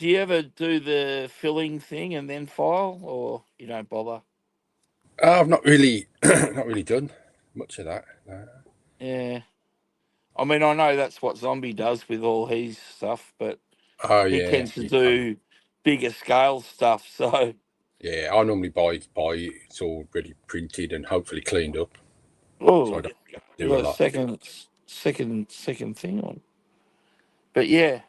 Do you ever do the filling thing and then file, or you don't bother? I've not really, not really done much of that. No. Yeah. I mean, I know that's what Zombie does with all his stuff, but Oh he yeah, tends to do bigger scale stuff. So yeah. I normally buy it's all ready printed and hopefully cleaned up, so oh, I don't we do a got a lot. second thing on. But yeah,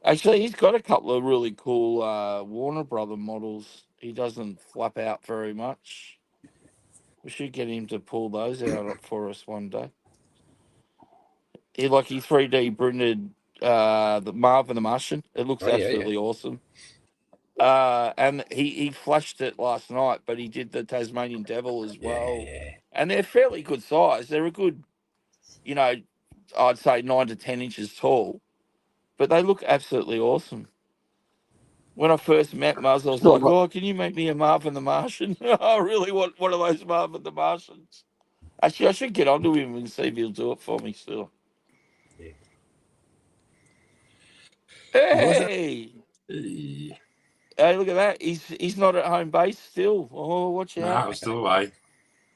actually, he's got a couple of really cool Warner Brother models. He doesn't flap out very much. We should get him to pull those out for us one day. He 3D printed the Marvin the Martian. It looks Oh yeah, absolutely awesome. And he flashed it last night, but he did the Tasmanian Devil as well. yeah. And they're fairly good size. They're a good, I'd say 9 to 10 inches tall, but they look absolutely awesome. When I first met Muzz, I was like, "Oh, can you make me a Marvin the Martian?" I really want one of those Marvin the Martians. Actually, I should get onto him and see if he'll do it for me still. Yeah. Hey, hey, look at that! He's not at home base still. Oh, watch out! No, still away.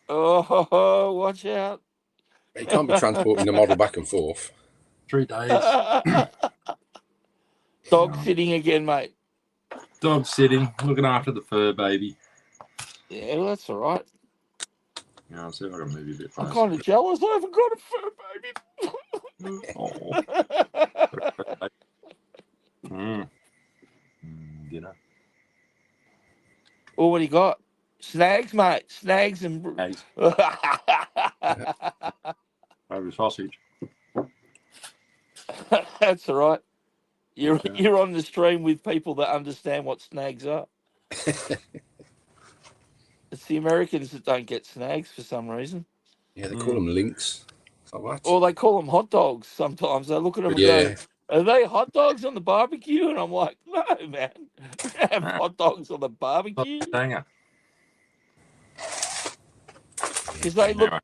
Oh, watch out! He can't be transporting the model back and forth. 3 days. Dog sitting again, mate. Dog sitting, looking after the fur baby. Yeah, well, that's all right. Yeah, I'll see if I can move you a bit I'm closer. kind of jealous. I haven't got a fur baby. Dinner. Oh, what do you got? Snags, mate. Snags and... Eggs. Over sausage. That's all right. You're on the stream with people that understand what snags are. It's the Americans that don't get snags for some reason. Yeah, they call them links. So what? Or they call them hot dogs sometimes. They look at them and go, "Are they hot dogs on the barbecue?" And I'm like, "No, man. We don't have hot dogs on the barbecue." Because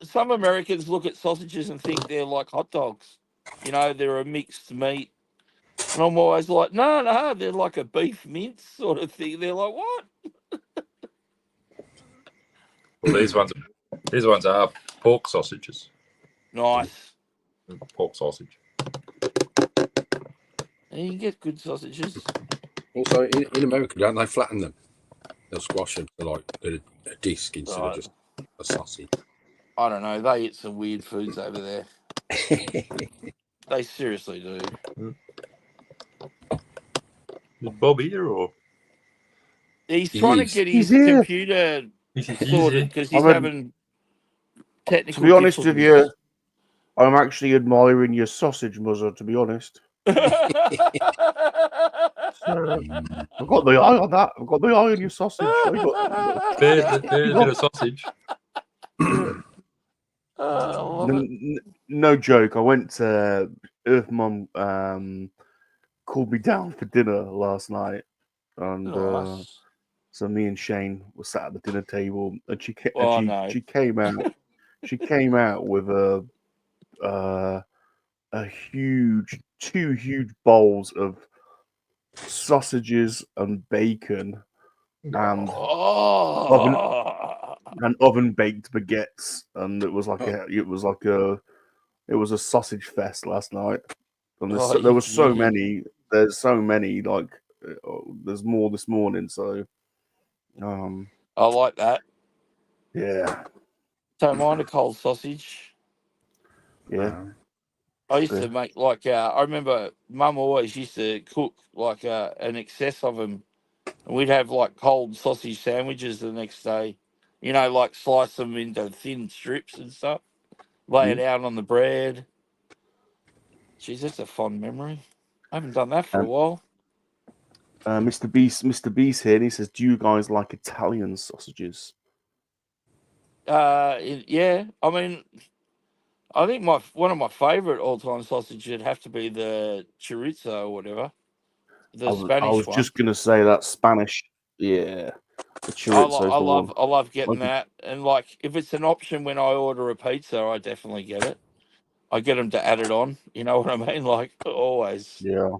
some Americans look at sausages and think they're like hot dogs. They're a mixed meat. And I'm always like, no, they're like a beef mince sort of thing. They're like, what? Well, these ones are pork sausages. Nice. Pork sausage. And you can get good sausages. Also, in America, don't they flatten them? They'll squash them to like a disc instead of just a sausage. I don't know. They eat some weird foods over there. They seriously do. Is Bob here or? He's trying to get his computer sorted because he's having technical. To be honest with you, I'm actually admiring your sausage muzzle. To be honest, I've got the eye on that. I've got the eye on your sausage. Fair bit of sausage. No joke. I went to Earth Mum called me down for dinner last night, and so me and Shane were sat at the dinner table, and she came out. She came out with two huge bowls of sausages and bacon and oven baked baguettes, and it was a sausage fest last night. And there was so many. There's so many. There's more this morning. So, I like that. Yeah. Don't mind a cold sausage. Yeah. I used to make I remember Mum always used to cook an excess of them, and we'd have cold sausage sandwiches the next day. Slice them into thin strips and stuff, lay it out on the bread. Jeez, that's a fond memory. I haven't done that for a while. Mr. Beast here, and he says, "Do you guys like Italian sausages?" Yeah. I mean, I think one of my favourite all-time sausages would have to be the chorizo or whatever. The Spanish one. I was just gonna say that Spanish. Yeah. The chorizo. I love getting that, and if it's an option when I order a pizza, I definitely get it. I get them to add it on. You know what I mean? Always. Yeah.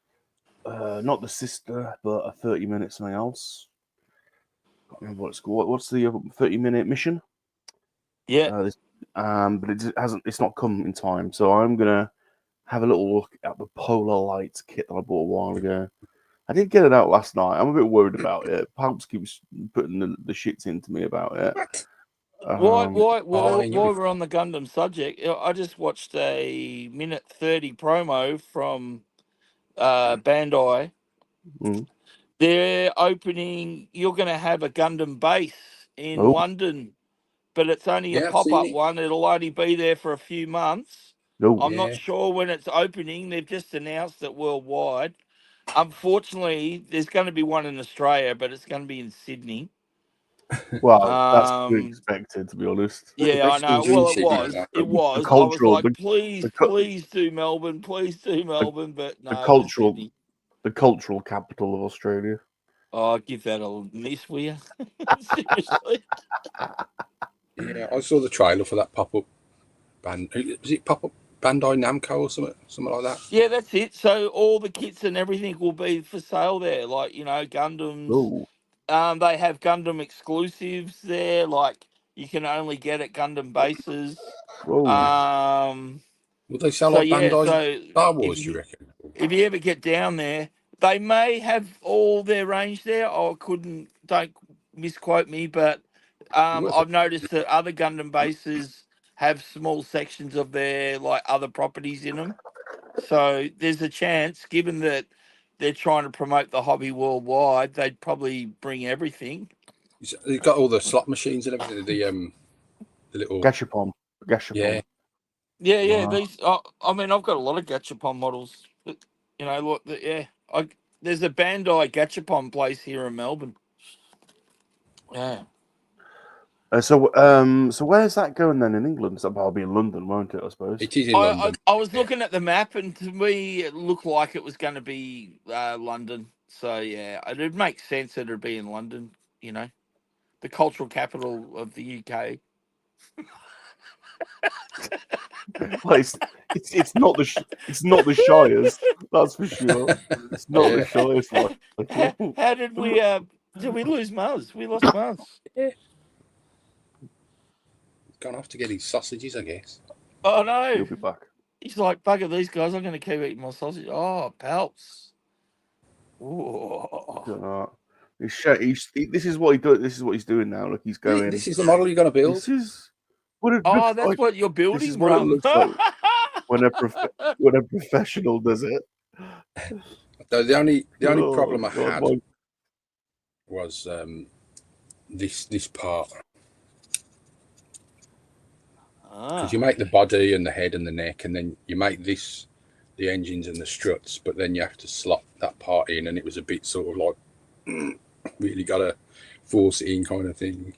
Not the sister, but a 30-minute something else. Can't remember what it's called. What's the 30-minute mission? Yeah. But it hasn't. It's not come in time, so I'm gonna have a little look at the Polar Lights kit that I bought a while ago. I did get it out last night. I'm a bit worried about it. Palps keeps putting the shits into me about it. What? While mean, you'll be we're on the Gundam subject, I just watched a minute 30 promo from Bandai. Mm. They're opening. You're going to have a Gundam base in Oh, London, but it's only a Yeah, I've seen pop-up it. one. It'll only be there for a few months. no. I'm not Yeah. sure when it's opening. They've just announced it worldwide. Unfortunately, there's going to be one in Australia, but it's going to be in Sydney. Well, that's to be Um, expected, to be honest. The yeah, I best know. ones are in Well, it Sydney. was. Like, It The was. I was cultural, like, please, the, cu- please do Melbourne. Please do Melbourne. But the no, it was cultural, Sydney. the cultural capital of Australia. Oh, give that a miss, will you? Seriously. yeah, I saw the trailer for that pop-up band. Was it pop-up Bandai Namco or something like that? Yeah, that's it. So all the kits and everything will be for sale there. Like, Gundams. Oh, They have Gundam exclusives there. Like, you can only get at Gundam bases. whoa. Will they sell So like yeah. Bandai So Star if Wars? Do you you reckon? if you ever get down there, they may have all their range there. I couldn't. Don't misquote me, but Worth it. I've noticed that other Gundam bases have small sections of their like other properties in them. So there's a chance, given that they're trying to promote the hobby worldwide, they'd probably bring everything. You've got all the slot machines and everything. The little Gashapon. yeah. Gashapon. Yeah, yeah. Wow. These, I mean, I've got a lot of Gachapon models. But, look, yeah. There's a Bandai Gachapon place here in Melbourne. Yeah. So where's that going then in England? So that'll be in London, won't it? I suppose. It is in I, London. I, I was looking at the map, and to me, it looked like it was going to be London. So yeah, it'd make sense that it'd be in London. The cultural capital of the UK. Well, it's not the Shires, that's for sure. It's not the Yeah. Shires. How did we lose Mars? We lost Mars. Yeah. He's gone off to get his sausages, I guess. Oh no. He'll be back. He's like, bugger these guys, I'm going to keep eating my sausage. Oh, Palps. Ooh. This is what he does. This is what he's doing now. Look, he's going. This is the model you're going to build. This is what it Oh, looks that's like. what you're building, This is what Rum. it looks like when a professional does it. The only Oh, problem I God, had was this part. Because you make the body and the head and the neck, and then you make the engines and the struts, but then you have to slot that part in, and it was a bit sort of like really got to force it in kind of thing.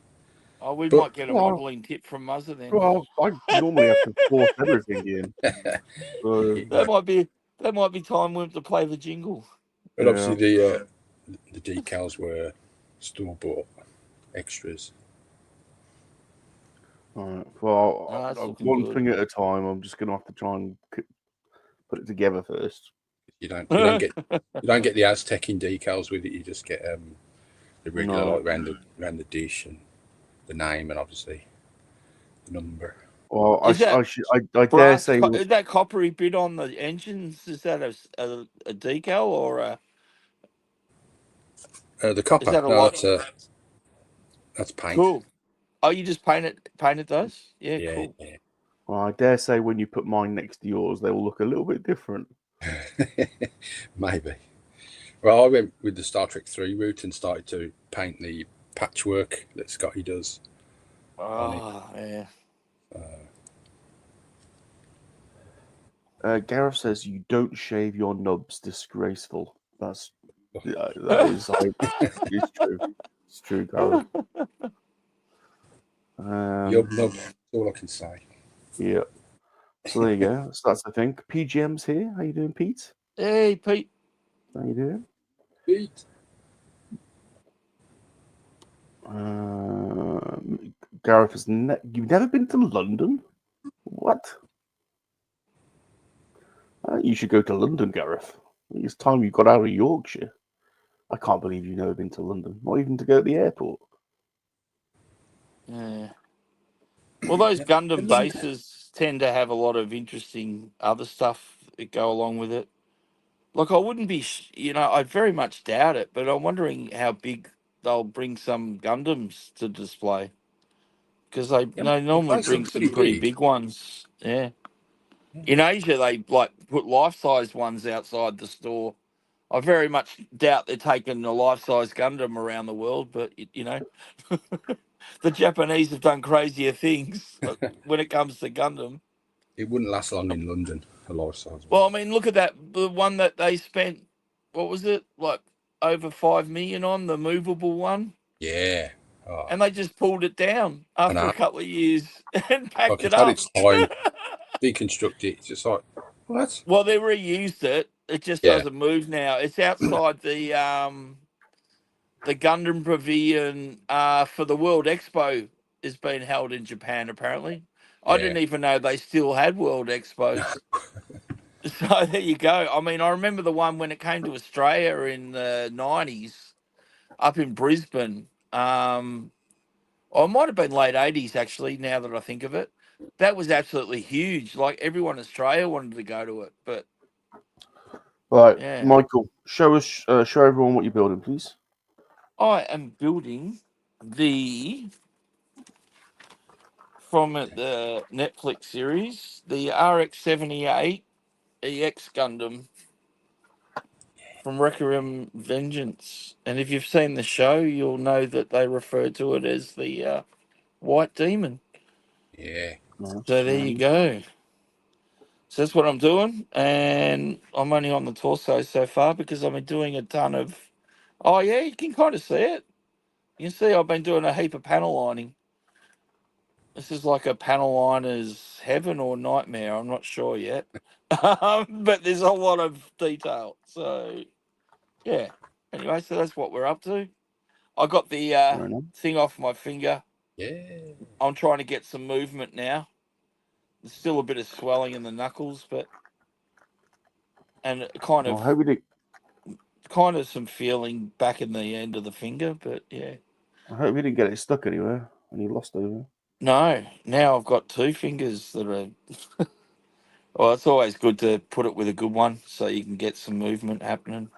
Oh, we might get a modelling tip from Muzzer then. Well, I normally have to force everything in. So, That might be time for him to play the jingle. But obviously the decals were store bought extras. all right. Well, that's looking one good. thing at a time. I'm just gonna have to try and put it together first. You don't get the Aztec in decals with it. You just get the regular like round the dish and the name and obviously the number. Well, I dare say is that coppery bit on the engines? Is that a decal or a? The copper. Is that a No, lot? that's paint. Cool. Oh, you just painted those? Yeah, cool. Yeah. Well, I dare say when you put mine next to yours, they will look a little bit different. Maybe. Well, I went with the Star Trek 3 route and started to paint the patchwork that Scotty does. Oh, yeah. Gareth says you don't shave your nubs. Disgraceful. That is it's true. It's true, Gareth. Nub. That's all I can say. Yeah. So there you go. So that's the thing. PGM's here. How you doing, Pete? Hey, Pete. How you doing? Pete. Gareth has you've never been to London? What? You should go to London, Gareth. It's time you got out of Yorkshire. I can't believe you've never been to London, not even to go to the airport. Yeah. Well, those Gundam bases tend to have a lot of interesting other stuff that go along with it. Like, I wouldn't be, I very much doubt it, but I'm wondering how big they'll bring some Gundams to display. Because they The normally place bring looks some pretty pretty big. big ones. Yeah. In Asia, they like put life-size ones outside the store. I very much doubt they're taking a life-size Gundam around the world, but the Japanese have done crazier things when it comes to Gundam. It wouldn't last long in London, a life-size one. Well, I mean, look at the one that they spent, what was it, like over 5 million on, the movable one? Yeah. Oh, And they just pulled it down and after a couple of years and packed like it it's had up. its time, deconstruct it. It's just like, what? Well, they reused it. It just Yeah, doesn't move now. It's outside the Gundam Pavilion for the World Expo is being held in Japan, apparently. I yeah. didn't even know they still had World Expos. So there you go. I mean, I remember the one when it came to Australia in the 90s up in Brisbane. Or it might have been late 80s, actually, now that I think of it. That was absolutely huge. Like, everyone in Australia wanted to go to it. But, Right, yeah. Michael, show everyone what you're building, please. I am building from the Netflix series, the RX-78 EX Gundam from Requiem Vengeance. And if you've seen the show, you'll know that they refer to it as the White Demon. Yeah. Nice, So there you go. So that's what I'm doing. And I'm only on the torso so far because I've been doing a ton of... Oh, yeah, you can kind of see it. You can see I've been doing a heap of panel lining. This is like a panel liner's heaven or nightmare. I'm not sure yet. But there's a lot of detail. So, yeah. Anyway, so that's what we're up to. I got the Very nice. thing off my finger. Yeah. I'm trying to get some movement now. There's still a bit of swelling in the knuckles, but and kind Well, of I hope you did. some feeling back in the end of the finger, but yeah. I hope you didn't get it stuck anywhere and you lost over. No, now I've got two fingers that are. Well, it's always good to put it with a good one so you can get some movement happening.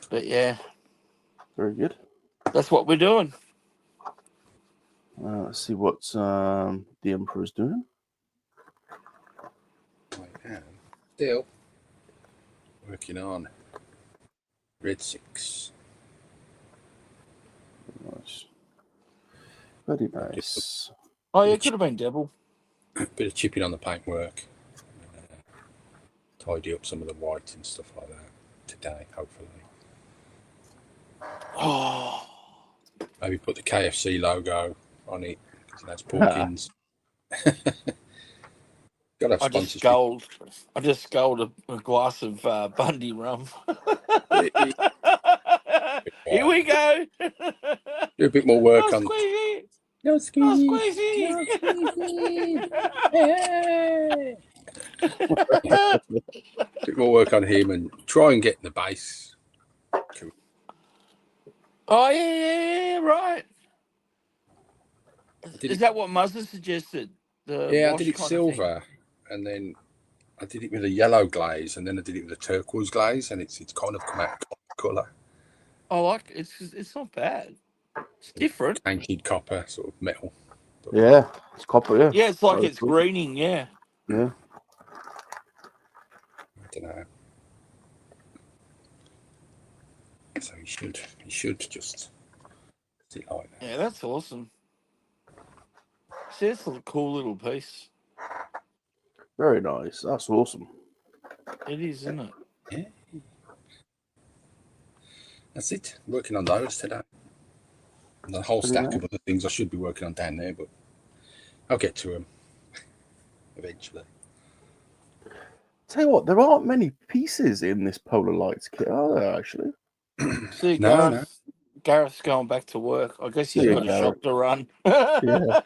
But yeah, Very good. that's what we're doing. Let's see what the Emperor's doing. I am still working on Red 6. Nice. Very nice. Oh yeah, it could have been Devil. Bit of chipping on the paintwork. Tidy up some of the white and stuff like that today, hopefully. Oh, Maybe put the KFC logo on it because that's Porkins. Got to have I just sponsorship. sculled a glass of Bundy rum. Here we go. Do a bit more work No on. squeezy. No No squeezy. squeezy. No squeezy. Hey. Bit more work on him and try and get the base. Oh yeah, right. Is that what Muzzer suggested? The Yeah, I wash did it kind of thing? silver, and then I did it with a yellow glaze, and then I did it with a turquoise glaze, and it's kind of come out colour. I like it. It's not bad. It's different. Painted copper, sort of metal. Yeah, it's copper, yeah. Yeah, it's like it's greening, yeah. Yeah. I don't know. So you should just sit like that. Yeah, that's awesome. See, it's a cool little piece. Very nice. That's awesome. It is, isn't it? Yeah. That's it. Working on those today. And a whole stack of other things I should be working on down there, but I'll get to them eventually. Tell you what, there aren't many pieces in this Polar Lights kit, are there, actually? See, No. Gareth's going back to work. I guess he's got a shop to run. Yeah.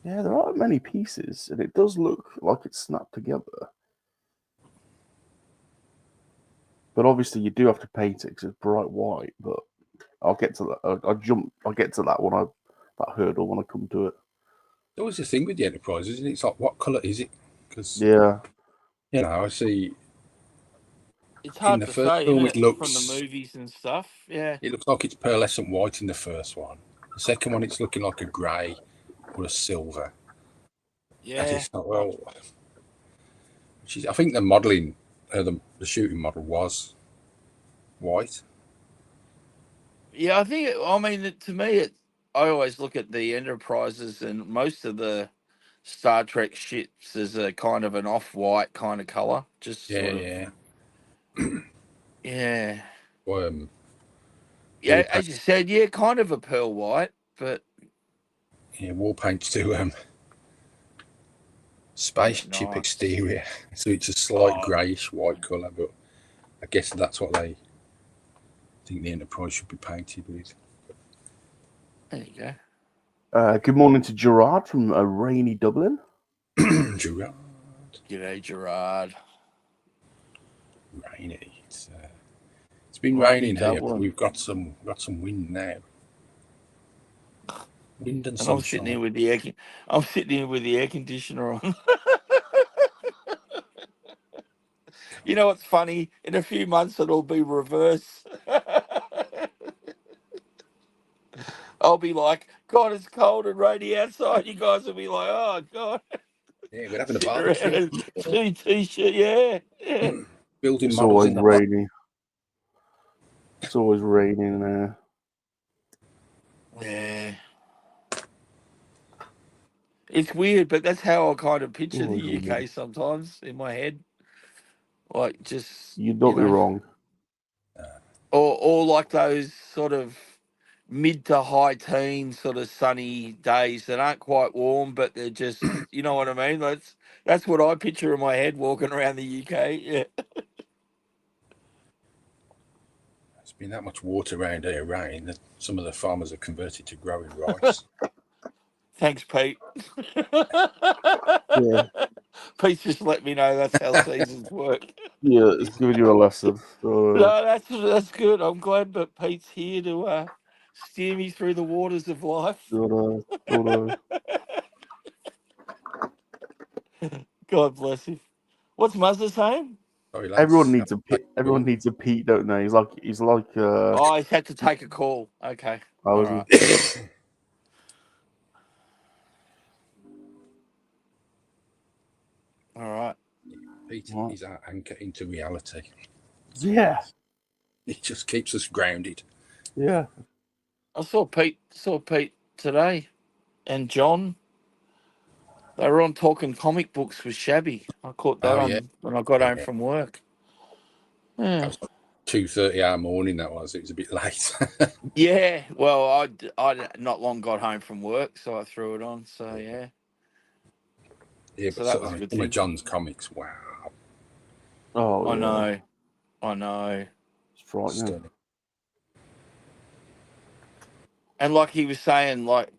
Yeah, there aren't many pieces, and it does look like it's snapped together. But obviously, you do have to paint it because it's bright white. But I'll get to that. I'll get to that one. That hurdle when I come to it. There was the thing with the Enterprise, isn't it? It's like, what colour is it? Because Yeah, I see It's in hard the to first say, isn't film it, from the movies and stuff? Yeah. it looks like it's pearlescent white in the first one. The second one, it's looking like a grey or a silver. Yeah. And it's not, well, I think the modelling, the shooting model was white. Yeah, I think. To me, I always look at the Enterprises and most of the Star Trek ships as a kind of an off-white kind of color, just sort of. Yeah. Yeah. War Yeah, paint, as you said, yeah, kind of a pearl white, but war paints to spaceship nice. exterior, so it's a slight greyish white colour. But I guess that's what they think the Enterprise should be painted with. There you go. Good morning to Gerard from a rainy Dublin. Gerard. G'day, Gerard. Rainy. It's been Rainy raining here, but Dublin. we've got some wind now. Wind and And sunshine. I'm sitting here with the air conditioner on. You know what's funny? In a few months, it'll be reverse. I'll be like, God, it's cold and rainy outside. You guys will be like, oh, God. Yeah, we're having a Sitting around barbecue. in a T-shirt, yeah. Building It's models always in the rainy. It's always raining there. Yeah. It's weird, but that's how I kind of picture Always the UK raining. sometimes in my head. Like, just, You'd not be wrong. Or like those sort of mid to high teen sort of sunny days that aren't quite warm, but they're just, you know what I mean? That's what I picture in my head walking around the UK. Yeah. There's been that much water around here, rain, that some of the farmers are converted to growing rice. Thanks, Pete. Yeah. Pete's just let me know that's how seasons work. Yeah, it's giving you a lesson. So, No, that's good. I'm glad that Pete's here to steer me through the waters of life. God bless him. What's Muzza saying? Sorry, lads. everyone needs a Pete. Everyone needs a Pete, don't they? He's like. Oh, he's had to take a call. Okay. I All was. right. All right. Pete is our anchor into reality. Yeah. He just keeps us grounded. Yeah. I saw Pete today and John. They were on talking comic books with Shabby. I caught that when I got home from work. Yeah. That was 2:30 our morning. That was. It was a bit late. Yeah. Well, I not long got home from work, so I threw it on. So yeah. Yeah, So but that was a good some of thing. John's comics, wow. Oh, I know. It's frightening. Stunning. And like he was saying, like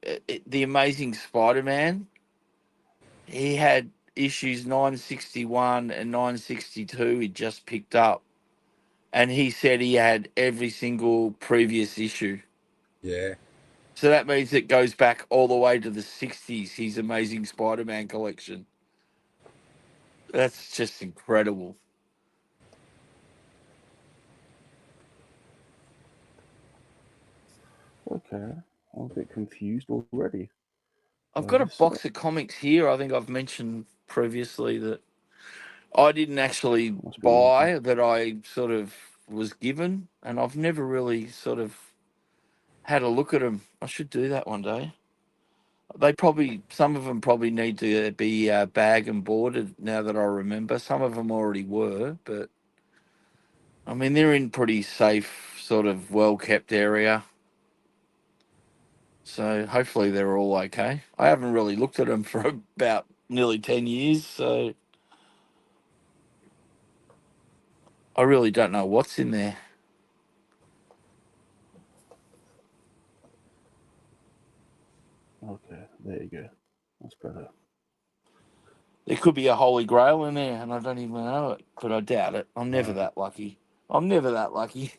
the Amazing Spider-Man, he had issues 961 and 962 he just picked up. And he said he had every single previous issue. Yeah. So that means it goes back all the way to the 60s, his Amazing Spider-Man collection. That's just incredible. Okay. I'm a bit confused already. I've got a box of comics here. I think I've mentioned previously that I didn't actually buy, that I sort of was given, and I've never really sort of had a look at them. I should do that one day. Some of them probably need to be bag and boarded now that I remember. Some of them already were, but I mean, they're in pretty safe, sort of well-kept area. So hopefully they're all okay. I haven't really looked at them for about nearly 10 years, so I really don't know what's in there. Okay, there you go. That's better. There could be a holy grail in there, and I don't even know it, but I doubt it. I'm never that lucky. I'm never that lucky.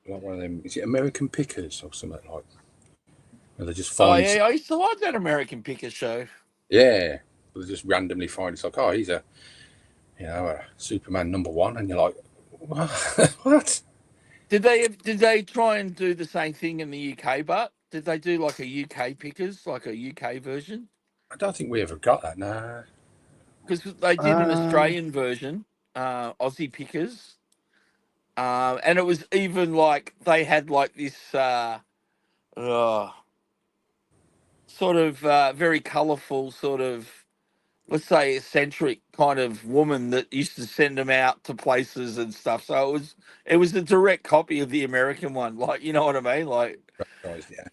Like one of them, is it American Pickers or something like? Where they just Oh find, yeah, I used to like that American Picker show. yeah, they just randomly find it's like, oh, he's a, you know, a Superman #1, and you're like, what? Did they try and do the same thing in the UK? But did they do like a UK Pickers, like a UK version? I don't think we ever got that. Nah. Because they did an Australian version, Aussie Pickers, and it was even like they had like this sort of very colourful sort of, let's say, eccentric kind of woman that used to send them out to places and stuff. So it was a direct copy of the American one, like, you know what I mean? Like, Yeah.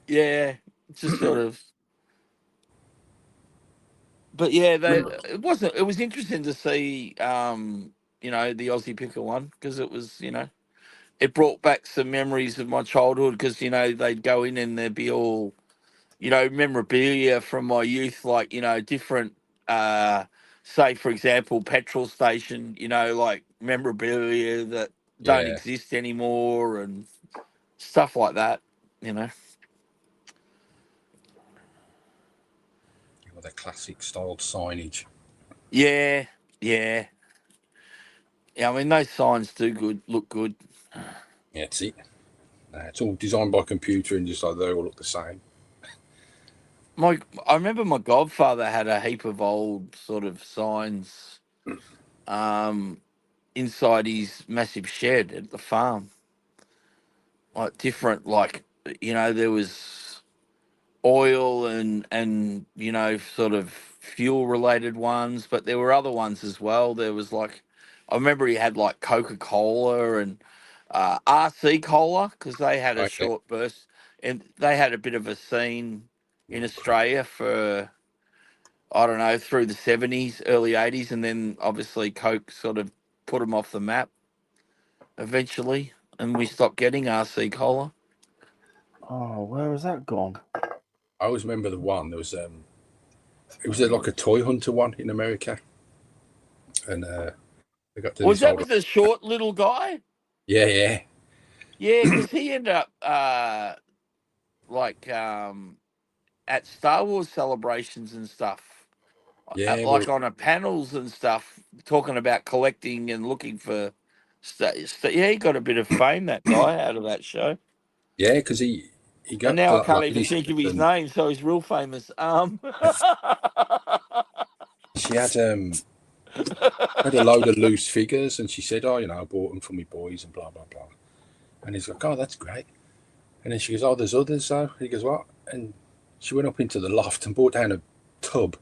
yeah, just sort of. But yeah, it was interesting to see, the Aussie Picker one, because it was, it brought back some memories of my childhood, because, they'd go in and there'd be all, memorabilia from my youth, like, different, say, for example, petrol station, like memorabilia that don't Yeah. exist anymore and stuff like that. With the classic style signage. Yeah, yeah. Yeah, I mean, those signs do look good. Yeah, it's it. It's all designed by computer and just like they all look the same. I remember my godfather had a heap of old sort of signs inside his massive shed at the farm. Like different, like, there was oil and sort of fuel related ones, but there were other ones as well. There was like, I remember he had like Coca-Cola and RC Cola, because they had a Okay. short burst, and they had a bit of a scene in Australia for, I don't know, through the 70s, early 80s, and then obviously Coke sort of put them off the map eventually, and we stopped getting RC Cola. Oh, where has that gone? I always remember the one. There was it was like a toy hunter one in America, and they got to Was this that old. with the short little guy? Yeah, yeah, Yeah, because he ended up like at Star Wars celebrations and stuff, yeah. Well, like on a panels and stuff, talking about collecting and looking for yeah, he got a bit of fame, that guy, out of that show. yeah, because he And got now to I that can't even lady think of his and name, so he's real famous. she had a load of loose figures, and she said, "Oh, I bought them for my boys and blah blah blah." And he's like, "Oh, that's great." And then she goes, "Oh, there's others though." He goes, "What?" And she went up into the loft and brought down a tub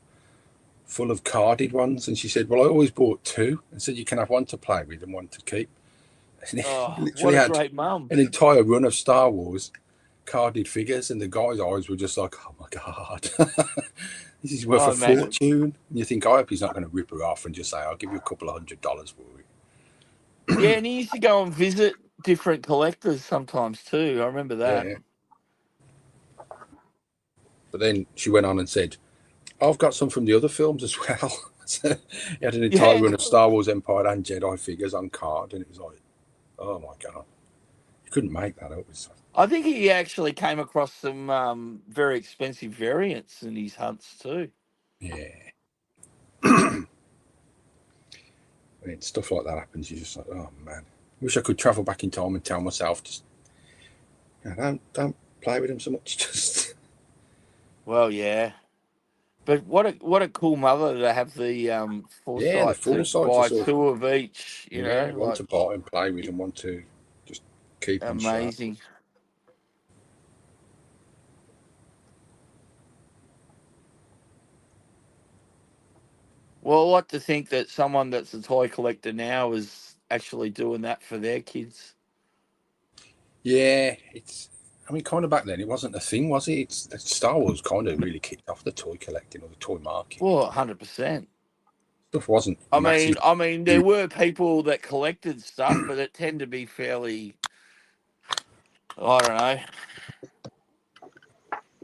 full of carded ones, and she said, "Well, I always bought two," and said, "You can have one to play with and one to keep." And he Oh, what literally a had great mum. an entire run of Star Wars carded figures, and the guy's eyes were just like, "Oh my god, this is worth Oh, a man. fortune." And you think, I hope he's not going to rip her off and just say, "I'll give you a couple of $100 for it." Yeah, and he used to go and visit different collectors sometimes too. I remember that. Yeah. But then she went on and said, "I've got some from the other films as well." So he had an entire Yeah. run of Star Wars Empire and Jedi figures on card, and it was like, oh my god, you couldn't make that up. I think he actually came across some very expensive variants in his hunts too. Yeah. When stuff like that happens, you're just like, oh man, wish I could travel back in time and tell myself, just don't play with him so much. Just Well, yeah. But what a cool mother to have the yeah, the foresight to foresight to buy sort of two of each, one like, to buy and play with, and one to just keep and show. amazing. Well, I like to think that someone that's a toy collector now is actually doing that for their kids. Yeah, I mean, kind of back then, it wasn't a thing, was it? Star Wars kind of really kicked off the toy collecting or the toy market. Well, 100%. Stuff wasn't I massive. mean, there were people that collected stuff, but it tended to be fairly, I don't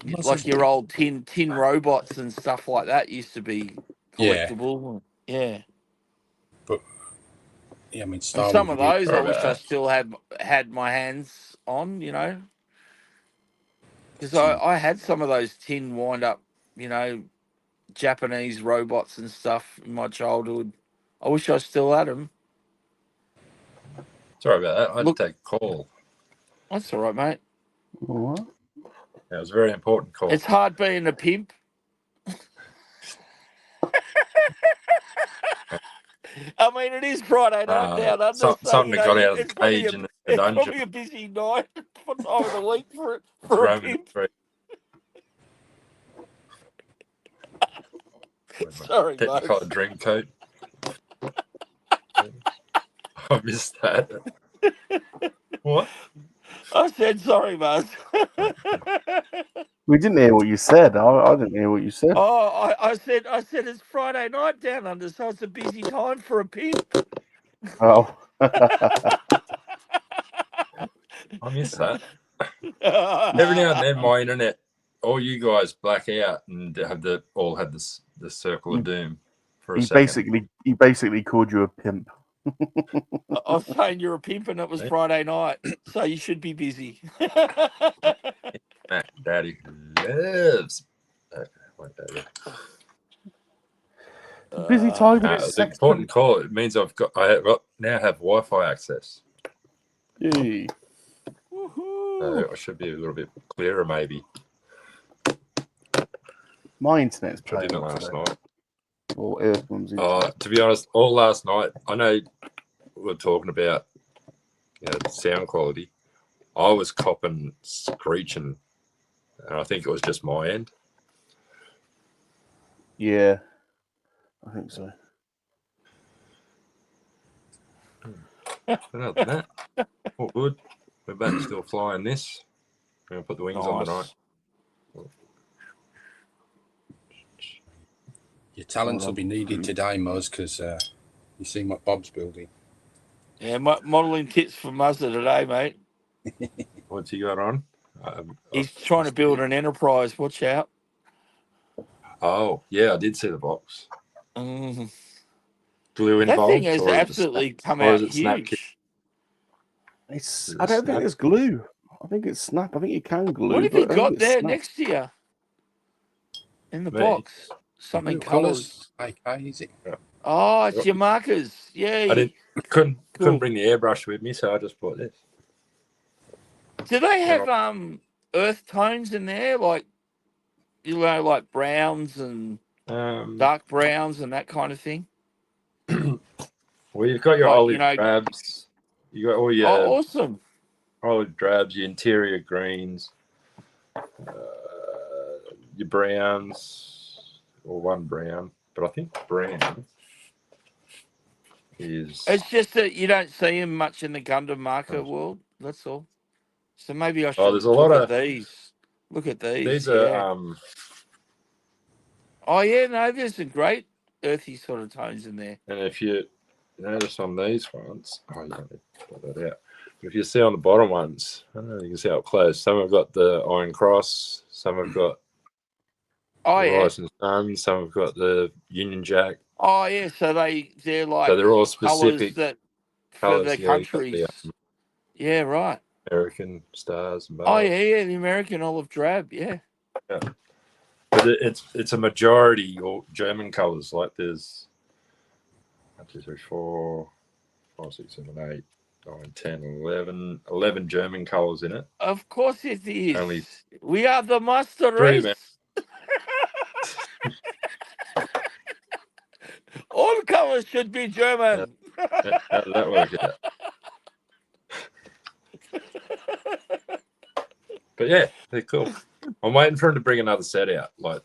know, like your old tin robots and stuff like that used to be collectible. Yeah. But yeah, I mean, And Star some Wars. of those I Sorry wish about I that. still had my hands on, you know, because I had some of those tin wind up, you know, Japanese robots and stuff in my childhood. I wish I still had them. Sorry about that. I had Look, to take a call. that's all right, mate. What? That was a very important call. It's hard being a pimp. I mean, it is Friday night down under, so something you that know got out of it's the probably cage in the dungeon. a busy night for time of the week for a Roaming pimp. the street. Sorry, mate. Technicolor dream coat. I missed that. What? I said sorry, mate. We didn't hear what you said. I didn't hear what you said. Oh, I said it's Friday night down under, so it's a busy time for a pimp. Oh. I missed that. Every now and then, my internet, all you guys black out and have the circle of doom for a second. He basically called you a pimp. I was saying you're a pimp and it was Friday night, so you should be busy. Daddy lives. Busy time, but It's it's an sex. important call. It means I now have Wi-Fi access. Yay. So I should be a little bit clearer, maybe. My internet's I playing didn't up last today. night. Or Earthworm's internet. To be honest, all last night, I know we're talking about sound quality. I was copping screeching, and I think it was just my end. Yeah, I think so. Other than that, all good. We're back still flying this. We're going to put the wings on tonight. Your talents will be needed today, Muzz, because you see what Bob's building. Yeah, modelling tips for Muzzer today, mate. What's he got on? He's trying to build an enterprise. Watch out. Oh, yeah, I did see the box. Mm. Glue involved? That thing has absolutely come out huge. I don't think there's glue. I think it's snap. I think you can glue. What have you got there snap. next to you? In the box? Something colours. Okay, is it? Oh, it's your markers. Yeah. I couldn't bring the airbrush with me, so I just bought this. Do they have earth tones in there, like like browns and dark browns and that kind of thing? Well, you've got your olive drabs. You got all your awesome olive drabs, your interior greens, your browns, or one brown, but I think brown is. It's just that you don't see them much in the Gundam marker world. That's all. So maybe I should there's a lot of these. Look at these. These are. Oh yeah, no, there's some great earthy sort of tones in there. And if you notice on these ones, you don't need to put that out. If you see on the bottom ones, I don't know if you can see how close. Some have got the Iron Cross, some have got Rise and Sun, some have got the Union Jack. Oh yeah, so they're like they're all specific colours for the countries. Yeah, right. American stars and bars. Oh yeah, the American olive drab, yeah. But it's a majority or German colours. Like there's 1, 2, 3, 4, 5, 6, 7, 8, 9, 10, 11 German colours in it. Of course it is. We are the master race. All colours should be German. How did that work out? But yeah, they're cool. I'm waiting for him to bring another set out. Like,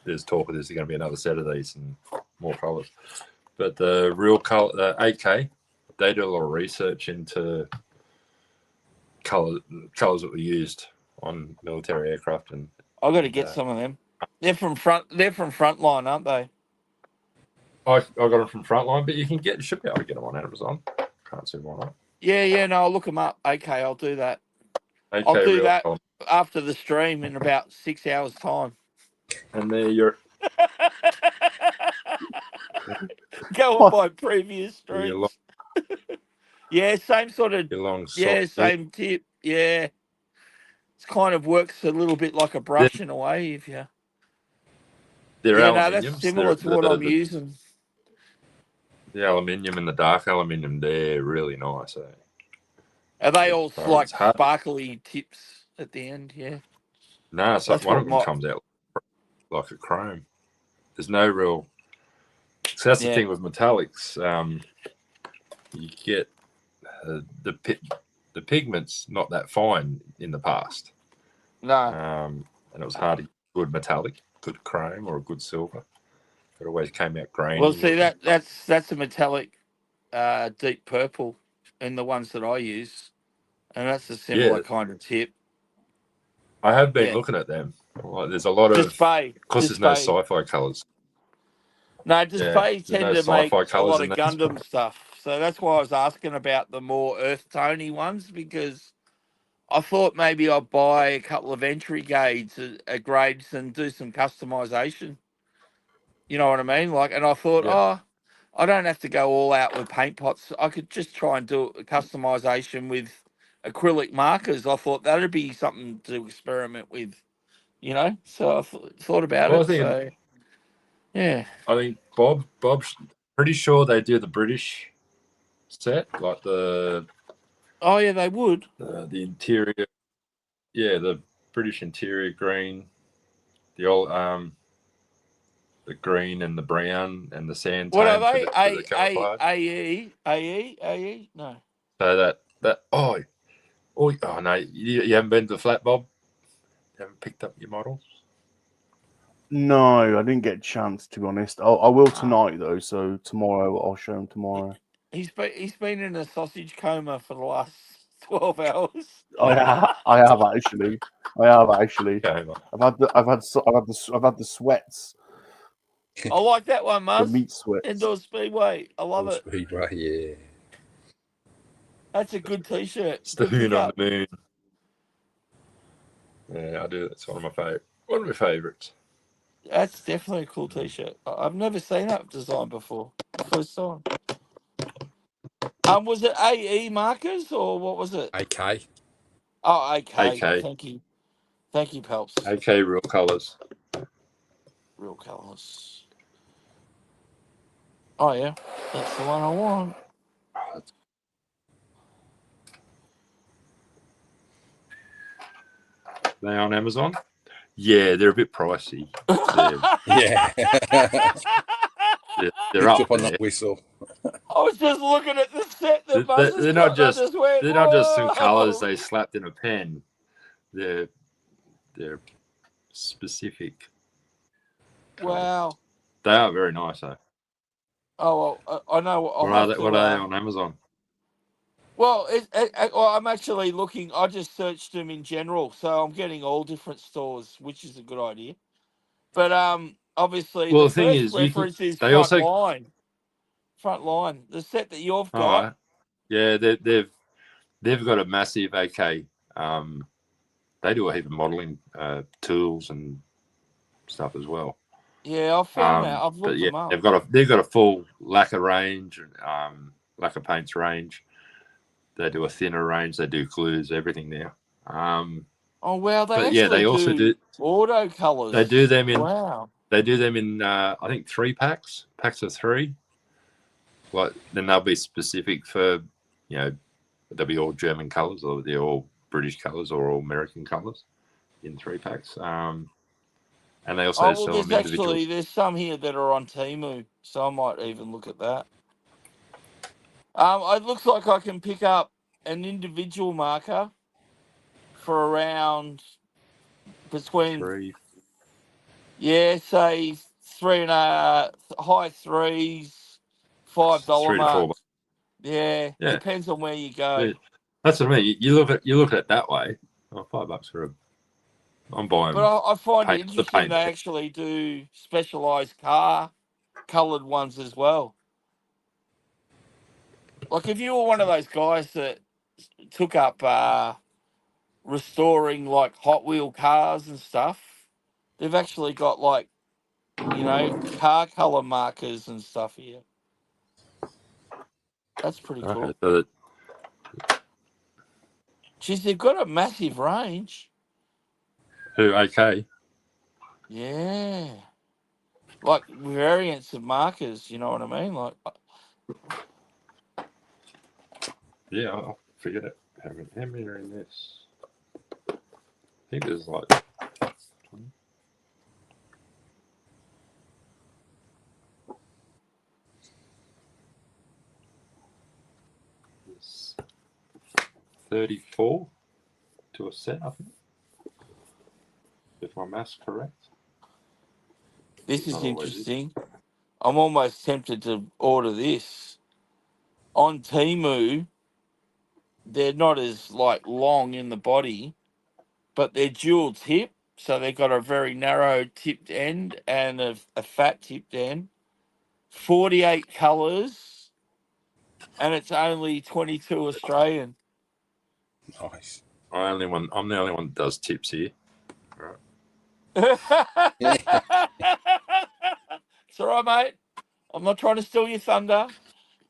there's talk of there's going to be another set of these and more colours. But the real color, 8K, they do a lot of research into colors that were used on military aircraft. And I've got to get some of them. They're from Frontline, aren't they? I got them from Frontline, but you should be able to get them on Amazon. Can't see why not. Yeah, no, I'll look them up. Okay, I'll do that. AK I'll do real that colour. after the stream in about 6 hours' time. And they're your Go on my previous long, streams. Yeah, same sort of. your long Yeah, soft. same tip. Yeah, it kind of works a little bit like a brush in a way. If you. They're Yeah, no, that's aluminiums. similar to what I'm using. The aluminium and the dark aluminium, they're really nice. Eh? Are they all So like it's hard. sparkly tips at the end? Yeah. No, so one of them comes out like a chrome. There's no real. So that's the thing with metallics. You get the pigment's not that fine in the past. No. And it was hard to get good metallic, good chrome or a good silver. It always came out grainy. Well, see that's a metallic, deep purple in the ones that I use, and that's a similar kind of tip. I have been looking at them. Like, there's a lot of because there's no sci-fi colours. No, display tend to make a lot of Gundam stuff, so that's why I was asking about the more earth tony ones, because I thought maybe I'd buy a couple of entry grades and do some customization. You know what I mean? Like, and I thought, I don't have to go all out with paint pots. I could just try and do a customization with acrylic markers. I thought that'd be something to experiment with, you know? So I thought about it. So, yeah. I think Bob's pretty sure they do the British set, like the. Oh, yeah, they would. The interior. Yeah, the British interior green. The old, the green and the brown and the sand. What are they? AE? No. So that oh no, you haven't been to the flat, Bob? You haven't picked up your models? No, I didn't get a chance, to be honest. I will tonight though, so tomorrow I'll show him tomorrow. He's been in a sausage coma for the last 12 hours. I have actually. I've had the sweats. I like that one, Muzz. The meat sweats. Indoor Speedway. I love it. Speedway, yeah. That's a good T-shirt. It's the moon on the moon. Yeah, I do. That's one of my favourites. That's definitely a cool T-shirt. I've never seen that design before. First time. Was it AE markers or what was it? AK. Oh, AK. AK. Thank you, Pelps. AK real colours. Real colours. Oh yeah, that's the one I want. They on Amazon? Yeah, they're a bit pricey. Yeah. They're up on that whistle. I was just looking at the set. They're not just some colours they slapped in a pen. They're specific. Wow. They are very nice, though. Oh well, I know. What are they on Amazon? Well, I'm actually looking. I just searched them in general, so I'm getting all different stores, which is a good idea. But obviously, the thing is, reference is Frontline. Frontline, the set that you've got. Right. Yeah, they've got a massive AK. They do a heap of modelling tools and stuff as well. Yeah, I've found that. I've looked them up. They've got a full lacquer range, lacquer paints range. They do a thinner range. They do glues, everything now. Oh wow! They also do auto colors. They do them in. Wow. They do them in. I think 3 packs of 3. Like then they'll be specific for, they'll be all German colors, or they're all British colors, or all American colors in 3 packs. And they also sell them individually. There's some here that are on Temu, so I might even look at that. It looks like I can pick up an individual marker for around between 3. Yeah, say high 3s, $5 mark. Yeah, depends on where you go. Yeah. That's what I mean. You look at it that way. Oh, $5 for I'm buying. But I find it interesting they actually do specialised car coloured ones as well. Like if you were one of those guys that took up restoring like Hot Wheel cars and stuff, they've actually got like, you know, car colour markers and stuff here. That's pretty cool. So Geez, they've got a massive range. who? AK. Yeah. Like variants of markers, you know what I mean? Like, Yeah, I'll forget it. How many are in this? I think there's like 20. 34 to a set, I think. If my math's correct. this is interesting. I'm almost tempted to order this. On Temu, they're not as like long in the body, but they're dual tip. So they've got a very narrow tipped end and a fat tipped end. 48 colours, and it's only 22 Australian. Nice. I'm the only one that does tips here. It's all right, mate. I'm not trying to steal your thunder.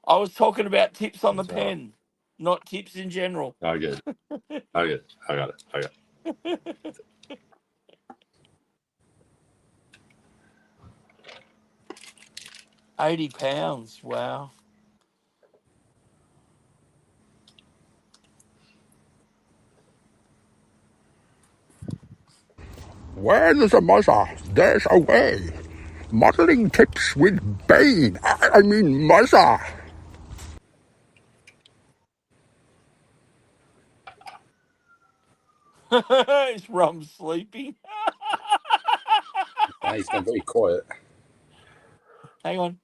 I was talking about tips on the pen, not tips in general. I get it. I got it. 80 pounds. Wow. Where there's a mother, there's a way. Modelling tips with Bane. I mean, mother. Is Rum sleeping? He's gone very quiet. Hang on.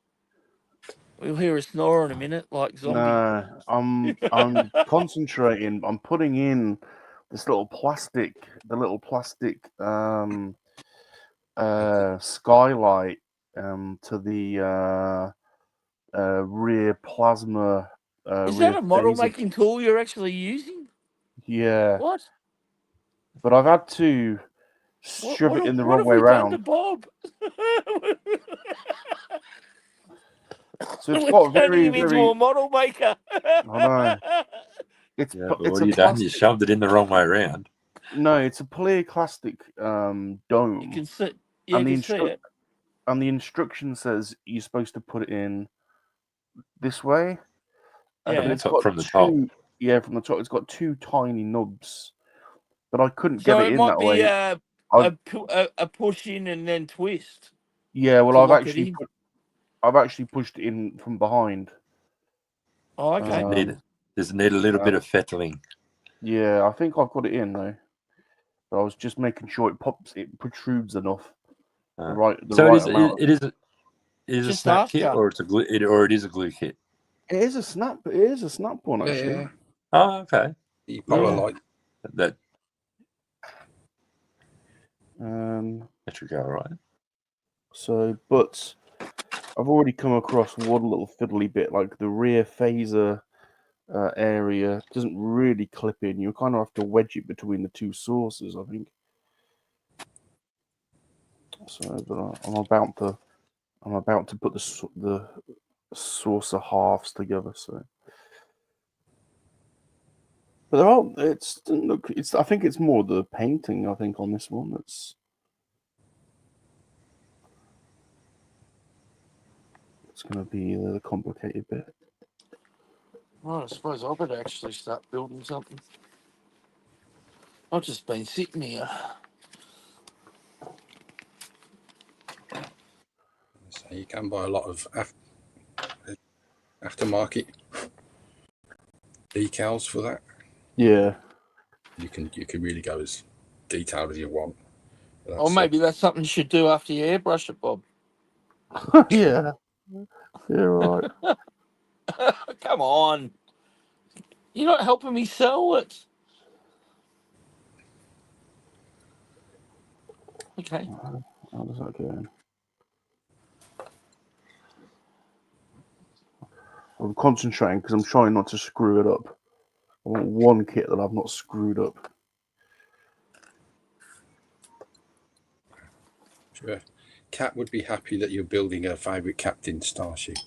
We'll hear a snore in a minute, like zombie. No, I'm concentrating. I'm putting in this little plastic, skylight to the rear plasma. Is Rear that a model phaser. making tool you're actually using? Yeah. What? But I've had to shove it in the wrong way around. Done to Bob? So it's got turning him into a model maker. I know. It's But it's what a have you done? plastic. You shoved it in the wrong way around. No, it's a plastic dome. You can see. Yeah, you can see it. And the instruction says you're supposed to put it in this way. Yeah, but it's got from the top. Yeah, from the top. It's got two tiny nubs, but I couldn't so get it in might that be way. a push in and then twist. Yeah, well, I've actually pushed it in from behind. Oh, okay. Does it need a little bit of fettling? Yeah, I think I've got it in though. But I was just making sure it protrudes enough. Amount. It is a snap kit, or it's a glue, or it is a glue kit. It is a snap. It is a snap one actually. Yeah. Oh, okay. You probably like that. That should go right. So, but I've already come across one little fiddly bit, like the rear phaser area doesn't really clip in. You kind of have to wedge it between the two sources, I think. So, but I'm about to put the saucer halves together. So, but I think it's more the painting. I think on this one it's going to be the complicated bit. Well, I suppose I better actually start building something. I've just been sitting here. So you can buy a lot of aftermarket decals for that. Yeah, you can really go as detailed as you want. Or maybe that's something you should do after you airbrush it, Bob. Yeah, right. Come on, you're not helping me sell it. Okay. How does that go? I'm concentrating because I'm trying not to screw it up. I want one kit that I've not screwed up. Sure. Cat would be happy that you're building her favourite captain starship.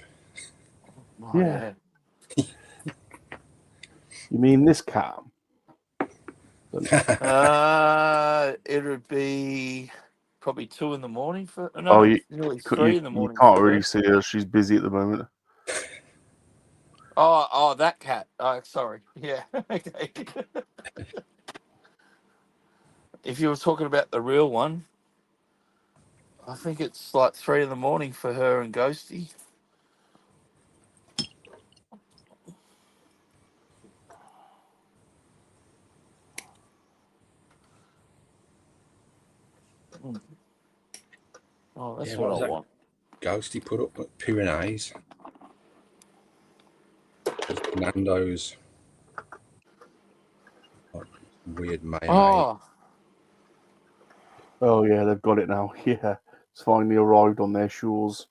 Oh, Yeah. You mean this cat? It would be probably 2 in the morning for nearly 3 in the morning. You can't for really her. see her. She's busy at the moment. Oh, that cat. Oh, sorry. Yeah. Okay. If you were talking about the real one, I think it's like 3 in the morning for her and Ghosty. Oh, that's what I want. Ghosty put up at Pyrenees. Nando's. Weird mayonnaise. Oh yeah, they've got it now. Yeah, it's finally arrived on their shores.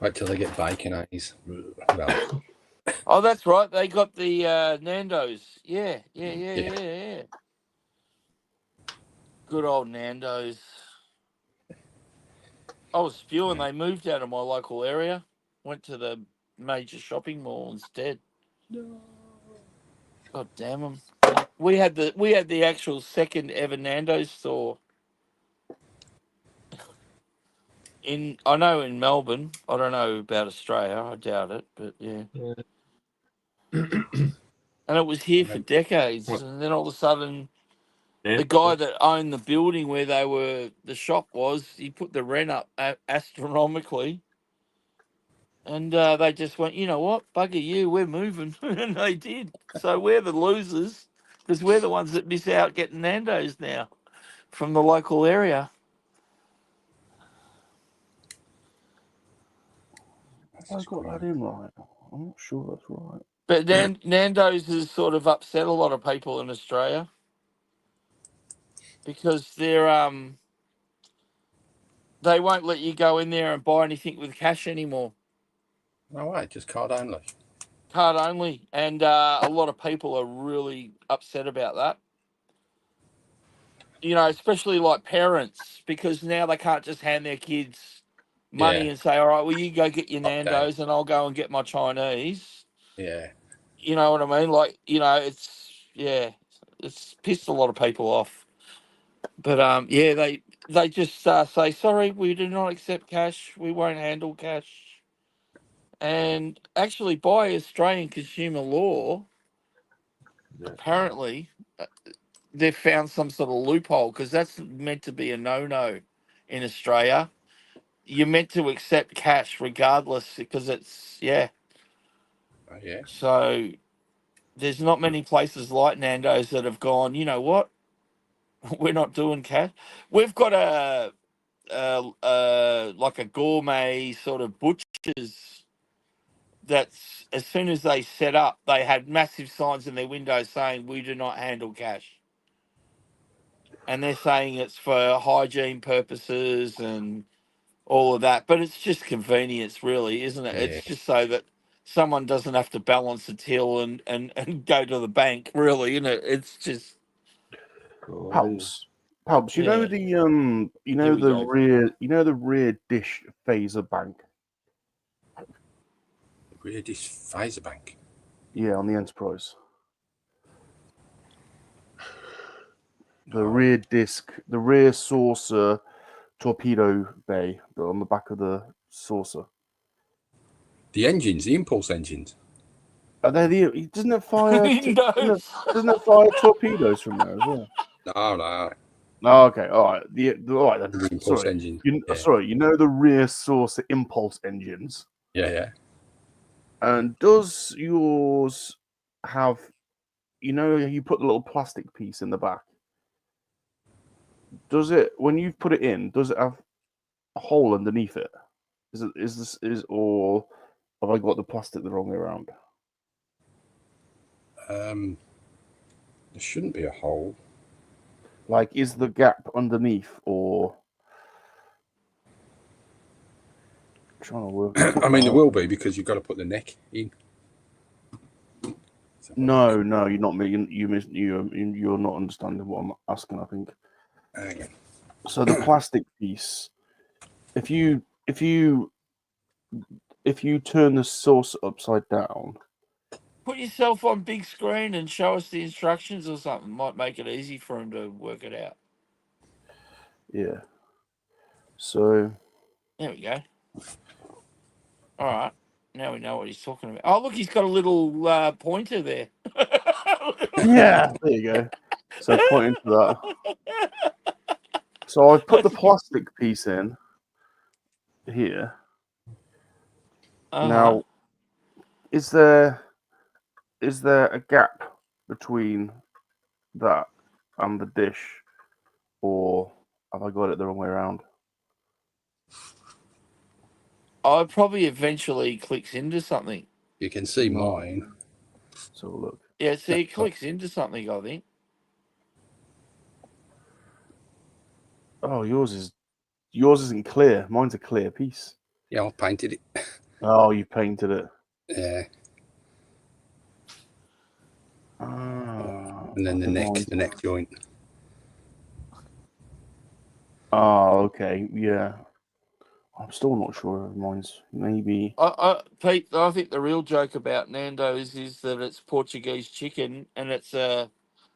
Wait till they get baconaise. Well, oh, that's right. They got the Nando's. Yeah. Good old Nando's. I was spewing. They moved out of my local area, went to the major shopping mall instead. No. God damn them! We had the actual second ever Nando's store in Melbourne. I don't know about Australia. I doubt it, but yeah. And it was here for decades, and then all of a sudden, the guy that owned the building where the shop was, he put the rent up astronomically. And they just went, you know what, bugger you, we're moving. And they did. So we're the losers because we're the ones that miss out getting Nando's now from the local area. Have I got that in right? I'm not sure that's right. But then Nando's has sort of upset a lot of people in Australia because they won't let you go in there and buy anything with cash anymore. No way, just card only. Card only. And a lot of people are really upset about that. You know, especially like parents, because now they can't just hand their kids money and say, all right, well, you go get your Nando's and I'll go and get my Chinese. Yeah. You know what I mean? Like, you know, it's pissed a lot of people off. But, they just say, sorry, we do not accept cash. We won't handle cash. And actually, by Australian consumer law, apparently, they've found some sort of loophole because that's meant to be a no-no in Australia. You're meant to accept cash regardless because it's Yeah. So there's not many places like Nando's that have gone, you know what, we're not doing cash. We've got like a gourmet sort of butchers that's, as soon as they set up, they had massive signs in their windows saying we do not handle cash. And they're saying it's for hygiene purposes and all of that, but it's just convenience, really, isn't it? Yeah. It's just so that someone doesn't have to balance the till and go to the bank, really, isn't it? It's just Palps, you know the rear dish phaser bank. The rear dish phaser bank. Yeah, on the Enterprise. The rear disc, the rear saucer torpedo bay on the back of the saucer. The engines, the impulse engines. Are they doesn't it fire? Doesn't it fire torpedoes from there as well? No. Oh, okay, all right. All right then. The impulse engine. Sorry, you know the rear saucer impulse engines. Yeah. And does yours have? You know, you put the little plastic piece in the back. Does it, when you put it in, does it have a hole underneath it? Or have I got the plastic the wrong way around? There shouldn't be a hole. Like, is the gap underneath, or trying to work. I mean, there will be because you've got to put the neck in. No, you're not me. You're not understanding what I'm asking. I think. Hang on. So the plastic piece, if you turn the saucer upside down, Put yourself on big screen and show us the instructions or something. Might make it easy for him to work it out. yeah. So there we go. All right. Now we know what he's talking about. Oh, look, he's got a little pointer there. yeah, there you go. So pointing to that. So I put the plastic piece in here. Now, is there a gap between that and the dish, or have I got it the wrong way around? It probably eventually clicks into something. You can see mine. So look. Yeah, see, it clicks into something, I think. Oh, yours isn't clear. Mine's a clear piece. Yeah, I painted it. Oh, you painted it. Yeah. And then the neck joint. Oh, okay, yeah. I'm still not sure if mine's maybe. Pete, I think the real joke about Nando's is that it's Portuguese chicken and it's a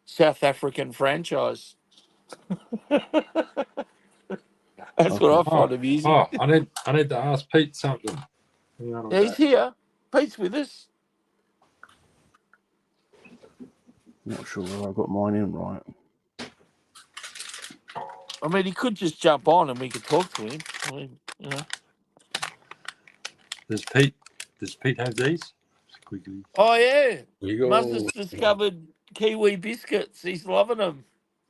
South African franchise. That's what I find amusing. Oh, I need to ask Pete something. Yeah, he's here. Pete's with us. Not sure whether I got mine in right. I mean, he could just jump on and we could talk to him. I mean, you know. Does Pete have these? Squiggly. Oh yeah, Must have discovered kiwi biscuits. He's loving them.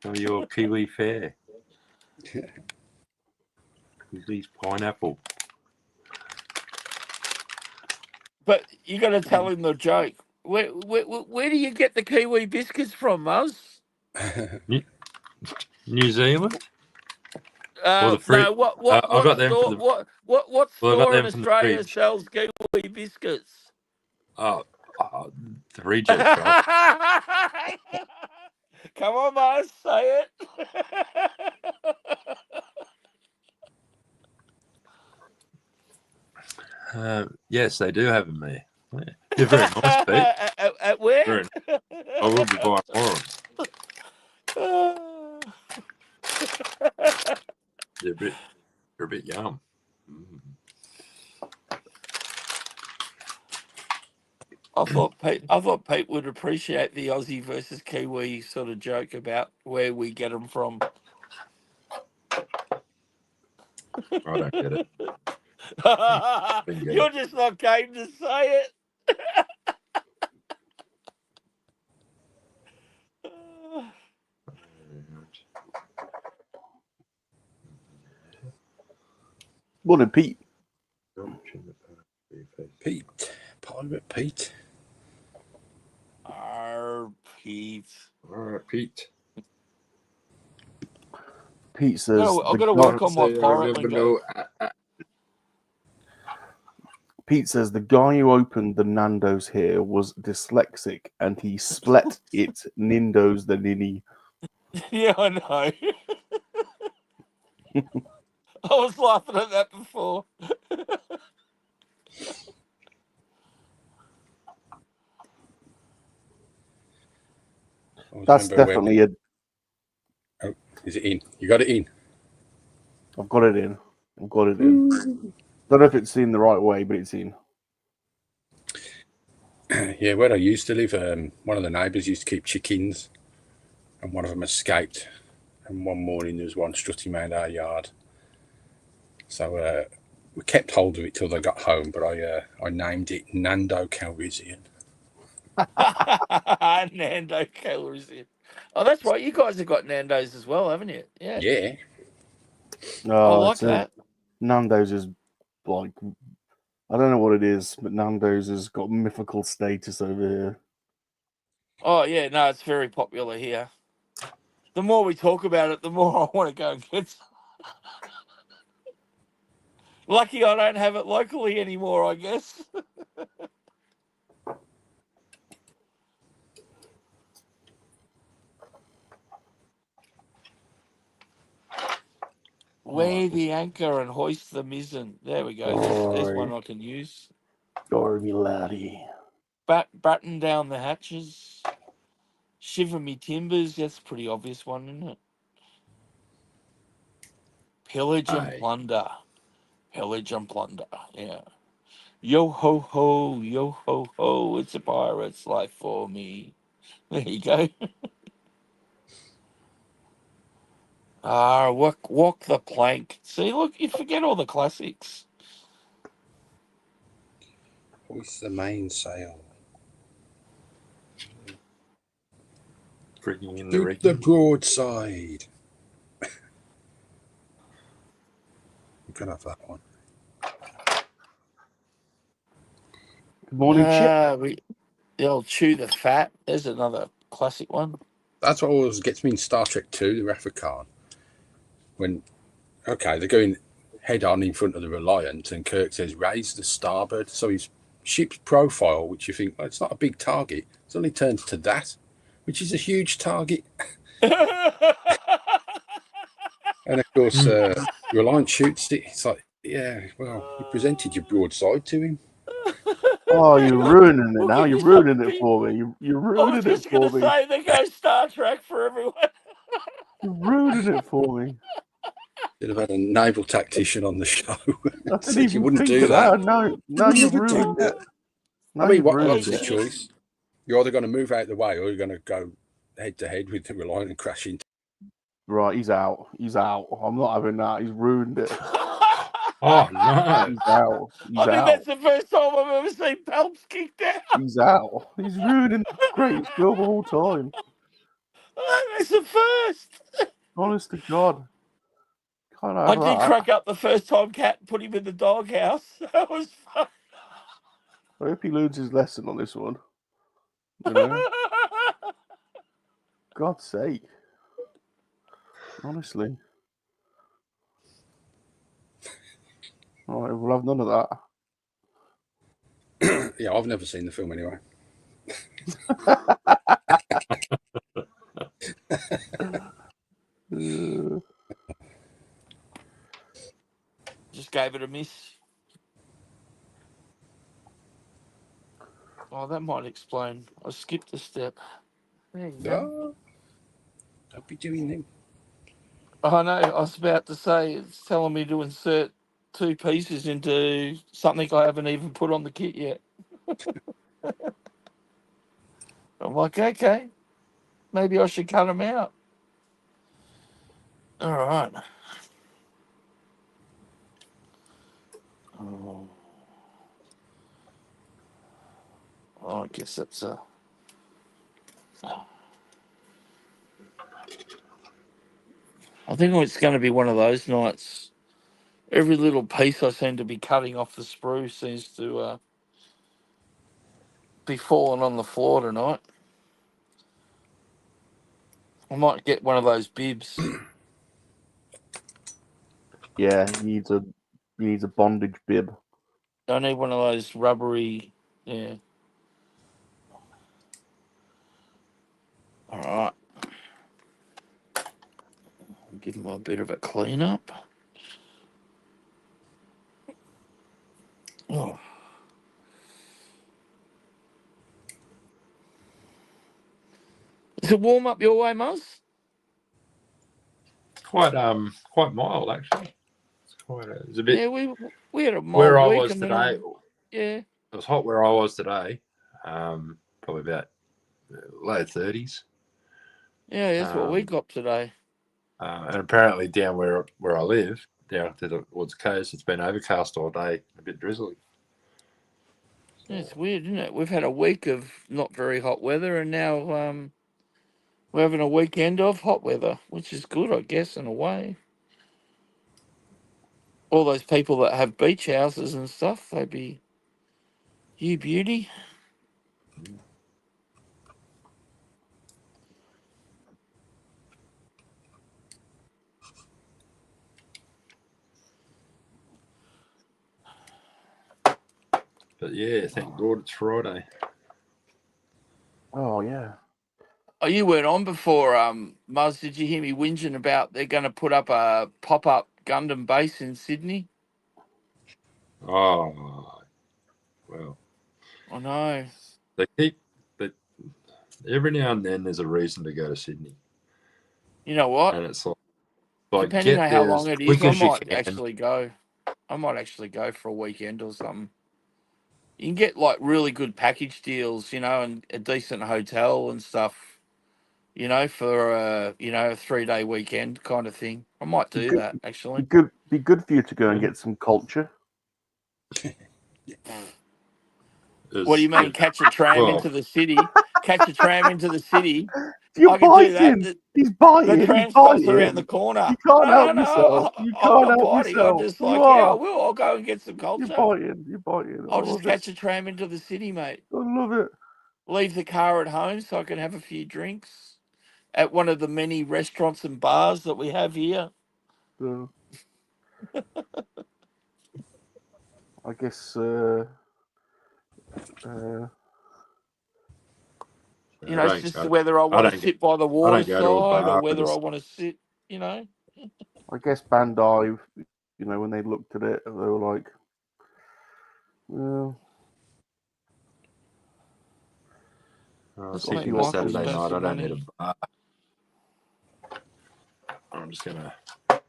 Oh, your kiwi fare. These pineapple. But you got to tell him the joke. Where do you get the kiwi biscuits from, Muzz? New Zealand. No, what I got them store? from the, what store in them from Australia sells kiwi biscuits? The reject shop. Come on, Muzz, say it. Yes, they do have them there. Yeah. They're very nice, Pete. At where? I will be buying more of them. They're a bit yum. I thought Pete would appreciate the Aussie versus Kiwi sort of joke about where we get them from. I don't get it. You're just not game to say it. Morning, Pete. Pete. Pirate Pete. Pete. Pete. Pete says, I've got to work on my pirate lingo. Pete says the guy who opened the Nando's here was dyslexic and he split it Nindo's the ninny. Yeah, I know. I was laughing at that before. That's definitely a. Oh, is it in? You got it in? I've got it in. Don't know if it's in the right way, but it's in. Yeah, where I used to live, one of the neighbours used to keep chickens, and one of them escaped. And one morning there was one strutting around our yard. So we kept hold of it till they got home, but I named it Nando Calrissian. Nando Calrissian. Oh, that's right. You guys have got Nando's as well, haven't you? Yeah. Yeah. I like that. Nando's is like, I don't know what it is, but Nando's has got mythical status over here. Oh, yeah. No, it's very popular here. The more we talk about it, the more I want to go and get some. Lucky I don't have it locally anymore, I guess. Weigh the anchor and hoist the mizzen. There we go. There's one I can use. Dormy laddie. Batten down the hatches. Shiver me timbers. That's a pretty obvious one, isn't it? Pillage and plunder. Pillage and plunder. Yeah. Yo ho ho, yo ho ho. It's a pirate's life for me. There you go. Walk the plank. See, look, you forget all the classics. Hoist the mainsail. Bringing in Shoot the broadside. You can have that one. Good morning, Chip. The old chew the fat. There's another classic one. That's what always gets me in Star Trek 2, the Wrath of Khan. When, okay, they're going head on in front of the Reliant, and Kirk says, raise the starboard. So his ship's profile, which you think, well, it's not a big target, suddenly turns to that, which is a huge target. And of course, Reliant shoots it. It's like, yeah, well, you presented your broadside to him. Oh, you're ruining it now. You're ruining it for me. You're ruining it for me. I was just going to say, there goes Star Trek for everyone. You're ruining it for me. Should have had a naval tactician on the show. I didn't even you wouldn't think do of that. No, you've ruined it. I mean, what ruined was the choice? You're either going to move out of the way, or you're going to go head to head with the Reliant and crash into. Right, he's out. He's out. I'm not having that. He's ruined it. Oh no! He's out. I think that's the first time I've ever seen Pelps kicked out. He's out. He's ruining the greatest film of all time. That's the first. Honest to God. Can't have I did that. crack up the first time Cat put him in the doghouse. That was fun. I hope he learns his lesson on this one. You know? God's sake. Honestly. All right, we'll have none of that. Yeah, I've never seen the film anyway. Just gave it a miss. Oh, that might explain. I skipped a step. There you go. Don't be doing them. I know. I was about to say it's telling me to insert 2 pieces into something I haven't even put on the kit yet. I'm like, okay, maybe I should cut them out. All right. Oh, I guess that's a. I think it's going to be one of those nights. Every little piece I seem to be cutting off the sprue seems to be falling on the floor tonight. I might get one of those bibs. Yeah, he needs a bondage bib. I need one of those rubbery, yeah. All right. I'll give him a bit of a clean up. Oh. Is it warm up your way, Muzz? Quite mild actually. It's a bit. Yeah, we had a mild where I week was today. Yeah. It was hot where I was today. Probably about low 30s. Yeah, that's what we got today. And apparently down where I live, down towards the coast, it's been overcast all day, a bit drizzly. Yeah, it's weird, isn't it? We've had a week of not very hot weather, and now we're having a weekend of hot weather, which is good, I guess, in a way. All those people that have beach houses and stuff, they'd be, you beauty. But yeah, thank God it's Friday. Oh yeah. Oh, you weren't on before, Muzz. Did you hear me whinging about they're going to put up a pop-up Gundam base in Sydney? Oh, well. I know. They keep, but every now and then there's a reason to go to Sydney. You know what? And it's like Depending get on how there long as it is, quick I as you might can. actually go. I might actually go for a weekend or something. You can get like really good package deals, you know, and a decent hotel and stuff, you know, for a 3-day weekend kind of thing. I might do that actually. Be good for you to go and get some culture. What do you mean? Catch a tram Well, into the city? Catch a tram into the city? You're I could do that. biting. He's The biting. He's tram stops around the biting. corner. You can't No, help no, yourself. no. You I'm can't not help biting. I'm yourself. just You like, yeah, I are. will. I'll go and get some You're culture. biting. You're biting. I I'll love just it. catch a tram into the city, mate. I love it. Leave the car at home so I can have a few drinks at one of the many restaurants and bars that we have here. So, I guess. You know, it's just whether I I want to don't sit by the I water don't go to a side or bar. whether I want to sit, you know. I guess Bandai. You know, when they looked at it, they were like, "Well, Sydney like was Michael Saturday spent night. I some don't need a money. bar. I'm just gonna. I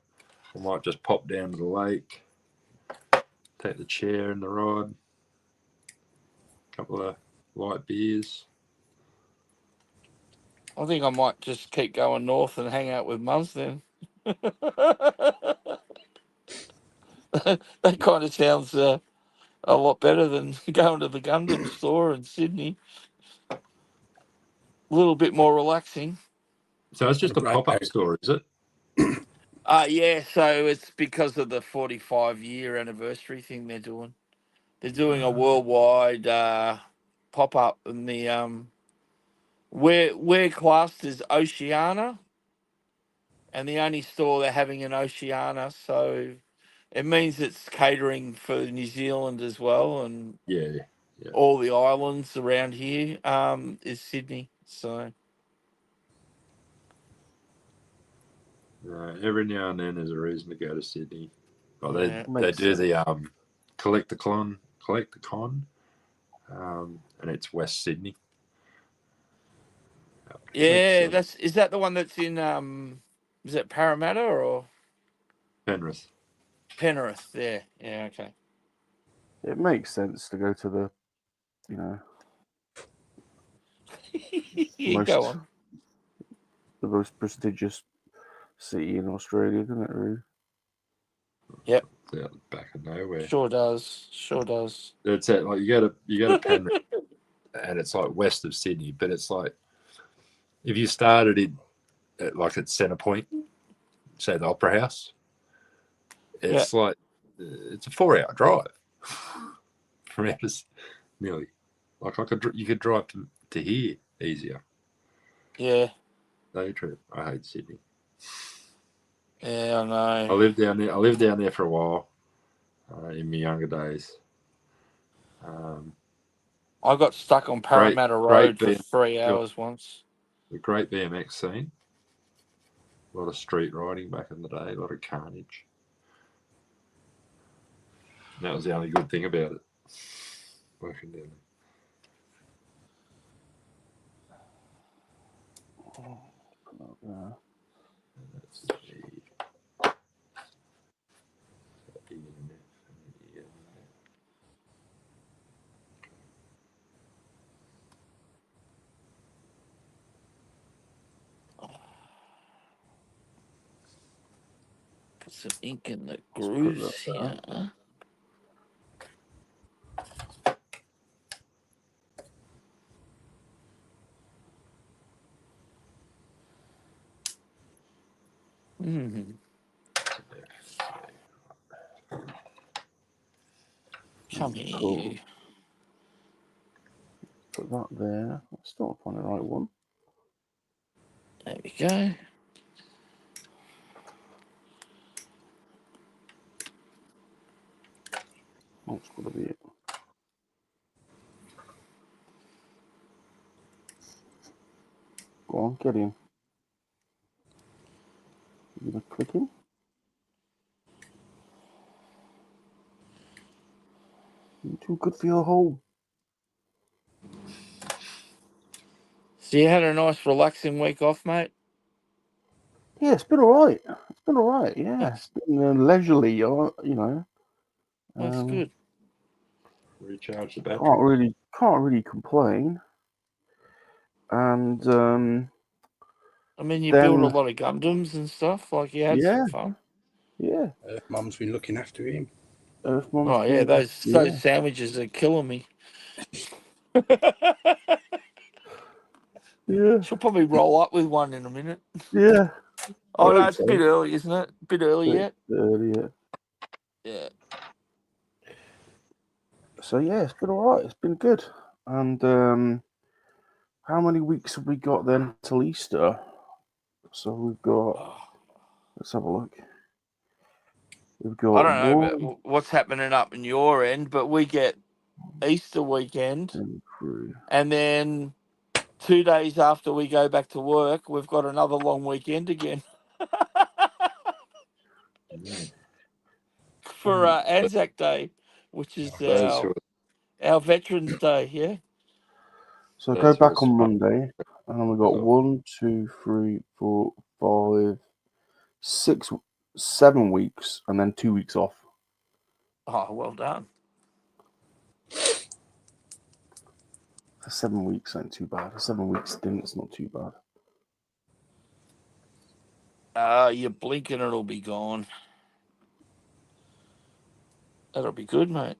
might just pop down to the lake, take the chair and the rod, a couple of light beers. I think I might just keep going north and hang out with Muzz then. That kind of sounds a lot better than going to the Gundam store in Sydney. A little bit more relaxing. So it's just a pop-up store, is it? Yeah, so it's because of the 45-year anniversary thing they're doing. They're doing a worldwide pop-up, and the we're classed as Oceania, and the only store they're having in Oceania, so it means it's catering for New Zealand as well, and Yeah. all the islands around here is Sydney. So Right. Every now and then there's a reason to go to Sydney. Well, yeah, they do the collect the con, and it's West Sydney. yeah. Is that the one that's in is it Parramatta or Penrith. Penrith? Yeah, yeah, okay. it makes sense to go to the, you know, You go on. the most prestigious city in Australia, doesn't it? Really? Yep. It's out the back of nowhere. Sure does. Sure does. It's at like you go to Penrith, and it's like west of Sydney, but it's like if you started in like at Centre Point, say the Opera House, it's like it's a 4-hour drive from out of nearly. Like you could drive to here easier. Yeah. Day trip. I hate Sydney. Yeah, I know. I lived down there. I lived down there for a while in my younger days. I got stuck on Parramatta Road for 3 hours once. The great BMX scene. A lot of street riding back in the day. A lot of carnage. And that was the only good thing about it. Working down there. That's the Put some ink in the grooves here. Come here. Cool. Put that there. I still not find the right one. There we go. That's got to be it. Go on, get in. You gonna click in? You're too good for your home. So you had a nice relaxing week off, mate? Yeah, it's been all right. It's been all right. Yeah, it's been leisurely. You know. That's good. Recharge the battery. Can't really complain. And I mean, you then, build a lot of Gundams and stuff. Like you had some fun. Yeah. Mum's been looking after him. Oh yeah, those sandwiches are killing me. Yeah. She'll probably roll up with one in a minute. Yeah. Oh no, it's a bit early, isn't it? A bit early yet. Early, Yeah. So yeah, it's been all right. It's been good. And how many weeks have we got then till Easter? So we've got. Let's have a look. We've got. I don't know about what's happening up in your end, but we get Easter weekend, and then 2 days after we go back to work, we've got another long weekend again. For Anzac Day, which is our Veterans Day, yeah. So go back on Monday, and we've got 1, 2, 3, 4, 5, 6, 7 weeks, and then 2 weeks off. Oh, well done. For 7 weeks ain't too bad. For 7 weeks stint, it's not too bad. You blink and it'll be gone. That'll be good, mate.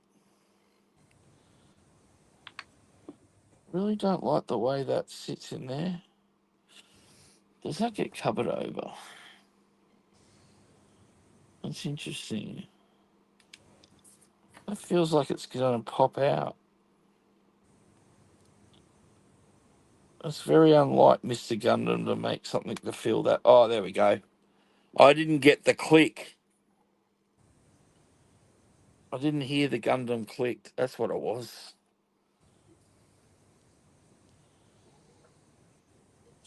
Really don't like the way that sits in there. Does that get covered over? That's interesting. That feels like it's going to pop out. It's very unlike Mr. Gundam to make something to feel that. Oh, there we go. I didn't get the click. I didn't hear the Gundam clicked. That's what it was.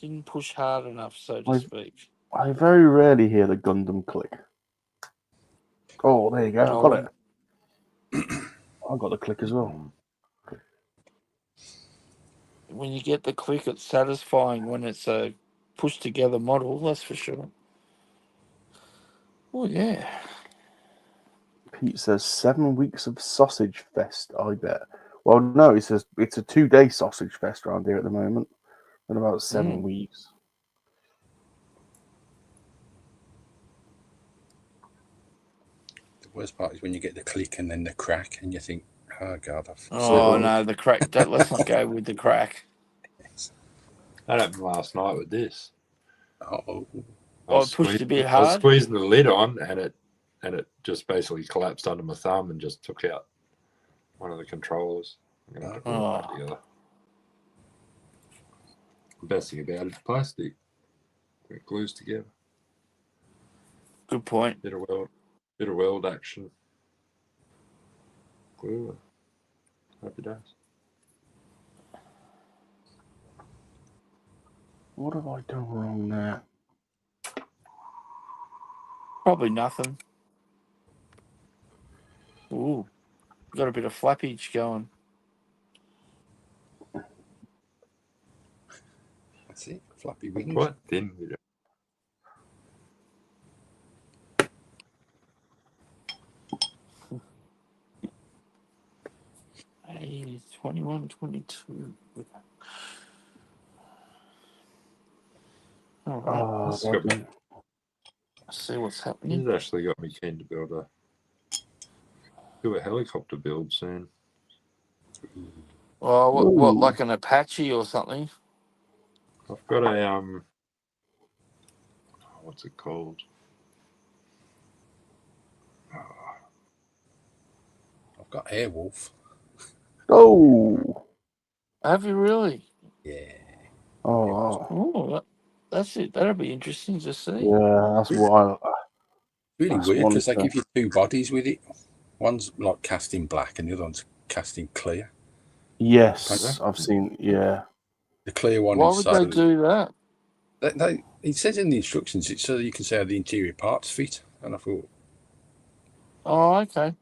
Didn't push hard enough, so to speak. I very rarely hear the Gundam click. Oh, there you go. I got it. I got the click as well. When you get the click, it's satisfying when it's a pushed together model, that's for sure. Oh, yeah. Pete says 7 weeks of sausage fest, I bet. Well, no, it says it's a 2-day sausage fest around here at the moment. In about 7 weeks. The worst part is when you get the click and then the crack, and you think, "Oh God!" No, the crack. Let's not go with the crack. That happened last night with this. Oh, I pushed a bit hard. I was squeezing the lid on, and it just basically collapsed under my thumb and just took out one of the controllers. I'm gonna have to put it back together. The best thing about it is plastic. It glues together. Good point. Bit of weld action. Glue. Hope it does. What have I done wrong there? Probably nothing. Ooh, got a bit of flappage going. That's it. Flappy wings. Quite thin. Hey, 21, 22. All right. Let's see what's happening. This has actually got me keen to do a helicopter build soon. Oh, what, like an Apache or something? I've got a what's it called? I've got Airwolf. Oh, have you really? Yeah. Oh, that's it. That'll be interesting to see. Yeah, that's why. Really weird because they give you 2 bodies with it. One's like cast in black, and the other one's cast in clear. Yes, I've seen. Yeah, the clear one. Why would they do that? It says in the instructions, it's so you can see how the interior parts fit. And I thought, oh, okay.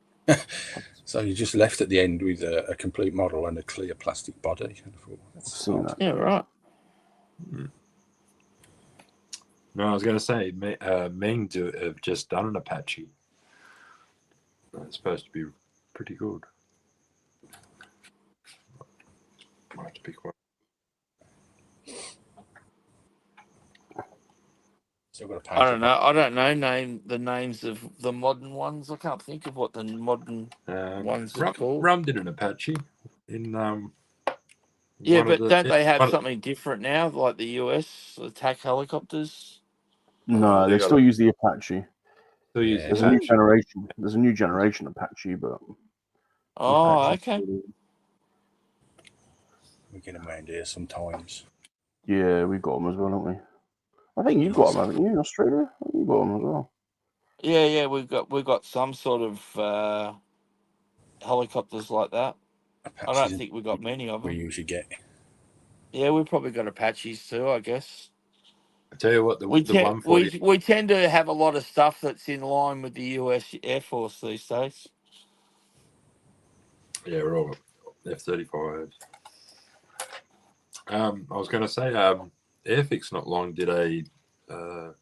So you just left at the end with a complete model and a clear plastic body. And I thought, that's odd. Yeah, right. No, I was going to say, Meng have just done an Apache. It's supposed to be pretty good. Might have to pick one. I don't know. I don't know the names of the modern ones. I can't think of what the modern ones are called. Rum did an Apache in yeah, but don't they have something different now, like the US attack helicopters? No, they still use the Apache. There's a new generation. There's a new generation Apache, but okay. We get them around here sometimes. Yeah, we got them as well, haven't we? I think you got them, haven't you, in Australia? You got them as well. Yeah, we've got some sort of helicopters like that. Apaches, I don't think we've got many of them. We usually get. Yeah, we've probably got Apaches too, I guess. I tell you what, we tend to have a lot of stuff that's in line with the US Air Force these days. Yeah, we're all F-35s. I was going to say, Airfix not long did a what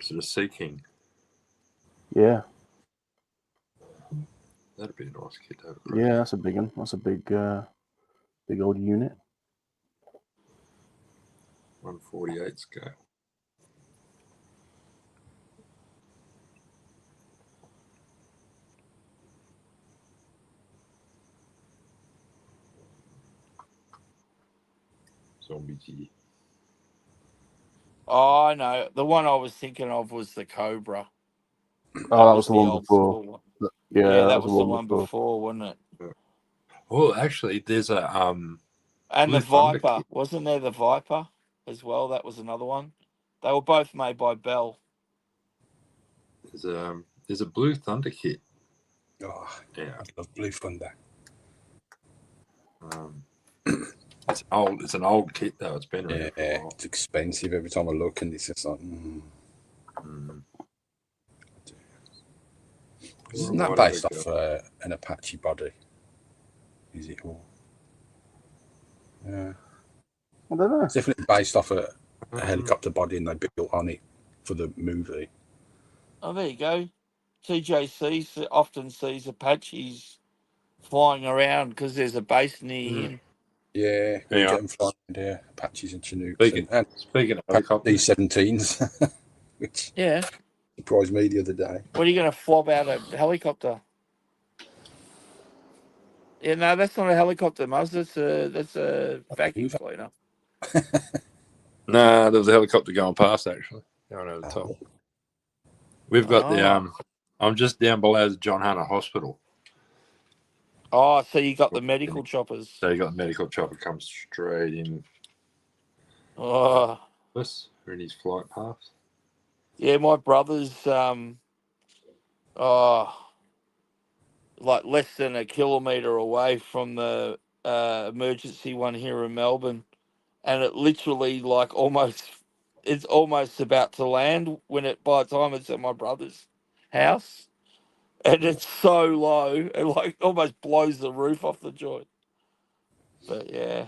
is it, a Sea King? Yeah. That'd be a nice kit. Yeah, that's a big one. That's a big old unit. 148 scale. Zombie G. Oh, no. The one I was thinking of was the Cobra. Oh, that was the one before. One. Yeah, that was the one before, wasn't it? Oh, actually, there's a and the Viper, wasn't there? The Viper as well. That was another one. They were both made by Bell. There's a Blue Thunder kit. Oh, yeah, I love Blue Thunder. It's old. It's an old kit though. It's been around for a while. It's expensive every time I look, and it's just like. Isn't that based off an Apache body? Is it all? Yeah. I don't know. It's definitely based off a helicopter body, and they built on it for the movie. Oh, there you go. TJC often sees Apaches flying around because there's a base near him. Yeah, we get them flying there. Apaches and Chinooks. Speaking of helicopters, D-17s, which surprised me the other day. What are you going to flop out a helicopter? Yeah, no, that's not a helicopter, Muzz. That's a vacuum cleaner. Nah, there was a helicopter going past actually. Going over the top. We've got the I'm just down below the John Hunter Hospital. Oh, so you got the medical choppers. So you got the medical chopper comes straight in. Oh, this in his flight path. Yeah, my brother's like less than a kilometre away from the emergency one here in Melbourne, and it literally it's almost about to land by the time it's at my brother's house, and it's so low it like almost blows the roof off the joint. But yeah.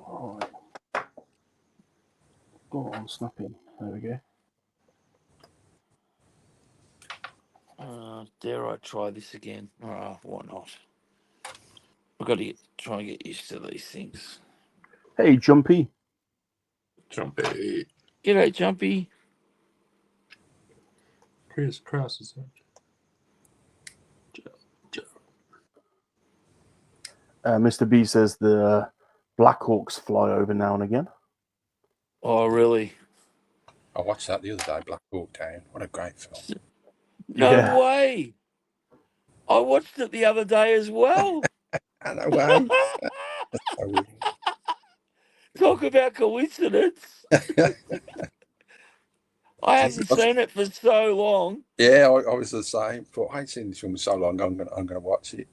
Right. Go on, snapping. There we go. Dare I try this again? Why not? I've got to try and get used to these things. Hey, Jumpy. Jumpy. G'day, Jumpy. Chris Cross is Mr. B says the Black Hawks fly over now and again. Oh, really? I watched that the other day, Black Hawk Down. What a great film. No way. I watched it the other day as well. No way. That's so weird. Talk about coincidence. I haven't seen it for so long. Yeah, I was the same. Thought I ain't seen this film for so long. I'm gonna watch it.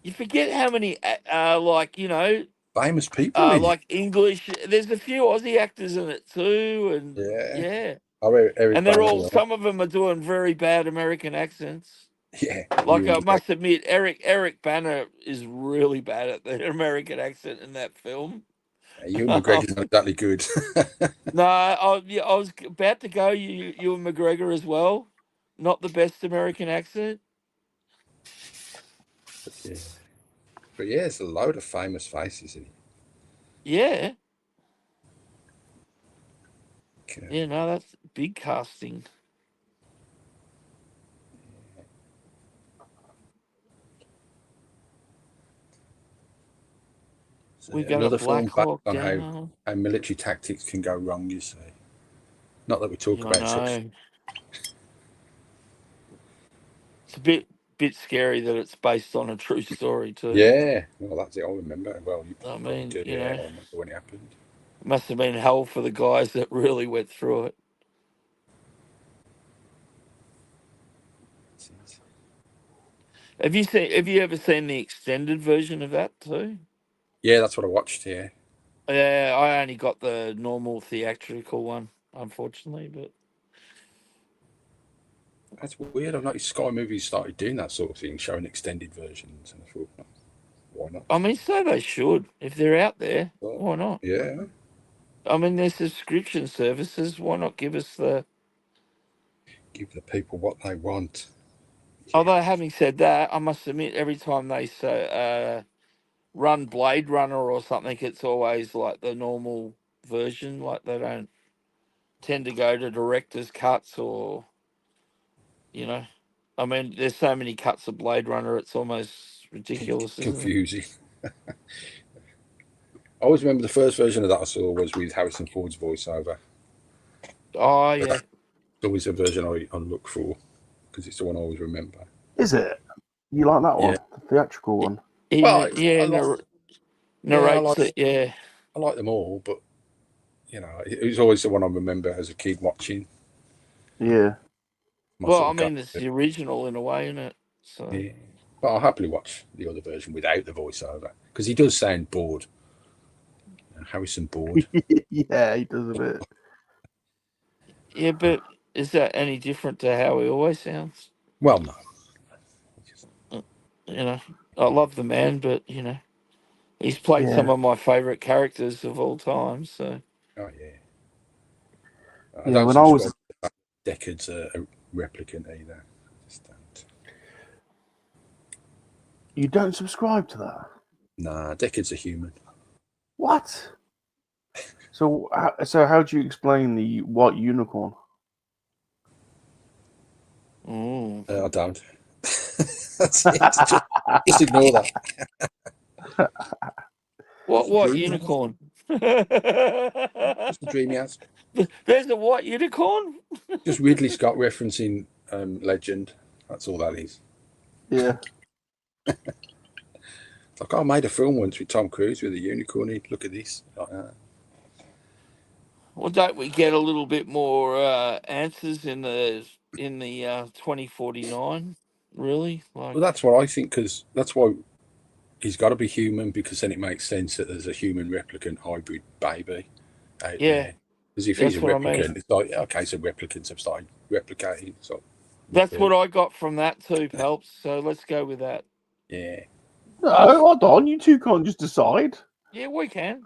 You forget how many, like, you know, Famous people in it. like English. There's a few Aussie actors in it too, and Yeah. Oh, Eric and they're Bana, all. Some of them are doing very bad American accents. Yeah. Like I must admit, Eric is really bad at the American accent in that film. Ewan McGregor's not exactly good. No, I was about to go. Ewan McGregor as well. Not the best American accent. But yeah, it's a load of famous faces in it. Yeah. Okay. Yeah, no, that's big casting. So We got another a Black film Hawk on Down. how military tactics can go wrong, you see. Not that we talk about such. It's a bit scary that it's based on a true story too. Yeah, well, that's it. I remember. Well, I mean, I remember when it happened. It must have been hell for the guys that really went through it. Have you ever seen the extended version of that too? Yeah, that's what I watched. Yeah. Yeah, I only got the normal theatrical one, unfortunately, but That's weird. I've noticed Sky Movies started doing that sort of thing, showing extended versions, and I thought, why not? I mean, so they should. If they're out there, why not? Yeah. I mean, there's subscription services. Why not give the people what they want? Yeah. Although, having said that, I must admit, every time they say run Blade Runner or something, it's always like the normal version. Like they don't tend to go to director's cuts or, you know. I mean, there's so many cuts of Blade Runner, it's almost ridiculous. Confusing. I always remember the first version of that I saw was with Harrison Ford's voiceover. Oh, yeah. It's always a version I look for because it's the one I always remember. Is it? You like that one? The theatrical one? Narrates it, yeah. I like them all, but, you know, it was always the one I remember as a kid watching. Yeah. Well, I mean, it's the original in a way, isn't it? So. Yeah. But I'll happily watch the other version without the voiceover because he does sound bored. Harrison bored. Yeah, he does a bit. Yeah, but is that any different to how he always sounds? Well, no. You know, I love the man, but, you know, he's played some of my favourite characters of all time, so. Oh, yeah. Yeah, when I was... Deckard's a replicant either. You don't subscribe to that? Nah, Deckard's a human. What? So how do you explain the white unicorn? I don't. That's it. Just ignore that. What unicorn? Just the dream he has. There's a what unicorn? Just Ridley Scott referencing Legend. That's all that is. Yeah. It's like I made a film once with Tom Cruise with a unicorn. Look at this. Like that. Well, don't we get a little bit more answers in the 2049? Really? Well, that's what I think, because that's why he's got to be human, because then it makes sense that there's a human replicant hybrid baby out there. Because if he's a replicant, it's like, okay, so replicants have started replicating. So that's what I got from that too, Pelps. So let's go with that. Yeah. No, hold on. You two can't just decide. Yeah, we can.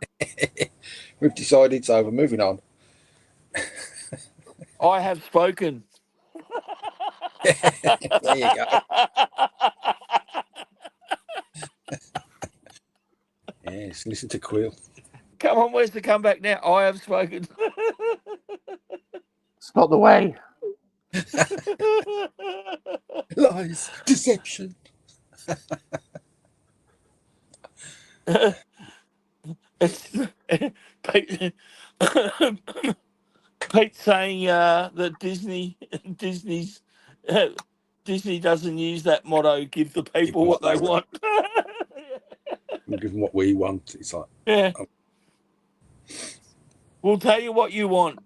We've decided, so we're moving on. I have spoken. There you go. Yes, listen to Quill. Come on, where's the comeback now? I have spoken. It's not the way. Lies, deception. Pete saying that Disney doesn't use that motto, give the people what they want. We'll give them what we want. It's like, Yeah. oh. We'll tell you what you want.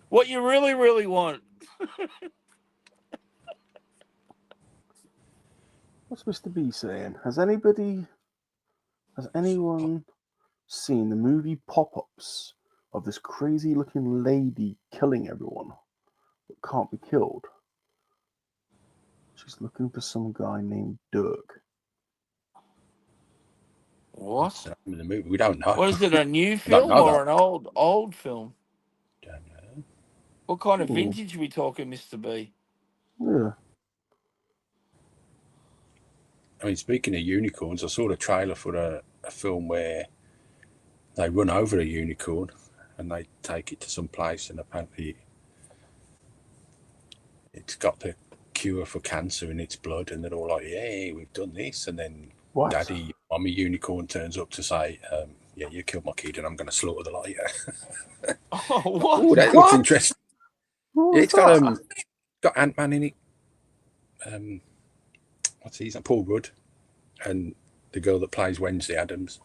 What you really, really want. What's Mr. B saying? Has anyone seen the movie Pop-Ups of this crazy looking lady killing everyone but can't be killed? She's looking for some guy named Dirk. What? In the movie, we don't know. Was it a new Don't film know or that. an old film? Don't know. What kind of Ooh. vintage are we talking, Mr. B? Yeah. I mean, speaking of unicorns, I saw the trailer for a film where they run over a unicorn and they take it to some place, and apparently it's got the cure for cancer in its blood, and they're all like, "Yay, we've done this!" And then What? Daddy, Mommy Unicorn turns up to say, "Yeah, you killed my kid, and I'm going to slaughter the lot of you." Oh, what? Oh, that looks interesting. Yeah, it's that? got Ant-Man in it. What's his name? Paul Rudd, and the girl that plays Wednesday Addams.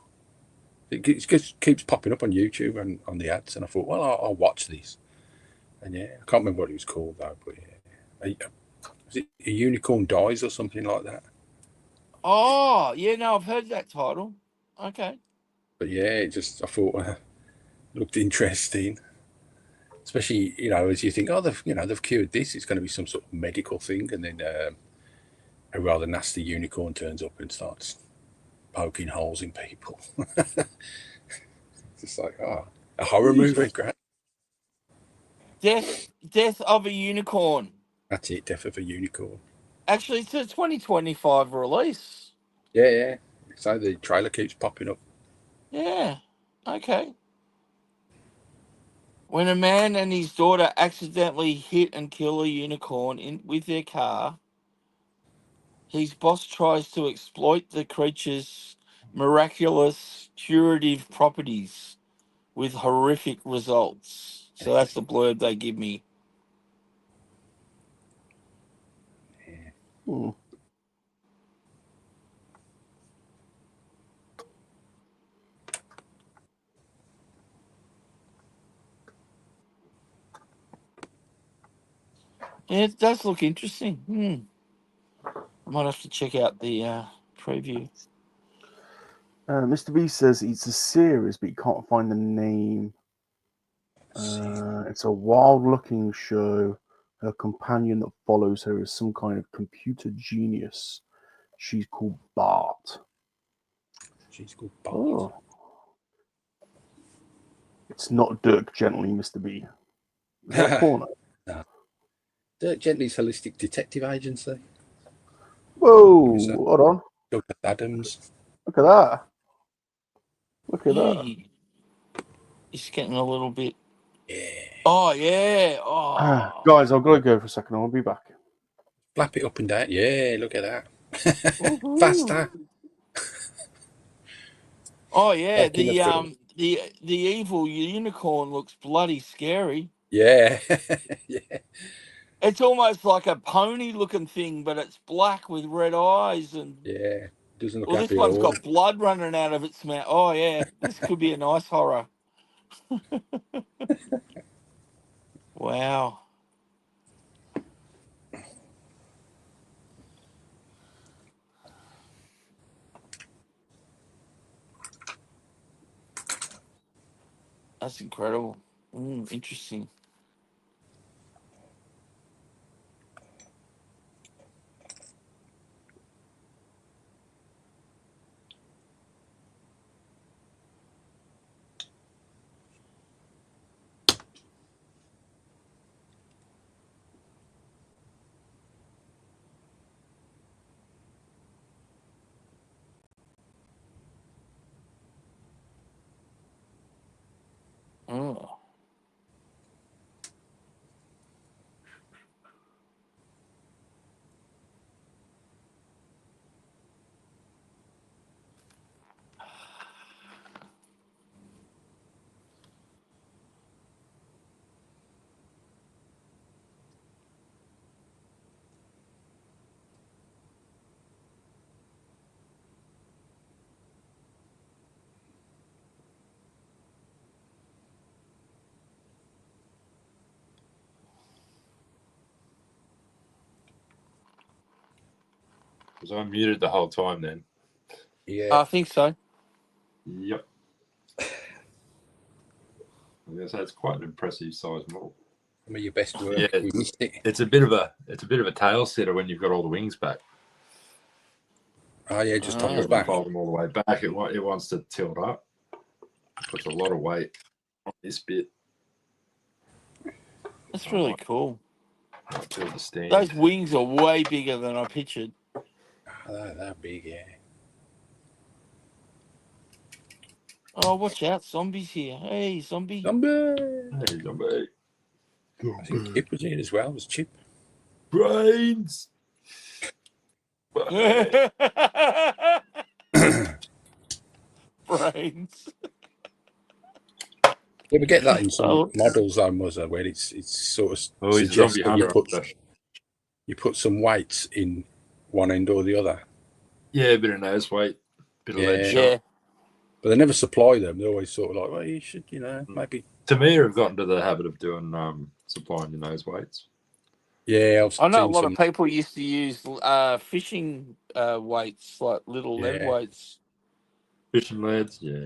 It just keeps popping up on YouTube and on the ads, and I thought, well, I'll watch this. And yeah, I can't remember what it was called though, but yeah, was it A Unicorn Dies or something like that? Oh, yeah, no, I've heard that title. Okay. But yeah, I thought looked interesting, especially as you think, oh, they've cured this, it's going to be some sort of medical thing, and then a rather nasty unicorn turns up and starts poking holes in people. Just like, a horror movie, great. Death of a Unicorn. That's it, Death of a Unicorn. Actually, it's a 2025 release. Yeah. So the trailer keeps popping up. Yeah. Okay. When a man and his daughter accidentally hit and kill a unicorn with their car, his boss tries to exploit the creature's miraculous curative properties with horrific results. So that's the blurb they give me. Hmm. Yeah, it does look interesting. I might have to check out the preview. Mr. B says it's a series, but you can't find the name. It's a wild-looking show. Her companion that follows her is some kind of computer genius. She's called Bart. She's called Bart. Oh. It's not Dirk Gently, Mr. B. Is that porno? No. Dirk Gently's Holistic Detective Agency. Whoa, hold on. Douglas Adams. Look at that. Look at that. It's getting a little bit. Yeah. Oh, yeah. Oh. Guys, I've got to go for a second. I'll be back. Flap it up and down. Yeah, look at that. Faster. Oh, yeah. Like The evil unicorn looks bloody scary. Yeah. Yeah. It's almost like a pony-looking thing, but it's black with red eyes. And Yeah. Doesn't look well, happy this at one's all. got blood running out of its mouth. Oh, yeah. This could be a nice horror. Wow. That's incredible. Interesting. Oh. Was I muted the whole time then? Yeah. I think so. Yep. I guess that's quite an impressive size model. I mean, your best work. Yeah, We missed it. it's a bit of a tail setter when you've got all the wings back. Oh yeah, just top You the back. fold them all the way back. It wants to tilt up. It puts a lot of weight on this bit. That's really cool. Build the stand. Those wings are way bigger than I pictured. Oh, they're big, yeah. Oh, watch out, zombies here. Hey, zombie. Zombie. Hey, zombie. I think Kip was in as well. Was Chip? Brains. Brains. Yeah, we get that in some models, though, Muzzer, where it's sort of he's a zombie hunter. You put some weights in one end or the other. Yeah, a bit of nose weight, bit of lead shot. Yeah. But they never supply them. They're always sort of like, well, you should, maybe. Tamir have gotten to the habit of doing supplying your nose weights. Yeah, I know a lot of people used to use fishing weights, like little lead weights. Fishing leads, yeah.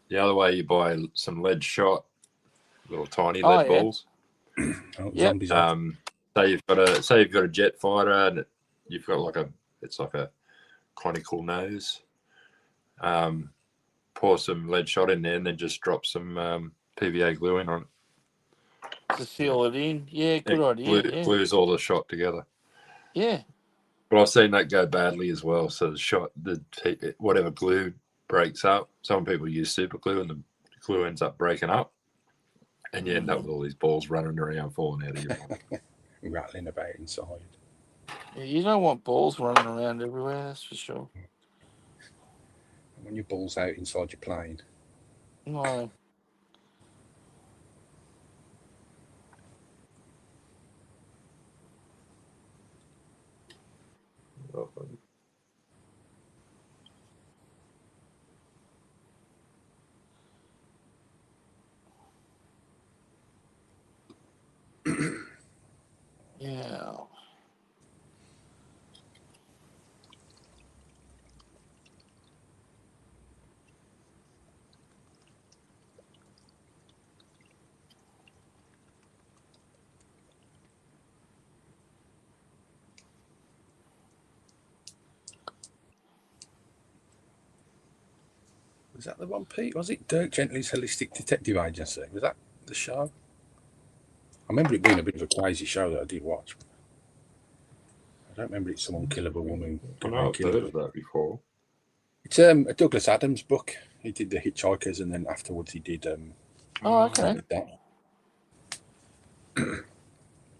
The other way, you buy some lead shot, little tiny lead balls. Zombies. Say you've got a jet fighter and you've got it's like a conical nose. Pour some lead shot in there and then just drop some PVA glue in on it to seal it in. Yeah, good idea. Glues all the shot together. Yeah. But I've seen that go badly as well. So whatever glue breaks up. Some people use super glue and the glue ends up breaking up. And you end up with all these balls running around, falling out of your hand. Rattling about inside. Yeah, you don't want balls running around everywhere, that's for sure. When your ball's out inside your plane. No. Yeah. Was that the one, Pete? Was it Dirk Gently's Holistic Detective Agency? Was that the show? I remember it being a bit of a crazy show that I did watch. I don't remember it's someone kill of a woman. I know I've heard of that before. It's a Douglas Adams book. He did The Hitchhikers, and then afterwards he did. Oh, okay. That.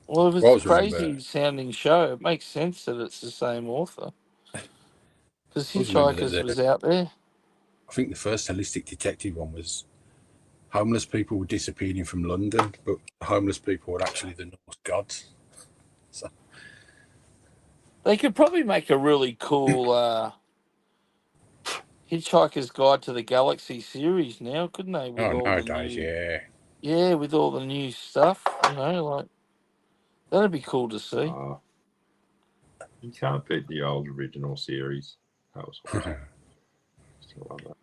Well, if it's a crazy sounding show, it makes sense that it's the same author. Because Hitchhikers was out there. I think the first Holistic Detective one was homeless people were disappearing from London, but homeless people were actually the Norse gods. So they could probably make a really cool Hitchhiker's Guide to the Galaxy series now, couldn't they? With all nowadays, the new, yeah. Yeah, with all the new stuff, that'd be cool to see. You can't beat the old original series. That was awesome. Still love that.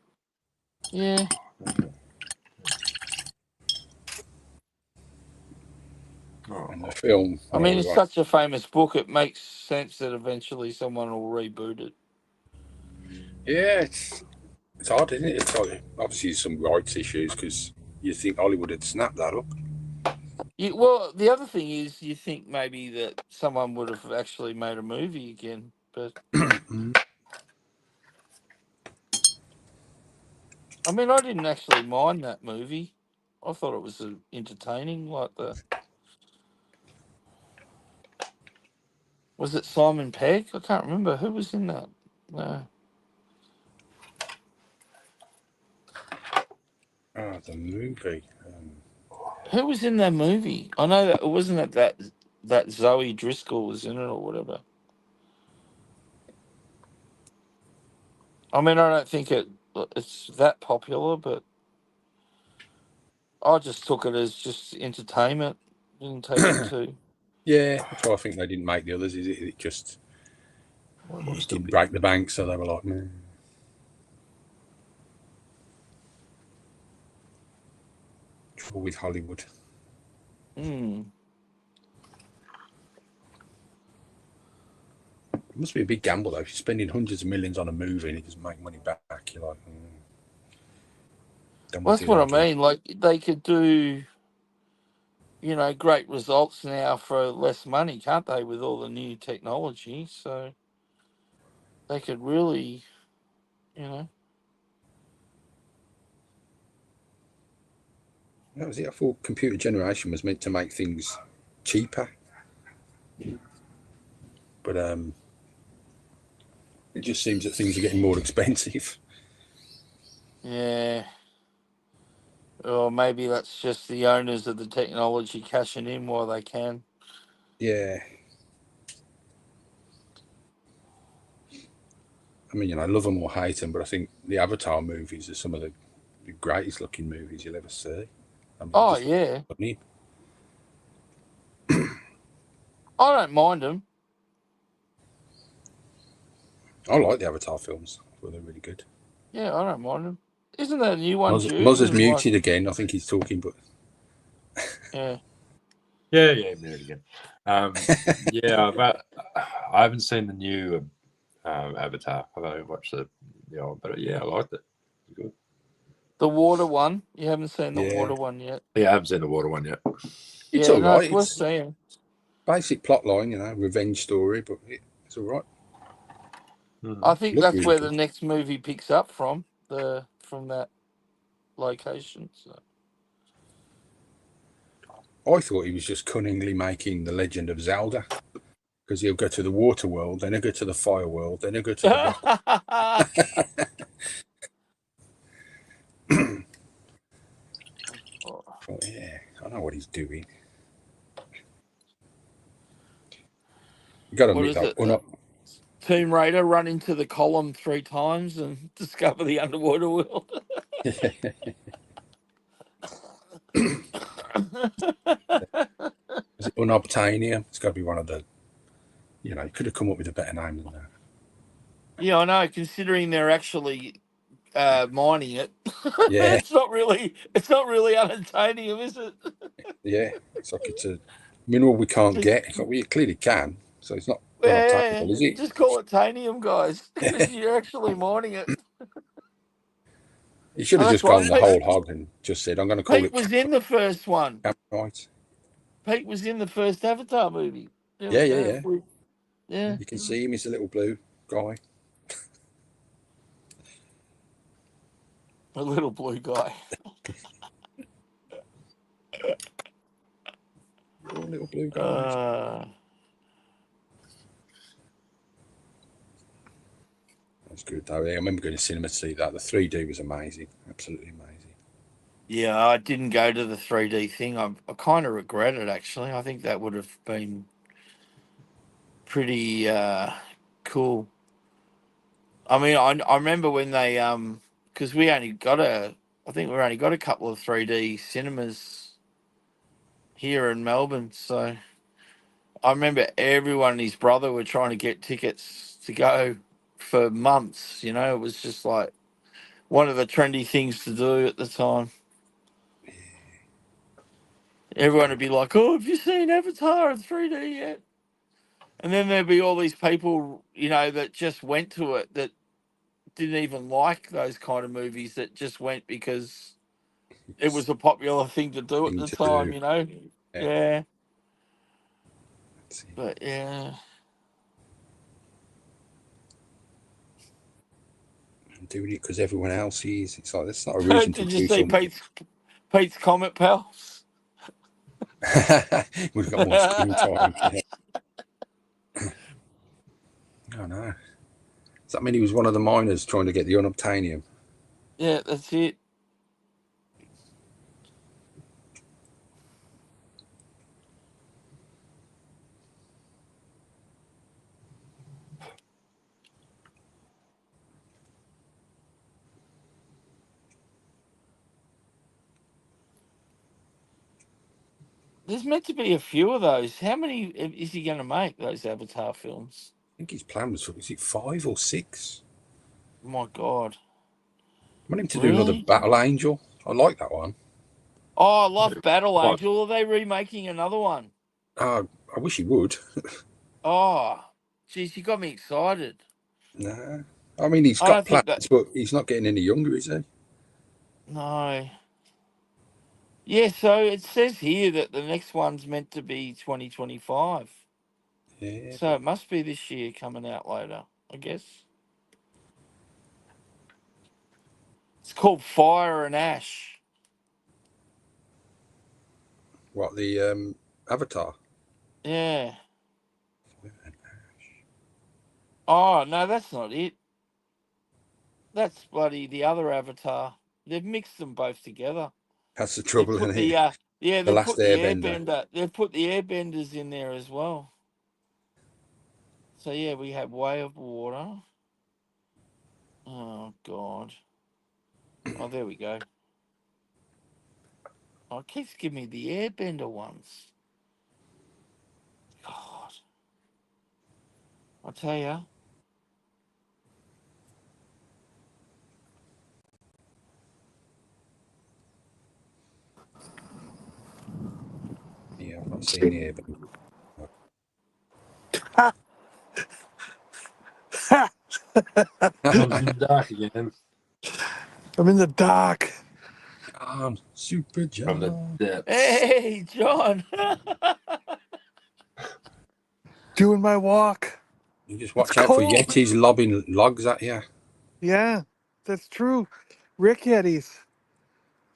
Yeah. And the film. I mean, it's such a famous book, it makes sense that eventually someone will reboot it. Yeah, it's hard, isn't it? It's like, obviously some rights issues because you think Hollywood had snapped that up. Well, the other thing is you think maybe that someone would have actually made a movie again, but I mean, I didn't actually mind that movie. I thought it was entertaining, Was it Simon Pegg? I can't remember. Who was in that? No. The movie. Who was in that movie? I know that it wasn't that Zoe Driscoll was in it or whatever. I mean, I don't think it's that popular, but I just took it as just entertainment. Didn't take it too. Yeah, that's why I think they didn't make the others. Is it? It just didn't break the bank, so they were like, meh. Trouble with Hollywood. Hmm. It must be a big gamble though. If you're spending hundreds of millions on a movie and it doesn't make money back, you're like, Well, that's what I mean. Like they could do, great results now for less money, can't they? With all the new technology, so they could really, That was it. I thought computer generation was meant to make things cheaper, but it just seems that things are getting more expensive. Yeah. Or maybe that's just the owners of the technology cashing in while they can. Yeah. I mean, love them or hate them, but I think the Avatar movies are some of the greatest looking movies you'll ever see. I mean, Yeah. funny. I don't mind them. I like the Avatar films. I thought they're really good. Yeah, I don't mind them. Isn't that a new one, Jude? Muzzer's muted again. I think he's talking, but... Yeah. Yeah, muted again. I haven't seen the new Avatar. I've only watched the old, but yeah, I liked it. It was good. The water one? You haven't seen the water one yet? Yeah, I haven't seen the water one yet. It's all right. It's worth seeing. Basic plot line, revenge story, but it's all right. I think that's where the next movie picks up from that location. So. I thought he was just cunningly making The Legend of Zelda, because he'll go to the water world, then he'll go to the fire world, then he'll go to the rock. Oh, yeah, I know what he's doing. You got to admit that. Tomb Raider run into the column 3 times and discover the underwater world. Is it Unobtainium? It's got to be one of the. You could have come up with a better name than that. Yeah, I know. Considering they're actually mining it, yeah, it's not really unobtainium, is it? Yeah, it's like it's a mineral we can't get. We clearly can, so it's not unobtainable, is it? Just call it tanium, guys. You're actually mining it. You should have just gone the whole hog and just said, "I'm going to call it." Pete was in the first one. Right. Pete was in the first Avatar movie. Yeah. Yeah. You can see him. He's a little blue guy. A little blue guy. Little blue guy. That's good though. I remember going to cinema to see that. The 3D was amazing. Absolutely amazing. Yeah, I didn't go to the 3D thing. I kind of regret it, actually. I think that would have been pretty cool. I mean, I remember when they because we only got a couple of 3D cinemas here in Melbourne, so I remember everyone and his brother were trying to get tickets to go for months. It was just like one of the trendy things to do at the time. Everyone would be like, "Oh, have you seen Avatar in 3D yet?" And then there'd be all these people, that just went to it that didn't even like those kind of movies, that just went because it was a popular thing to do at the time, Yeah. But yeah. I'm doing it because everyone else is. It's like that's not a reason to do something. Did you see Pete's Comet Pals? We've got more screen time. Oh no. Does that mean he was one of the miners trying to get the unobtainium? Yeah, that's it. There's meant to be a few of those. How many is he going to make, those Avatar films? I think his plan was, is it 5 or 6? My God. I want him to do another Battle Angel. I like that one. Oh, I love Battle Angel. Are they remaking another one? I wish he would. Oh, geez, you got me excited. Nah. I mean, he's got plans, but he's not getting any younger, is he? No. Yeah, so it says here that the next one's meant to be 2025. Yeah. So it must be this year coming out later, I guess. It's called Fire and Ash. What, the Avatar? Yeah. Oh, no, that's not it. That's bloody the other Avatar. They've mixed them both together. That's the trouble, isn't it? Yeah, The they Last put the Airbender. Airbender. They've put the Airbenders in there as well. So yeah, we have Way of Water. Oh God. Oh, there we go. Oh, it keeps giving me the Airbender ones. God. I'll tell you. Yeah, I've not seen the Airbender. I'm in the dark again. I'm in the dark. John, Super John. From the depths. Hey, John. Doing my walk. You just watch out for Yetis lobbing logs at you. Yeah, that's true. Rick Yetis.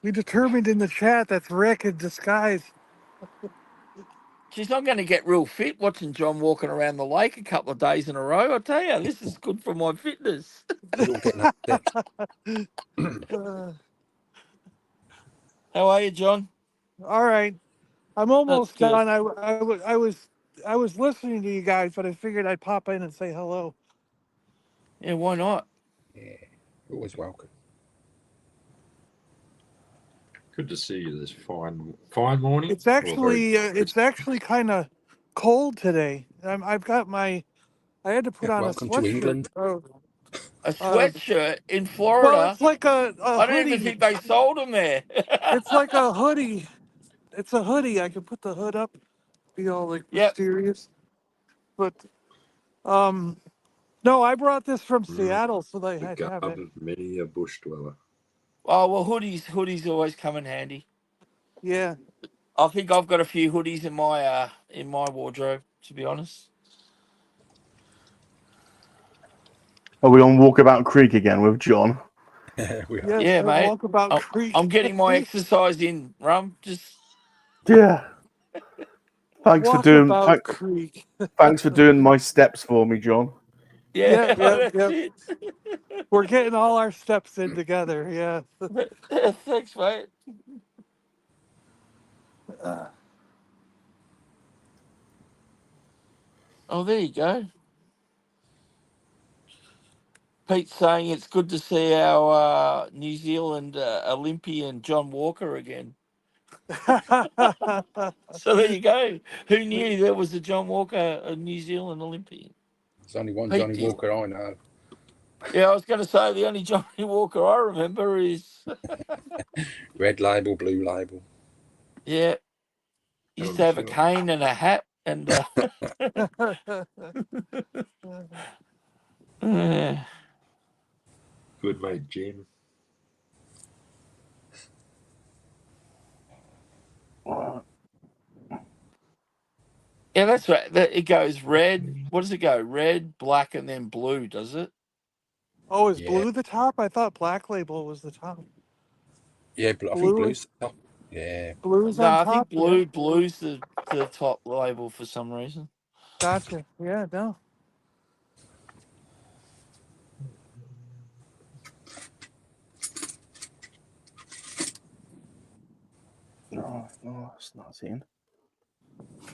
We determined in the chat that's Rick in disguise. She's not going to get real fit watching John walking around the lake a couple of days in a row. I tell you, this is good for my fitness. You'll get enough steps. How are you, John? All right, I'm almost That's good. done. I was listening to you guys, but I figured I'd pop in and say hello. Yeah, why not? Yeah, always welcome. Good to see you this fine morning. It's actually kind of cold today. I've got I had to put on welcome a sweatshirt. to England. A sweatshirt in Florida? Well, it's like a I don't hoodie. even think they sold them there. It's like a hoodie. It's a hoodie. I can put the hood up, be all like mysterious. But no, I brought this from Seattle, so they had to have it. Many a bush dweller. Oh well, hoodies always come in handy. Yeah. I think I've got a few hoodies in my wardrobe, to be honest. Are we on Walkabout Creek again with John? We are. Yes, Yeah, mate. Walkabout Creek. I'm getting my exercise in, Rum. Just Yeah. Thanks for doing. Creek. Thanks for doing my steps for me, John. yeah. That's it. We're getting all our steps in together. Yeah. Thanks, mate. Oh, there you go. Pete's saying it's good to see our New Zealand Olympian John Walker again. So there you go. Who knew there was a John Walker, a New Zealand Olympian? There's only one Johnny Walker I know. Yeah, I was going to say the only Johnny Walker I remember is red label, blue label. Yeah, he used to have a cane and a hat and. Good mate, Jim. Yeah, that's right. It goes red. What does it go? Red, black, and then blue, does it? Oh, is blue the top? I thought Black Label was the top. Yeah, I think blue's the top. Yeah. Blue's on top. I think blue's the top label for some reason. Gotcha. Yeah, no. No, it's not seen.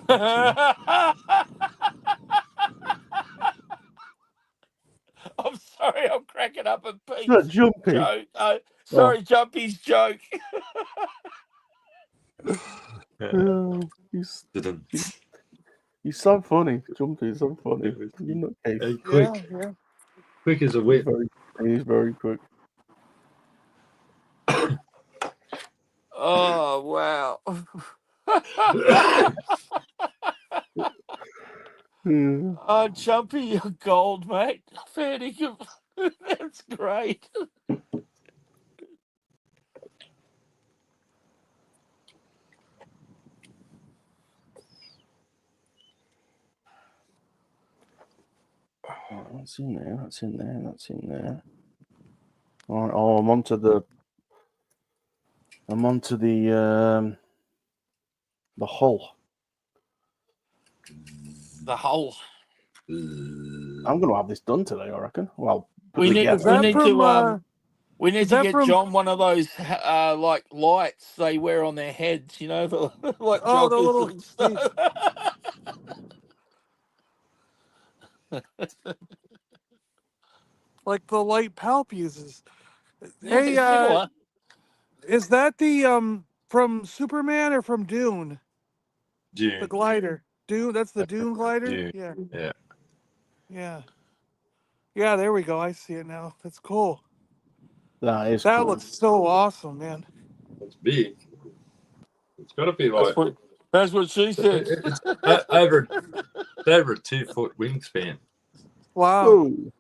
I'm sorry, I'm cracking up at Pete's Look, Jumpy. joke. Sorry, Jumpy's joke. He's Didn't. he's so funny. Jumpy is so funny. You're not case. Quick. Yeah. Quick as a He's whip. very quick. Oh wow. Oh, Jumpy, you're gold, mate. Fair dinkum. That's great. Oh, that's in there. That's in there. That's in there. All right. Oh, I'm onto the hull. The whole. I'm going to have this done today, I reckon. Well, put We need together. Is that from? We need Is to that get from- John one of those like lights they wear on their heads, you know, like Oh, the joggers little- and stuff. like the light Palp uses. Yeah, Hey, similar. is that the from Superman or from Dune? Dune. The glider. Dune. That's the Dune glider. Dune. Yeah. Yeah. Yeah. Yeah. There we go. I see it now. That's cool. That is That cool. looks so awesome, man. It's big. It's got to be like. That's what she said. It's over a 2-foot wingspan. Wow. Whoa.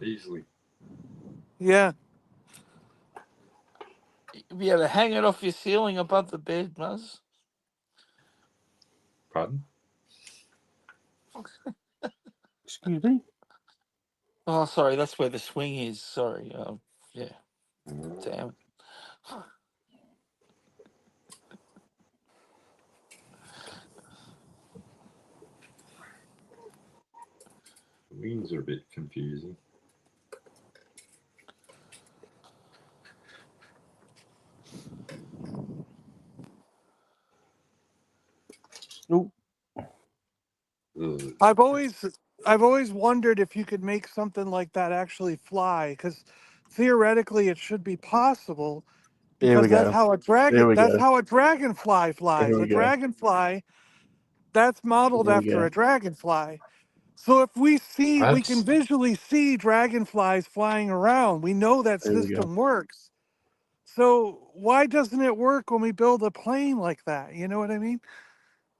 Easily. Yeah. You'd be able to hang it off your ceiling above the bed, Muzz. Pardon? Excuse me? Oh, sorry, that's where the swing is. Sorry. Yeah. Damn it. The wings are a bit confusing. Oh. I've always wondered if you could make something like that actually fly, because theoretically it should be possible. Here we Because that's go. how a dragon. Here we That's go. how a dragonfly Here flies. we A go. dragonfly, that's modeled Here we after go. a dragonfly. So if we can visually see dragonflies flying around. We know that There we go. system works. So why doesn't it work when we build a plane like that? You know what I mean?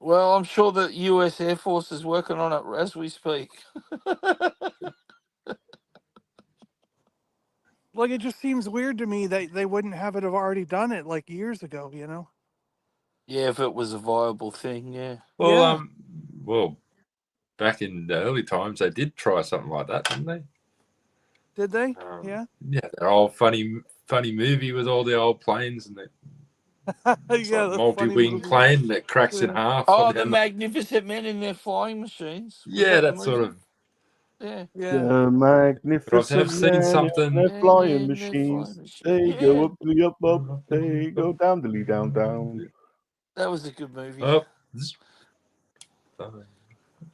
Well, I'm sure the U.S. Air Force is working on it as we speak. Like, it just seems weird to me that they wouldn't have already done it like years ago, you know? Yeah, if it was a viable thing, yeah. Well, Yeah. well, back in the early times, they did try something like that, didn't they? Did they? Yeah. Yeah, their old funny movie with all the old planes and it's Yeah, like the multi-wing funny plane that cracks in Yeah. half. Oh, the Magnificent Men in their flying machines. Was Yeah, the that sort movie? of. Yeah. Yeah. The magnificent I've seen men something. in their Men flying in their machines. flying machine. They Yeah. go up, the up, they go down, dilly down, down. That was a good movie. Oh.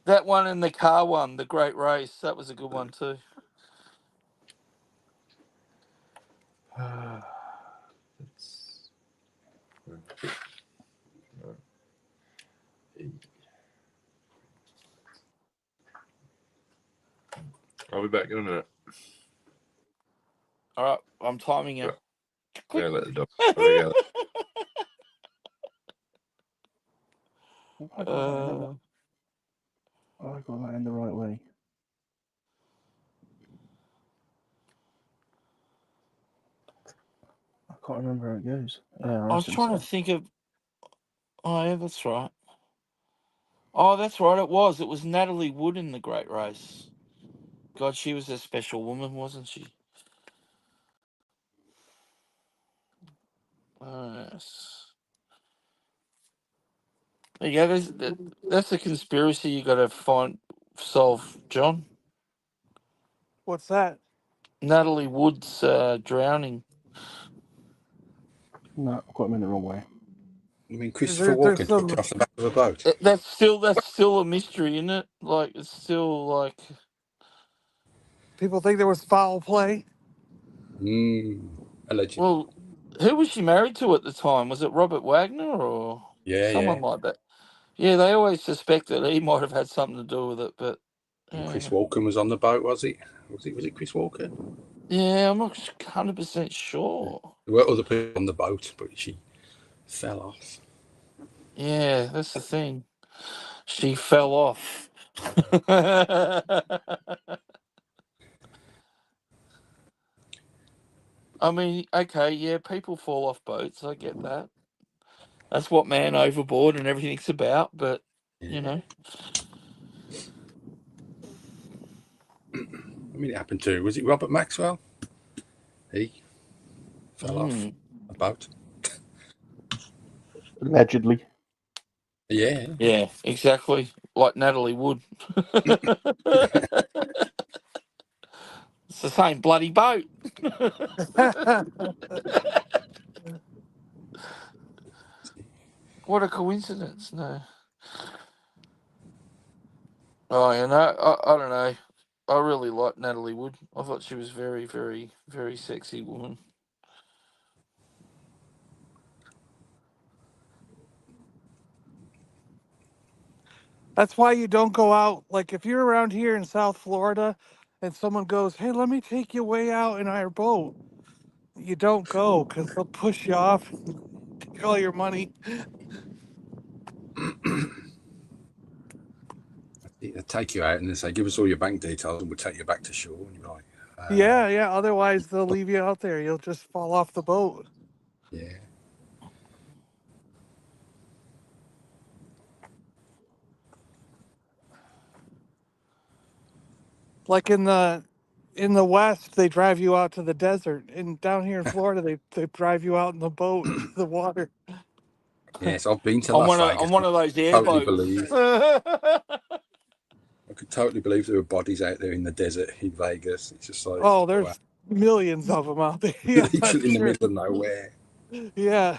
That one and the car one, The Great Race, that was a good one too. I'll be back in a minute. All right, I'm timing you. Yeah, let the dog. I got that in the right way. I can't remember how it goes. Yeah, I was trying to think of. Oh, yeah, that's right. Oh, that's right. It was Natalie Wood in The Great Race. God, she was a special woman, wasn't she? Yes. There you go. That's a conspiracy you got to solve, John. What's that? Natalie Wood's drowning. No, I got him in the wrong way. You mean Christopher Walken took it off the back of a boat? That's still a mystery, isn't it? Like, it's still like. People think there was foul play? Allegedly. Well, Who was she married to at the time? Was it Robert Wagner or someone like that? Yeah, they always suspect that he might have had something to do with it, but Chris Walken was on the boat, was it? Was it Chris Walken? Yeah, I'm not 100% sure. There were other people on the boat, but she fell off. Yeah, that's the thing. She fell off. I mean, okay, yeah, people fall off boats. I get that. That's what Man Overboard and everything's about, but, you know. I mean, it happened to, was it Robert Maxwell? He fell off a boat. Allegedly. Yeah. Yeah, exactly. Like Natalie Wood. It's the same bloody boat. What a coincidence, no. Oh, you know, I don't know. I really liked Natalie Wood. I thought she was very, very, very sexy woman. That's why you don't go out. Like, if you're around here in South Florida and someone goes, hey, let me take you way out in our boat, you don't go because they'll push you off and take all your money. They'll take you out and they say, give us all your bank details and we'll take you back to shore. And you're like, Yeah. Otherwise, they'll leave you out there. You'll just fall off the boat. Yeah. Like in the West, they drive you out to the desert, and down here in Florida, they drive you out in the boat into the water. Yes, I've been to Las Vegas. On one of those airboats. I could totally believe there were bodies out there in the desert in Vegas. It's just like, oh, there's millions of them out there. Yeah, literally in the middle of nowhere. Yeah.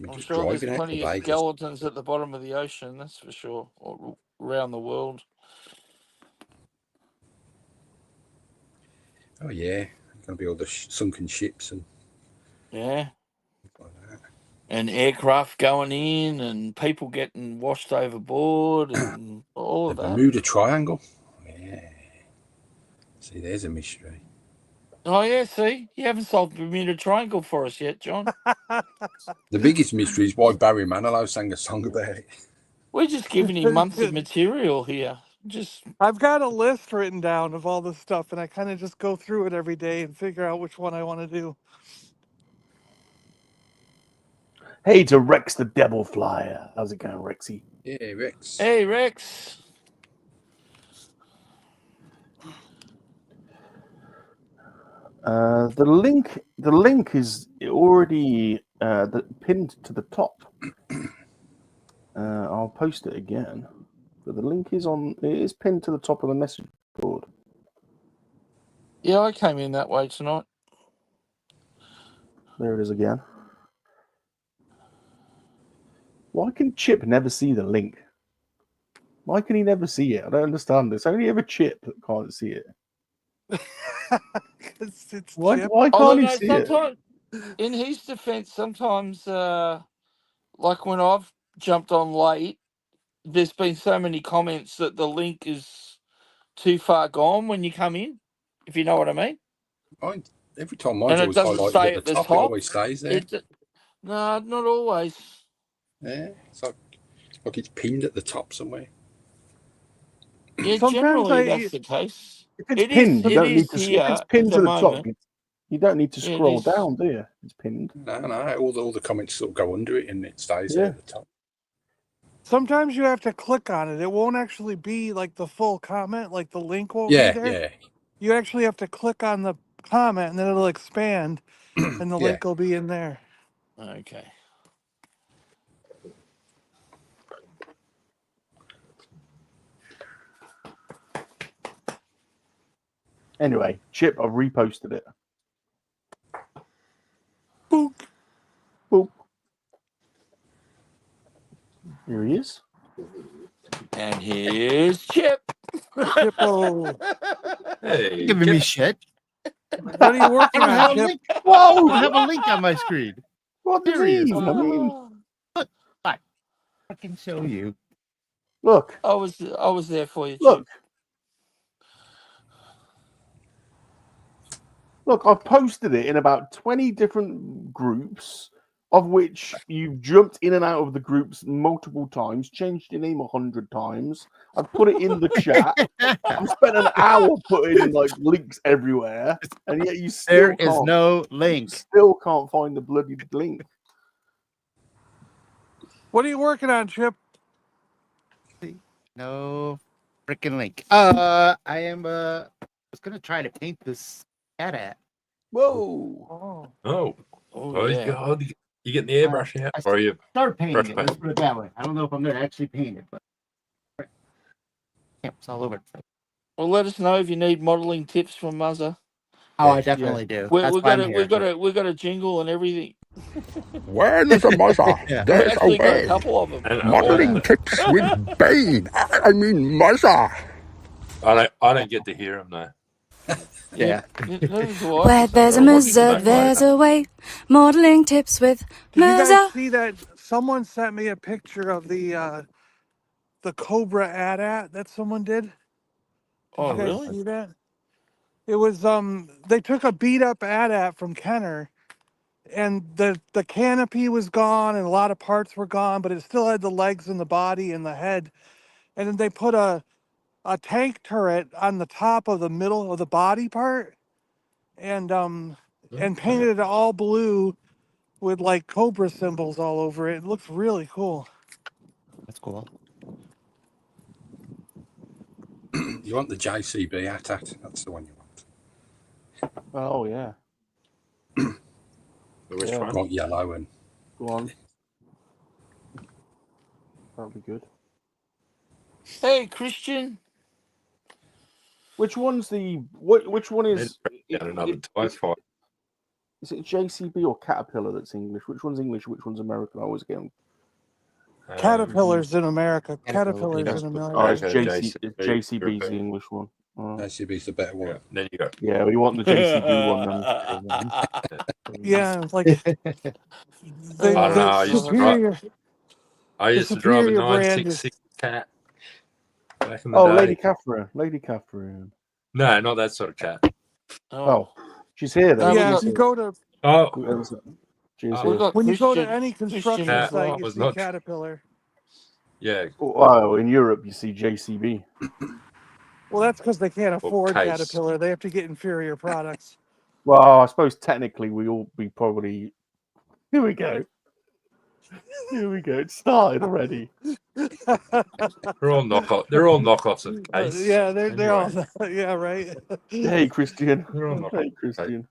I'm sure there's plenty of skeletons at the bottom of the ocean, that's for sure, or around the world. Oh, yeah. There's going to be all the sunken ships and... Yeah. Like that. And aircraft going in and people getting washed overboard and all of that. The Bermuda Triangle. Yeah. See, there's a mystery. Oh, yeah, see? You haven't solved the Bermuda Triangle for us yet, John. The biggest mystery is why Barry Manilow sang a song about it. We're just giving him months of material here. I've got a list written down of all this stuff, and I kind of just go through it every day and figure out which one I want to do. Hey, to Rex the Devil Flyer. How's it going, Rexy? Yeah, Rex. Hey, Rex. The link is already pinned to the top. I'll post it again, but the link is pinned to the top of the message board. Yeah, I came in that way tonight. There it is again. Why can Chip never see the link? Why can he never see it? I don't understand this. Only ever Chip that can't see it. Why can't he see it? In his defense, sometimes, like when I've jumped on late, there's been so many comments that the link is too far gone when you come in, if you know what I mean. Every time mine's always highlighted at the top, it always stays there. No, not always. Yeah, it's like it's pinned at the top somewhere. Yeah, generally that's the case. If it's pinned, you don't need to. If it's pinned to the top, you don't need to scroll down, do you? It's pinned. No. All the comments sort of go under it, and it stays there at the top. Sometimes you have to click on it. It won't actually be like the full comment, like the link won't be there. Yeah. You actually have to click on the comment, and then it'll expand, and the link will be in there. Okay. Anyway, Chip, I've reposted it. Boop. Boop. Here he is. And here's Chip. Chippo. Hey, giving me shit. What are you working I on, don't have a Chip? link. I Whoa! don't have a link on my screen. What do you Serious. mean? I mean, I can show you. look, I was there for you, Chip. look. Look, I've posted it in about 20 different groups, of which you've jumped in and out of the groups multiple times, changed your name 100 times. I've put it in the chat. I've spent an hour putting like links everywhere, and yet you still There can't. is no You link. still can't find the bloody link. What are you working on, Chip? No freaking link. I am was gonna try to paint this at. Whoa! Oh, Oh yeah. God. You getting the airbrush out? Or are you Start painting brush it. paint? Let's put it that way. I don't know if I'm gonna actually paint it, but it's all over the place. Well, let us know if you need modelling tips from Muzza. Oh, I definitely do. That's We've why got I'm here. we've got a jingle and everything. When is a mother? Yeah. We've There's a actually got a way. couple of them. And Modeling tips with Bane. I mean, mother. I don't get to hear him though. Yeah. Neither do I. Where there's a What's the Muzza, name, there's a way. Modeling tips with Did you guys Muzza. see that? Someone sent me a picture of the Cobra AT-AT that someone did. Did Oh you guys really? see that? It was they took a beat up AT-AT from Kenner, and the canopy was gone and a lot of parts were gone, but it still had the legs and the body and the head. And then they put a tank turret on the top of the middle of the body part, and painted it all blue with like Cobra symbols all over it. It looks really cool. That's cool. You want the JCB AT-AT? That's the one you want. Oh yeah. Which Yeah. one? You want yellow and Go on. That'll be good. Hey Christian. Which one's the which one is Down another tie fight. is it JCB or Caterpillar that's English? Which one's English? Which one's American? I always get them. Caterpillars in America. Caterpillar. Caterpillars in Oh, America. it's JCB's the English one. JCB's the better one. Yeah, then you go. Yeah, we want the JCB one then. Yeah, it's like I don't know. I used to drive. I the used to drive a superior brand 966 cat back in the Oh, day. Lady Catherine. Lady Catherine. No, not that sort of cat. Oh, she's here then. Yeah, if you go to Oh, She's we here. got when you go to Christian- any construction Cat site, you was see not- Caterpillar. yeah. Oh, in Europe you see JCB. Well, that's because they can't afford Case. Caterpillar. They have to get inferior products. Well, I suppose technically we probably. Here we go. Here we go. It started already. They're all knockoff. They're all knockoffs of Case. Yeah, they're all Anyway. yeah, right. Hey, Christian. They're all knockoffs. Hey, Christian.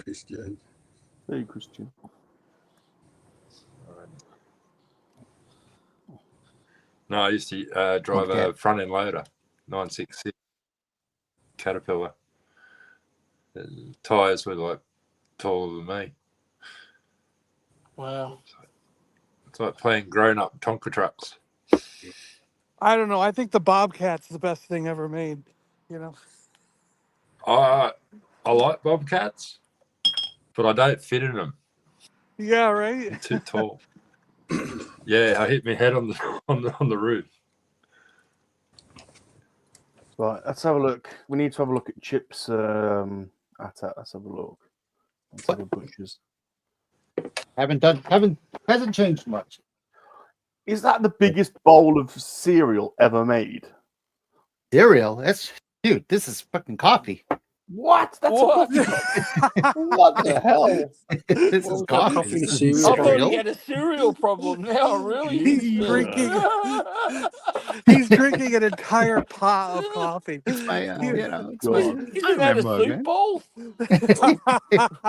Christian. Hey, Christian. No, I used to drive a front end loader, 966 Caterpillar. The tires were like taller than me. Wow. It's like playing grown up Tonka trucks. I don't know. I think the Bobcat's the best thing ever made. You know. I like Bobcats, but I don't fit in them. Yeah, right. I'm too tall. Yeah, I hit my head on the roof. Right, let's have a look. We need to have a look at Chip's AT-AT. Let's have a look. Let's have a butchers. Hasn't changed much. Is that the biggest bowl of cereal ever made? Cereal? Dude, this is fucking coffee. What? That's What? a coffee. What the hell? This What is was that coffee. coffee This and is I thought cereal. he had a cereal problem now, really. He's drinking. He's drinking an entire pot of coffee. It's my, it's God. my Isn't that a mug, soup man. bowl?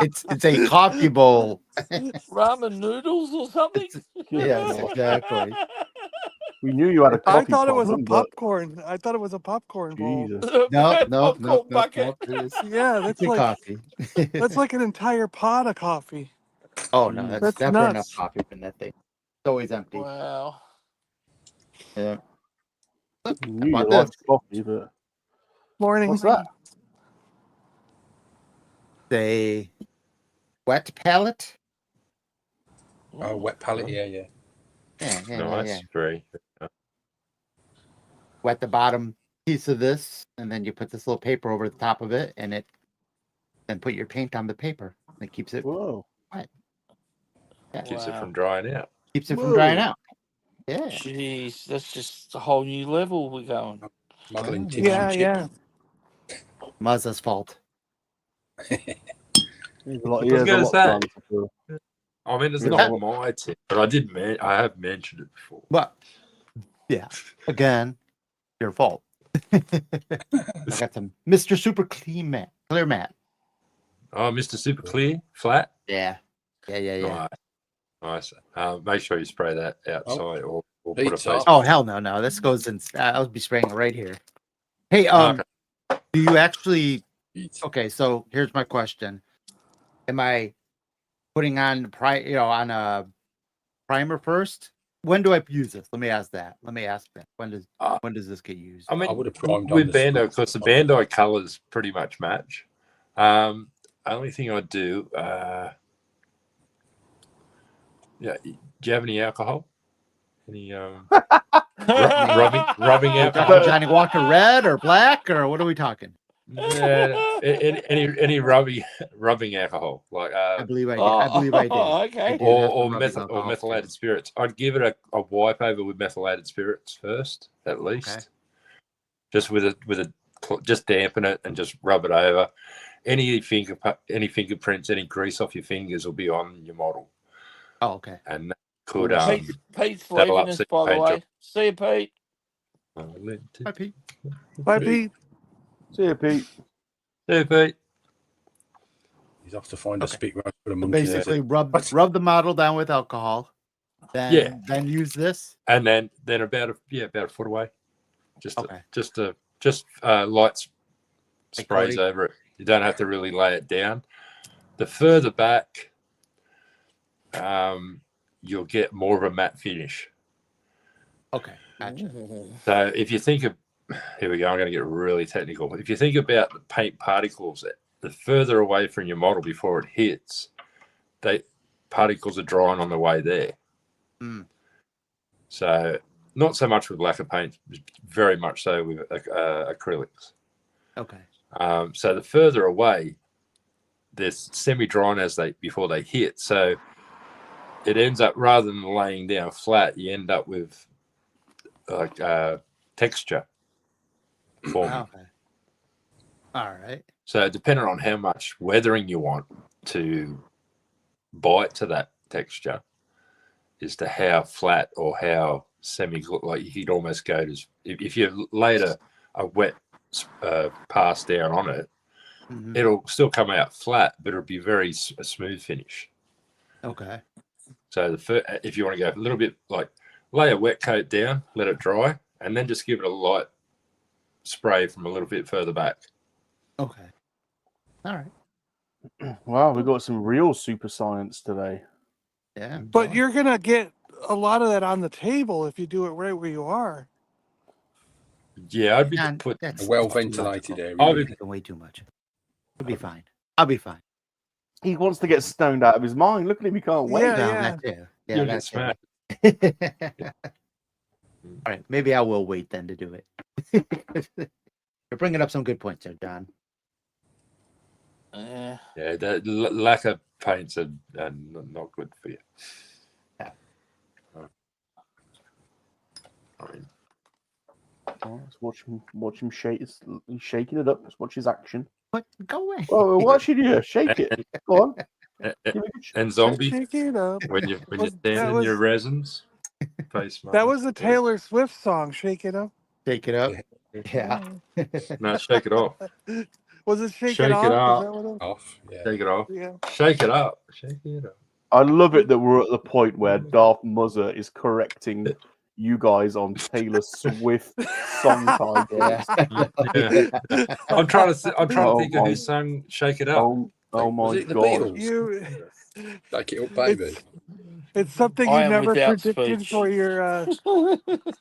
It's a coffee bowl. Ramen noodles or something? Yes, exactly. We knew you had a I coffee thought it was a problem, but popcorn. I thought it was a popcorn bowl. Jesus. No, Popcorn bucket. It is. Yeah, that's It's like coffee. that's like an entire pot of coffee. Oh no, that's That's never enough nuts. coffee in that thing. It's always empty. Wow. Yeah. You knew you About liked this. coffee, but Morning. what's that? a wet palette. Oh, wet palette. Yeah. Yeah. Very. Wet the bottom piece of this, and then you put this little paper over the top of it, and then put your paint on the paper. It keeps it Whoa. wet. Keeps it from drying out. Keeps it from drying out. Yeah. Jeez, that's just a whole new level we're going. Modeling tips Yeah, and chips. yeah. Muzza's fault. There's a lot, I was gonna say. to do. I mean, it's Yeah. not my tip, but I have mentioned it before. But yeah, again, your fault. I got some Mr. Super Clear Matte. Oh, Mr. Super Clear, flat. Yeah. Nice. Make sure you spray that outside or put a Pizza. face. Oh hell no. This goes in. I'll be spraying it right here. Hey, Okay. do you actually? Okay, so here's my question: am I putting on on a primer first? When do I use this? Let me ask that. When does this get used? I mean, I would have primed on with the Bandai, stuff. because the Bandai colors pretty much match. Only thing I'd do, do you have any alcohol? Any rubbing alcohol? Johnny Walker Red or black or what are we talking? Yeah, any rubbing alcohol, like I believe I did. Okay. or methylated spirits. I'd give it a wipe over with methylated spirits first, at least. Okay. Just just dampen it and just rub it over. Any fingerprints, any grease off your fingers will be on your model. Oh, okay. And that could Pete's that'll leaving us, upset by the paint way. job. See you, Pete. Bye, Pete. Bye, Pete. See you, Pete. Hey, Pete. He's off to find a speaker for a monkey. Basically, rub the model down with alcohol. Then use this. And then about a foot away. Just light sprays over it. You don't have to really lay it down. The further back, you'll get more of a matte finish. Okay, gotcha. So if you think of, here we go, I'm going to get really technical. If you think about the paint particles, the further away from your model before it hits, particles are drying on the way there. Mm. So not so much with lacquer paint, very much so with acrylics. Okay. So the further away, they're semi-drying before they hit. So it ends up, rather than laying down flat, you end up with like texture forming. Okay. All right. So depending on how much weathering you want to bite to that texture, is to how flat or how like you could almost go to, if you laid a wet pass down on it, it'll still come out flat, but it'll be a smooth finish. Okay. So if you want to go a little bit, like lay a wet coat down, let it dry, and then just give it a light spray from a little bit further back. Okay. All right. Wow, we got some real super science today. Yeah. But you're going to get a lot of that on the table if you do it right where you are. Yeah, I'd be that's a well ventilated area. I'll be way too much. I'll be fine. He wants to get stoned out of his mind. Look at him, he can't wait. Yeah. Yeah, that's smart. All right, maybe I will wait then to do it. You're bringing up some good points there, John. Yeah, the lack of paints are not good for you. Yeah. I mean, let's watch him shake. He's shaking it up. Let's watch his action. What? Go away. Oh, watch it here. Shake it. Go on. And zombie, Shake it up. when you're standing in your resins, face mask. That was a Taylor Swift song, Shake It Up. Shake it up. Yeah. No, shake it off. Was it Shake Shake It Off? it Is off. that what it was? Off. Yeah. Shake it off. Yeah. Shake it up. Shake it up. I love it that we're at the point where Darth Muzzer is correcting you guys on Taylor Swift song titles. Yeah. I'm trying to think of who sung "Shake It Up." Oh my Was it the god! Beatles? Shake it up, baby. It's something I you am never without predicted speech. for your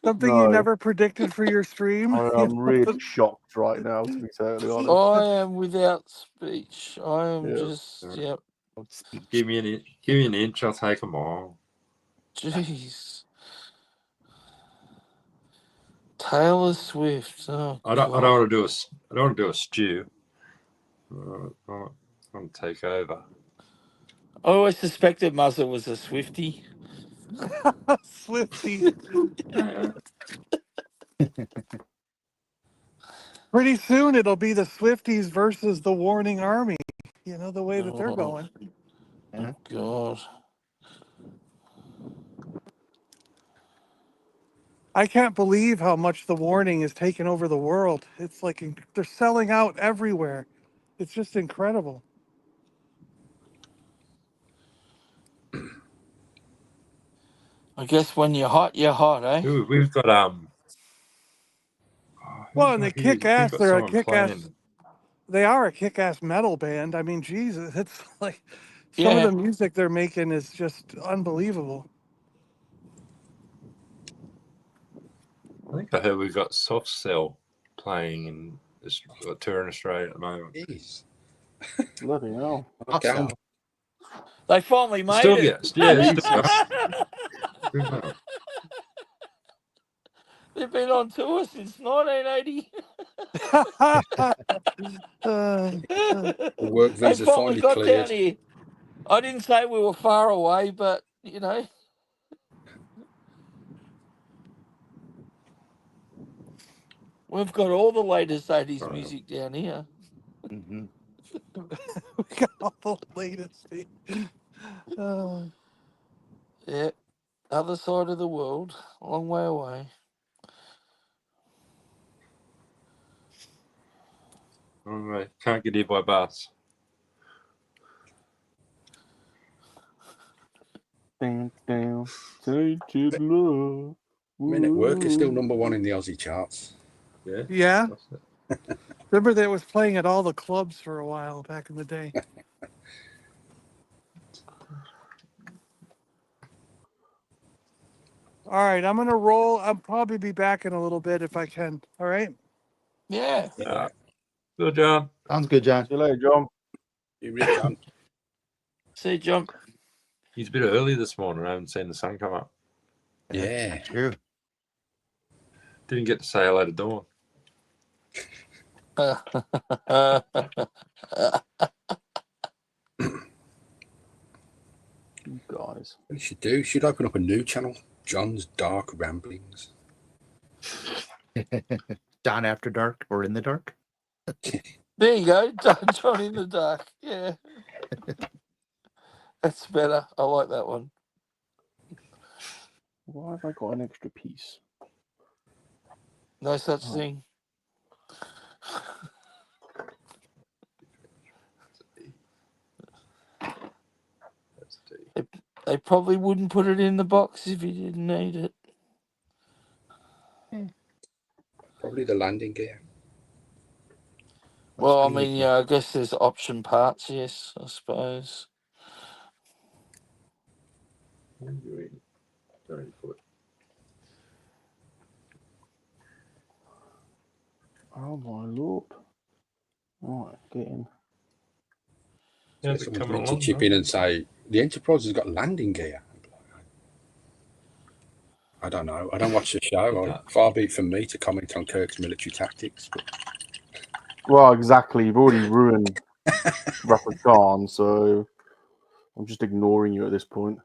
something you No, never predicted for your stream. I'm really shocked right now, to be totally honest. I am without speech. I am Yeah. just, yep. Speech. Give me an inch, I'll take them all. Jeez. Taylor Swift. Oh, I don't want to do a stew. I want to take over. I always suspected Muzzer was a Swiftie. Swifty. Pretty soon it'll be the Swifties versus the Warning Army. You know the way that they're going. Oh, God. I can't believe how much the Warning is taking over the world. It's like they're selling out everywhere. It's just incredible. I guess when you're hot, eh? Ooh, we've got Well, and they kick we've ass. got They're a someone kick ass. playing. They are a kick ass metal band. I mean, Jesus, it's like some of Yeah. the music they're making is just unbelievable. I think I heard we've got Soft Cell playing in a tour in Australia at the moment. Jeez. Bloody hell. Okay. They finally made Still it. get, yeah, it's still going. They've been on tour since 1980. The work They visa's finally finally got down cleared. here. I didn't say we were far away, but, you know. We've got all the latest 80s music down here. Mm-hmm. We got all the latest. Yeah. Other side of the world. A long way away. All right, can't get here by bus. Down, tainted love. Men at Work is still #1 in the Aussie charts. Yeah. Yeah. Remember that was playing at all the clubs for a while back in the day. All right, I'm gonna roll. I'll probably be back in a little bit if I can. All right. Yeah. Yeah. Good, John. Sounds good, John. See you later, John. You read, John? See you, John. He's a bit early this morning. I haven't seen the sun come up. Yeah. True. Didn't get to say hello to Dawn. You guys. What you should do? You should open up a new channel, John's Dark Ramblings. John After Dark or In the Dark. There you go. John in the Dark. Yeah. That's better. I like that one. Why have I got an extra piece? No such thing. They probably wouldn't put it in the box if you didn't need it. Probably the landing gear. Well, I mean, yeah, I guess there's option parts, yes, I suppose. Oh my lord. Right, getting. Yeah, So someone's meant to chip in and say, the Enterprise has got landing gear. I don't know. I don't watch the show. Far be it from me to comment on Kirk's military tactics. But... Well, exactly. You've already ruined Wrath of Khan, so I'm just ignoring you at this point.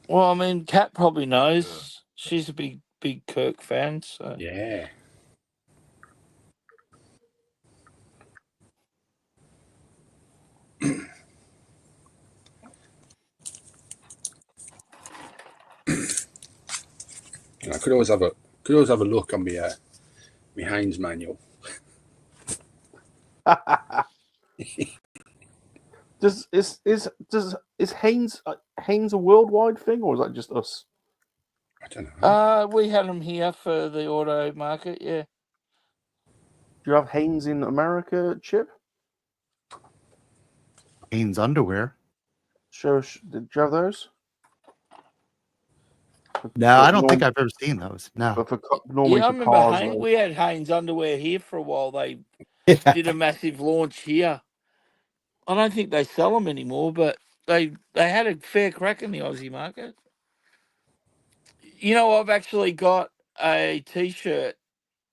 Well, I mean, Kat probably knows. She's a big Kirk fan, so. Yeah. I could always have a look on my Haynes manual. Is Haynes a worldwide thing, or is that just us? I don't know. We had them here for the auto market, yeah. Do you have Haynes in America, Chip? Haynes underwear. Did you have those? No, I don't think I've ever seen those. No. But normally I for remember cars, Hanes, we had Hanes underwear here for a while. They Yeah. did a massive launch here. I don't think they sell them anymore, but they had a fair crack in the Aussie market. You know, I've actually got a T-shirt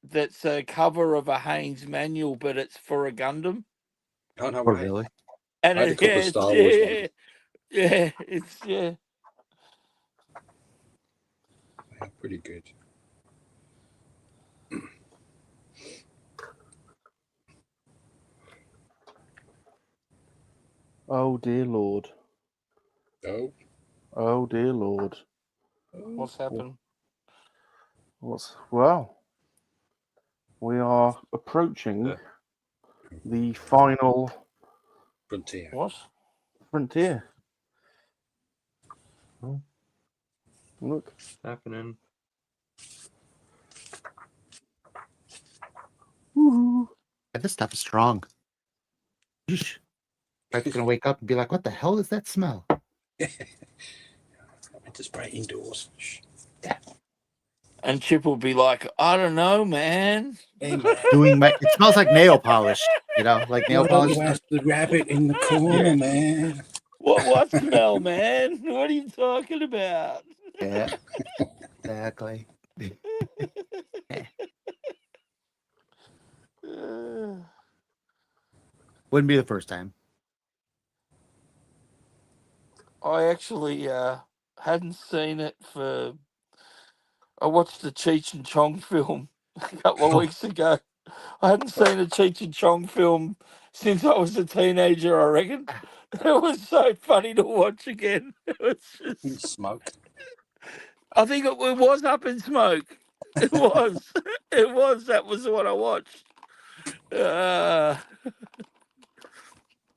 that's a cover of a Hanes manual, but it's for a Gundam. Oh, no Oh, way. really? And I had a couple of Star Wars ones. yeah, Yeah, pretty good. Oh dear Lord. Oh. Oh dear Lord. What's happened? Well, we are approaching Yeah. the final Frontier. What? frontier. Oh. Look. Happening. Woohoo. This stuff is strong. Yeesh. I'm gonna wake up and be like, "What the hell is that smell?" I went to spray indoors. Shh. And Chip will be like, I don't know, man. Hey, man. It smells like nail polish, you know, like nail polish. Where's the rabbit in the corner, Yeah. man? What smell, man? What are you talking about? Yeah, exactly. Wouldn't be the first time. I actually hadn't seen it for. I watched the Cheech and Chong film a couple of weeks ago. I hadn't seen a Cheech and Chong film since I was a teenager, I reckon. It was so funny to watch again. It was just. Smoke. I think it was Up in Smoke. It was. It was. That was what I watched.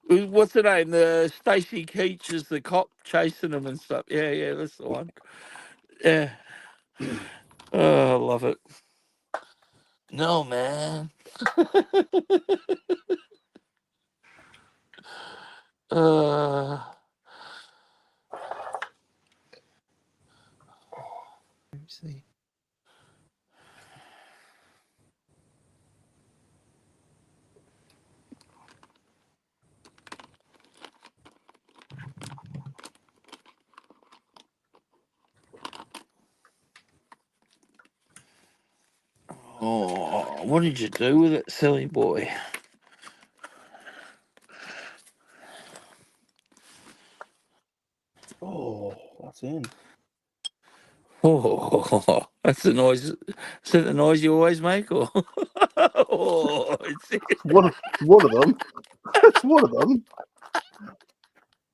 What's the name? The Stacey Keach is the cop chasing him and stuff. Yeah, that's the one. Yeah. Oh, I love it. No, man. uh, See. oh, what did you do with it, silly boy? Oh, that's in. Oh, that's the noise. Is that the noise you always make? Or oh, One of them. That's one of them.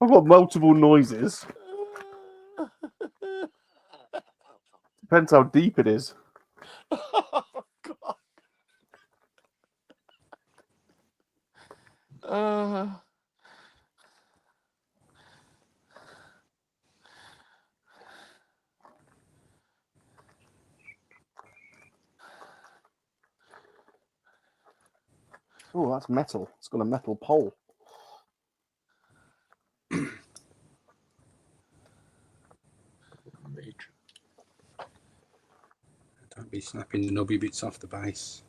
I've got multiple noises. Depends how deep it is. oh, God. Oh, that's metal. It's got a metal pole. Don't be snapping the nubby bits off the base.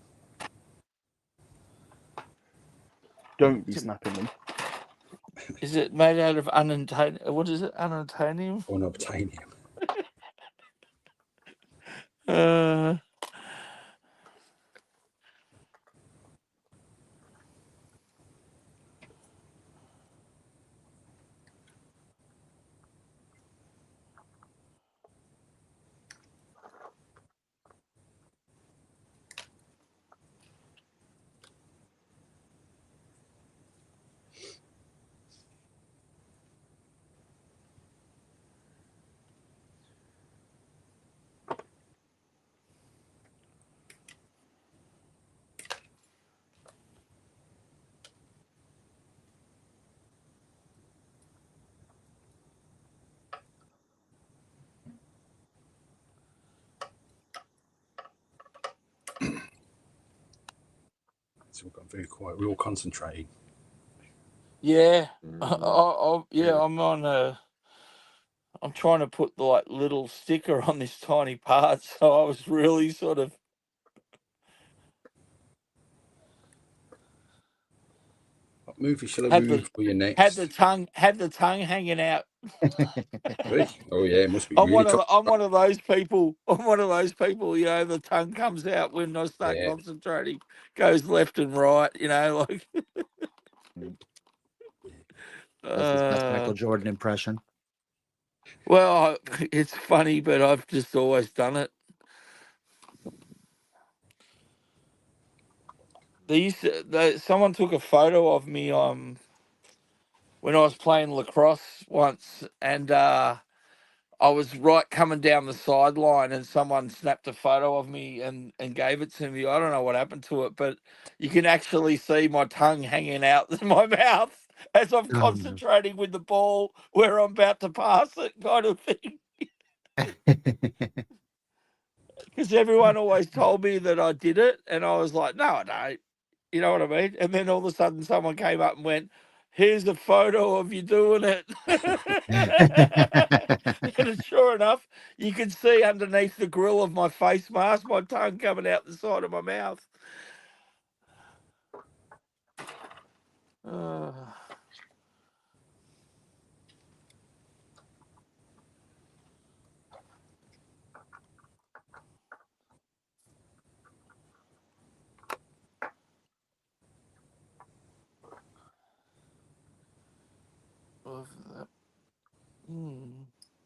Don't be snapping them. Is it made out of unobtainium? What is it? Unobtainium? Unobtainium. So we've got very quiet. We're all concentrating. Yeah, Yeah. I'm on I'm trying to put the like little sticker on this tiny part, so I was really sort of What movie shall I had move for you next? had the tongue hanging out. Oh yeah, it must be I'm really I'm one of those people. I'm one of those people. You know, the tongue comes out when I start Yeah. concentrating, goes left and right. You know, like. That's his best Michael Jordan impression. Well, it's funny, but I've just always done it. Someone took a photo of me when I was playing lacrosse once, and I was right coming down the sideline, and someone snapped a photo of me and gave it to me. I don't know what happened to it, but you can actually see my tongue hanging out of my mouth as I'm concentrating with the ball where I'm about to pass it, kind of thing. Because everyone always told me that I did it, and I was like, no, I don't. You know what I mean? And then all of a sudden someone came up and went, here's a photo of you doing it. And sure enough, you can see underneath the grill of my face mask, my tongue coming out the side of my mouth.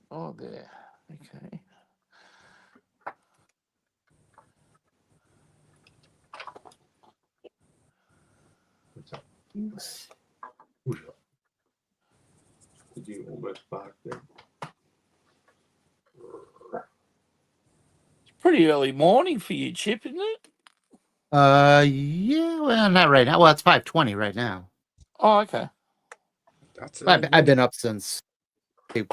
Oh, there. Okay. Did you almost bark there? It's pretty early morning for you, Chip, isn't it? Yeah, well, not right now. Well, it's 5:20 right now. Oh, okay. I've been up since.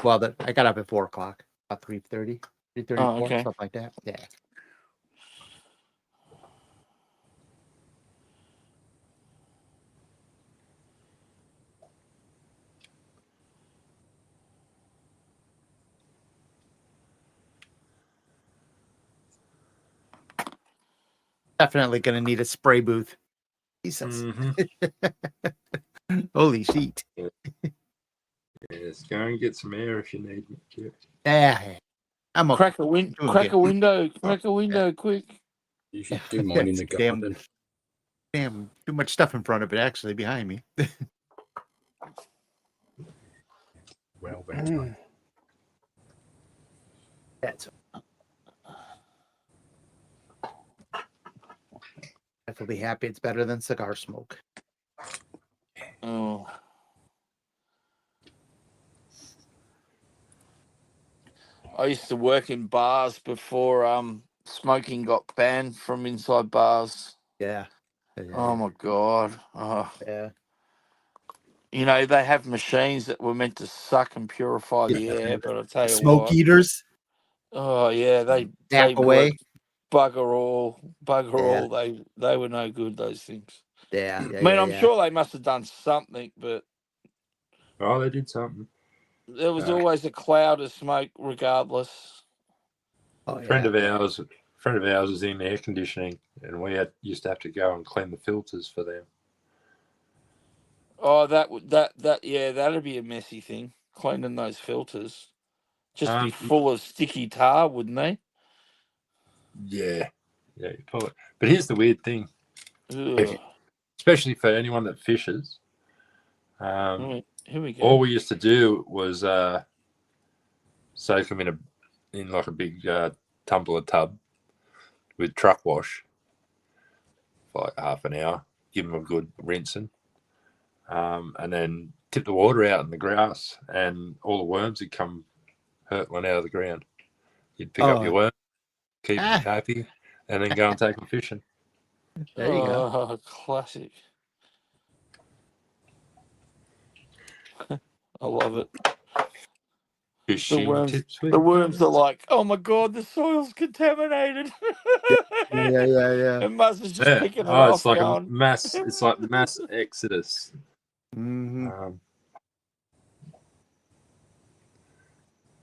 Well, I got up at 4 o'clock, about 3:30, 3:34, okay. stuff like that. Yeah. Definitely gonna need a spray booth. Jesus. Holy shit. Yes, go and get some air if you need it. Yeah. I'm okay. Crack a window, quick. You should do mine in the garden. Damn, too much stuff in front of it, actually, behind me. Well, better. That's. I'll be happy it's better than cigar smoke. Oh. I used to work in bars before smoking got banned from inside bars. Yeah. Oh my God. Oh. Yeah. You know, they have machines that were meant to suck and purify the air, but I'll tell you Smoke what. eaters. Oh yeah, they away. Work bugger all. They were no good, those things. Yeah. I mean, I'm sure they must have done something, but oh, they did something. There was always a cloud of smoke, regardless. A friend of ours was in air conditioning, and we used to have to go and clean the filters for them. Oh, that'd be a messy thing, cleaning those filters. Just be full of sticky tar, wouldn't they? Yeah, you pull it. But here's the weird thing, Ugh. especially for anyone that fishes. Here we go. All we used to do was soak them in like a big tumbler tub with truck wash for like half an hour. Give them a good rinsing, and then tip the water out in the grass, and all the worms would come hurtling out of the ground. You'd pick up your worm, keep them happy, and then go and take them fishing. There you go. Classic. I love it. Fishing tips. The worms are like, oh my God, the soil's contaminated. Yeah. And Muzz is just picking it off. It's like a mass. It's like the mass exodus.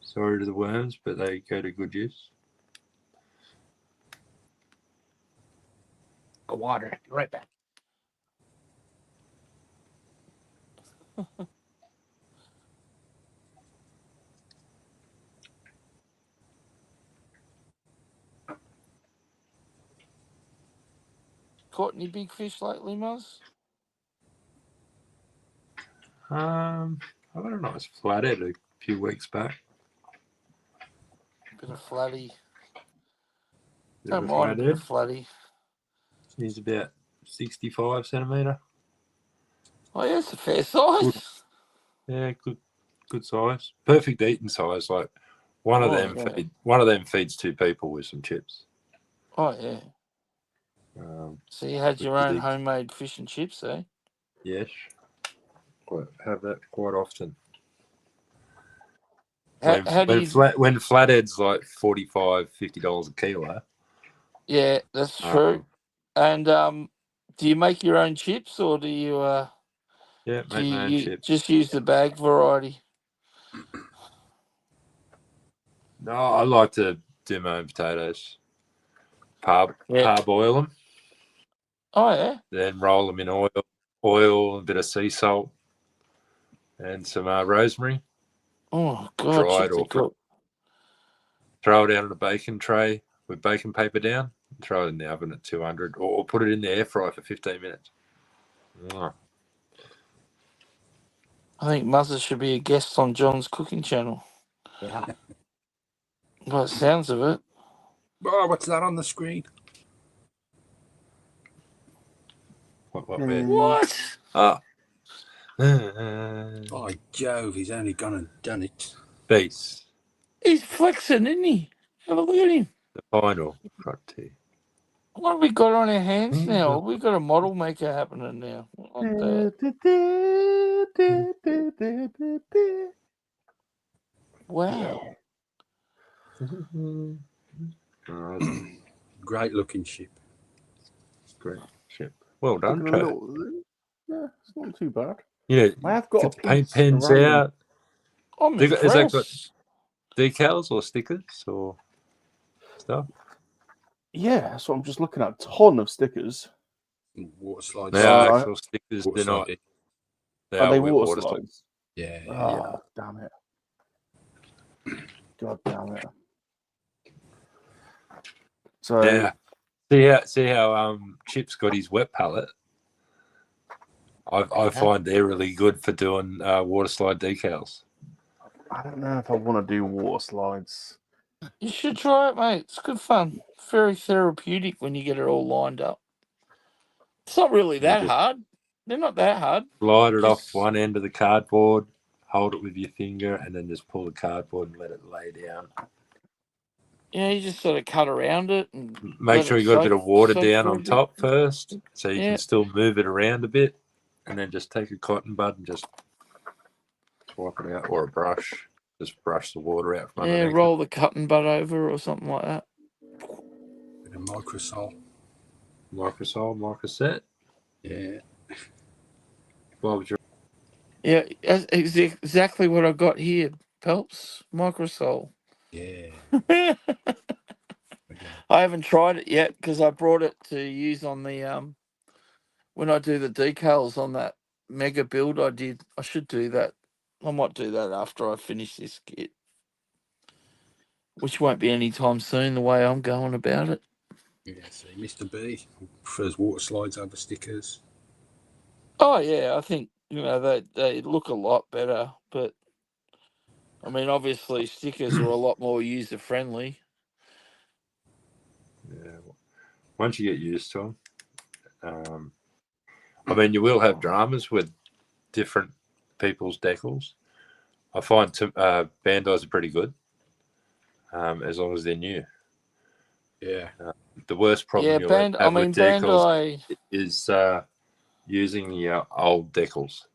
Sorry to the worms, but they go to good use. Go water. Be right back. Caught any big fish lately, Muzz? I don't know. It's flathead a few weeks back. Bit of flatty. Bit of Don't a mind a bit of flathead. flatty. He's about 65 centimetre. Oh, yeah, it's a fair size. Good. Yeah, good size. Perfect eating size. Like one of them feeds two people with some chips. Oh, yeah. So you had your own big. homemade fish and chips, eh? Yes. Have that quite often. When flathead's like $45, $50 a kilo. Yeah, that's true. And do you make your own chips, or do you? Yeah, make my own chips. Just use the bag variety? No, I like to do my own potatoes. Parboil them. Oh yeah. Then roll them in oil, a bit of sea salt, and some rosemary. Oh God, dried or throw it out on a baking tray with baking paper down. And throw it in the oven at 200, or put it in the air fryer for 15 minutes. Oh. I think Mother should be a guest on John's cooking channel. Yeah. By the sounds of it. Oh, what's that on the screen? What? What? Oh. By Jove, he's only gone and done it. Beast. He's flexing, isn't he? Have a look at him. The final frontier. What have we got on our hands now? We've got a model maker happening now. Wow. Great looking ship. Great ship. Well done, Yeah, it's not too bad. Yeah, I have got a paint piece pens around out. I'm impressed. Has that got decals or stickers or stuff? Yeah, so I'm just looking at a ton of stickers. Water slides. They are actual stickers. They're not. Are they water slides? Yeah. Oh, damn it. God damn it. So yeah. See how Chip's got his wet palette. I find they're really good for doing water slide decals. I don't know if I want to do water slides. You should try it, mate. It's good fun. Very therapeutic when you get it all lined up. It's not really that hard. They're not that hard. Slide it off one end of the cardboard, hold it with your finger, and then just pull the cardboard and let it lay down. Yeah, you just sort of cut around it and make sure you got a bit of water down on top first, so you can still move it around a bit, and then just take a cotton bud and just swipe it out, or a brush. Just brush the water out from underneath. Yeah, roll the cotton bud over or something like that. Bit of microsol. Microset. Yeah. Yeah, that's exactly what I got here, Pelps. Microsol. Yeah. I haven't tried it yet because I brought it to use on the when I do the decals on that mega build I did. I should do that. I might do that after I finish this kit, which won't be any time soon the way I'm going about it. Yeah, see, Mr. B prefers water slides over stickers. Oh yeah, I think they look a lot better, but I mean obviously stickers are a lot more user friendly. Yeah, once you get used to them, I mean you will have dramas with different people's decals. I find Bandai's are pretty good, as long as they're new. Yeah. The worst problem you'll have with decals Bandai is using the old decals.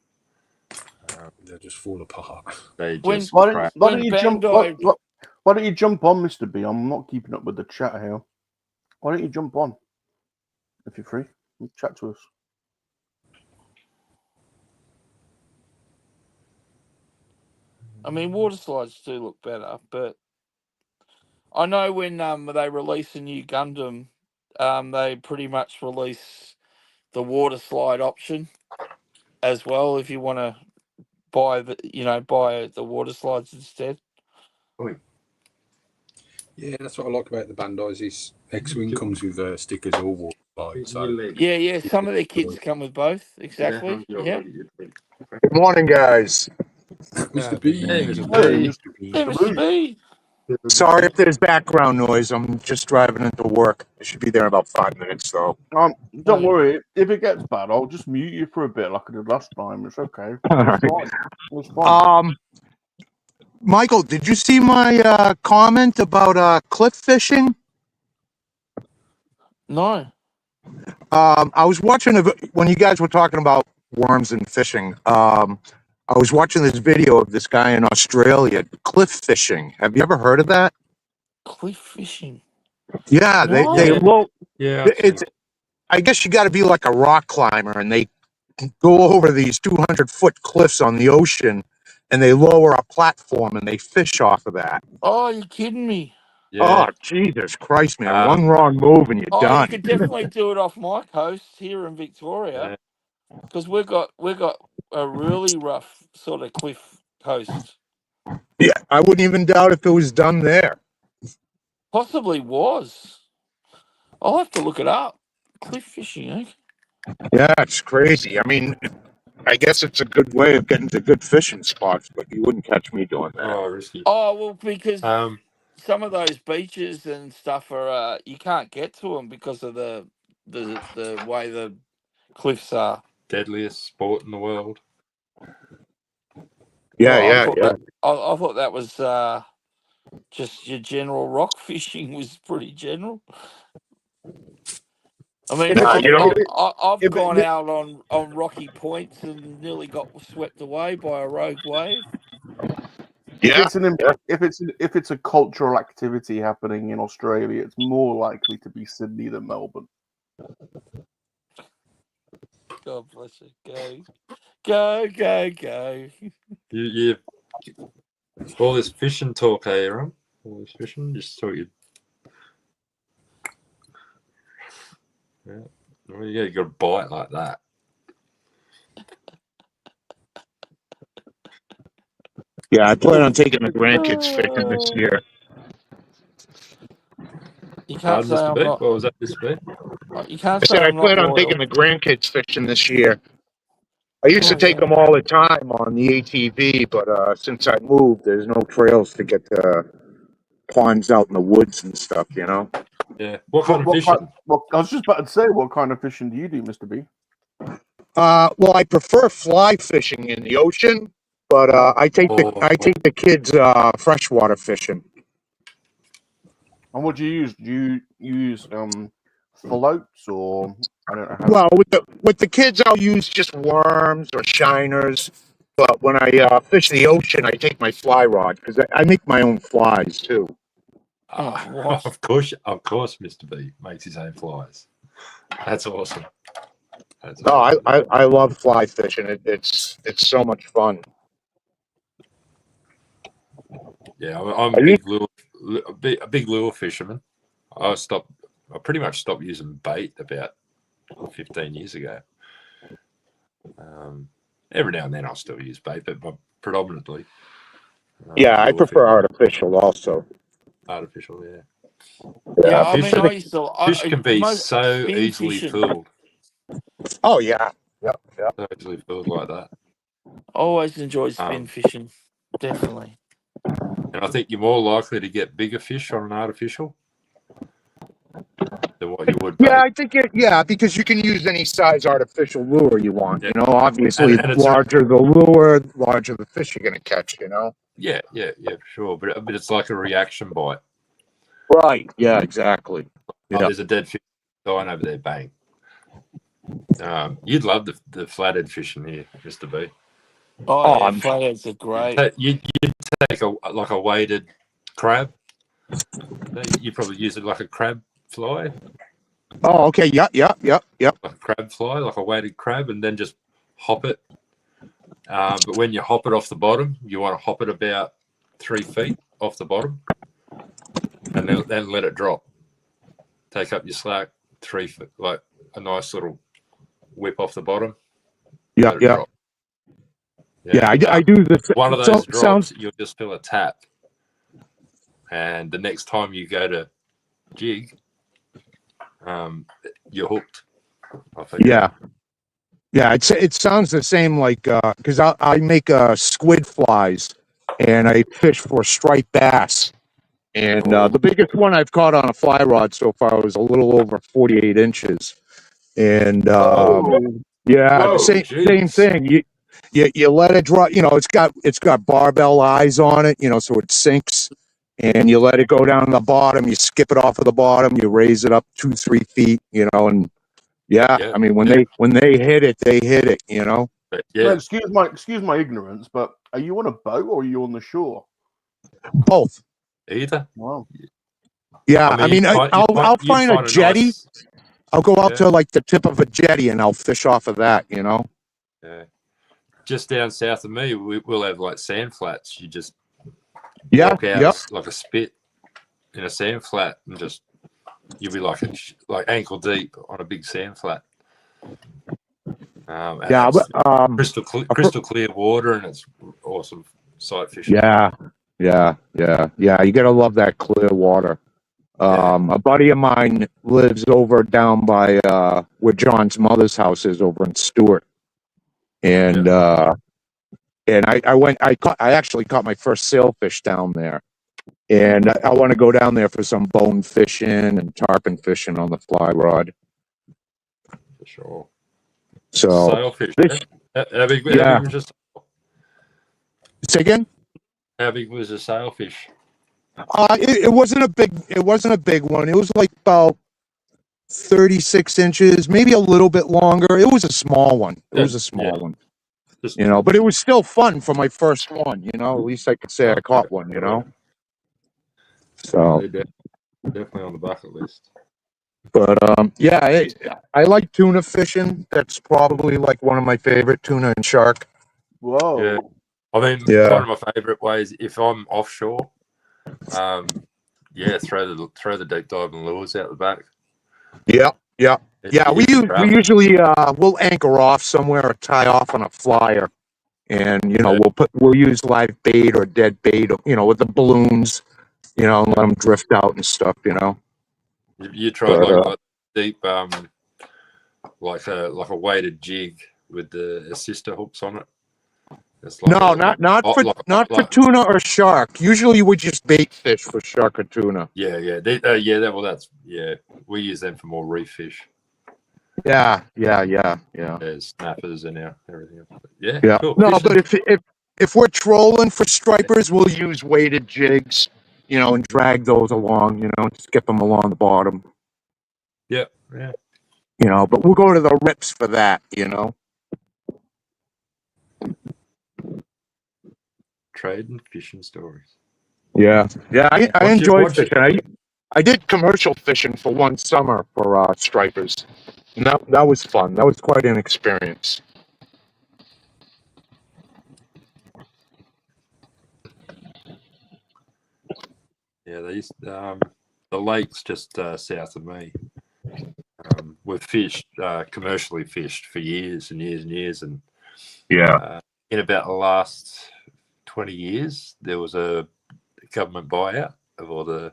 They'll just fall apart. They just why don't you jump on, Mr. B? I'm not keeping up with the chat here. Why don't you jump on if you're free? Chat to us. I mean, water slides do look better, but I know when they release a new Gundam, they pretty much release the water slide option as well. If you want to buy the water slides instead. Yeah, that's what I like about the Bandai's. Is X-Wing comes with stickers or water slides. So Yeah. Some of their kits come with both. Exactly. Yeah. Good morning, guys. Mr. Hey, B. Mr. Hey, B. Mr. B. Hey, Mr. B. Sorry if there's background noise. I'm just driving into work. I should be there in about 5 minutes, though. Don't worry. If it gets bad, I'll just mute you for a bit, like I did last time. It's okay. All It's right. fine. It's fine. Michael, did you see my comment about cliff fishing? No. I was watching when you guys were talking about worms and fishing. I was watching this video of this guy in Australia cliff fishing. Have you ever heard of that? Cliff fishing. Yeah, No. they low. Yeah. It's I guess you got to be like a rock climber, and they go over these 200-foot cliffs on the ocean, and they lower a platform and they fish off of that. Oh, you're kidding me. Oh, Yeah. Jesus Christ, man! One wrong move and you're Oh, you done. could definitely do it off my coast here in Victoria, because we've got a really rough sort of cliff coast. Yeah, I wouldn't even doubt if it was done there. Possibly was. I'll have to look it up. Cliff fishing, eh? Yeah, it's crazy. I mean, I guess it's a good way of getting to good fishing spots, but you wouldn't catch me doing that. Oh, risky. Oh, well, because some of those beaches and stuff are you can't get to them because of the way the cliffs are. Deadliest sport in the world. Yeah, Well, yeah. I thought that was just your general rock fishing was pretty general. I mean, I've gone out on rocky points and nearly got swept away by a rogue wave. If it's a cultural activity happening in Australia, it's more likely to be Sydney than Melbourne. God bless it. Go. You all this fishing talk here, Ron. All this fishing, just thought you'd. Yeah. Well, you got a bite like that. Yeah, I plan on taking the grandkids fishing this year. You can't say I'm not. What was that, Mr. B? You can't I say said I I'm not plan on loyal. taking the grandkids fishing this year. I used to take them all the time on the ATV, but since I moved, there's no trails to get to ponds out in the woods and stuff, you know? Yeah. What kind of fishing? I was just about to say, what kind of fishing do you do, Mr. B? Well, I prefer fly fishing in the ocean, but I take the kids freshwater fishing. And what do you use? Do you use floats or I don't know how? Well, with the kids, I'll use just worms or shiners. But when I fish the ocean, I take my fly rod because I make my own flies too. Of course, Mr. B makes his own flies. That's awesome. I love fly fishing. It's so much fun. Yeah, I'm a big lure fisherman. I pretty much stopped using bait about 15 years ago. Every now and then I'll still use bait, but predominantly. Yeah, I prefer artificial also. Artificial, yeah. Yeah, I mean, I used to. Fish can be so spin easily fishing. fooled. Oh yeah, yeah. So easily fooled like that. Always enjoyed spin fishing, definitely. And I think you're more likely to get bigger fish on an artificial than what you would bait. Yeah, I think because you can use any size artificial lure you want. You know, obviously, and larger the lure, larger the fish you're going to catch. You know. Yeah, for sure. But it's like a reaction bite. Right. Yeah. Exactly. Oh, there's a dead fish dying over there. Bang. You'd love the flathead fishing here, Mr. B. Oh, yeah, flatheads are great. You'd take a weighted crab. You probably use it like a crab fly. Oh, okay. Yep. Like a crab fly, like a weighted crab, and then just hop it But when you hop it off the bottom, you want to hop it about 3 feet off the bottom, and then let it drop. Take up your slack 3 foot, like a nice little whip off the bottom. Yeah, let it drop. Yeah, I do this. One of those drops, you'll just feel a tap, and the next time you go to jig, you're hooked. Yeah. It sounds the same, like because I make squid flies, and I fish for striped bass, and the biggest one I've caught on a fly rod so far was a little over 48 inches, and same thing. You let it drop. It's got barbell eyes on it, so it sinks, and you let it go down to the bottom. You skip it off of the bottom. You raise it up 2-3 feet, and I mean when they hit it, they hit it. But No, excuse my ignorance, but are you on a boat or are you on the shore? Both. Either. Wow. Yeah, I mean, I'll find a jetty. Nice... I'll go out to like the tip of a jetty and I'll fish off of that. Yeah. Just down south of me, we'll have like sand flats. You just walk out like a spit in a sand flat, and just you'll be like ankle deep on a big sand flat. Crystal clear water, and it's awesome sight fishing. Yeah. You gotta love that clear water. A buddy of mine lives over down by where John's mother's house is, over in Stewart, and I actually caught my first sailfish down there, and I want to go down there for some bone fishing and tarpon fishing on the fly rod. For sure. So sailfish. How big was just? Say again. How big was the sailfish? It wasn't a big one. It was like about 36 inches, maybe a little bit longer. It was a small one. One. But it was still fun for my first one. At least I could say I caught one. So definitely on the bucket list. But I like tuna fishing. That's probably like one of my favorite, tuna and shark. Whoa. Yeah. I mean, one of my favorite ways, if I'm offshore, throw the deep diving lures out the back. Yeah. We usually we'll anchor off somewhere or tie off on a flyer, and we'll use live bait or dead bait, with the balloons, and let them drift out and stuff. You tried like deep, like a weighted jig with the sister hooks on it. Not for tuna or shark. Usually we just bait fish for shark or tuna. We use them for more reef fish. Yeah. There's snappers and everything else. Yeah. Cool. No, but if we're trolling for stripers, we'll use weighted jigs, and drag those along, skip them along the bottom. Yeah. But we'll go to the rips for that, Trade and fishing stories. Yeah. I enjoy fishing. I did commercial fishing for one summer for stripers, and that was fun. That was quite an experience. Yeah, these the lakes just south of me. We've fished commercially fished for years and years and years, and in about the last 20 years, there was a government buyout of all the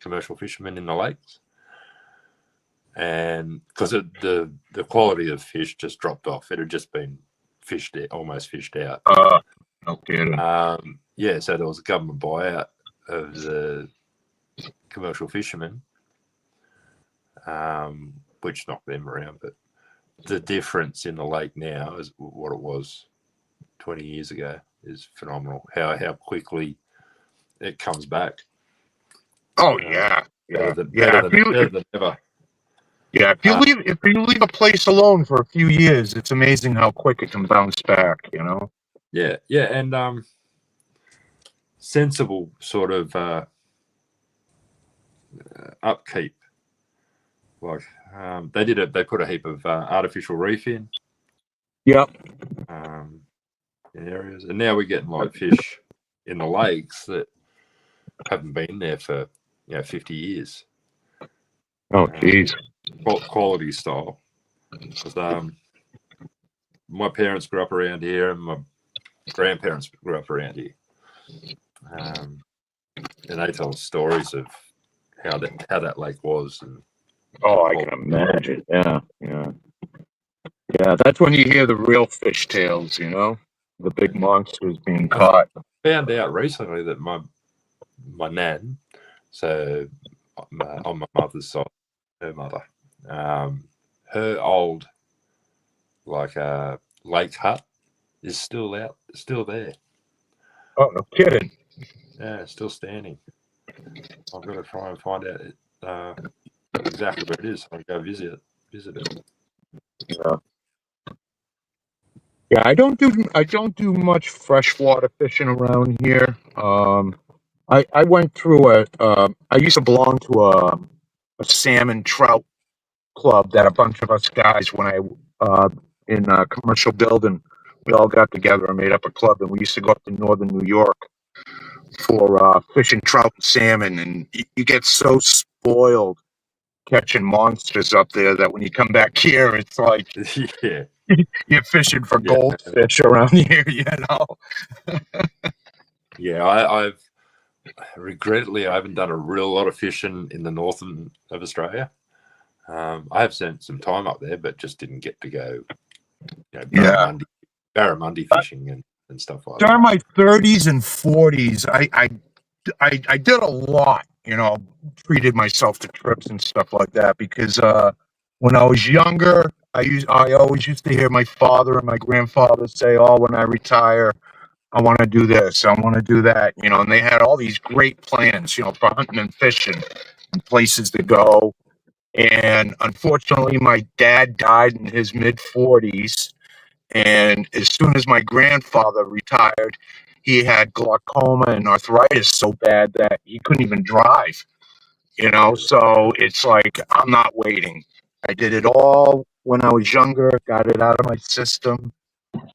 commercial fishermen in the lakes, and because the quality of fish just dropped off. It had just been almost fished out. No kidding. So there was a government buyout of the commercial fishermen, which knocked them around. But the difference in the lake now is what it was 20 years ago is phenomenal. How quickly it comes back. Oh yeah. Better than ever. Yeah, if you leave a place alone for a few years, it's amazing how quick it can bounce back. Yeah, and sensible sort of upkeep. Like they put a heap of artificial reef in. Yep. In areas, and now we're getting like fish in the lakes that haven't been there for 50 years. Oh, geez. Quality style. Because my parents grew up around here, and my grandparents grew up around here, and they tell stories of how that lake was. And Oh, I can imagine. Yeah. That's when you hear the real fish tales. The big monsters being caught. I found out recently that my nan, so on my mother's side, her mother, her old lake hut is still there. Oh, no kidding. Yeah, still standing. I'm gonna try and find out exactly where it is. I'll go visit it. Yeah, I don't do much freshwater fishing around here. I went through I used to belong to a salmon trout club that a bunch of us guys, when I in a commercial building, we all got together and made up a club, and we used to go up to northern New York for fishing trout and salmon, and you get so spoiled catching monsters up there that when you come back here, it's like Yeah. you're fishing for goldfish around here, Yeah, I've regrettably I haven't done a real lot of fishing in the northern of Australia. I have spent some time up there, but just didn't get to go, barramundi fishing and stuff like that. During my 30s and 40s, I did a lot, treated myself to trips and stuff like that, because when I was younger, I always used to hear my father and my grandfather say, "Oh, when I retire, I want to do this, I want to do that," and they had all these great plans, for hunting and fishing and places to go. And unfortunately, my dad died in his mid-40s. And as soon as my grandfather retired, he had glaucoma and arthritis so bad that he couldn't even drive, So it's like, I'm not waiting. I did it all when I was younger, got it out of my system.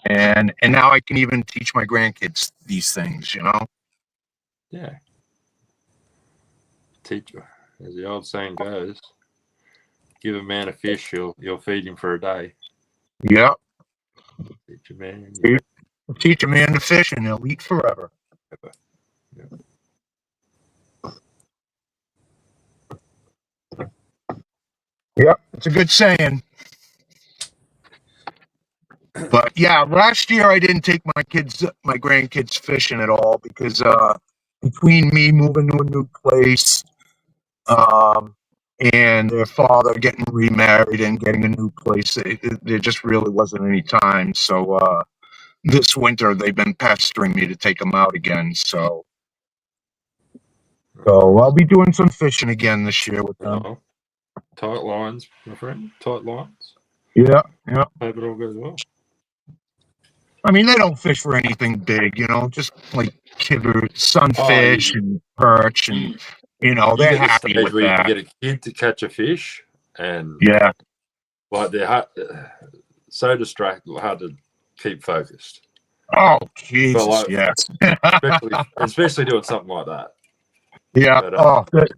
And now I can even teach my grandkids these things, Yeah. Teacher, as the old saying goes, give a man a fish, you'll feed him for a day. Yep. Teach a man. Teach a man to fish and he'll eat forever. Yep, it's a good saying. But yeah, last year I didn't take my grandkids fishing at all, because between me moving to a new place, and their father getting remarried and getting a new place, there just really wasn't any time. So this winter they've been pestering me to take them out again. So I'll be doing some fishing again this year with them. Oh, tight lines, my friend. Tight lines. Yeah. Hope it all goes well. I mean, they don't fish for anything big, just like kibber, sunfish and perch, and they're happy with where that. You get a kid to catch a fish, and like they're so distracted, hard to keep focused. Oh, Jesus, yes. especially doing something like that. Yeah. But,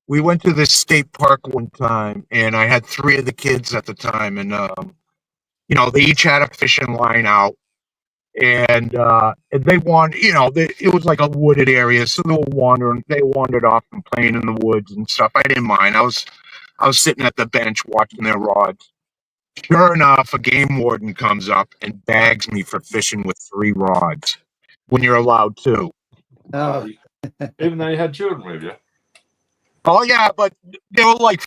we went to this state park one time, and I had 3 of the kids at the time, and they each had a fishing line out, and they wandered. It was like a wooded area, so they wandered off and playing in the woods and stuff. I didn't mind. I was sitting at the bench watching their rods. Sure enough, a game warden comes up and bags me for fishing with 3 rods when you're allowed 2. Even though you had children with you. Oh yeah, but they were like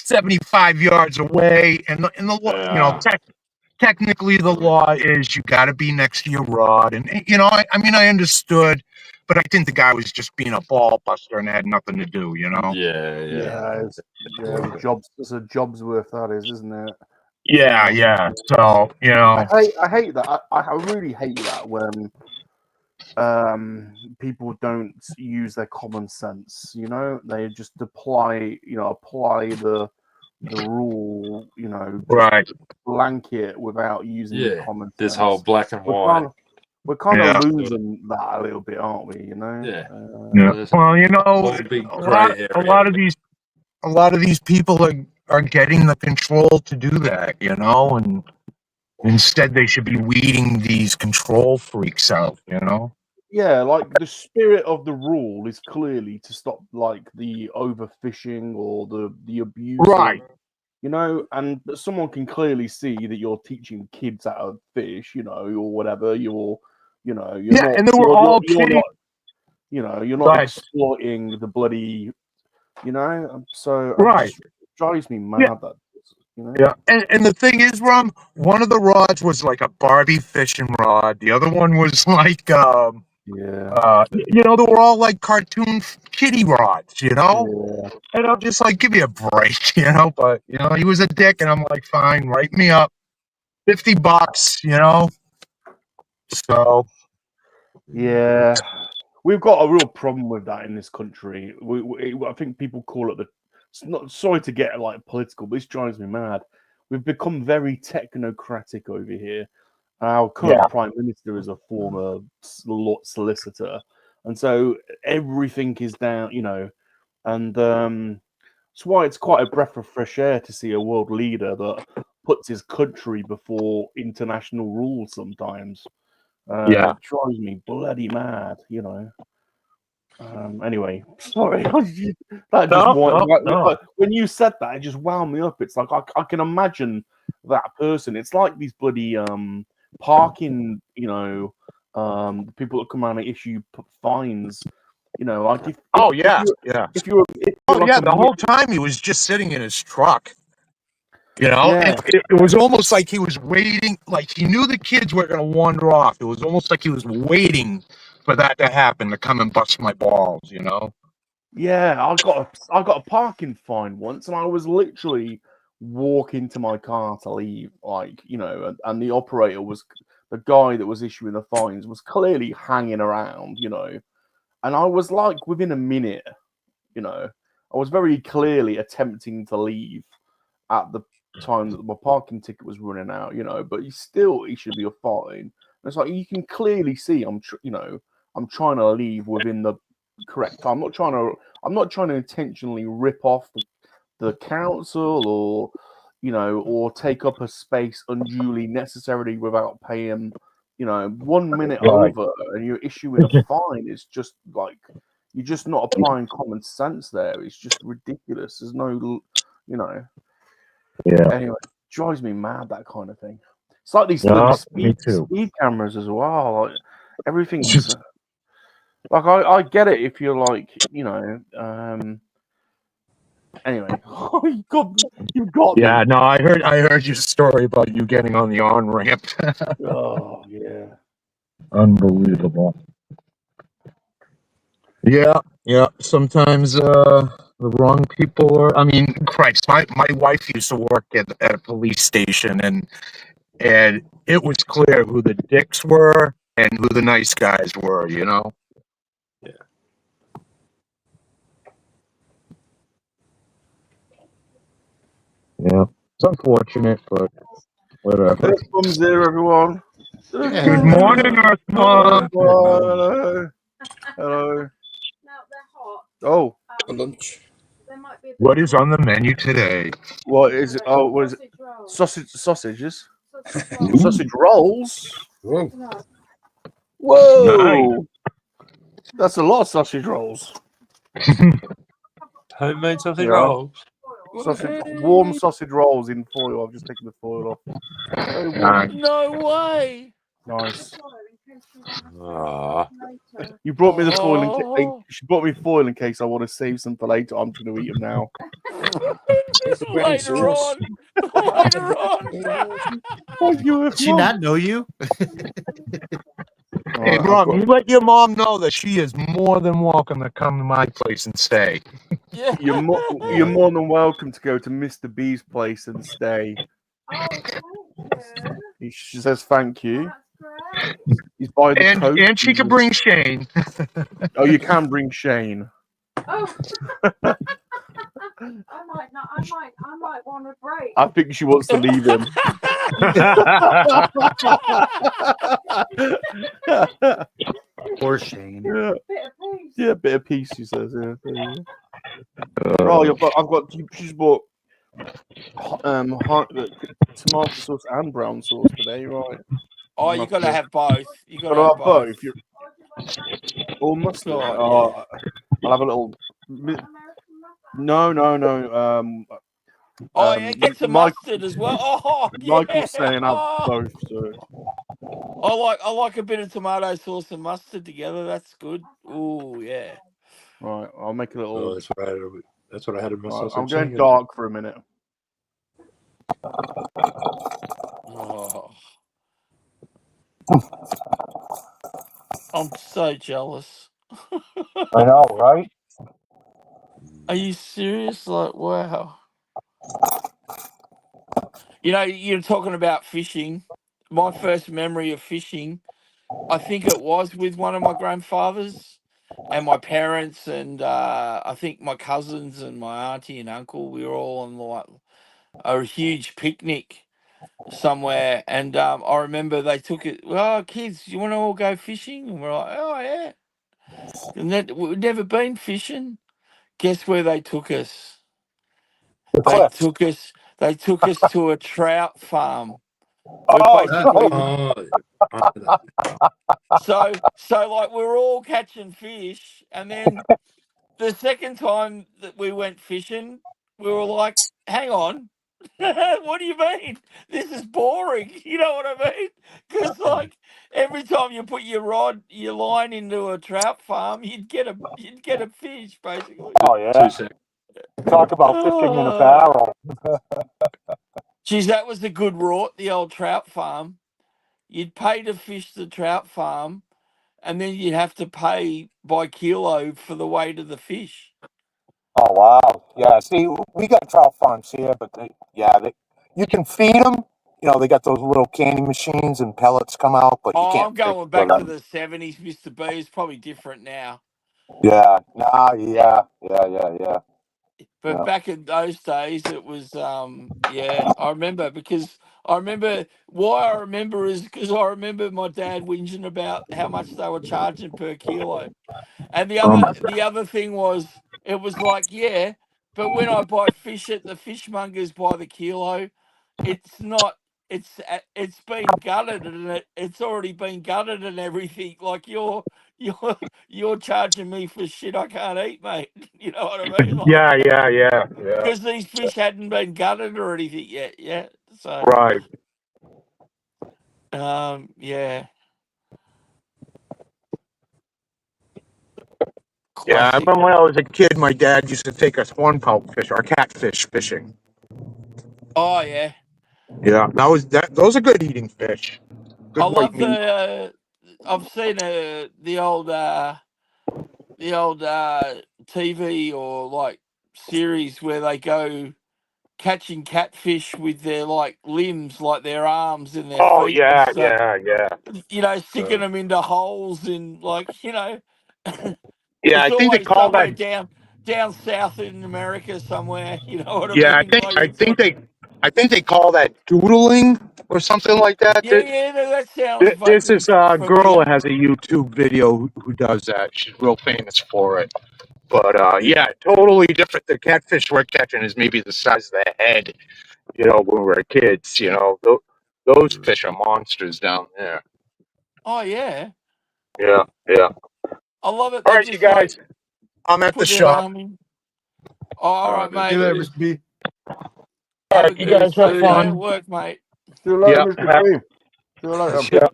75 yards away, and the law, technically the law is you got to be next to your rod, and I understood, but I think the guy was just being a ball buster and had nothing to do, Yeah. It's a job's worth, that is, isn't it? Yeah. So I hate that. I really hate that when people don't use their common sense. They just apply the the rule, you know, just Right. blanket without using the Yeah, common this sense. whole black and white. We're kind of Yeah. losing that a little bit, aren't we? You know. Yeah. Yeah. Well, you know, All big a grey lot area. of these people are getting the control to do that, you know, and instead they should be weeding these control freaks out, you know. Yeah, like the spirit of the rule is clearly to stop like the overfishing or the abuse Right. of, you know, and someone can clearly see that you're teaching kids how to fish, you know, or whatever. You're Yeah, not and they were all kidding. you're Go not ahead. exploiting the bloody, you know. So it Right. just drives me Yeah. mad that, you know. Yeah, and the thing is, Rum, one of the rods was like a Barbie fishing rod. The other one was like, Yeah. you know, they were all like cartoon kitty rods, you know. Yeah. And I'm just like, give me a break, you know. But you know, he was a dick, and I'm like, fine, write me up, $50, you know. So Yeah. We've got a real problem with that in this country. I think people call it it's not, sorry to get like political, but this drives me mad. We've become very technocratic over here. Our current prime minister is a former solicitor, and so everything is down, you know, and that's why it's quite a breath of fresh air to see a world leader that puts his country before international rules sometimes. yeah, It drives me bloody mad, you know. Anyway, sorry. That just no. when you said that, it just wound me up. It's like I can imagine that person. It's like these bloody parking, you know, the people that come around and issue fines. You know, like Oh yeah, if you're Oh like yeah, a the whole time he was just sitting in his truck. You know, yeah. it was almost like he was waiting, like he knew the kids were going to wander off. It was almost like he was waiting for that to happen to come and bust my balls, you know? Yeah, I got a parking fine once, and I was literally walking to my car to leave, like, you know, and the operator was the guy that was issuing the fines was clearly hanging around, you know, and I was like within a minute, you know, I was very clearly attempting to leave at the time that my parking ticket was running out, you know, but he should be a fine. And it's like you can clearly see you know, I'm trying to leave within the correct time. I'm not trying to intentionally rip off the council or, you know, or take up a space unduly necessarily without paying, you know, 1 minute Right. over and you're issuing a fine. It's just like you're just not applying common sense there. It's just ridiculous. There's no, you know. Yeah. Anyway, drives me mad, that kind of thing. It's like these Yeah, bloody me too. speed cameras as well. Like everything's like I get it if you're like, you know, anyway. Oh, you got Yeah, me. no, I heard your story about you getting on the on ramp. Oh yeah. Unbelievable. Yeah. Sometimes the wrong people are. I mean, Christ, my wife used to work at a police station, and it was clear who the dicks were and who the nice guys were. You know. Yeah. Yeah. It's unfortunate, but whatever. Earthbombs there, everyone. Good morning, Earth Mom. Hello. Hello. Oh, For lunch. What is on the menu today? what is it? Oh, what is it? Sausages. Sausage rolls. Whoa. Whoa. That's a lot of sausage rolls. Homemade sausage Yeah. rolls. Warm sausage rolls in foil. I've just taken the foil off. Very warm. No way. Nice. Ah, You brought me the foil Oh. she brought me foil in case I want to save some for later. I'm just going to eat them now. Later on. Later on. Thank you, Does she not know you? Hey, Rob, you let your mom know that she is more than welcome to come to my place and stay. Yeah. You're more than welcome to go to Mr. B's place and stay. She says thank you. He's by the coat. And she can bring Shane. Oh, you can bring Shane. might want a break. I think she wants to leave him. Poor Shane. Yeah, Bit of peace. yeah, bit of peace. She says. Yeah. Oh, I've got. She's bought tomato sauce and brown sauce today, right? Oh, you got to have both. You got But to I'll have have both. both. You're all mustard. Oh, yeah. I'll have a little. No. Oh, yeah, get some mustard as well. Oh, yeah. Michael's saying have both. So I like a bit of tomato sauce and mustard together. That's good. Oh, yeah. right, I'll make a little. Oh, that's what I had in my sausage. I'm going dark for a minute. Oh. I'm so jealous. I know, right? Are you serious? Like, wow. You know, you're talking about fishing. My first memory of fishing, I think it was with one of my grandfathers and my parents, and I think my cousins and my auntie and uncle. We were all on like a huge picnic somewhere, and I remember they took it. Well, kids, you want to all go fishing? And we're like, oh yeah. And then we'd never been fishing. Guess where they took us? The They cliffs. took us. They took us to a trout farm. We're Oh, basically Oh, I know that. so like we were all catching fish, and then the second time that we went fishing, we were like, "Hang on, what do you mean? This is boring." You know what I mean? Because like every time you put your line into a trout farm, you'd get a fish basically. oh 2 yeah. seconds. Talk about fishing in a barrel. Geez, that was a good rort, the old trout farm. You'd pay to fish the trout farm, and then you'd have to pay by kilo for the weight of the fish. Oh wow. Yeah. See, we got trout farms here, but you can feed them. You know, they got those little candy machines and pellets come out, but you Oh, can't I'm fish going with back to them. the 70s, Mr. B. It's probably different now. Yeah. Nah. Yeah. But back in those days, it was, yeah, I remember why I remember is because I remember my dad whinging about how much they were charging per kilo. And Oh my the other thing was, it was like, yeah, but when I buy fish at the fishmongers by the kilo, it's not. It's been gutted and it's already been gutted and everything. Like you're you're charging me for shit I can't eat, mate. You know what I mean? Like Yeah. because these fish hadn't been gutted or anything yet. Yeah. So Right. yeah. Yeah. I Classic. remember when I was a kid, my dad used to take us hornpout fish or catfish fishing. Oh yeah. Yeah. Those are good eating fish. I Good white love meat. I've seen the old TV or like series where they go catching catfish with their like limbs, like their arms and their Oh feet and yeah. stuff. You know, sticking Uh, them into holes in like Yeah. I it's think they always call that. somewhere down south in America somewhere. You know what I Yeah. mean? Like it's I think they call that doodling or something like that. yeah, that sounds This vaguely is a girl familiar. that has a YouTube video who does that. She's real famous for it. But yeah, totally different. The catfish we're catching is maybe the size of the head. You know, when we were kids. You know, those fish are monsters down there. Oh yeah, Yeah. I love it. All They right, you just like guys. I'm at the put their shop. arm in. All right, See you mate. later, Mr. B. All Have a right, you good guys have day at fun. work, mate. See you later, Yeah. Mr. B. See you later. Yeah.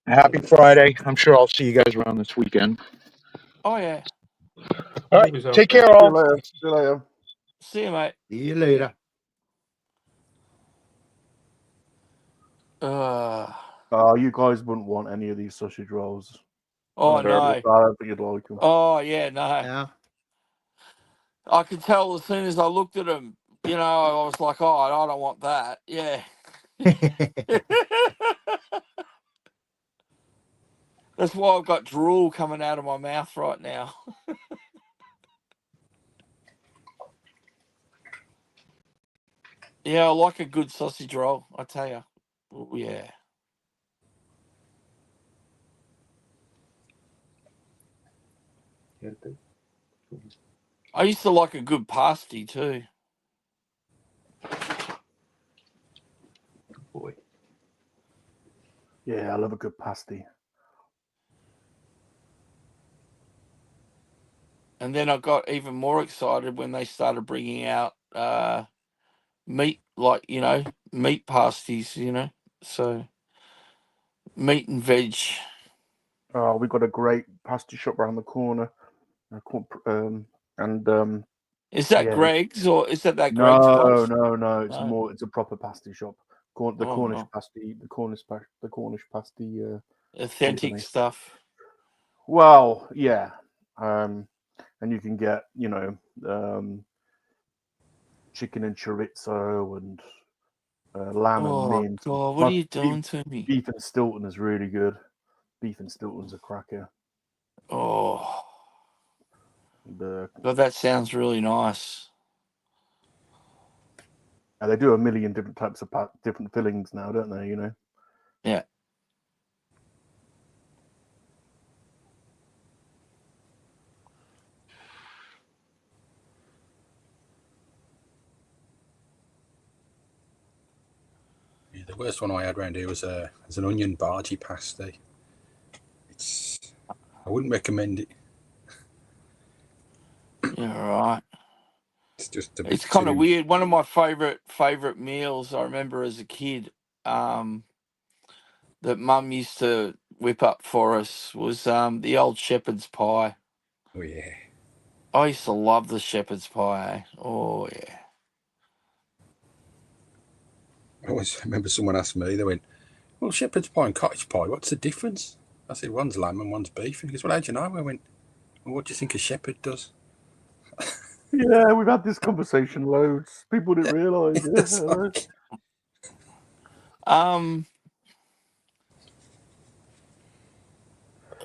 Happy Friday. I'm sure I'll see you guys around this weekend. Oh yeah. All look right. yourself, Take man. care, See you all. later. See you later. See you, mate. See you later. Oh, you guys wouldn't want any of these sausage rolls. Oh I no. don't think you'd like them. Oh yeah, no. Yeah. I could tell as soon as I looked at them. You know, I was like, oh, I don't want that. Yeah. That's why I've got drool coming out of my mouth right now. Yeah, I like a good sausage roll, I tell you. Oh, yeah. I used to like a good pasty too. Good boy. Yeah, I love a good pasty. And then I got even more excited when they started bringing out meat, like, meat pasties, So meat and veg. Oh, we got a great pasty shop around the corner. And Is that yeah, Greg's or is that Greg's no, place? no. No. It's a proper pasty shop. The Oh, Cornish no. pasty, the Cornish pasty Authentic company. stuff. Well, yeah, and you can get chicken and chorizo and lamb and Oh, mint. God, what My are you doing to me? beef and Stilton is really good. Beef and Stilton's a cracker. Oh, The God, that sounds really nice. They do a million different types of different fillings now, don't they? Yeah. Yeah, the worst one I had around here was an onion bhaji pasty. I wouldn't recommend it. Yeah, right. It's just a It's bit kind of too. weird. One of my favorite meals I remember as a kid, that Mum used to whip up for us was the old shepherd's pie. Oh yeah. I used to love the shepherd's pie. Oh yeah. I always remember someone asked me. They went, "Well, shepherd's pie and cottage pie. What's the difference?" I said, "One's lamb and one's beef." And he goes, "Well, how do you know?" I went, "Well, what do you think a shepherd does?" Yeah, we've had this conversation loads. People didn't realise. It's Yeah, like-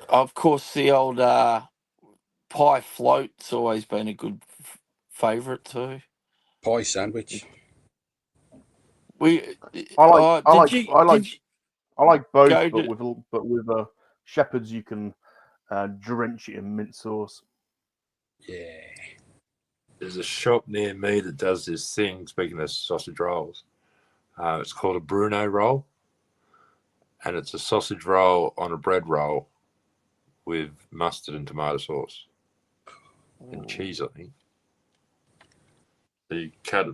Of course, the old pie float's always been a good favourite too. pie sandwich. We I like oh, I like I like did you I like both, go but to with shepherds you can drench it in mint sauce. Yeah. There's a shop near me that does this thing. Speaking of sausage rolls, it's called a Bruno roll, and it's a sausage roll on a bread roll with mustard and tomato sauce and cheese, I think. So you cut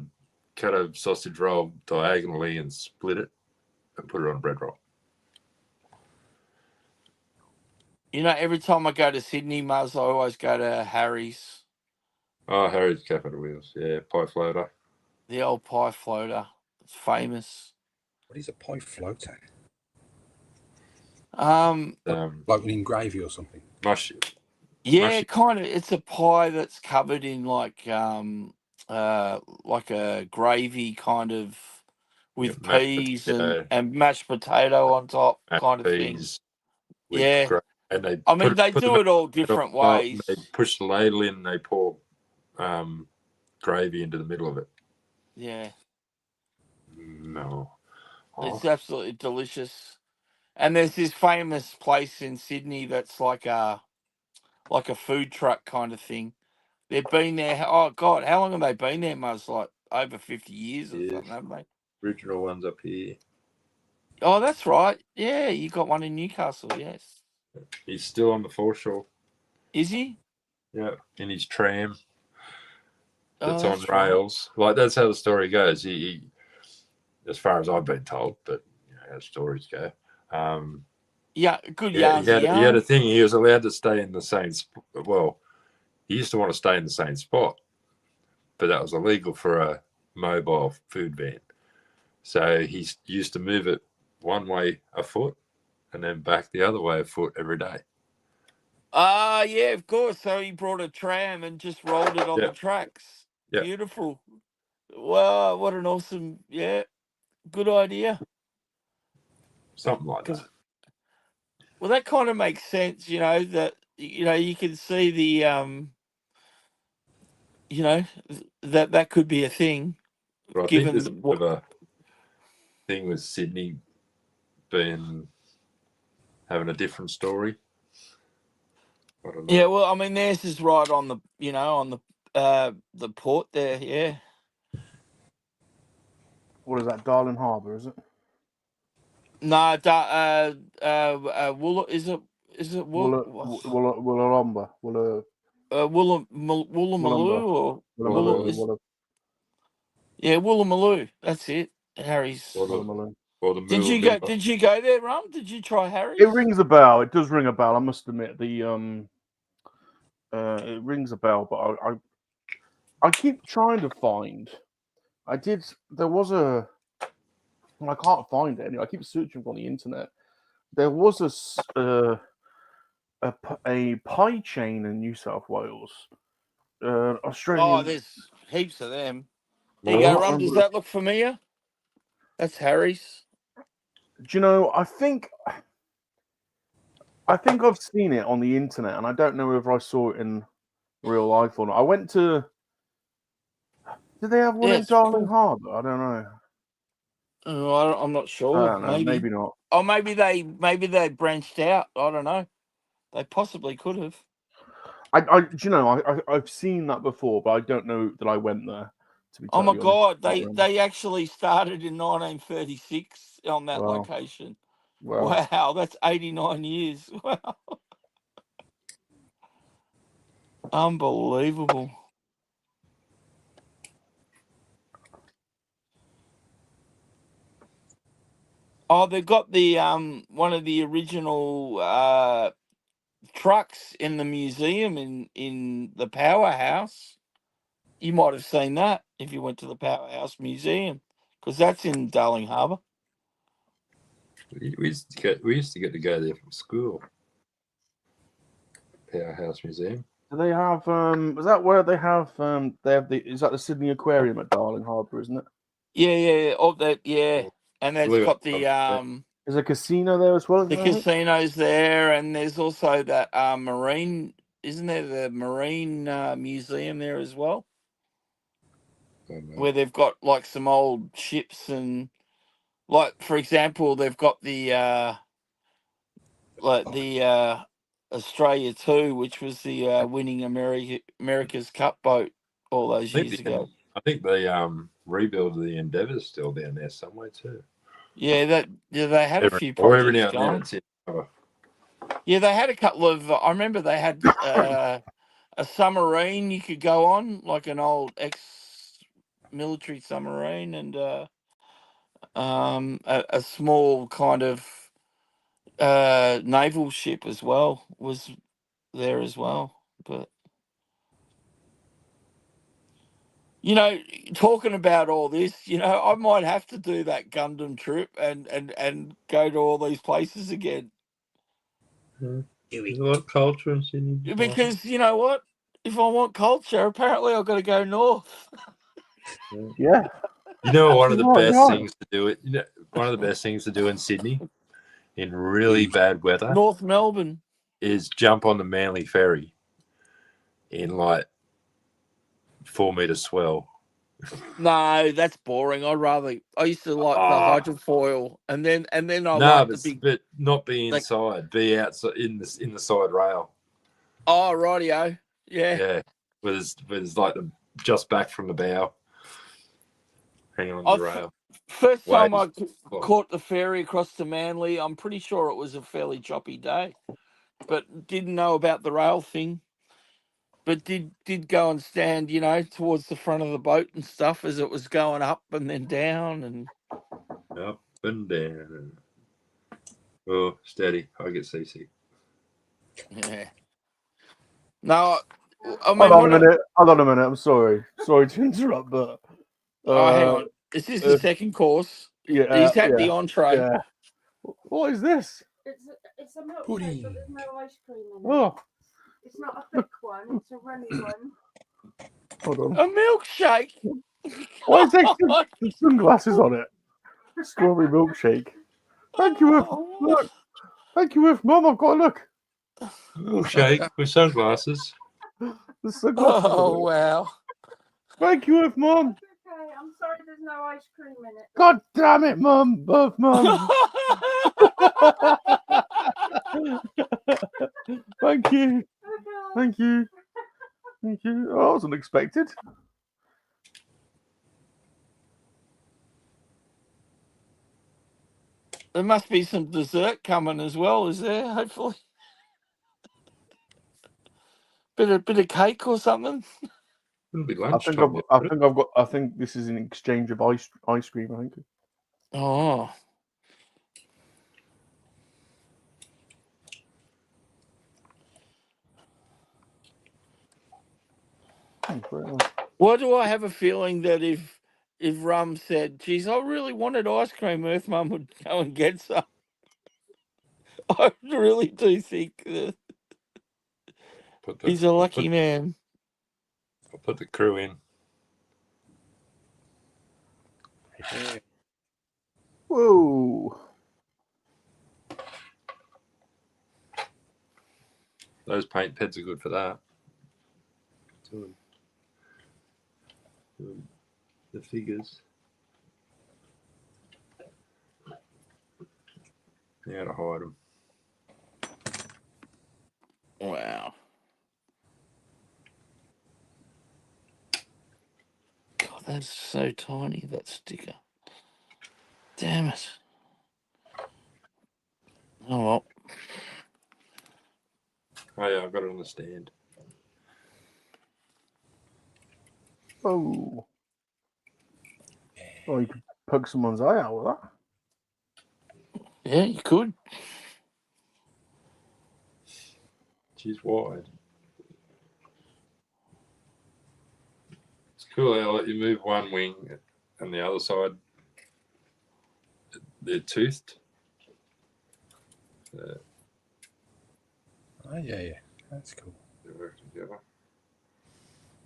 a sausage roll diagonally and split it and put it on a bread roll. every time I go to Sydney, Muzz, I always go to Harry's. Oh, Harry's Cafe on Wheels. Yeah, pie floater. The old pie floater. It's famous. What is a pie floater? Floating in gravy or something. Mush. Yeah, kind of. It's a pie that's covered in like a gravy kind of with peas and mashed potato on top kind of thing. Yeah. And they I mean, they put do them it all different ways. They push the ladle in and they pour gravy into the middle of it. Yeah. No. It's absolutely delicious. And there's this famous place in Sydney that's like a food truck kind of thing. They've been there. Oh God, how long have they been there? Most like over 50 years or something, haven't they? Original ones up here. Oh, that's right. Yeah, you got one in Newcastle. Yes. He's still on the foreshore. Is he? Yeah, in his tram. That's on right. rails. Like that's how the story goes. He as far as I've been told, but how stories go. Yeah, good Yeah, yarns. he had a thing. He was allowed to stay in the same. Well, he used to want to stay in the same spot, but that was illegal for a mobile food van. So he used to move it one way afoot, and then back the other way afoot every day. Yeah, of course. So he brought a tram and just rolled it on the tracks. Yep. Beautiful. Wow, what an awesome, good idea. Something like that. Well, that kind of makes sense, that, you can see the, that could be a thing. But I think given there's a bit of a thing with Sydney having a different story. I don't know. Yeah, well, I mean, theirs is right on the, on the port there. Yeah. What is that, Darling Harbour? Is it? No, Woola, is it Wollongong, Woolloomooloo or Woolla is Woolloomooloo. That's it. Harry's. Or the Did you go? Did you go there, Rum? Did you try Harry's? It rings a bell. It does ring a bell. I must admit it rings a bell, but I keep trying to find. There was a. I can't find it anyway. I keep searching on the internet. There was a pie chain in New South Wales, Australian. Oh, there's heaps of them. There you go, Rum. Does that look familiar? That's Harry's. Do you know? I think I've seen it on the internet, and I don't know if I saw it in real life or not. I went to. Did they have one in Darling Harbour? I don't know. Oh, I'm not sure. I don't know, maybe not. Oh, maybe they branched out. I don't know. They possibly could have. I've seen that before, but I don't know that I went there. To be oh my God, they actually started in 1936 on that location. Wow, that's 89 years. Wow, unbelievable. Oh, they've got the one of the original trucks in the museum in the Powerhouse. You might have seen that if you went to the Powerhouse Museum, because that's in Darling Harbour. We used to get to go there from school. Powerhouse Museum. Do they have? Is that where they have? Is that the Sydney Aquarium at Darling Harbour? Isn't it? Yeah. Oh, that. Yeah, and that's got the There's a casino there as well. The casino's there, and there's also that marine. Isn't there the marine museum there as well? Where they've got like some old ships and, like, for example, they've got the Australia 2, which was the winning America's Cup boat all those years ago. I think they rebuild the Endeavour's still down there somewhere too. Yeah, they had a few projects going. Yeah, they had a couple of. I remember they had a submarine you could go on, like an old ex-military submarine, and a small kind of naval ship as well was there as well. But talking about all this, I might have to do that Gundam trip and go to all these places again. There's a lot of culture in Sydney. Because you know what? If I want culture, apparently I've got to go north. Yeah. One of the best things to do one of the best things to do in Sydney in really bad weather, North Melbourne, is jump on the Manly ferry in like 4 meter swell. No, that's boring. I used to like the hydrofoil, and then I but not be inside, be outside in the side rail. Oh, rightio, yeah. Yeah, was like just back from the bow, hanging on the rail. First time I caught the ferry across to Manly, I'm pretty sure it was a fairly choppy day, but didn't know about the rail thing. But did go and stand, towards the front of the boat and stuff as it was going up and then down and up and down. Oh, steady! I get seasick. Yeah. No, I mean, hold on a minute. I'm sorry to interrupt, but hang on. Is this the second course? Yeah, he's had the entree. Yeah. What is this? It's a milkshake, but there's no ice cream in it. Oh. It's not a thick one, it's a runny one. Hold on. A milkshake? Why is there sunglasses on it? Strawberry milkshake. Thank you, look. Thank you, Mum. I've got a look. Milkshake with sunglasses. The sunglasses. Oh, wow. Thank you, Mum. Hey, I'm sorry there's no ice cream in it. God damn it, Mum! Both mums. Thank you. Thank you. Thank you. Oh, that was unexpected. There must be some dessert coming as well, is there? Hopefully, bit of cake or something. It'll be I think lunchtime. I think this is an exchange of ice cream. I think. Oh, why do I have a feeling that if Rum said, "Geez, I really wanted ice cream," Earth Mum would go and get some. I really do think that he's a lucky man. I'll put the crew in. Yeah. Whoa. Those paint pads are good for that. The figures. Yeah, to hide them. Wow. God, that's so tiny, that sticker. Damn it. Oh, well. Oh, yeah, I've got it on the stand. Oh. Oh, you could poke someone's eye out with that. Yeah, you could. She's wide. It's cool how let you move one wing and the other side, they're toothed. Oh, yeah. That's cool. They work together.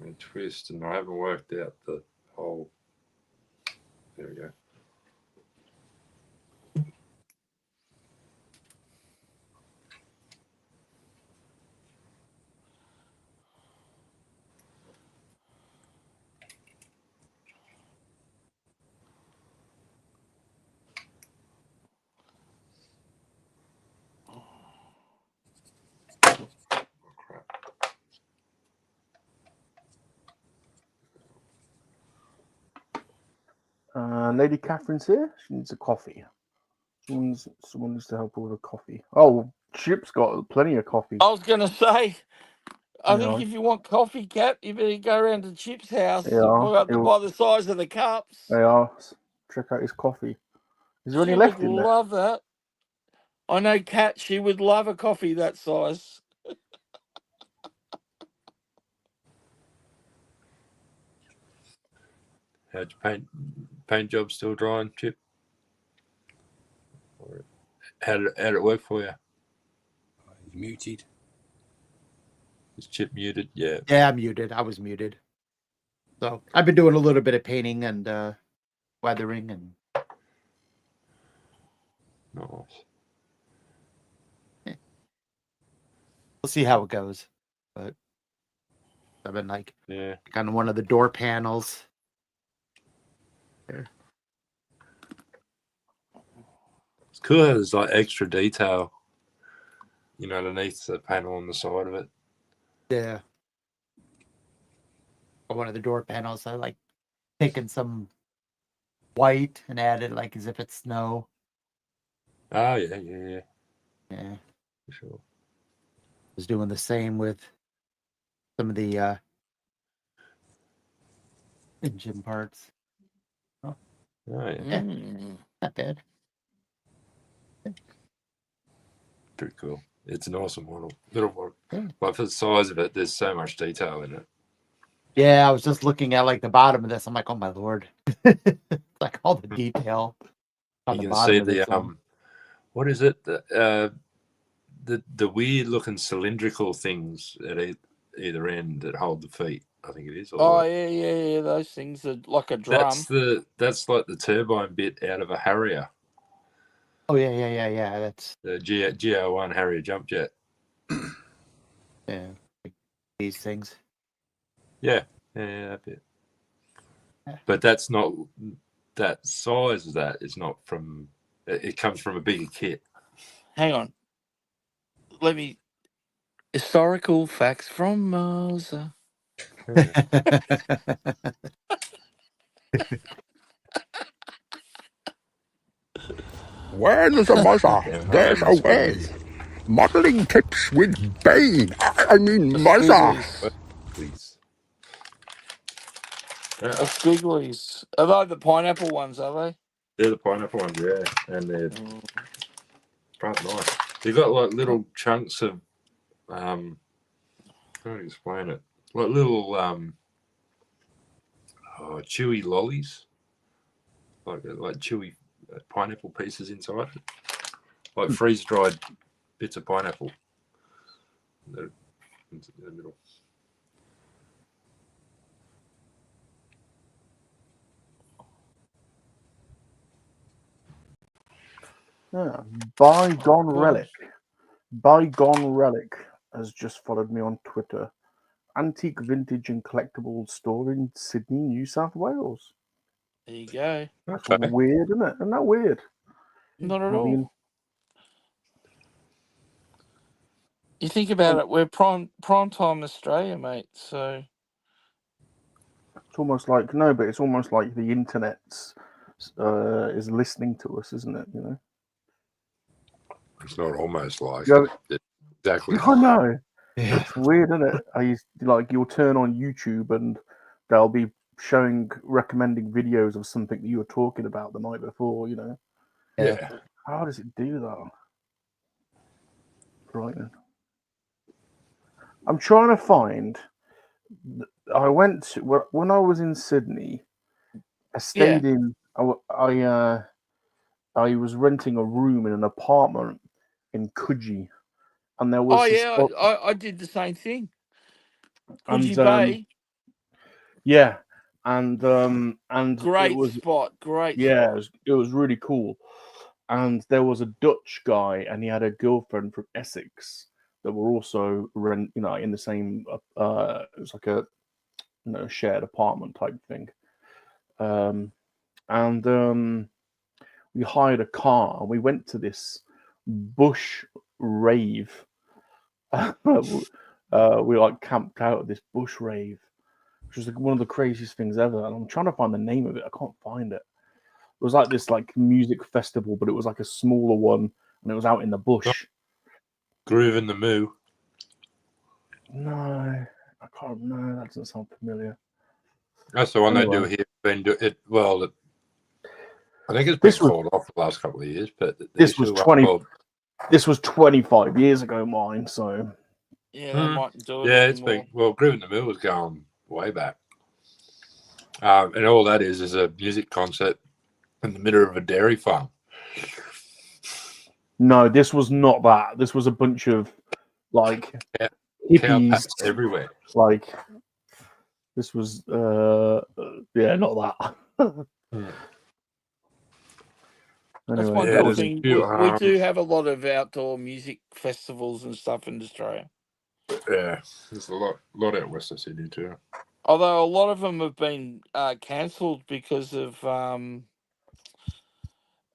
And twist, and I haven't worked out the whole. There we go. Lady Catherine's here. She needs a coffee. Someone needs to help her with a coffee. Oh, Chip's got plenty of coffee. I was going to say, I think Yeah. if you want coffee, Cap, you better go around to Chip's house. Yeah, We'll have to he'll- buy the size of the cups. They are. Check out his coffee. Is there any She left would in there? love that. I know, Kat, she would love a coffee that size. How'd your paint job still drying, Chip? How'd it work for you? He's muted. Is Chip muted? Yeah. Yeah, I'm muted. I was muted. So I've been doing a little bit of painting and weathering and Nice. we'll see how it goes. But I've been like on one of the door panels. There. It's cool how there's like extra detail, underneath the panel on the side of it. Yeah. On one of the door panels, I like taken some white and added like as if it's snow. Oh, yeah. Yeah. For sure. Was doing the same with some of the engine parts. Oh, yeah. Not bad. Pretty cool. It's an awesome model. Little more, but for the size of it, there's so much detail in it. Yeah, I was just looking at like the bottom of this. I'm like, oh my lord, like all the detail on You the can bottom see of this thing. what is it? The weird looking cylindrical things at either end that hold the feet. I think it is. Oh, yeah. Those things are like a drum. That's like the turbine bit out of a Harrier. Oh yeah. That's the GR1 Harrier jump jet. Yeah, these things. Yeah, that bit. But that's not that size. That is not from. It comes from a bigger kit. Hang on. Let me. Historical facts from Mosa. Where there's a mother, there's a way. Modeling tips with Bane. I mean, The mother. Squigglies. The Squigglies. Are they the pineapple ones, are they? They're the pineapple ones, yeah. And they're quite nice. They've got like little chunks of, how do you explain it? Like little chewy lollies. Like chewy pineapple pieces inside it. Like freeze-dried bits of pineapple. In the middle. Yeah. Bygone Relic. Bygone Relic has just followed me on Twitter. Antique, vintage, and collectibles store in Sydney, New South Wales. There you go. That's Okay. weird, isn't it? Isn't that weird? Not at all. You think about it, we're prime time Australia, mate. So it's almost like but it's almost like the internet is listening to us, isn't it? You know. It's not almost like Exactly. I know. It's weird, isn't it? You'll turn on YouTube and they'll be recommending videos of something that you were talking about the night before. You know. Yeah. How does it do that? Frightening. I'm trying to find. I went when I was in Sydney. I stayed in. I was renting a room in an apartment in Coogee, and there was. I did the same thing. Coogee Bay. Yeah, and great it was spot. Great. Yeah, spot. it was really cool. And there was a Dutch guy, and he had a girlfriend from Essex that were also in the same. It was like a shared apartment type thing. We hired a car and we went to this bush rave. We camped out at this bush rave, which was one of the craziest things ever. And I'm trying to find the name of it. I can't find it. It was like this music festival, but it was like a smaller one, and it was out in the bush. Groove in the Moo. No, I can't. No, that doesn't sound familiar. That's the one Anyway. they do here. I think it's been called off the last couple of years, but this was 25 years ago, mine. So yeah, they might do it. Yeah, it's been Groove in the Moo was going way back, and all that is a music concert in the middle of a dairy farm. No, this was not that. This was a bunch of hippies everywhere. This was not that. That's one good thing. We do have a lot of outdoor music festivals and stuff in Australia. Yeah, there's a lot out west of Sydney too. Although a lot of them have been cancelled because of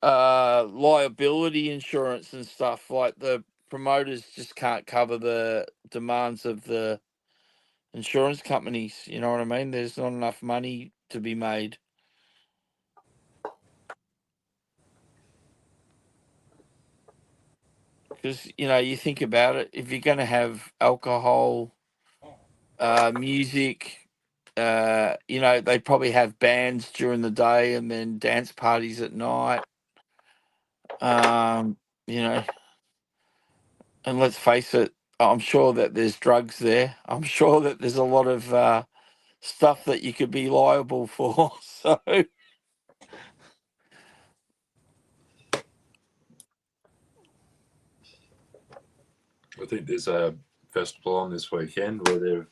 liability insurance and stuff. Like the promoters just can't cover the demands of the insurance companies. You know what I mean? There's not enough money to be made. Because, you think about it, if you're going to have alcohol, music, they probably have bands during the day and then dance parties at night. And let's face it, I'm sure that there's drugs there. I'm sure that there's a lot of stuff that you could be liable for. So... I think there's a festival on this weekend where they've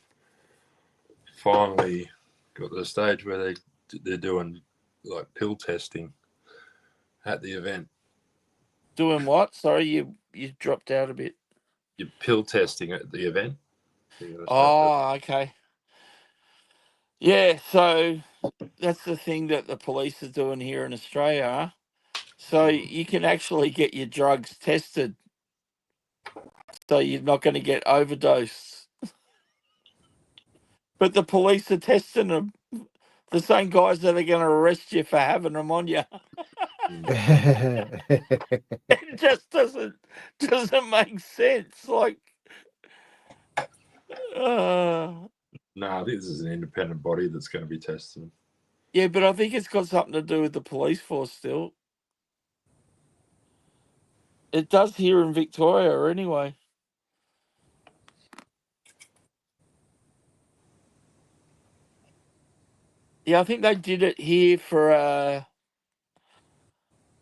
finally got to the stage where they're doing pill testing at the event. Doing what? Sorry, you dropped out a bit. You're pill testing at the event. Oh, okay. Yeah, so that's the thing that the police are doing here in Australia. So you can actually get your drugs tested, so you're not going to get overdosed. But the police are testing them. The same guys that are going to arrest you for having them on you. It just doesn't make sense. Like, Nah, this is an independent body that's going to be tested. yeah, but I think it's got something to do with the police force still. It does here in Victoria, anyway. Yeah, I think they did it here for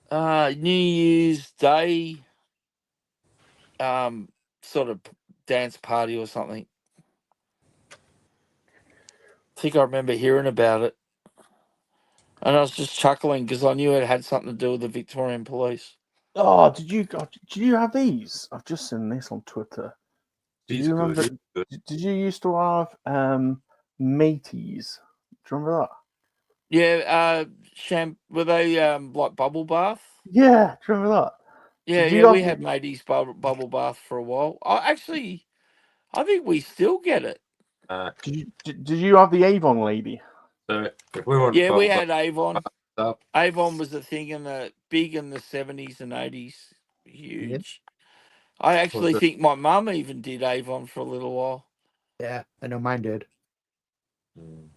New Year's Day sort of dance party or something. I think I remember hearing about it. And I was just chuckling because I knew it had something to do with the Victorian police. Oh, did you have these? I've just seen this on Twitter. Do you remember? Did you used to have mateys? Do you remember that? Yeah, were they like bubble bath? Yeah, do you remember that? Yeah, we had mateys bubble bath for a while. I think we still get it. Did you have the Avon lady? So if we want, yeah, we had Avon. Avon was a thing big in the 70s and 80s. Huge. Yep. I actually think my mum even did Avon for a little while. Yeah, I know mine did.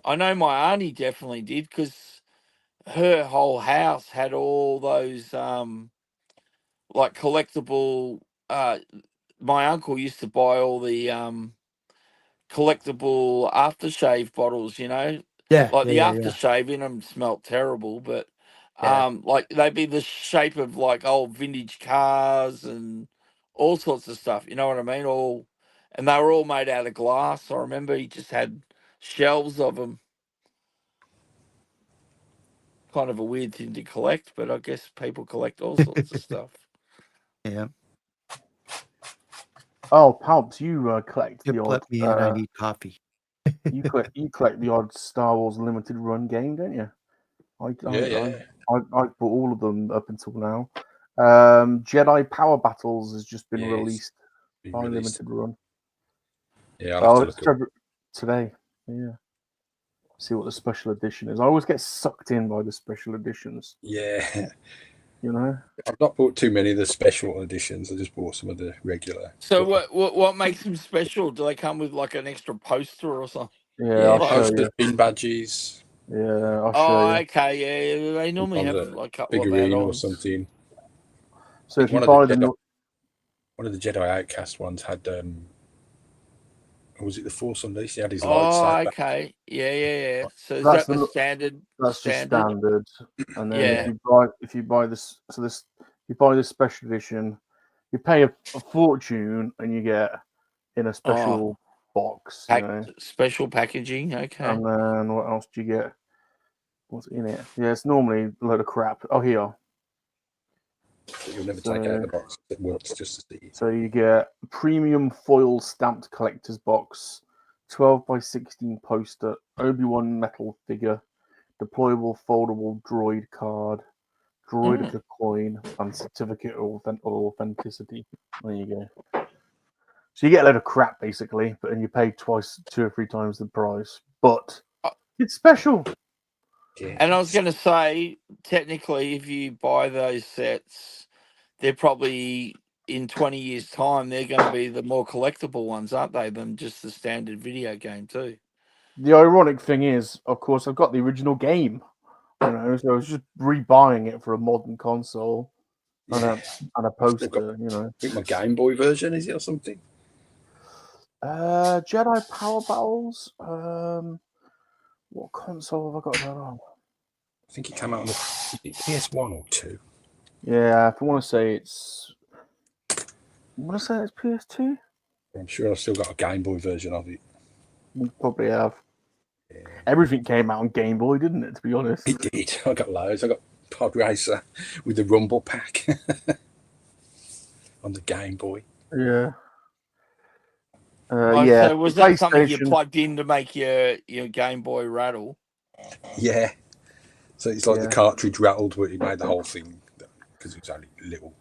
I know my auntie definitely did because her whole house had all those like collectible. My uncle used to buy all the collectible aftershave bottles, like the aftershave in them smelt terrible, but like they'd be the shape of like old vintage cars and all sorts of stuff, you know what I mean? And they were all made out of glass. I remember he just had shelves of them. Kind of a weird thing to collect, but I guess people collect all sorts of stuff. Yeah. Oh, Palps, you collect the odd. Me and I need coffee. you collect the odd Star Wars limited run game, don't you? I bought all of them up until now. Jedi Power Battles has just been released by limited run. Yeah, I'll have to look today. Yeah. See what the special edition is. I always get sucked in by the special editions. Yeah. I've not bought too many of the special editions. I just bought some of the regular. So what makes them special? Do they come with like an extra poster or something? Yeah, I'll show you. Bin badges. Yeah, I'll show you. Okay, yeah. They normally have like a couple figurine of or something. So if you buy them, one of the Jedi Outcast ones had was it the Force Unleashed? He had his lightsaber. Okay. Yeah. So is that the standard? That's just standard. And then if you buy this, you buy this special edition, you pay a fortune and you get in a special box. Special packaging. Okay. And then what else do you get? What's in it? Yeah, it's normally a load of crap. Oh, here. But you'll never take out of the box. It works just to see. So you get a premium foil stamped collector's box, 12 by 16 poster, Obi-Wan metal figure, deployable foldable droid card, droidica coin, and certificate of authenticity. There you go. So you get a load of crap basically, but then you pay 2 or 3 times the price. But it's special. Yeah. And I was going to say, technically, if you buy those sets, they're probably in 20 years' time, they're going to be the more collectible ones, aren't they, than just the standard video game too. The ironic thing is, of course, I've got the original game, so I was just rebuying it for a modern console and a poster, I think my Game Boy version, is it, or something? Jedi Power Battles. What console have I got that on? I think it came out on the PS1 or 2. Yeah, if I want to say it's PS2. I'm sure I've still got a Game Boy version of it. You probably have. Yeah. Everything came out on Game Boy, didn't it? To be honest, it did. I got loads. I got Pod Racer with the Rumble Pack on the Game Boy. Yeah. Yeah. So was that something you PlayStation. plugged in to make your Game Boy rattle? Yeah. So it's like the cartridge rattled, but it made the whole thing because it was only little.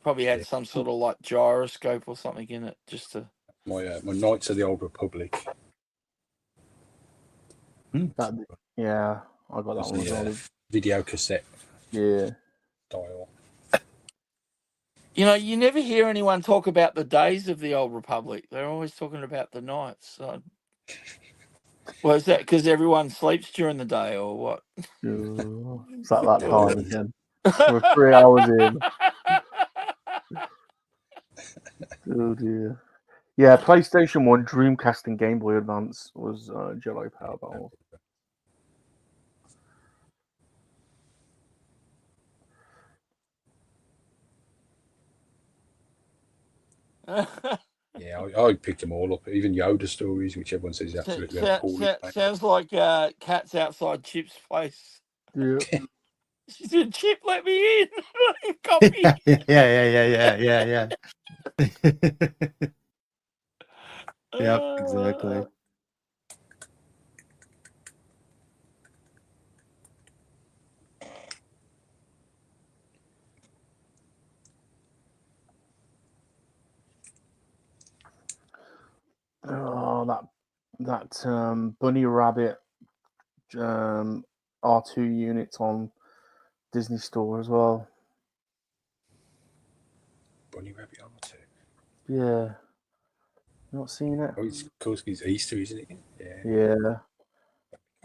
Probably had some sort of like gyroscope or something in it, just to. My Knights of the Old Republic. Yeah, I got that one as well. Video cassette. Yeah. Dial. You know, you never hear anyone talk about the days of the Old Republic. They're always talking about the nights. So. Well, is that because everyone sleeps during the day or what? It's like that time again. We're 3 hours in. Oh dear. Yeah, PlayStation 1, Dreamcast, and Game Boy Advance was Jello Power Battle. Yeah, I picked them all up. Even Yoda stories, which everyone says is absolutely appalling. Sounds like Cat's outside Chip's place. Yeah. She said, "Chip, let me in." Copy. Yeah. Yep, exactly. Oh, that Bunny Rabbit R2 units on Disney Store as well. Bunny Rabbit R2. Yeah. Not seen it? Oh, of course, it's Easter, isn't it? Yeah.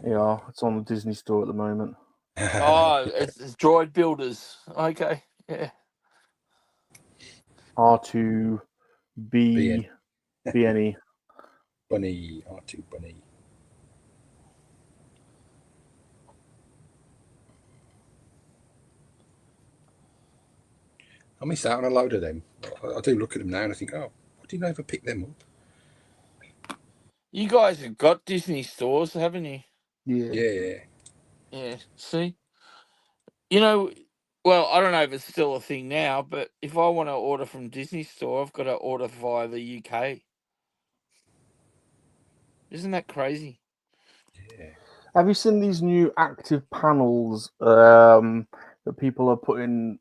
Yeah, it's on the Disney Store at the moment. Oh, it's Droid Builders. Okay, yeah. R2 BNE. Bunny, R2 Bunny. I missed out on a load of them. I do look at them now and I think, oh, why didn't I ever pick them up? You guys have got Disney stores, haven't you? Yeah. Yeah. See, you know, well, I don't know if it's still a thing now, but if I want to order from Disney Store, I've got to order via the UK. Isn't that crazy? Yeah. Have you seen these new active panels that people are putting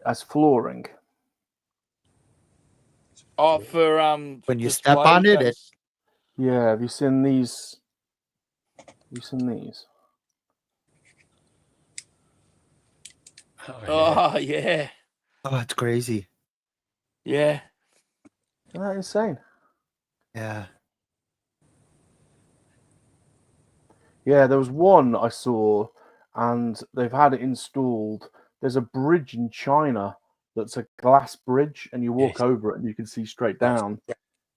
as flooring? Oh, for when you step on it, Yeah, have you seen these? Oh yeah. Oh, it's crazy. Yeah. Isn't that insane? Yeah. Yeah, there was one I saw, and they've had it installed. There's a bridge in China that's a glass bridge, and you walk over it and you can see straight down.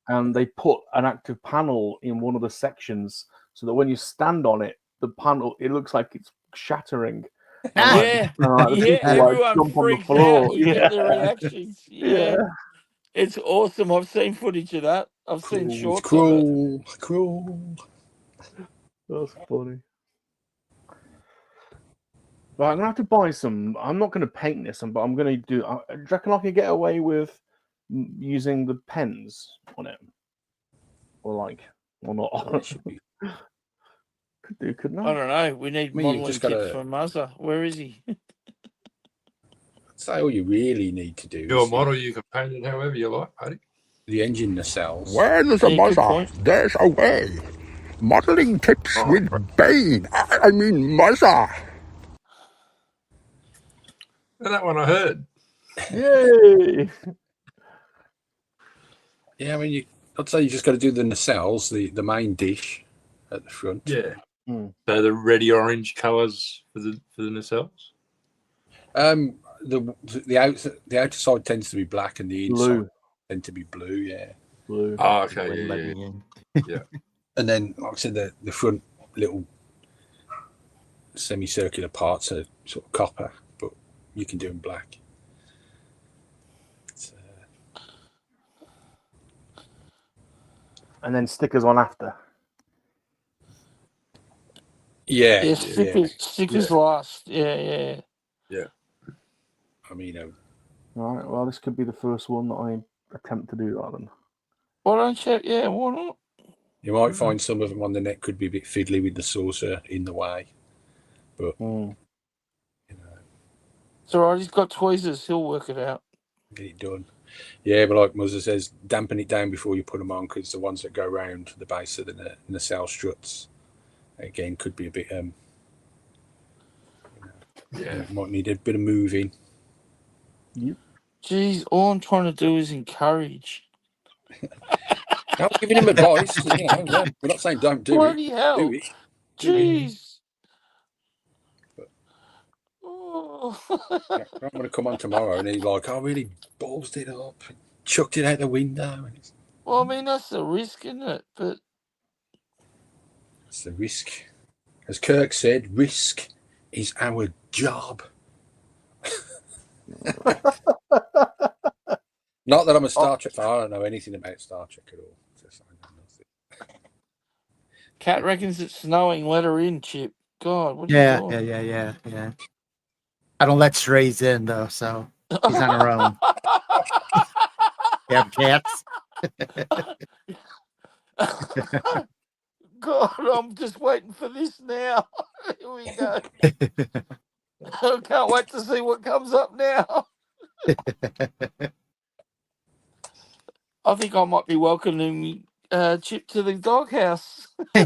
And they put an active panel in one of the sections so that when you stand on it, the panel, it looks like it's shattering. Yeah, everyone freaks out. You get the reactions. Yeah. It's awesome. I've seen footage of that. I've seen shorts of it. Cruel. That's funny. Right, I'm gonna have to buy some. I'm not gonna paint this, but I'm gonna do. Do you reckon I can get away with using the pens on it, or not? Could do, couldn't I? I don't know. We need modelling tips from Muzza. Where is he? Say all you really need to do. Your model, you can paint it however you like, buddy. The engine nacelles. Where there's a Muzza, there's a way. Modeling tips with Bane. I mean Muzza. That one I heard. Yay! Yeah, I mean, I'd say you just got to do the nacelles, the main dish at the front. Yeah. So the reddy orange colours for the nacelles. The outer side tends to be black and the inside tend to be blue. Yeah. Blue. Oh, okay. Yeah. And then, like I said, the front little semicircular parts are sort of copper, but you can do them black. And then stickers on after. Yeah. Stickers last. Yeah. I mean, All right. Well, this could be the first one that I attempt to do that then. Why don't you? Yeah, why not? You might find some of them on the net could be a bit fiddly with the saucer in the way, but Mm. you know, It's all right. He's got tweezers. He'll work it out. get it done. Yeah, but like Muzza says, dampen it down before you put them on, because the ones that go round the base of the nacelle struts again could be a bit might need a bit of moving. Yep. Jeez, all I'm trying to do is encourage. I'm giving him advice. You know, we're not saying don't do Bloody it. hell! Do it. Jeez. But, Oh. yeah, I'm going to come on tomorrow, and he's like, "I really ballsed it up, chucked it out the window." And Well, I mean, that's the risk, isn't it? But it's the risk. As Kirk said, risk is our job. Not that I'm a Star Trek fan. I don't know anything about Star Trek at all. Cat reckons it's snowing. Let her in, Chip. God, what are you doing? Yeah. I don't let strays in though, so she's on her own. You have cats? God, I'm just waiting for this now. Here we go. I can't wait to see what comes up now. I think I might be welcoming Chip to the doghouse. Nah.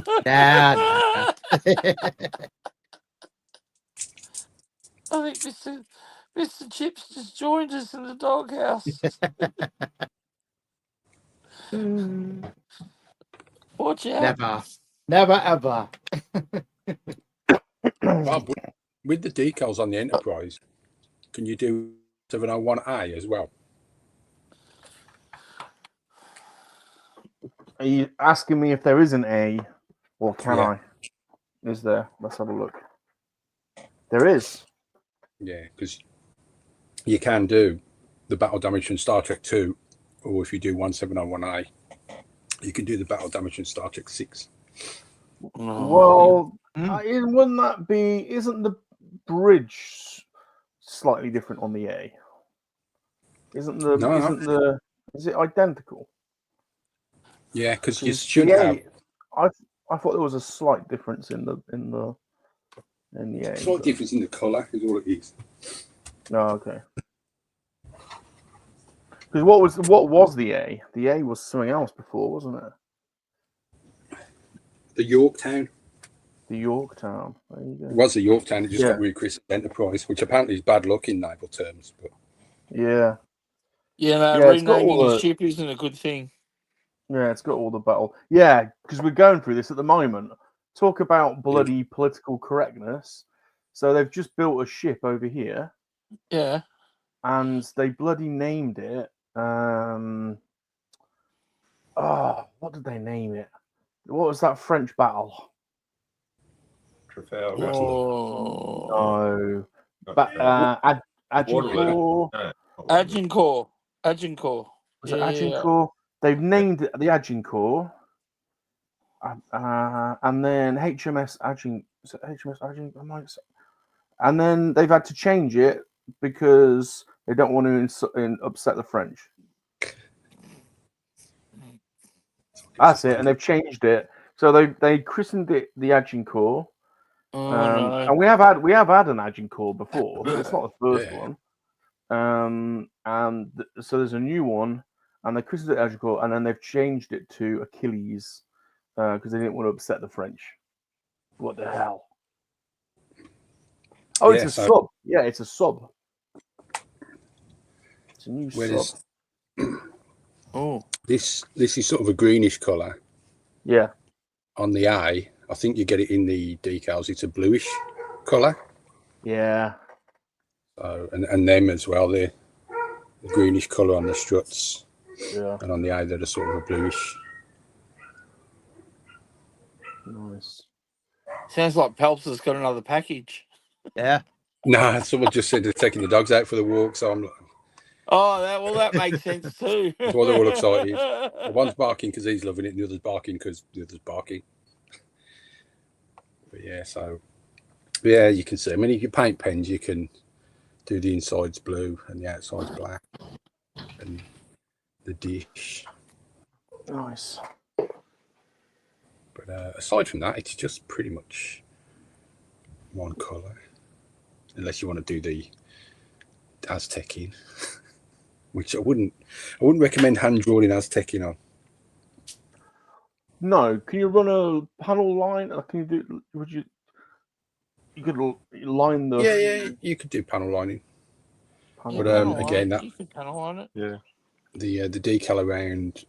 I think Mr. Chips just joined us in the doghouse. Watch out. Never ever. Bob, with the decals on the Enterprise, can you do 701A as well? Are you asking me if there is an A, or can I? Is there? Let's have a look. There is. Yeah, because you can do the battle damage from Star Trek 2, or if you do 1701A, you can do the battle damage from Star Trek 6. Well, wouldn't that be? Isn't the bridge slightly different on the A? Isn't the? No. Isn't the? Is it identical? Yeah, because you shouldn't have. I thought there was a slight difference in the A. Slight difference in the colour is all it is. Oh, okay. Because what was the A? The A was something else before, wasn't it? The Yorktown. The Yorktown. There you go. It was the Yorktown. It just got rechristened Enterprise, which apparently is bad luck in naval terms. But yeah. Renaming the ship isn't a good thing. Yeah, it's got all the battle. Yeah, because we're going through this at the moment. Talk about bloody political correctness. So they've just built a ship over here. Yeah. And they bloody named it. What did they name it? What was that French battle? Trafalgar. No. Agincourt. Was it Agincourt? They've named it the Agincourt. And then HMS Agincourt. And then they've had to change it because they don't want to upset the French. That's it, and they've changed it. So they christened it the Agincourt. No. And we have had an Agincourt before. It's not the first one. So there's a new one, and they christened it Agincourt, and then they've changed it to Achilles because they didn't want to upset the French. What the hell? Oh, it's a sub. Yeah, it's a sub. It's a new sub. Oh, this is sort of a greenish colour. Yeah. On the eye, I think you get it in the decals. It's a bluish colour. Yeah. So and them as well. They're the greenish colour on the struts. Yeah. And on the eye, they're sort of a bluish. Nice. Sounds like Pelps has got another package. Yeah. No, someone just said they're taking the dogs out for the walk, so I'm like, oh, that makes sense too. that's why they're all excited. The one's barking because he's loving it, and the other's barking because the other's barking. But yeah, so yeah, you can see. I mean, if you paint pens, you can do the inside's blue and the outside's black, and the dish. Nice. But aside from that, it's just pretty much one colour, unless you want to do the Aztecing, which I wouldn't recommend hand drawing Aztecing on. No, can you run a panel line? Can you do? Would you? You could line the. Yeah, you could do panel lining. Panel But again, that you can panel line it. Yeah. The decal around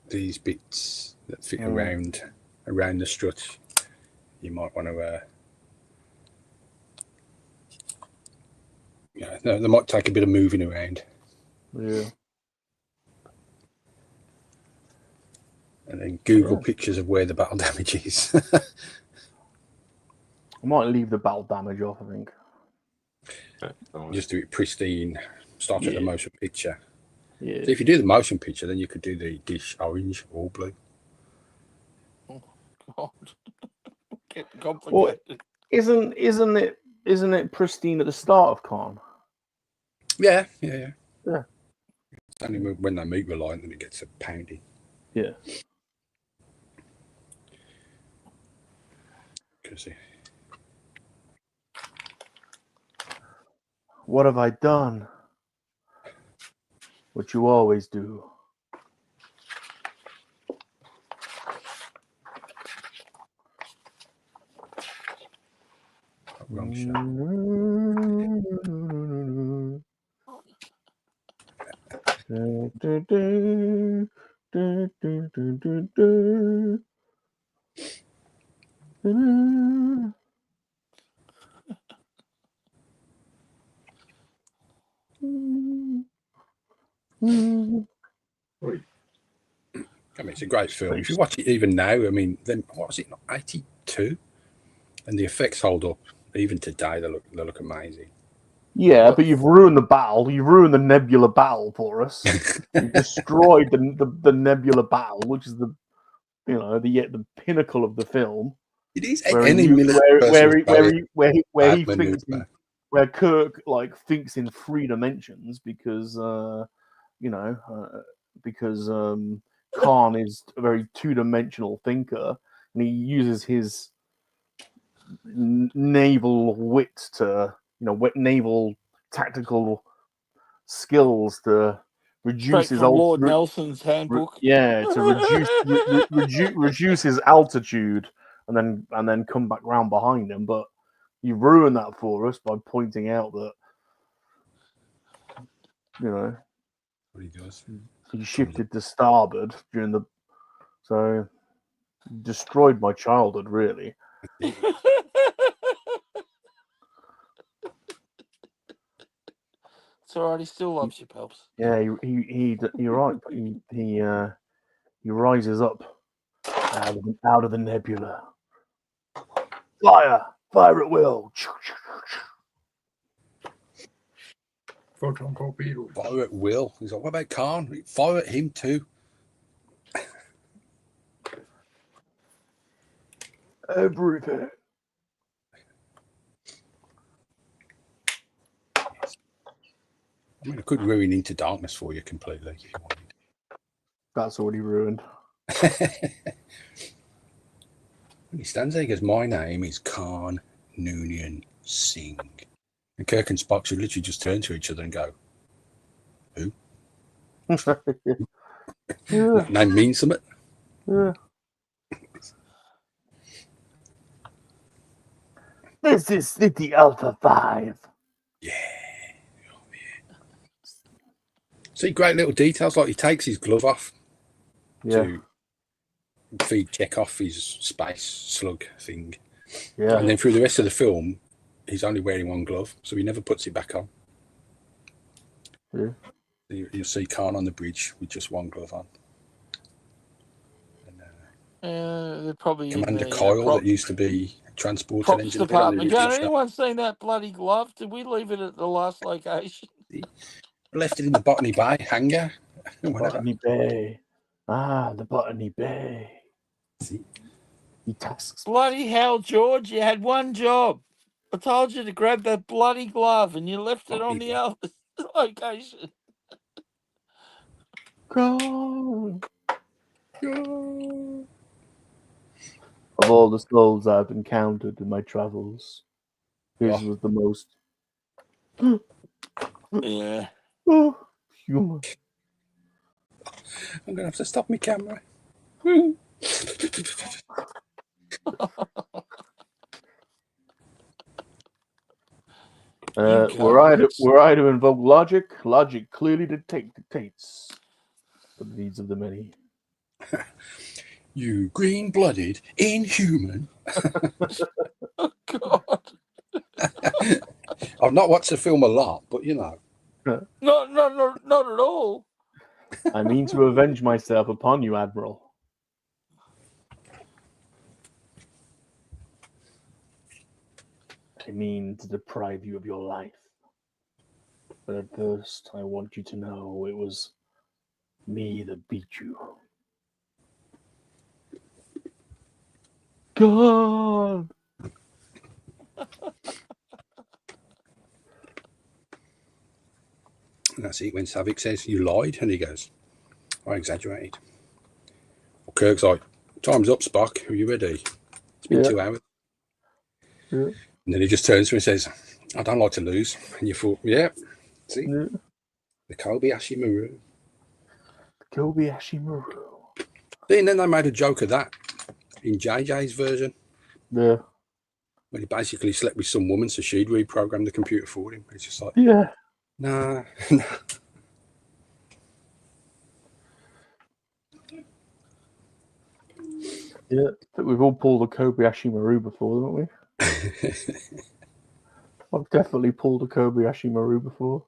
these bits that fit around the strut, you might want to. Yeah, no, they might take a bit of moving around. Yeah. And then Google pictures of where the battle damage is. I might leave the battle damage off, I think. Just do it pristine, start at the motion picture. Yeah. So if you do the motion picture, then you could do the dish orange or blue. Oh, God. Getting complicated. Well, isn't it pristine at the start of Khan? Yeah. Yeah. It's only when they meet the line that it gets a pounding. Yeah. What have I done? What you always do. Wrong shot. I mean, it's a great film. If you watch it even now, I mean, then what was it? 82, and the effects hold up even today. They look amazing. Yeah, but you've ruined the battle. You've ruined the Nebula battle for us. You've destroyed the Nebula battle, which is the pinnacle of the film. It is where Kirk thinks in 3 dimensions because Khan is a very 2-dimensional thinker, and he uses his naval wit to naval tactical skills to reduce his Lord Nelson's handbook. To reduce his altitude and then come back round behind him. But you ruin that for us by pointing out that what he does. He shifted to starboard so destroyed my childhood, really. It's alright. He still loves you, Pelps. Yeah, you're right. He rises up out of the nebula. Fire at will. Photon torpedo. Fire at will. He's like, what about Khan? Fire at him too. Everything. I mean, I could ruin Into Darkness for you completely if you wanted. That's already ruined. He stands there and goes, my name is Khan Noonien Singh. And Kirk and Spock should literally just turn to each other and go, who? That name means something. Yeah. This is City Alpha 5. Yeah. See, great little details, like he takes his glove off to feed Chekhov his space slug thing. Yeah. And then through the rest of the film, he's only wearing one glove, so he never puts it back on. Yeah. You'll see Khan on the bridge with just one glove on. They're probably Commander Coyle, that used to be transport engine department. Has anyone seen that bloody glove? Did we leave it at the last location? Left it in the Botany Bay hangar. Botany Bay. The Botany Bay. See? He tasks. Bloody hell, George! You had one job. I told you to grab that bloody glove, and you left it on the other location. God. Of all the skulls I've encountered in my travels, his was the most Yeah. human. I'm gonna have to stop my camera. Were I to invoke logic, logic clearly dictates the needs of the many. You green-blooded inhuman. Oh, God. I've not watched the film a lot, but you know. Not at all. I mean to avenge myself upon you, Admiral. I mean to deprive you of your life. But at first, I want you to know it was me that beat you. God! And that's it when Savick says, you lied, and he goes, I exaggerated. Well, Kirk's like, time's up, Spock. Are you ready? It's been 2 hours. Yeah. And then he just turns to me and says, I don't like to lose. And you thought, yeah, see? Yeah. The KoWaKiaN MoNKey-LiZaRD. KoWaKiaN MoNKey-LiZaRD. And then they made a joke of that in JJ's version. Yeah. When he basically slept with some woman, so she'd reprogram the computer for him. It's just like, yeah. Nah. Yeah, I think we've all pulled a KoWaKiaN MoNKey-LiZaRD before, haven't we? I've definitely pulled a KoWaKiaN MoNKey-LiZaRD before.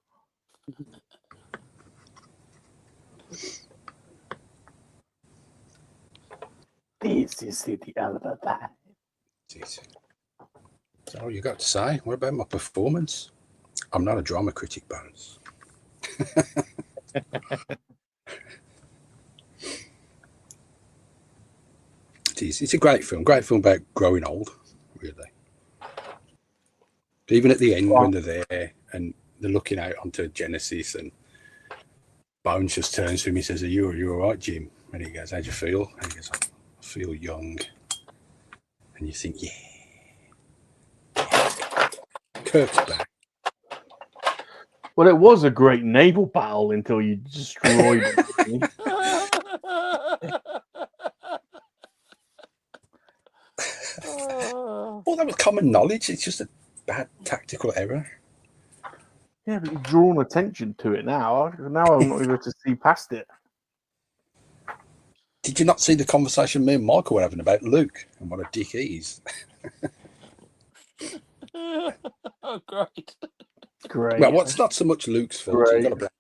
This is the alibi. So you got to say, what about my performance? I'm not a drama critic, Bones. It's a great film about growing old, really. Even at the end, when they're there and they're looking out onto Genesis, and Bones just turns to him, he says, are you all right, Jim? And he goes, how'd you feel? And he goes, I feel young. And you think, yeah. Kirk's back. Well, it was a great naval battle until you destroyed it. Well, that was common knowledge. It's just a bad tactical error. Yeah, but you've drawn attention to it now. Now I'm not able to see past it. Did you not see the conversation me and Michael were having about Luke and what a dick he is? Oh, great. Great. Well, what's not so much Luke's fault. Great. You've got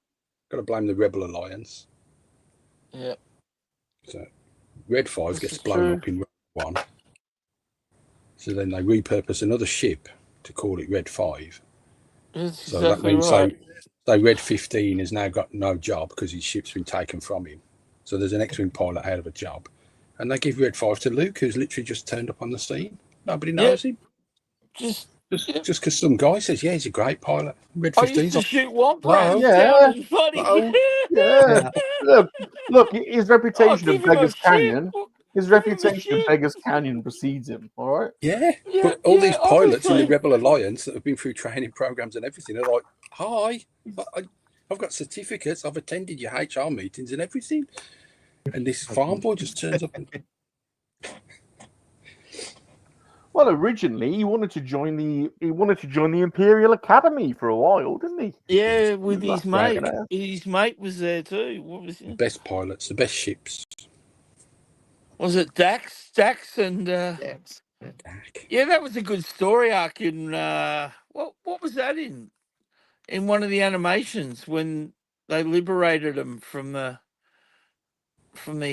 to blame the Rebel Alliance. Yeah. So Red 5 gets blown up in Red 1. So then they repurpose another ship to call it Red 5. That's so exactly that means right. so Red 15 has now got no job because his ship's been taken from him. So there's an X-Wing pilot out of a job. And they give Red 5 to Luke, who's literally just turned up on the scene. Nobody knows him. Just because some guy says, yeah, he's a great pilot. Red 15's I used to shoot Womp wow. Rats down in funny. Yeah. Look, his reputation of Beggars Canyon. His reputation of Beggars Canyon precedes him, all right? Yeah, but all these pilots in the Rebel Alliance that have been through training programs and everything are like, hi, I've got certificates, I've attended your HR meetings and everything. And this farm boy just turns up and... Well, originally he wanted to join the Imperial Academy for a while, didn't he? Yeah, with his mate. His mate was there too. What was the best pilots, the best ships. Was it Dax? Dax and Dax. Yeah, that was a good story arc in what was that in? In one of the animations when they liberated him from the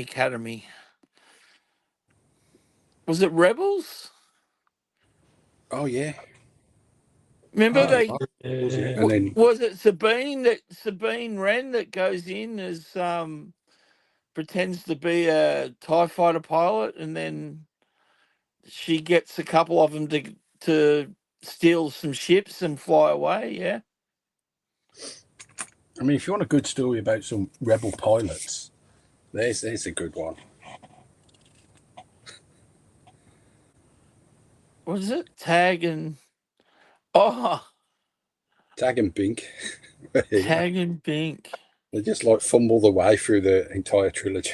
academy. Was it Rebels? Oh yeah. Remember and then was it Sabine Wren that goes in as pretends to be a TIE fighter pilot, and then she gets a couple of them to steal some ships and fly away. Yeah. I mean, if you want a good story about some rebel pilots, there's a good one. What is it? Tag and Bink. Tag and Bink. They just like fumble the way through the entire trilogy.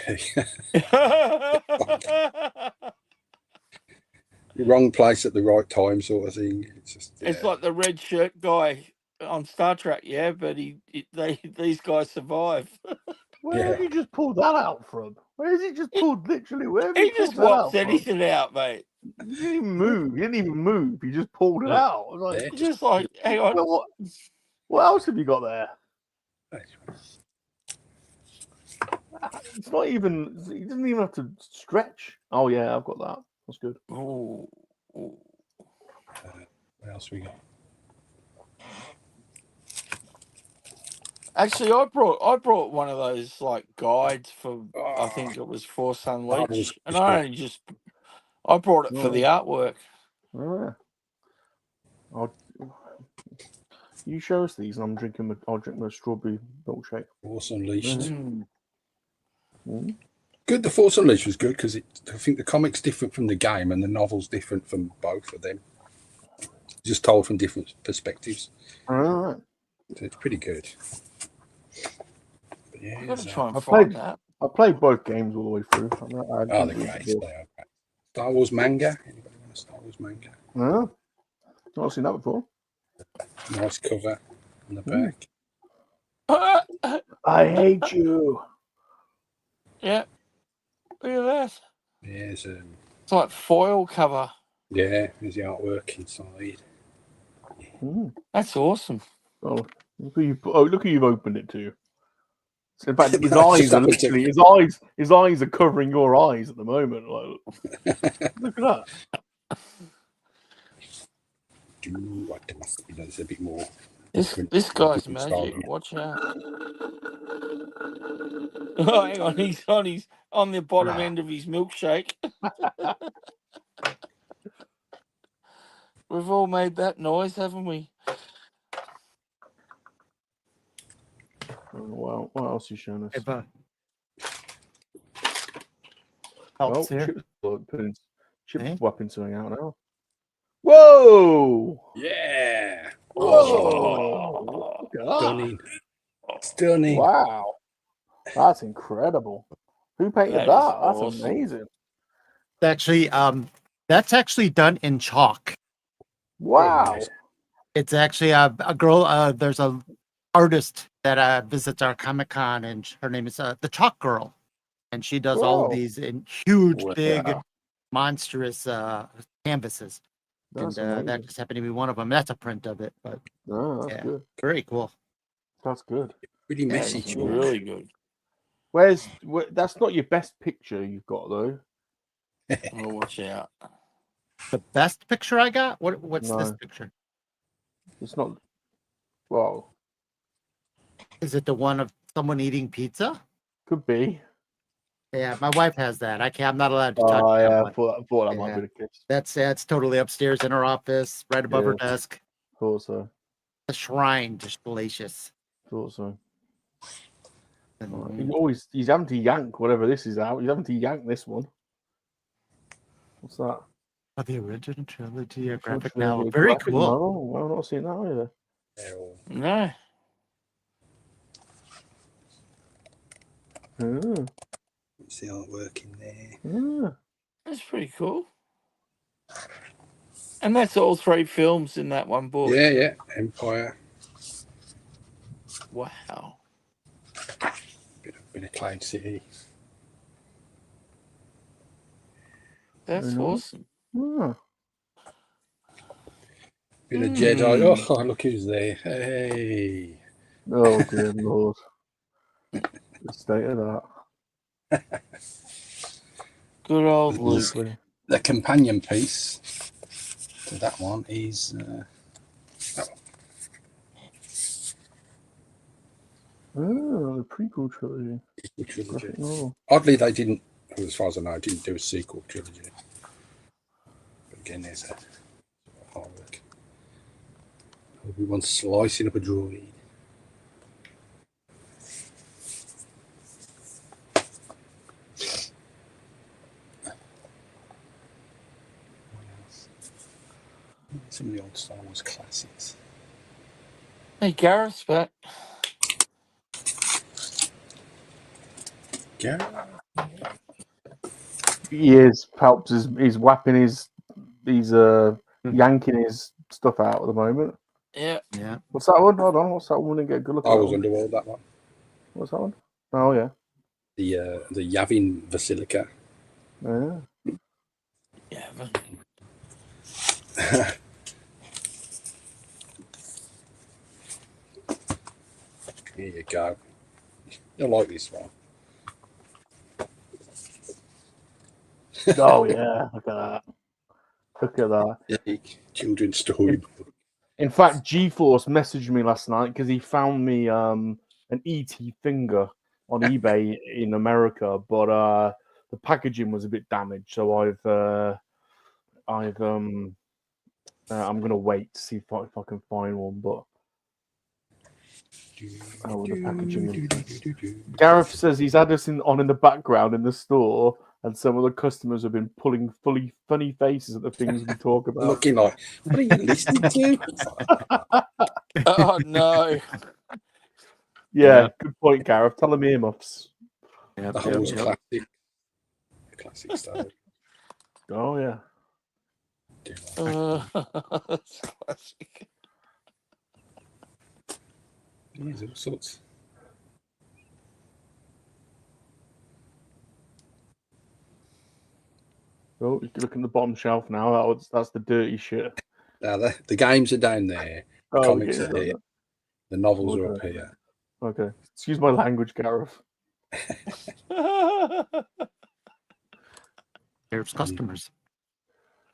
The wrong place at the right time, sort of thing. It's just It's like the red shirt guy on Star Trek, yeah, but these guys survive. Where have you just pulled that out from? Where has he just pulled literally? Where have He you pulled just that whops out from? anything out, mate. You didn't even move. You didn't even move. You just pulled it out. I was like, Just like, hang on. Well, what else have you got there? It's not even. He doesn't even have to stretch. Oh yeah, I've got that. That's good. Oh. What else we got? Actually, I brought one of those like guides for I think it was Force Unleashed, and I brought it for the artwork. Oh, yeah. You show us these, and I'll drink my strawberry milkshake. Force Unleashed. Mm-hmm. Good. The Force Unleashed was good because I think the comic's different from the game, and the novel's different from both of them. Just told from different perspectives. All right. So it's pretty good. But yeah, I've got to try and find that. I played both games all the way through. They're great. Star Wars manga. Anybody want a Star Wars manga? No, not seen that before. Nice cover on the back. I hate you. Yeah. Look at that. Yeah, it's like foil cover. Yeah, there's the artwork inside. That's awesome. Oh, look who you've opened it to. In fact, his eyes are literally his eyes are covering your eyes at the moment. Like, look at that. There's a bit more. This guy's magic. Watch out. Oh, hang on, he's on the bottom end of his milkshake. We've all made that noise, haven't we? Wow, what else are you showing us? Chip's whapping something out now. Whoa! Yeah! Whoa! Stunning. Wow. That's incredible. Who painted that? That's awesome. amazing. That's actually done in chalk. Wow. It's actually a girl. There's a artist that visits our Comic-Con, and her name is the Chalk Girl, and she does all of these in huge, big, monstrous canvases. That's and that just happened to be one of them. That's a print of it, but that's good. Very cool. That's good. Pretty messy. Really good. That's not your best picture you've got though. Oh, watch out. The best picture I got? What's this picture? It's not. Well, is it the one of someone eating pizza? Could be. Yeah, my wife has that. I'm not allowed to touch that. I one. thought that might be the case. That's totally upstairs in her office, right above her desk. Thought so. A shrine to Salacious. Thought so. He's having to yank whatever this is out. He's having to yank this one. What's that? Oh, the original trilogy, a graphic novel. Very cool. Novel? Well, I'm not seeing that either. No. See artwork in there. That's pretty cool. And that's all 3 films in that one book. Yeah. Empire. Wow. Bit of Cloud City. That's awesome. Bit of Jedi. Oh, look who's there. Hey. Oh, dear Lord. The state of that. Good old Luke. The companion piece to that one is that one. The prequel trilogy. Oddly, they didn't, as far as I know, didn't do a sequel trilogy. But again, there's a artwork. Everyone's slicing up a droid. Some of the old Star Wars classics. Hey, Gareth's back. Gareth? He is. Phelps is he's whapping he's yanking his stuff out at the moment. Yeah. Yeah. What's that one? Hold on. What's that one? And get a good look at I that was one. Underworld, that one. What's that one? Oh yeah. The Yavin Basilica. Yeah. Yeah. Here you go. You'll like this one. Oh yeah. Look at that. Look at that. Yeah, children's story. In fact, GeForce messaged me last night because he found me an ET finger on eBay in America, but the packaging was a bit damaged. So I'm gonna wait to see if I can find one. But the packaging. Gareth says he's had us on in the background in the store, and some of the customers have been pulling funny faces at the things we talk about. Looking like, what are you listening to? Oh no. Yeah, good point, Gareth. Tell them earmuffs. Yep, The whole classic. Classic style. Oh yeah. That's classic. There's all sorts. Oh, you can look in the bottom shelf now. That's the dirty shit. Now the games are down there. The comics are here. The novels are up here. Okay. Excuse my language, Gareth. There's customers.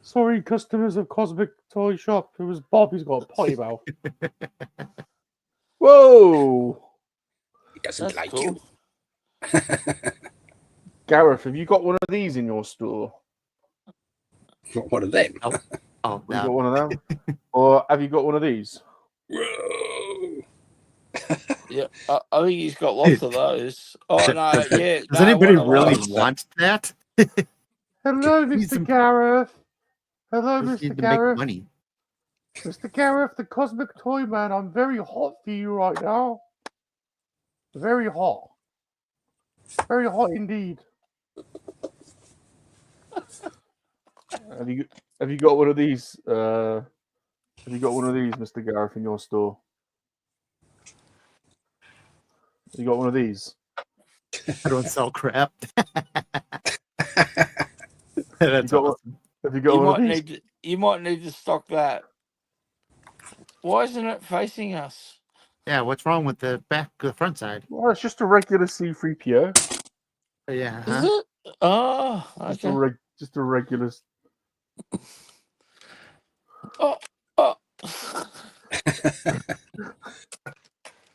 Sorry, customers of Cosmic Toy Shop. It was Bob. He's got a potty mouth. Whoa! He doesn't like cool. you. Gareth, have you got one of these in your store? Got one of them. Oh, you got one of them? Or have you got one of these? Whoa. Yeah, I think he's got lots of those. Oh no, yeah. Does anybody one of really those. want that? Hello, Mr. Gareth. Hello, Just need Mr. to make Gareth. money. Mr. Gareth, the Cosmic Toy Man. I'm very hot for you right now. Very hot. Very hot indeed. Have you got one of these? Have you got one of these, Mr. Gareth, in your store? You got one of these? I don't sell crap. That's awesome. Have you got one of these? You might need to stock that. Why isn't it facing us? Yeah, what's wrong with the front side? Well, it's just a regular C-3PO. Yeah. Is it? Oh, okay. Just a regular. Oh.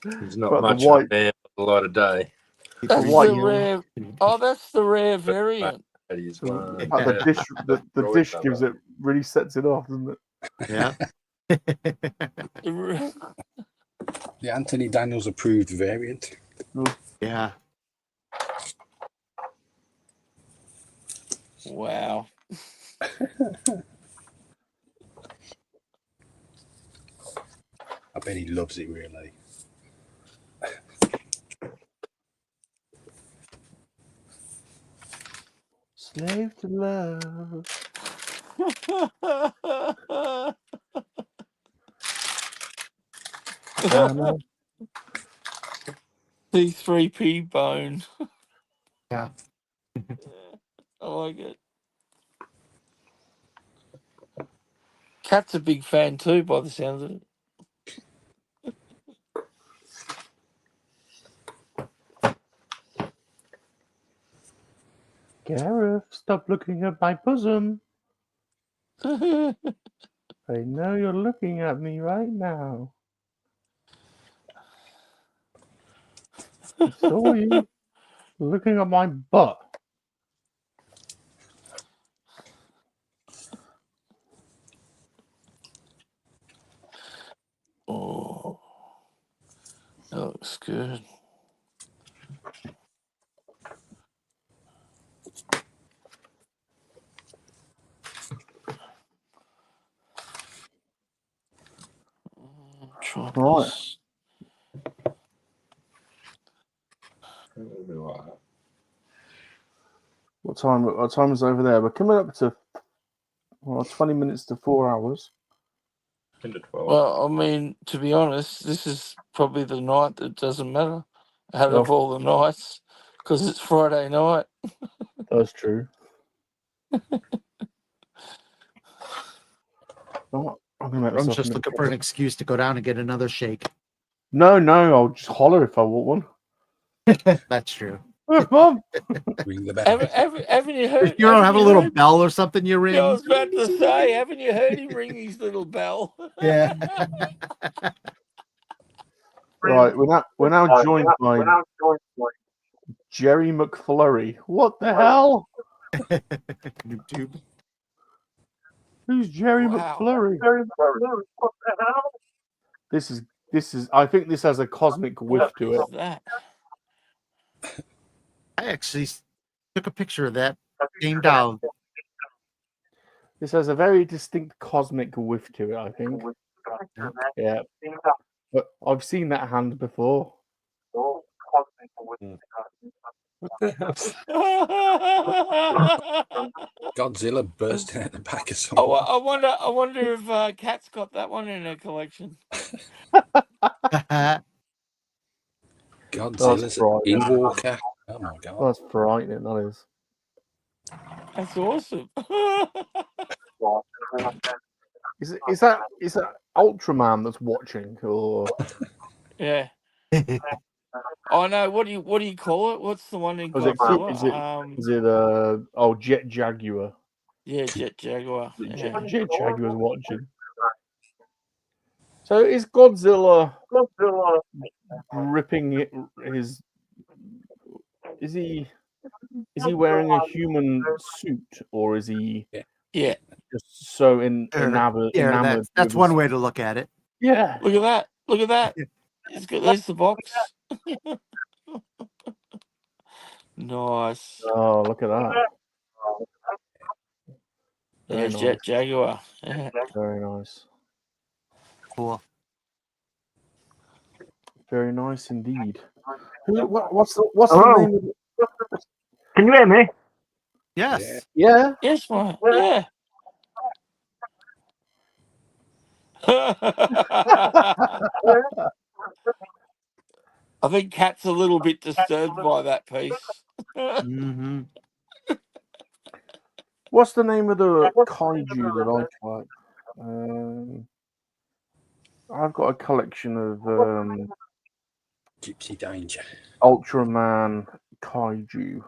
There's not much up there a lot of day. That's the rare. Oh, that's the rare variant. That is The dish gives it, really sets it off, doesn't it? Yeah. The Anthony Daniels approved variant. Yeah. Wow. I bet he loves it, really. Slave to love. C3P bone. Yeah. I like it. Cat's a big fan too, by the sounds of it. Gareth, stop looking at my bosom. I know you're looking at me right now. I saw you looking at my butt. That looks good. Try Right. this. What time is it over there? We're coming up to 20 minutes to 4 hours. Into 12. Well, I mean, to be honest, this is probably the night that doesn't matter out of all the nights because it's Friday night. That's true. Oh, I'm gonna make I'm myself just another looking for an cup. excuse to go down and get another shake. No, I'll just holler if I want one. That's true. Mom, Ring the bell. Haven't you heard? If you don't have a you little heard- bell or something you ring. Yeah, I was about to say, haven't you heard him ring his little bell? Yeah. right, we're now joined by Jerry McFlurry. What the hell? YouTube. Who's Jerry Wow. McFlurry? This is. I think this has a cosmic whiff to it. What's that? I actually took a picture of that. Came down. This has a very distinct cosmic whiff to it. I think. Yeah. But I've seen that hand before. What the hell? Godzilla bursting out the back of someone. I wonder if Kat's got that one in her collection. Godzilla's in Walker. Oh my god. That's frightening. That is. That's awesome. Is that Ultraman that's watching or? Yeah. Oh no! What do you call it? What's the one in Godzilla? Is it Jet Jaguar? Yeah, Jet Jaguar. Yeah. Jet Jaguar's watching. So is Godzilla ripping his? Is he wearing a human suit or is he? Yeah. Just so enamored. That's one way to look at it. Yeah. Look at that! Look at that! There's the box. Nice. Oh, look at that. Yeah, Jet Jaguar. Yeah. Very nice. Cool. Very nice indeed. What's the name of it? Can you hear me? Yes. Yeah. Yes, mate. Yeah. I think Kat's a little bit disturbed by that piece. Mm-hmm. What's the name of the kaiju that I collect? I've got a collection of Gypsy Danger. Ultraman kaiju,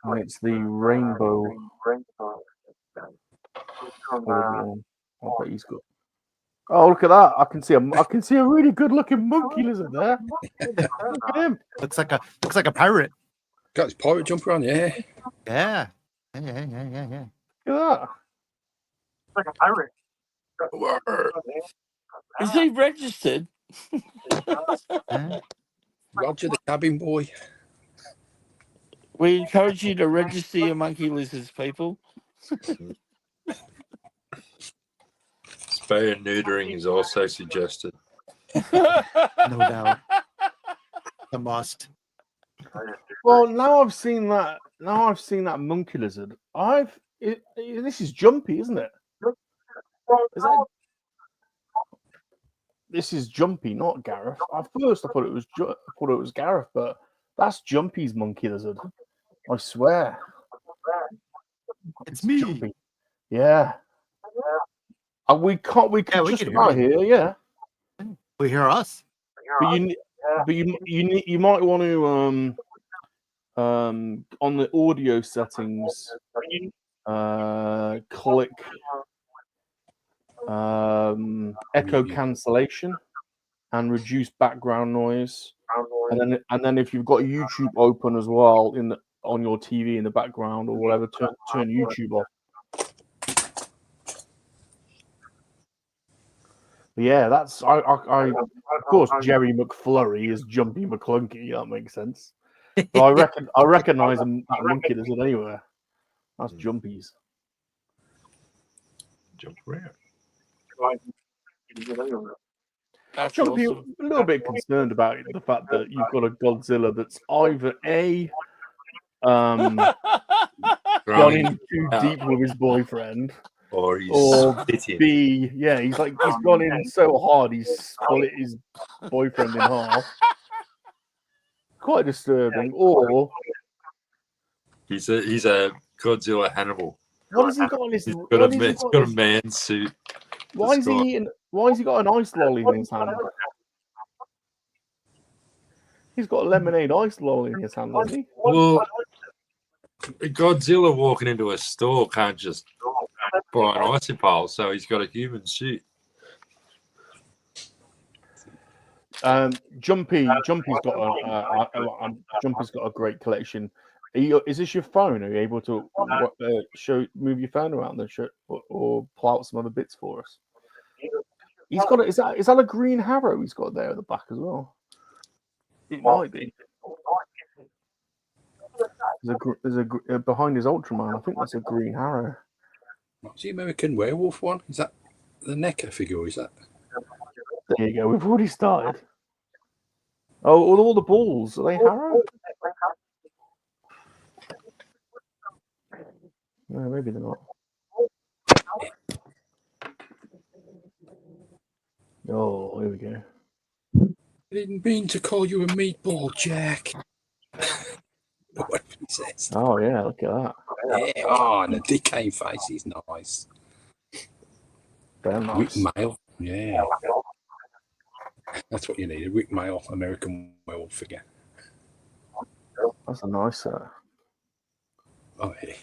and it's the rainbow. I bet he's got. Oh, look at that! I can see a really good-looking monkey lizard there. Look at him. Looks like a pirate. Got his pirate jumper on, yeah. Yeah. Look at that. Like a pirate. Is he registered? Roger the cabin boy. We encourage you to register your monkey lizards, people. Spay and neutering is also suggested. No doubt. A must. Well, now I've seen that monkey lizard. This is Jumpy, isn't it? This is Jumpy, not Gareth. At first, I thought it was Gareth, but that's Jumpy's monkey lizard. I swear, It's me. Jumpy. Yeah. We can just about hear. Yeah. We hear us. But you might want to on the audio settings click echo cancellation and reduce background noise, and then if you've got YouTube open as well on your TV in the background or whatever, turn YouTube off. Yeah, that's of course Jerry McFlurry is Jumpy McClunky. That makes sense. But I recognize that monkey does it anywhere. That's Jumpy's. Jump around. That's Jumpy, awesome. a little bit concerned about the fact that you've got a Godzilla that's either gone in too deep with his boyfriend, or he's or spitting. B, yeah, he's gone in so hard he's split his boyfriend in half. Quite disturbing. Or He's a Godzilla Hannibal. what has he got on his? He's got a man suit. Why is he eating? Why has he got an ice lolly in his hand? He's got a lemonade ice lolly in his hand, doesn't he? Well, Godzilla walking into a store can't just buy an icy pole, so he's got a human suit. Jumpy's got a great collection. Is this your phone? Are you able to move your phone around the shirt or pull out some other bits for us? He's got is that a green harrow he's got there at the back as well? It might be. There's a behind his Ultraman. I think that's a green harrow. What's the American Werewolf one? Is that the NECA figure? Or is that? There you go. We've already started. Oh, all the balls, are they harrow? No, maybe they're not. Oh, here we go. I didn't mean to call you a meatball, Jack. What he says. Oh yeah, look at that. Yeah, oh, and the decaying face is nice. Very nice. Wick Mail, yeah. That's what you need, a Wick Mail American Werewolf figure. That's a nice Oh yeah.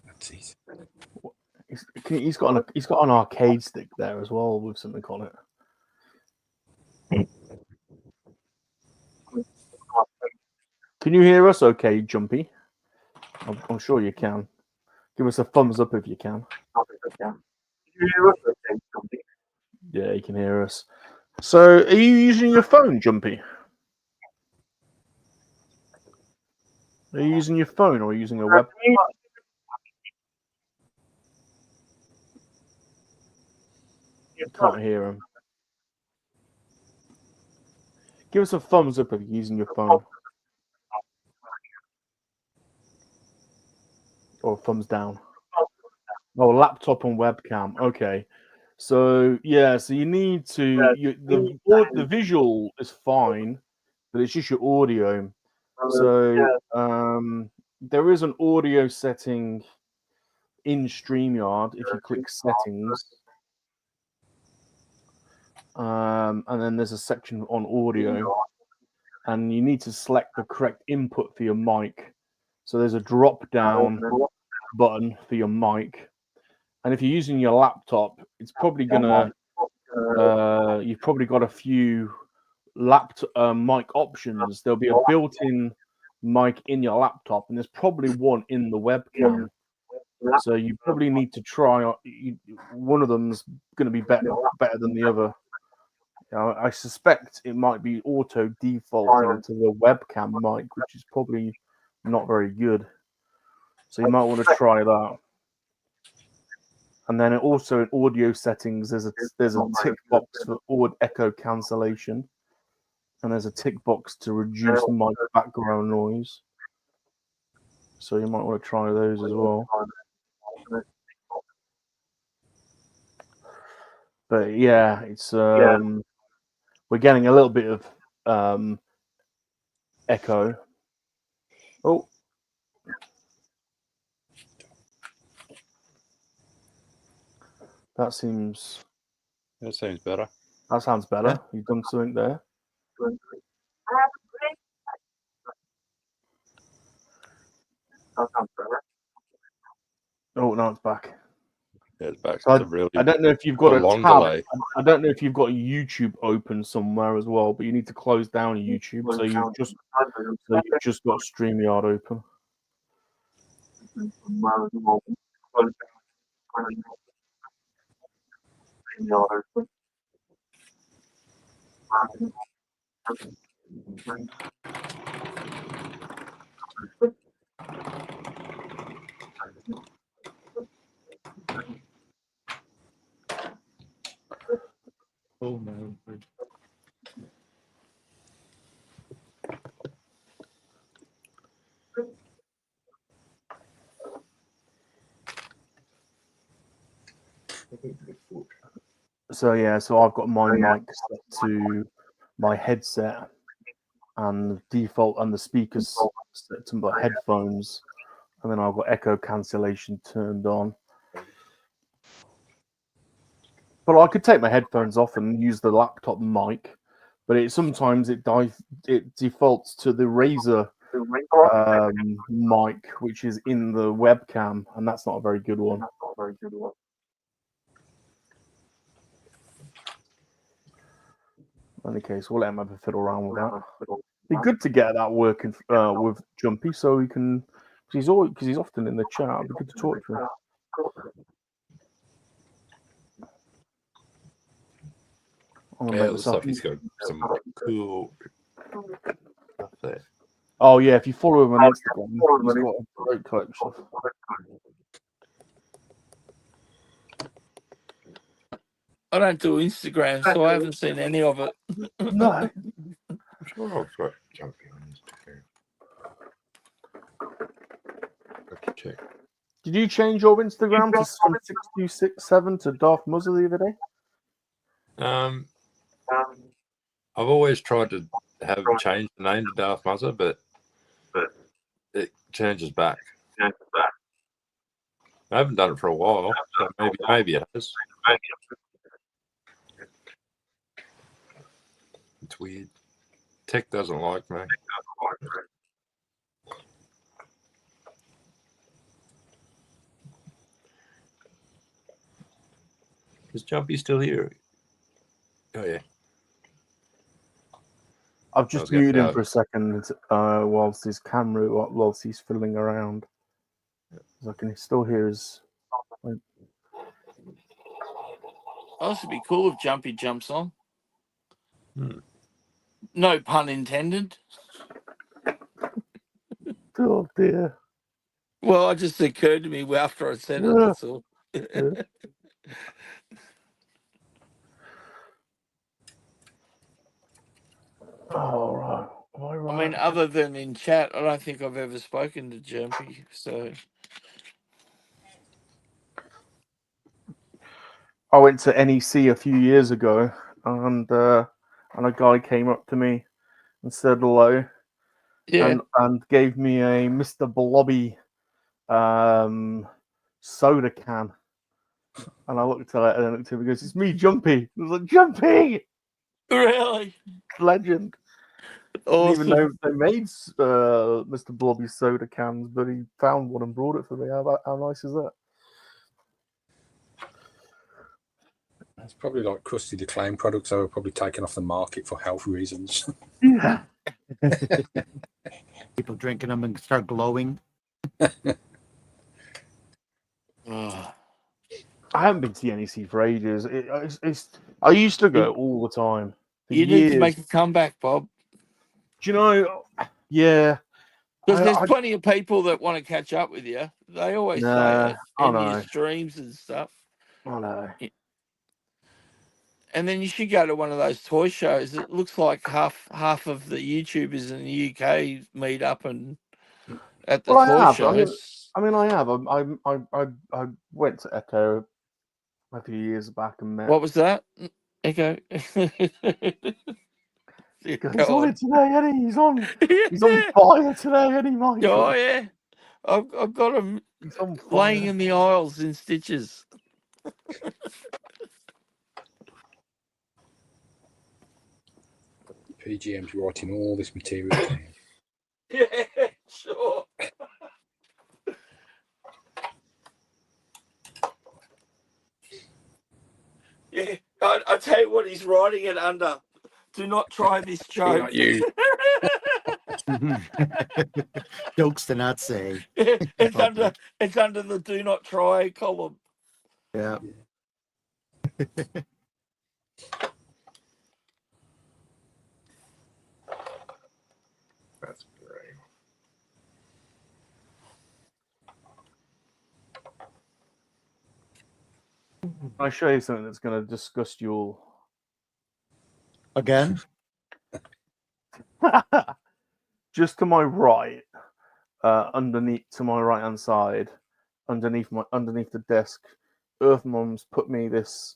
That's it. He's got an arcade stick there as well with something on it. Can you hear us okay, Jumpy? I'm sure you can. Give us a thumbs up if you can. Yeah, you can hear us. So, are you using your phone, Jumpy? Are you using your phone or are you using a web? Can't hear him. Give us a thumbs up if you're using your phone. Or thumbs down. Oh, laptop and webcam. Okay. So yeah, so you need to the visual is fine, but it's just your audio. So there is an audio setting in StreamYard if you click settings. And then there's a section on audio, and you need to select the correct input for your mic. So there's a drop down button for your mic, and if you're using your laptop, it's probably gonna you've probably got a few mic options. There'll be a built-in mic in your laptop, and there's probably one in the webcam. So you probably need to try one of them's going to be better than the other. I suspect it might be auto defaulting to the webcam mic, which is probably not very good. So you might want to try that. And then also in audio settings, there's a tick box for echo cancellation, and there's a tick box to reduce mic background noise. So you might want to try those as well. But yeah, it's we're getting a little bit of echo. Oh. That sounds better. That sounds better. Yeah. You've done something there. Oh, now it's back. Yeah, it's back. So I don't know if you've got a long tab. delay. I don't know if you've got YouTube open somewhere as well, but you need to close down YouTube. So you've just got StreamYard open. Oh no. So yeah, so I've got my mic set to my headset and default and the speakers set to my headphones, and then I've got echo cancellation turned on. But I could take my headphones off and use the laptop mic, but sometimes it defaults to the Razer mic, which is in the webcam, and that's not a very good one. In any case, we'll let him have a fiddle around with that. Be good to get that working with Jumpy, so he can, because he's often in the chat. It'd be good to talk to him. Yeah, it looks like he's got some cool stuff there. Oh yeah, if you follow him on Instagram, he's got a great collection. I don't do Instagram, so I haven't seen any of it. No. I'm sure I've got Jumpy on Instagram. Have to check. Did you change your Instagram to 6267 to Darth Muzzle the other day? I've always tried to have changed the name to Darth Muzzle, but it changes back. I haven't done it for a while, so maybe it has. It's weird. Tech doesn't like me. Is Jumpy still here? Oh yeah. I've just muted him for a second whilst his camera, whilst he's fiddling around. I can still hear his. Oh, this would be cool if Jumpy jumps on. No pun intended. Oh dear. Well, it just occurred to me after I said it. That's all. All right. I mean, other than in chat, I don't think I've ever spoken to Jumpy. So I went to NEC a few years ago, and a guy came up to me and said hello, and gave me a Mr. Blobby soda can. And I looked at it and I looked at him and goes, "It's me, Jumpy." I was like, "Jumpy!" Really? Legend. Awesome. Didn't even know they made Mr. Blobby soda cans, but he found one and brought it for me. How nice is that? It's probably like Krusty the Clown products that were probably taken off the market for health reasons. Yeah. People drinking them and start glowing. I haven't been to NEC for ages. I used to go all the time. You need to make a comeback, Bob. Do you know? Yeah. Because there's plenty of people that want to catch up with you. They always say it in your streams and stuff. I know. And then you should go to one of those toy shows. It looks like half of the YouTubers in the UK meet up and at the toy shows. I have. I went to Echo a few years back and met. What was that? Echo. He's on it today, Eddie. He's on fire today, Eddie, Michael. Oh yeah, I've got him laying in the aisles in stitches. PGM's writing all this material down. Yeah, sure. Yeah, I tell you what, he's writing it under. Do not try this joke. Not you. Jokes to not say. It's under the do not try column. Yeah. That's great. I show you something that's going to disgust you all. Again? Just to my right, underneath to my right hand side, underneath the desk, Earth Mom's put me this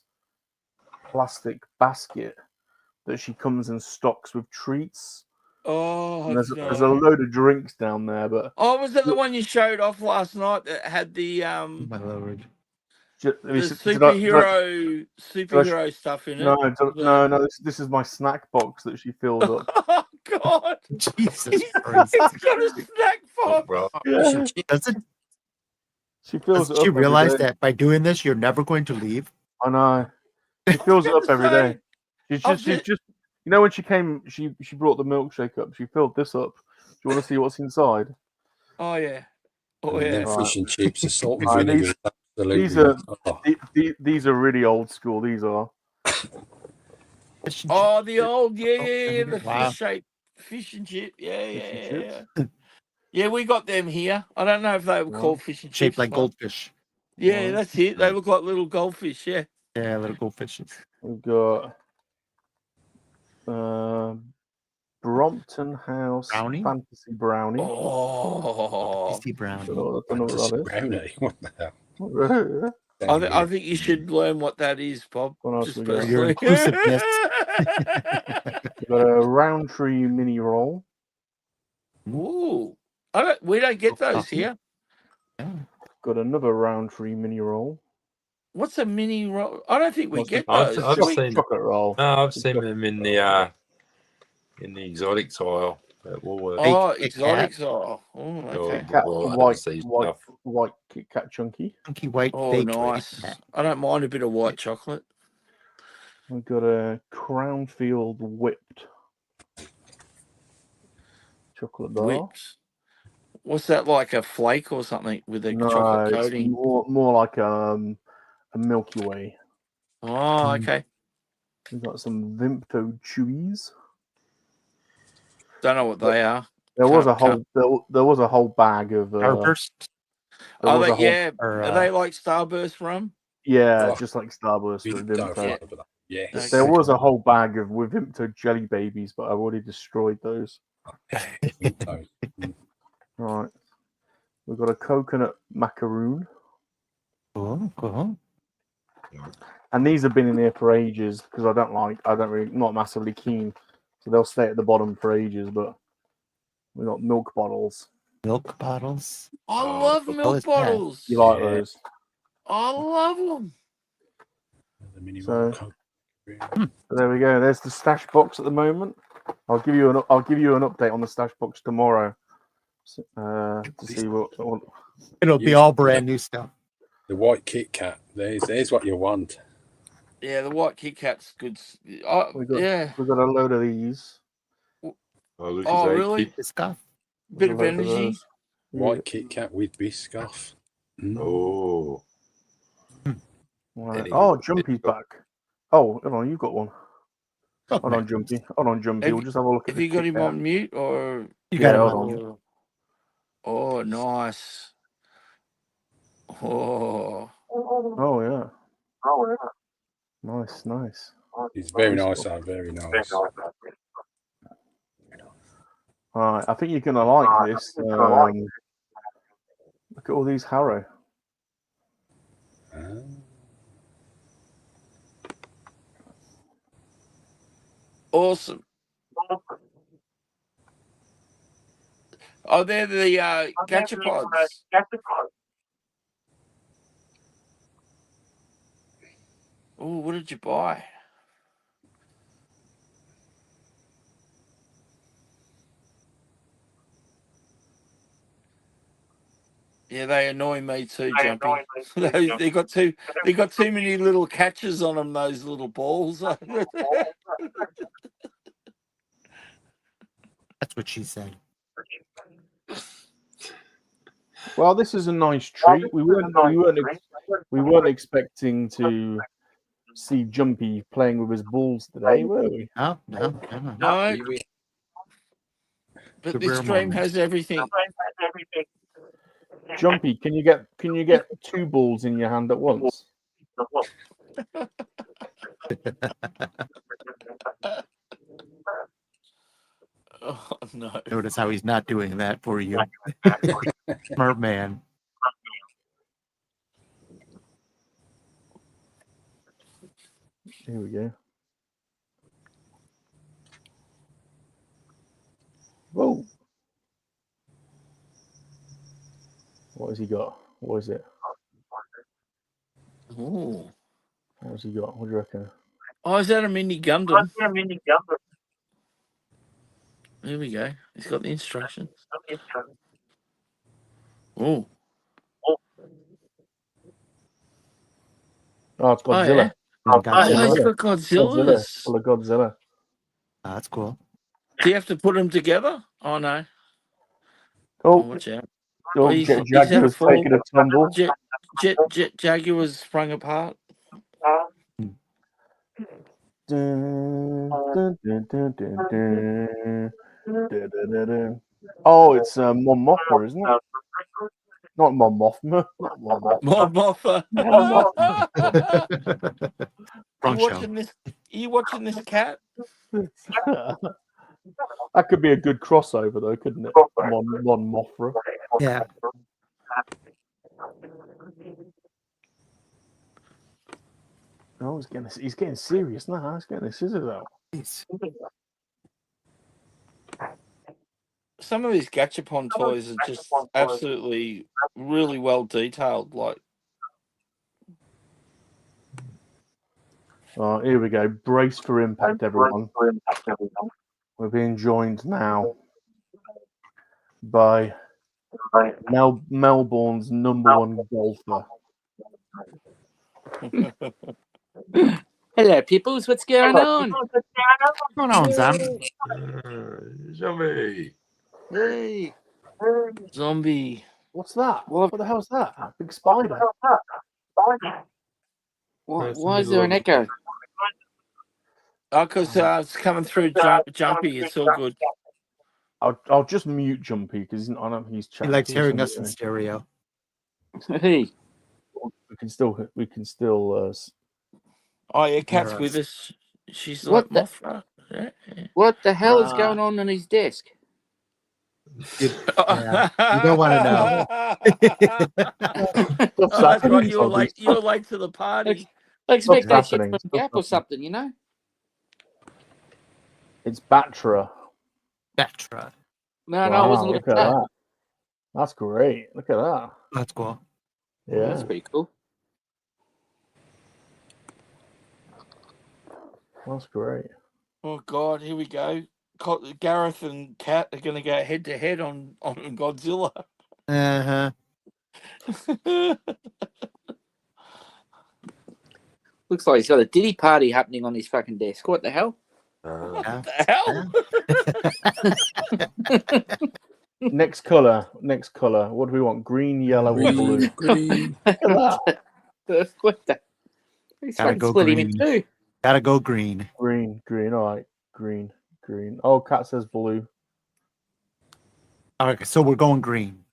plastic basket that she comes and stocks with treats. Oh, And there's a no. load of drinks down there, but Oh, was that the one you showed off last night that had the My lord. superhero stuff in it? No. This is my snack box that she filled up. Oh God! Jesus Christ! It's got a snack box. Bro. Yeah. She fills it up. She every realized day. that by doing this, you're never going to leave. I know. She fills it up every day. She's just. You know, when she came, she brought the milkshake up. She filled this up. Do you want to see what's inside? Oh yeah. Oh And yeah. then fish and chips, the salt and Right, vinegar. these are really old school. These are. Oh, the old the Wow. fish and chip. Yeah. Yeah, we got them here. I don't know if they were called fish and chips. Shaped like goldfish. Yeah, that's it. They look like little goldfish. Yeah. Yeah, little goldfishes. We've got Brompton House Brownie? Fantasy Brownie. Oh, Fantasy brownie. Fantasy brownie. What the hell? I think you should learn what that is, Bob. What else Just we got? For your inclusiveness. We've got a Roundtree mini roll. Ooh, we don't get those here. Got another Roundtree mini roll. What's a mini roll? I don't think we get I've those. seen chocolate roll. No, I've seen them in the exotics aisle at Woolworths. Oh, exotics. Oh, okay. White Kit Kat chunky. Chunky white. Oh, nice. I don't mind a bit of white chocolate. We've got a Crownfield whipped chocolate bar. Whipped. What's that, like a flake or something with a chocolate coating? It's more like a Milky Way. Oh, okay. We've got some Vimto Chewies. Don't know what they are. There was a whole bag of Starburst. Are they like Starburst rum? Yeah, just like Starburst with Vimto. Yes. There was a whole bag of with Vimto jelly babies, but I've already destroyed those. Right. We've got a coconut macaroon. Cool. And these have been in here for ages because not massively keen. So they'll stay at the bottom for ages, but we've got milk bottles. Milk bottles? I love milk bottles. You like those? I love them. So there we go. There's the stash box at the moment. I'll give you an update on the stash box tomorrow to see what. It'll be all brand new stuff. The white Kit Kat. There's what you want. Yeah, the white Kit Kat's good. We've got a load of these. Oh, really? Biscoff. Bit of energy. White Kit Kat with Biscoff. Oh. Oh, Jumpy's back. Oh, hold on, you got one. Hold on, Jumpy. We'll just have a look at. Have you got him on mute or? You got him on mute. Oh, nice. Oh. Oh yeah. Nice. It's very nice. Very nice. All right, I think you're gonna like this. Look at all these Harrow. Awesome. Oh, they're the gachapods. Oh, what did you buy? Yeah, they annoy me too, Jumpy. they got too many little catches on them. Those little balls. That's what she said. Well, this is a nice treat. We weren't expecting to see Jumpy playing with his balls today, were we? No. No, but The this rare stream moment. has everything. Jumpy, can you get 2 balls in your hand at once? Oh no! Notice how he's not doing that for you. Smart man. Here we go. Whoa! What has he got? What is it? Ooh. What has he got? What do you reckon? Oh, is that a mini Gundam? Here we go. He's got the instructions. Oh. Oh, it's Godzilla. Yeah. Godzilla. He's got Godzillas. Full of Godzilla. Oh, that's cool. Do you have to put them together? Oh no! Oh, watch out! oh, he's Jet had Jaguar's full. taking a tumble. Jet Jaguar's sprung apart. Oh, it's Mon Mothma, isn't it? Not Mon Mothma. Not Mon Mothma. Mon Mothma. You watching this cat? That could be a good crossover, though, couldn't it? Mon Mothra. Yeah. Oh, he's getting serious now. He's getting the scissors out. Some of these Gachapon toys are just absolutely really well detailed. Like, oh, here we go. Brace for impact, everyone. We're being joined now by Melbourne's #1 golfer. Hello, peoples. What's going on? What's going on, Zam? Zombie. Hey, zombie. What's that? What the hell's that? A big spider. Why is there an echo? Oh, because it's coming through Jumpy. It's all good. I'll just mute Jumpy because I don't think he's chatting. He likes hearing us in stereo. Hey. We can still. Oh yeah, Kat's with us. She's What like Mothra. Yeah. What the hell is going on his desk? Yeah, you don't want to know. That's right. You're late to the party. I expect that shit from Gap or something, you know? It's Batra. Batra. No, I wasn't looking at that. That's great. Look at that. That's cool. Yeah, that's pretty cool. That's great. Oh God, here we go. Gareth and Kat are going to go head to head on Godzilla. Looks like he's got a Diddy party happening on his fucking desk. What the hell? What the hell? Next color. What do we want? Green, yellow, or blue? Green. What the? He's Gotta go split green. him in two. Gotta go green. Green. All right. Green. Oh, Kat says blue. All right, so we're going green.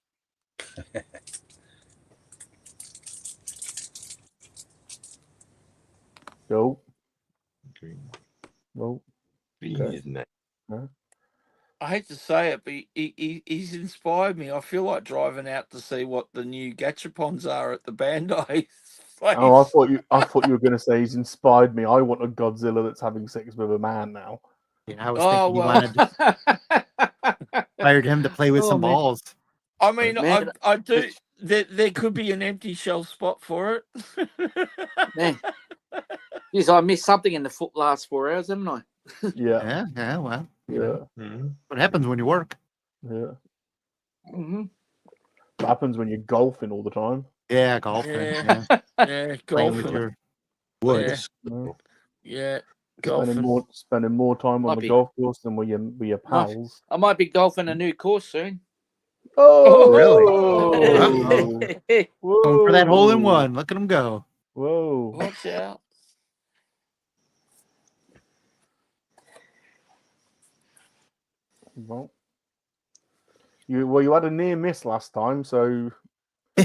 Go. Green. Well, Green, isn't it? Huh? I hate to say it, but he's inspired me. I feel like driving out to see what the new Gachapons are at the Bandai. Oh, I thought you were going to say he's inspired me. I want a Godzilla that's having sex with a man now. Yeah, I was thinking you wanted hired him to play with some balls. I mean, I do. There could be an empty shelf spot for it. Man, geez, I missed something in the last 4 hours, haven't I? Yeah. Yeah. Well, Mm-hmm. What happens when you work? Yeah. Mm-hmm. What happens when you're golfing all the time? Yeah, golfing. Yeah, Playing golfing. with your woods. Yeah, golfing. Spending more time on the golf course than with your pals. I might be golfing a new course soon. Oh, really? Whoa. Going for that hole in one. Look at him go. Whoa. Watch out. Well, you had a near miss last time, so He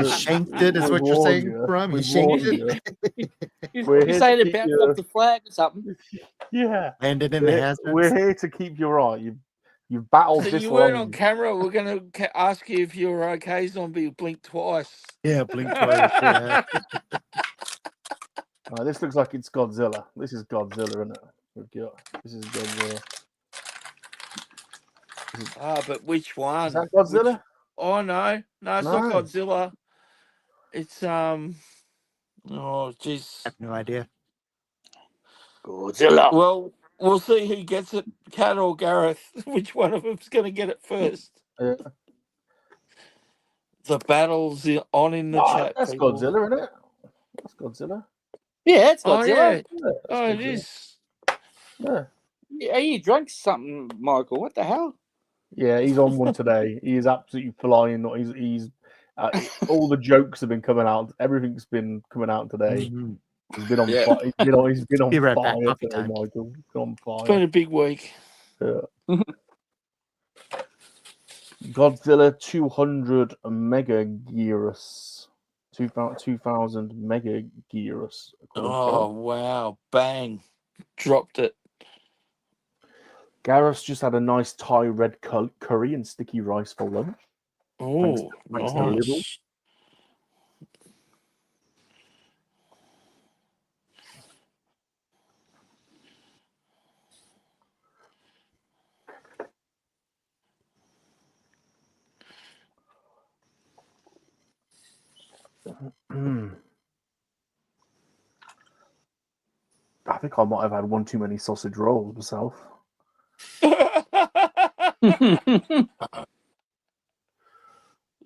shanked it, is what you're saying, Rum? He shanked it. You're saying it bounced off the flag or something? Yeah. Landed in the hazards. We're here to keep you right. You've battled So this you weren't long. on camera. We're going to ask you if you're okay, Zombie. Blink twice. Yeah, blink twice. Yeah. This looks like it's Godzilla. This is Godzilla, isn't it? This is Godzilla. But which one? Is that Godzilla? Oh no, it's not Godzilla. It's Oh jeez. I have no idea. Godzilla. Well, we'll see who gets it, Cat or Gareth. Which one of them's going to get it first? The battle's on in the chat. That's people. Godzilla, isn't it? That's Godzilla. Yeah, it's Godzilla. Oh, it is. Yeah. Are you drunk something, Michael? What the hell? Yeah, he's on one today. He is absolutely flying. He's all the jokes have been coming out. Everything's been coming out today. Mm-hmm. He's been on fire. He's been on fire today, Michael. He's been on fire. It's been a big week. Yeah. Godzilla 200 Megaguirus. 2000 Megaguirus. Oh, wow. Bang. Dropped it. Gareth just had a nice Thai red curry and sticky rice for lunch. Oh, nice. I think I might have had one too many sausage rolls myself.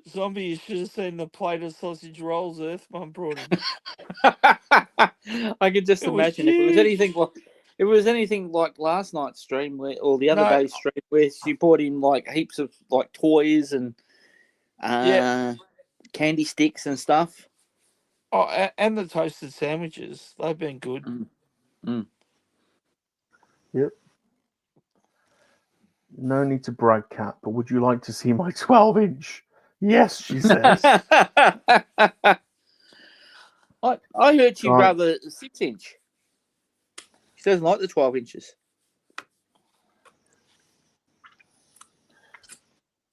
Zombie, you should have seen the plate of sausage rolls Earthman brought him. I could just imagine if it was anything like last night's stream or the other day's stream where she brought him like heaps of like toys and candy sticks and stuff. Oh, and the toasted sandwiches. They've been good. Yep. No need to brag, Cat, but would you like to see my 12-inch? Yes, she says. I heard she'd rather 6-inch. She doesn't like the 12 inches.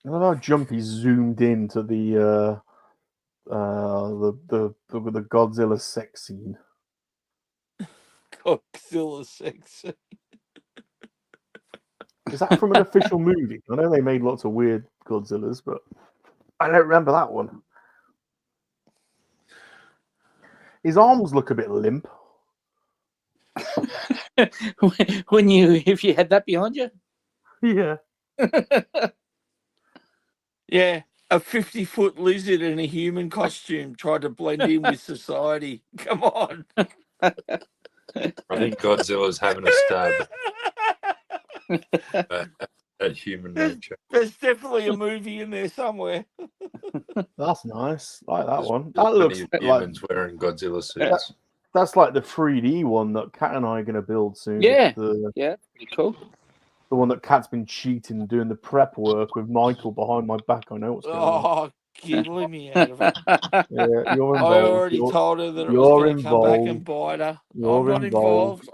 I love how Jumpy zoomed into the Godzilla sex scene. Godzilla sex scene. Is that from an official movie? I know they made lots of weird Godzillas, but I don't remember that one. His arms look a bit limp. If you had that behind you? Yeah. Yeah, a 50-foot lizard in a human costume tried to blend in with society. Come on. I think Godzilla's having a stab at human nature. There's definitely a movie in there somewhere. That's nice. I like that one. That looks humans wearing Godzilla suits. That's like the 3D one that Kat and I are going to build soon. Yeah, pretty cool. The one that Kat's been cheating, doing the prep work with Michael behind my back. I know what's going on. Kidding me out of it. Yeah, you're involved. I already told her that it was going to come back and bite her. I'm not involved.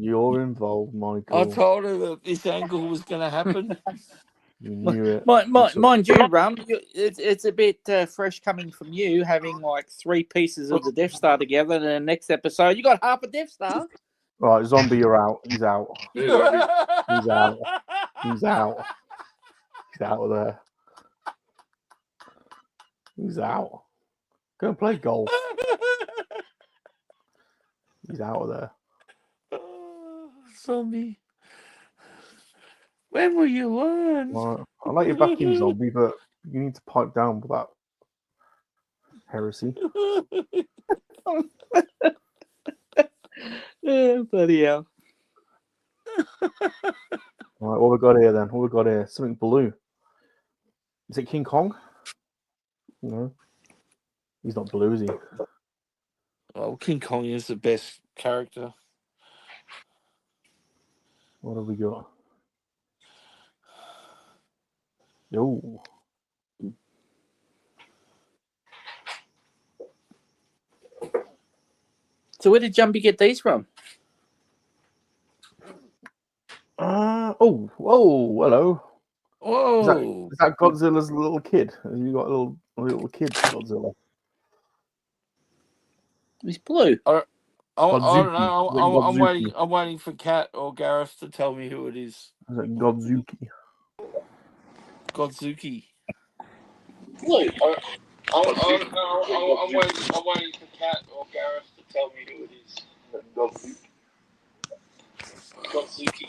You're involved, Michael. I told her that this angle was going to happen. You knew it. Mind you, Rum, it's a bit fresh coming from you, having like 3 pieces of the Death Star together, and the next episode you got half a Death Star. Right, Zombie, you're out. He's out. He's out. He's out. He's out of there. He's out. Go and play golf. He's out of there. Zombie. When will you learn? Well, I'll let you back in, Zombie, but you need to pipe down with that heresy. Bloody hell. All right, what we got here then? What we got here? Something blue. Is it King Kong? No. He's not blue, is he? Well, King Kong is the best character. What have we got? Yo. So where did Jumpy get these from? Oh, whoa, hello. Whoa. Is that Godzilla's little kid? Have you got a little kid Godzilla? He's blue. I don't Godzuki. know. I'm Godzuki. waiting. I'm waiting for Kat or Gareth to tell me who it is. Is that Godzuki? Godzuki. Blue. I'm waiting for Kat or Gareth to tell me who it is. Godzuki.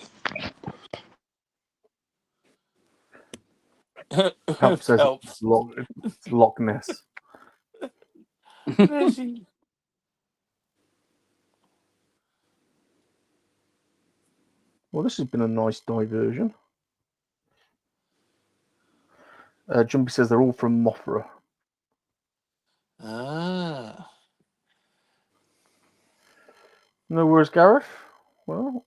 Help says Helps. it's Loch Ness. Well, this has been a nice diversion. Jumpy says they're all from Mothra. Ah. No worries, Gareth. Well,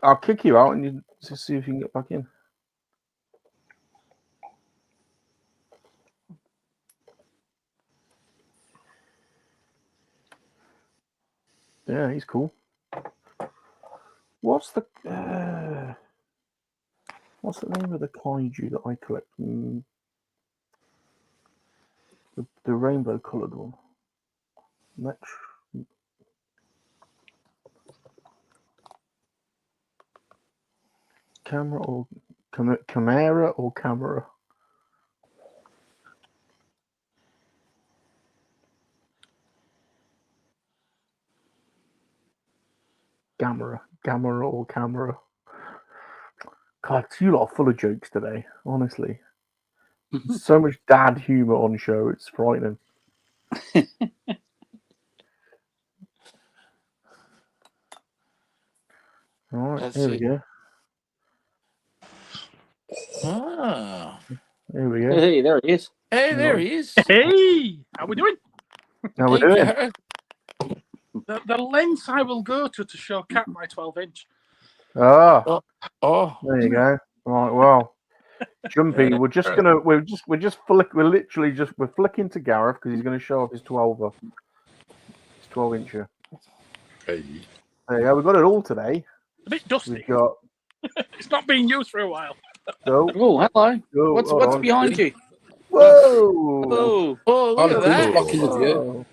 I'll kick you out and you just see if you can get back in. Yeah, he's cool. What's the name of the kaiju that I collect? The rainbow coloured one. Camera or Chimera or Camera? Gamera or Camera? God, you lot are full of jokes today, honestly. So much dad humour on show, it's frightening. Alright, here we go. Ah. Here we go. Hey, there he is. Hey, there he is. Hey, how we doing? How we doing? Gareth. The lengths I will go to show Cat my 12-inch. Ah, Oh, there you go. Right, well, Jumpy, we're flicking to Gareth because he's going to show off his 12-incher. Hey. There you go. We've got it all today. A bit dusty. We've got. It's not been used for a while. Oh, hello. oh, What's behind you? Whoa! Oh, look at that. Blocking the view.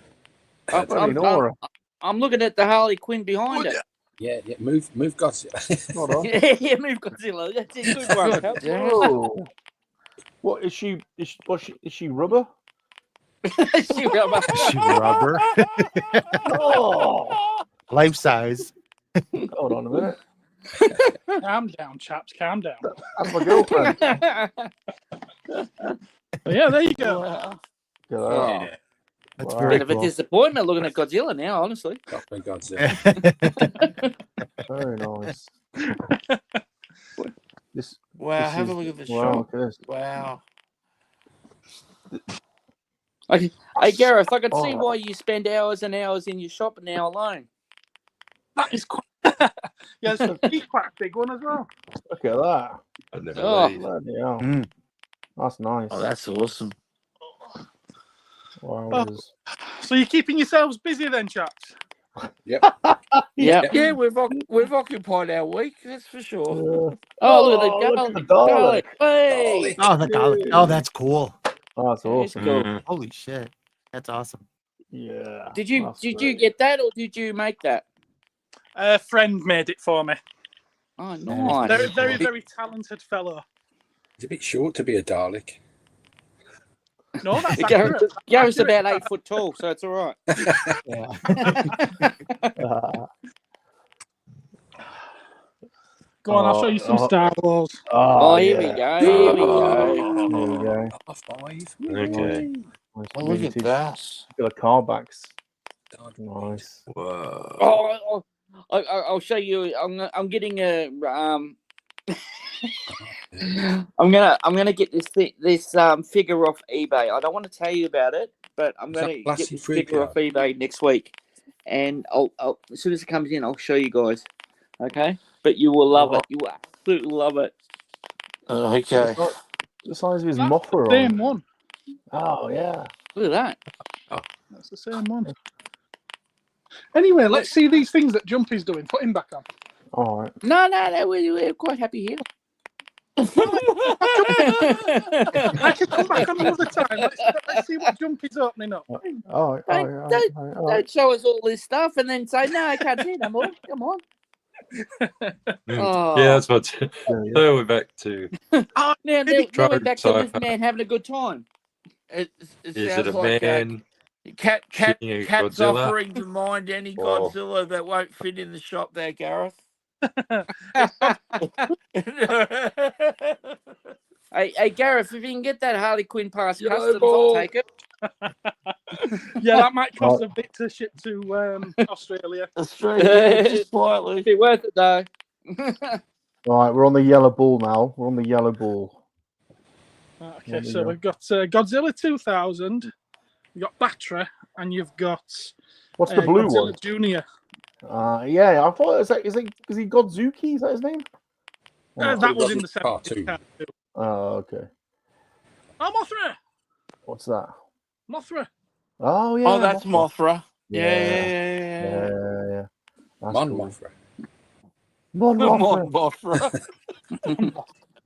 I'm looking at the Harley Quinn behind it. Yeah, move Godzilla. Hold on. Yeah, move Godzilla. That's a good one. Whoa. What is she? Is she rubber? She rubber. She rubber. Oh, Life size. hold on a minute. Calm down, chaps. Calm down. That's my girlfriend. Yeah, there you go. Wow. Yeah. That's Bit very of a cool. disappointment looking at Godzilla now, honestly. Godzilla. Very nice. Wow, have a look at the shop. Wow. Hey, Gareth, I can see why you spend hours and hours in your shop now alone. That is quite. Yeah, he's quite a big one as well. Look at that. I never Oh. Bloody hell. That's nice. Oh, that's awesome. Wow. So you're keeping yourselves busy then, chaps? Yep. Yeah, we've occupied our week, that's for sure. Look at the garlic. Hey. Oh, the garlic. Oh, that's cool. Oh, that's awesome. Cool. Holy shit. That's awesome. Yeah. Did you get that or did you make that? A friend made it for me. Oh, nice. Very, very, very talented fellow. He's a bit short to be a Dalek. No, that's accurate. Gareth's about 8 foot tall, so it's all right. Go on, I'll show you some Star Wars. Here we go. Here we go. There we go. Okay. Nice. Oh, look at that. Got a car backs. Nice. Whoa. I'll show you. I'm getting a I'm gonna get this figure off eBay. I don't want to tell you about it, but I'm gonna get this figure off eBay next week. and I'll as soon as it comes in, I'll show you guys. Okay, but you will love it. You will absolutely love it. Okay. The size of his That's Mothra the same on. one. Oh yeah. Look at that. That's the same one. Anyway, let's see these things that Jumpy's doing. Put him back on. All right. No, we're quite happy here. I could come back on another time. Let's see what Jumpy's opening up. All right. Don't show us all this stuff and then say, no, I can't see no more. Come on. Yeah, that's what. So we're back to. Now we're back to this man having a good time. It Is sounds it a like man? Cat's Godzilla? offering to mind any Godzilla that won't fit in the shop there, Gareth. Hey, Gareth, if you can get that Harley Quinn past customs, I'll take it. Yeah, that might cost a bit to ship to Australia. Australia, just slightly. Be worth it though. All right, we're on the yellow ball now. We're on the yellow ball. Okay, so we've got Godzilla 2000, you've got Batra, and you've got what's the blue Godzilla one? Junior. Yeah, I thought is he Godzuki? Is that his name? That was in the cartoon. Oh, okay. Oh, Mothra! What's that? Mothra. Oh yeah. Oh, that's Mothra. Yeah. That's Mon cool. Mothra. Mon Mothra.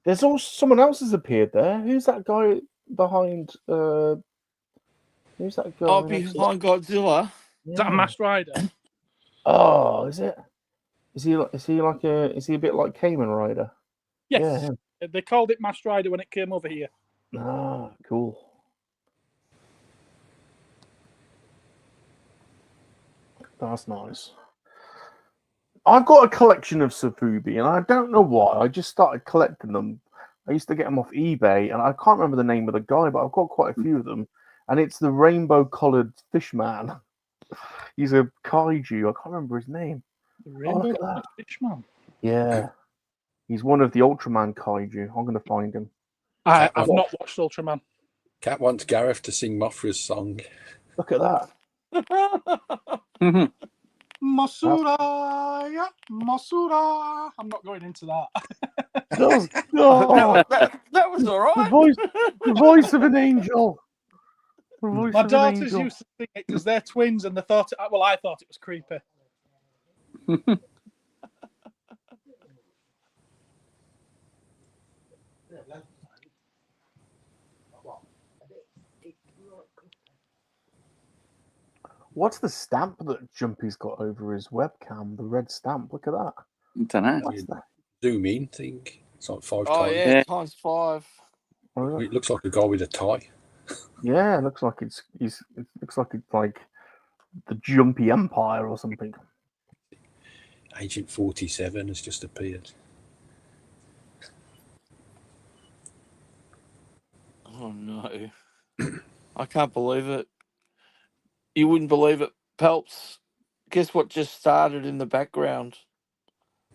There's also someone else has appeared there. Who's that guy behind? Who's that guy? Oh, behind Godzilla. Is that a Masked Rider? Oh, is it? Is he a bit like Kamen Rider? Yes. Yeah, they called it Masked Rider when it came over here. Ah, cool. That's nice. I've got a collection of Safubi, and I don't know why. I just started collecting them. I used to get them off eBay, and I can't remember the name of the guy, but I've got quite a few of them. And it's the rainbow-collared fish man. He's a kaiju. I can't remember his name. The rainbow-collared fish man? Yeah. He's one of the Ultraman kaiju. I'm going to find him. I've not watched Ultraman. Cat wants Gareth to sing Mothra's song. Look at that. Masura, yeah, Masura. I'm not going into that. That was all right. The voice of an angel. My daughters used to sing it because they're twins, and they thought it. Well, I thought it was creepy. What's the stamp that Jumpy's got over his webcam? The red stamp. Look at that. I don't know. What's that? Zoom in thing. It's like 5 Oh times. yeah, times 5. It looks like a guy with a tie. Yeah, it looks like it looks like it's like the Jumpy Empire or something. Agent 47 has just appeared. Oh no. I can't believe it. You wouldn't believe it, Pelps. Guess what just started in the background?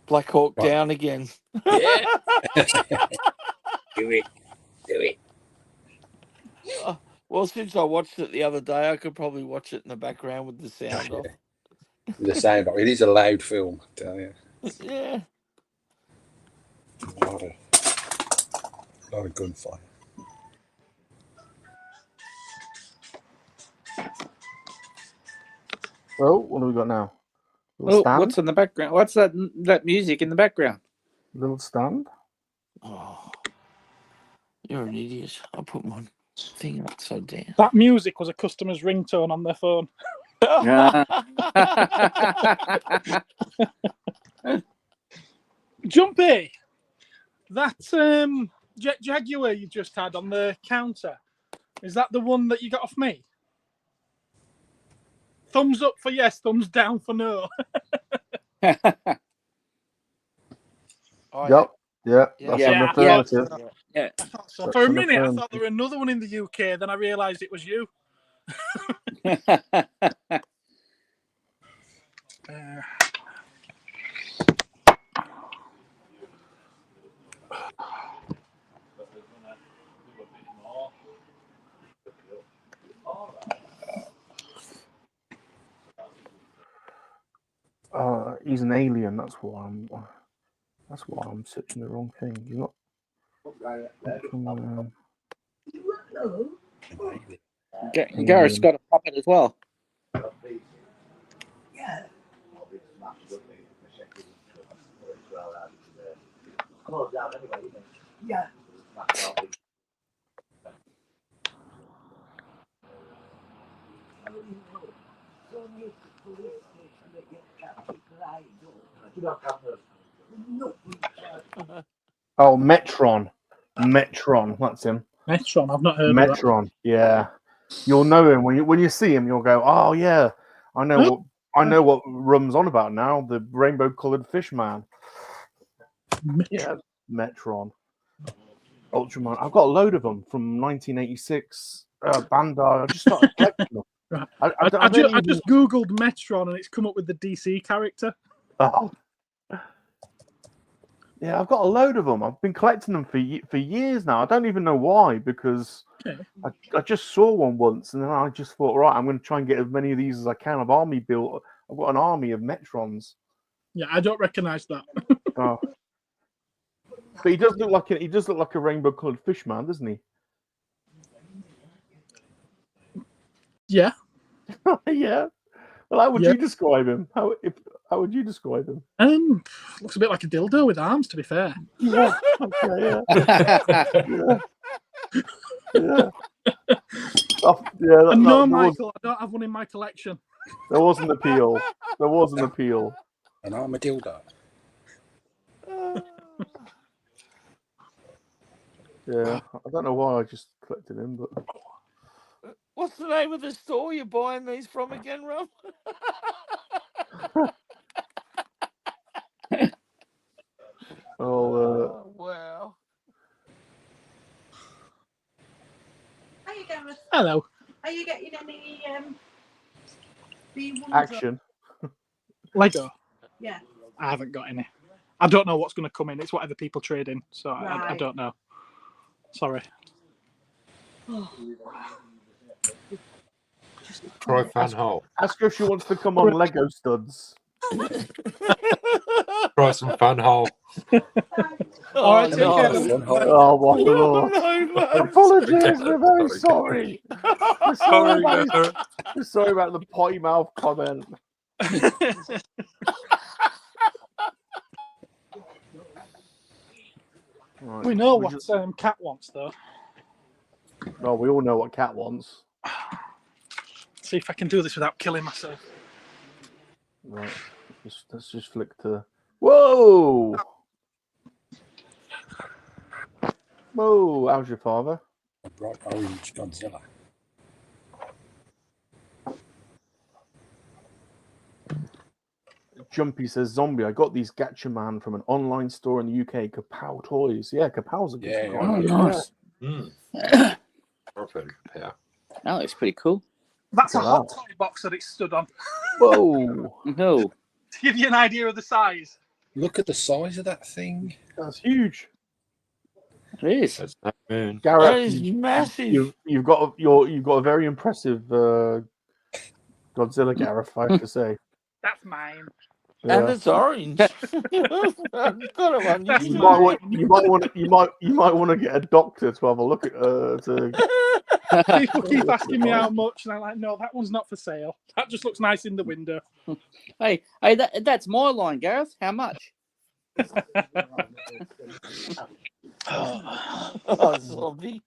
Black Hawk Down again. Yeah. Do it. Well, since I watched it the other day, I could probably watch it in the background with the sound off. The sound, it is a loud film, I tell you. Yeah. A lot of gunfire. Oh, what do we got now? What's in the background? What's that music in the background? Little stand. Oh, you're an idiot. I'll put my thing upside down. That music was a customer's ringtone on their phone. Jumpy, that Jet Jaguar you just had on the counter, is that the one that you got off me? Thumbs up for yes, thumbs down for no. Yep. Yeah, that's an affirmative. Yeah. So for a minute, I thought there were another one in the UK. Then I realised it was you. He's an alien. That's why I'm searching the wrong thing. He's not. Gareth's got a puppet as well. Oh, Metron. That's him. Metron, I've not heard of that. Metron. Yeah, you'll know him when you see him. You'll go, oh yeah, I know what Rum's on about now. The rainbow-colored fish man. Yeah, Metron. Ultraman. I've got a load of them from 1986. Bandai. I just started collecting them. Right. I just googled Metron and it's come up with the DC character. Oh. Yeah, I've got a load of them. I've been collecting them for years now. I don't even know why, because I just saw one once and then I just thought, right, I'm going to try and get as many of these as I can. I've got an army of Metrons. Yeah, I don't recognise that. Oh. But he does look like a rainbow-coloured fish man, doesn't he? Yeah. Yeah. Well, how would you describe him? How would you describe him? Looks a bit like a dildo with arms, to be fair. Yeah. Okay, yeah. Yeah. No, Michael, I don't have one in my collection. There was an appeal. An armadillo. Yeah, I don't know why I just collected him, but What's the name of the store you're buying these from again, Rum? How Wow. you going? Hello. Are you getting any action. Lego? Yeah. I haven't got any. I don't know what's going to come in. It's whatever people trade in, so I Right. don't know. Sorry. Try Fun Hole. Ask her if she wants to come on Lego Studs. Try some Fun Hole. All right, take care. nice. Oh my lord! No, Apologies, we're very sorry. We're sorry Sorry, about the potty mouth comment. Right. We know what Cat wants, though. No, we all know what Cat wants. See if I can do this without killing myself. Right. Let's just flick to. Whoa! Whoa! How's your father? A bright orange Godzilla. Jumpy says, "Zombie, I got these Gacha Man from an online store in the UK, Kapow Toys. Yeah, Kapow's a good store. Oh, nice. Yeah. That looks pretty cool. That's a hot toy box that it stood on. Whoa! No. To give you an idea of the size. Look at the size of that thing. That's huge. It is. That's not moon. Gareth, That is massive. You've got a very impressive Godzilla, Gareth. I have to say. That's mine. Yeah. And it's orange. Got it one. You might want to get a doctor to have a look at. People keep asking me how much, and I'm like, no, that one's not for sale. That just looks nice in the window. Hey, that's my line, Gareth. How much? Oh, zombie.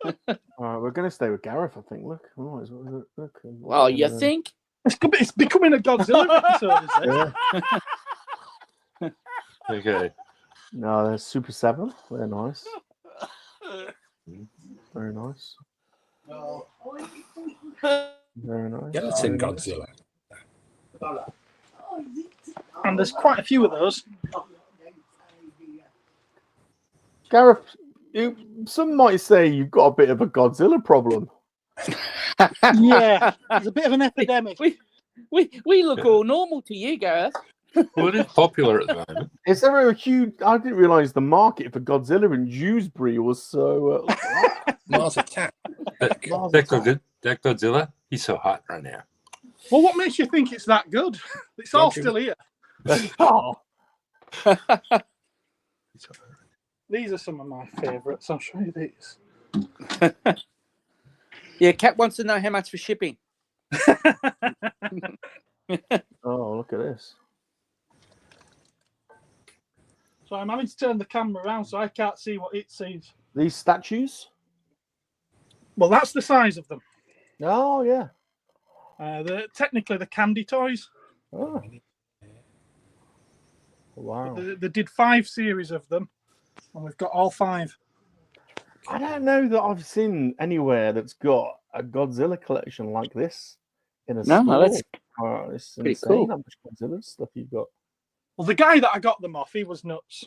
All right, we're going to stay with Gareth, I think. Look. Well, you think? It's becoming a Godzilla episode, is it? Okay. No, they're Super 7. They're nice. Very nice. Very nice. Skeleton Godzilla. And there's quite a few of those. Gareth, some might say you've got a bit of a Godzilla problem. Yeah, there's a bit of an epidemic. We look all normal to you, Gareth. Well, it is popular at the moment. Is there a huge? I didn't realise the market for Godzilla in Dewsbury was so. Mars Attack. That Godzilla, he's so hot right now. Well, what makes you think it's that good? It's all still here. Oh, These are some of my favourites. I'll show you these. Yeah, Cat wants to know how much for shipping. oh, look at this. So I'm having to turn the camera around so I can't see what it sees. These statues? Well, that's the size of them. Oh, yeah. Technically, the candy toys. Oh. Wow. They did 5 series of them, and we've got all 5. I don't know that I've seen anywhere that's got a Godzilla collection like this in a store. That's it's pretty insane cool. how much Godzilla stuff you've got. Well, the guy that I got them off, he was nuts.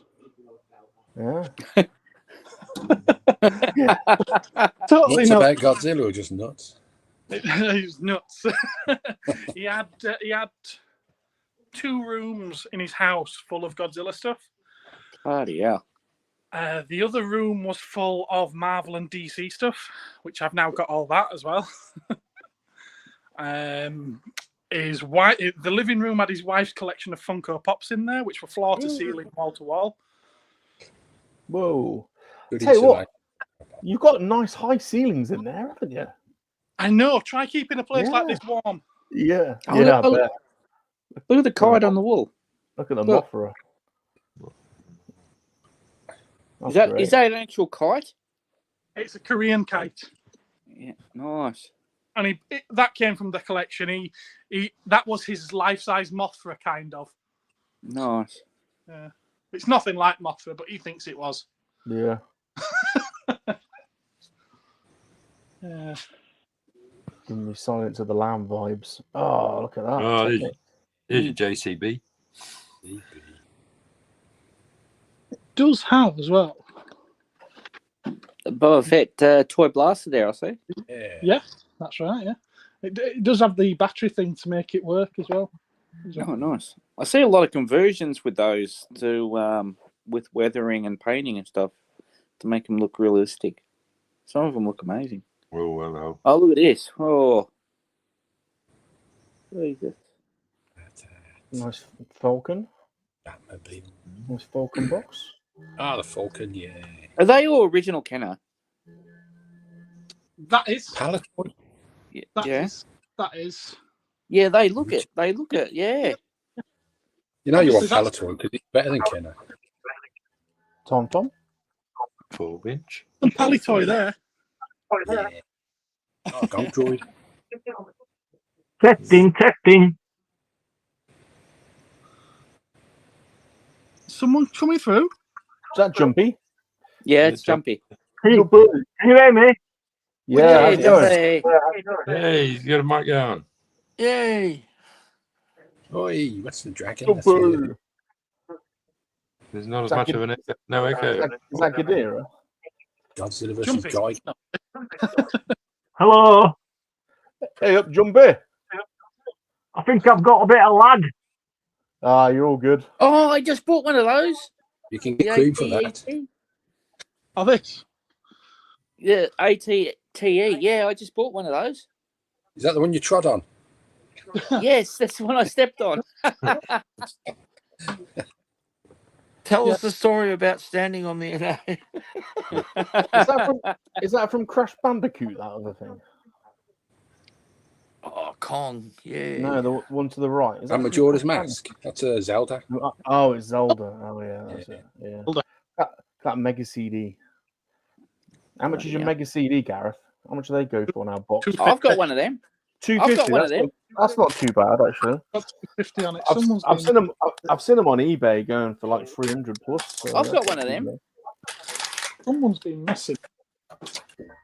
Yeah. Totally Nuts nuts. about Godzilla or just nuts? He was nuts. he had 2 rooms in his house full of Godzilla stuff. Bloody hell. The other room was full of Marvel and DC stuff, which I've now got all that as well. The living room had his wife's collection of Funko Pops in there, which were floor to ceiling, wall to wall. Whoa. Tell you what, you've got nice high ceilings in there, haven't you? I know. Try keeping a place like this warm. Yeah. Oh, yeah, I look, bet. Look at the kite on the wall. Look at the Look. Mothra. Is that an actual kite? It's a Korean kite. Yeah, nice. And that came from the collection. That was his life-size Mothra, kind of. Nice. Yeah. It's nothing like Mothra, but he thinks it was. Yeah. Yeah. Giving me Silence of the Lamb vibes. Oh, look at that. Oh, here's your JCB. It does have as well. Boba Fett toy blaster there, I see. Yeah, that's right. Yeah, it does have the battery thing to make it work as well. Oh, nice. I see a lot of conversions with those to with weathering and painting and stuff to make them look realistic. Some of them look amazing. Oh, oh look at this. Oh, Jesus. Nice Falcon. Nice Falcon box. Ah, the Falcon, yeah. Are they all original, Kenner? That is. Palatoy? That is. Yeah, they look it. Yeah. You know you want Palatoy because it's better than Kenner. Tom. 4-inch. Some Palitoy there. Yeah. Oh, Gold Droid. Testing. Someone coming through? Is that Jumpy? Yeah, it's Jumpy. Can you hear me? Yeah, how's it going? Hey, he's got a mic going. Yay! Oi, what's the dragon? There's not as much of an echo. No echo. Is that Ghidorah? Godzilla versus Guy. Hello. Hey up, Jumpy. I think I've got a bit of lag. Ah, you're all good. Oh, I just bought one of those. You can get cream for that. Oh, this? Yeah, ATTE. Yeah, I just bought one of those. Is that the one you trod on? Yes, that's the one I stepped on. Tell us the story about standing on the NA. Is that from Crash Bandicoot, that other thing? Oh, Kong, yeah. No, the one to the right. Is that And Majora's Mask. That's a Zelda. Oh, it's Zelda. Oh, yeah, that's it. Yeah. That Mega CD. How much is your Mega CD, Gareth? How much do they go for now, box? I've got one of them. $250. I've got one of them. That's not too bad, actually. That's $50 on it. I've seen them on eBay going for like 300 plus. So I've got one of them. Someone's been messing.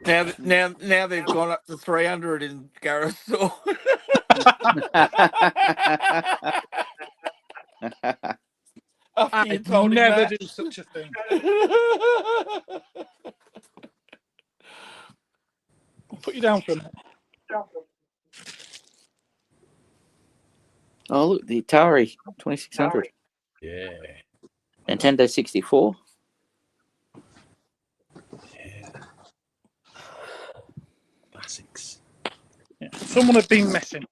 Now they've gone up to 300 in Gareth's store. I'd never do such a thing. I'll put you down for a minute. Oh, look, the Atari 2600. Yeah. Nintendo 64. Yeah. Classics. Yeah. Someone had been messing.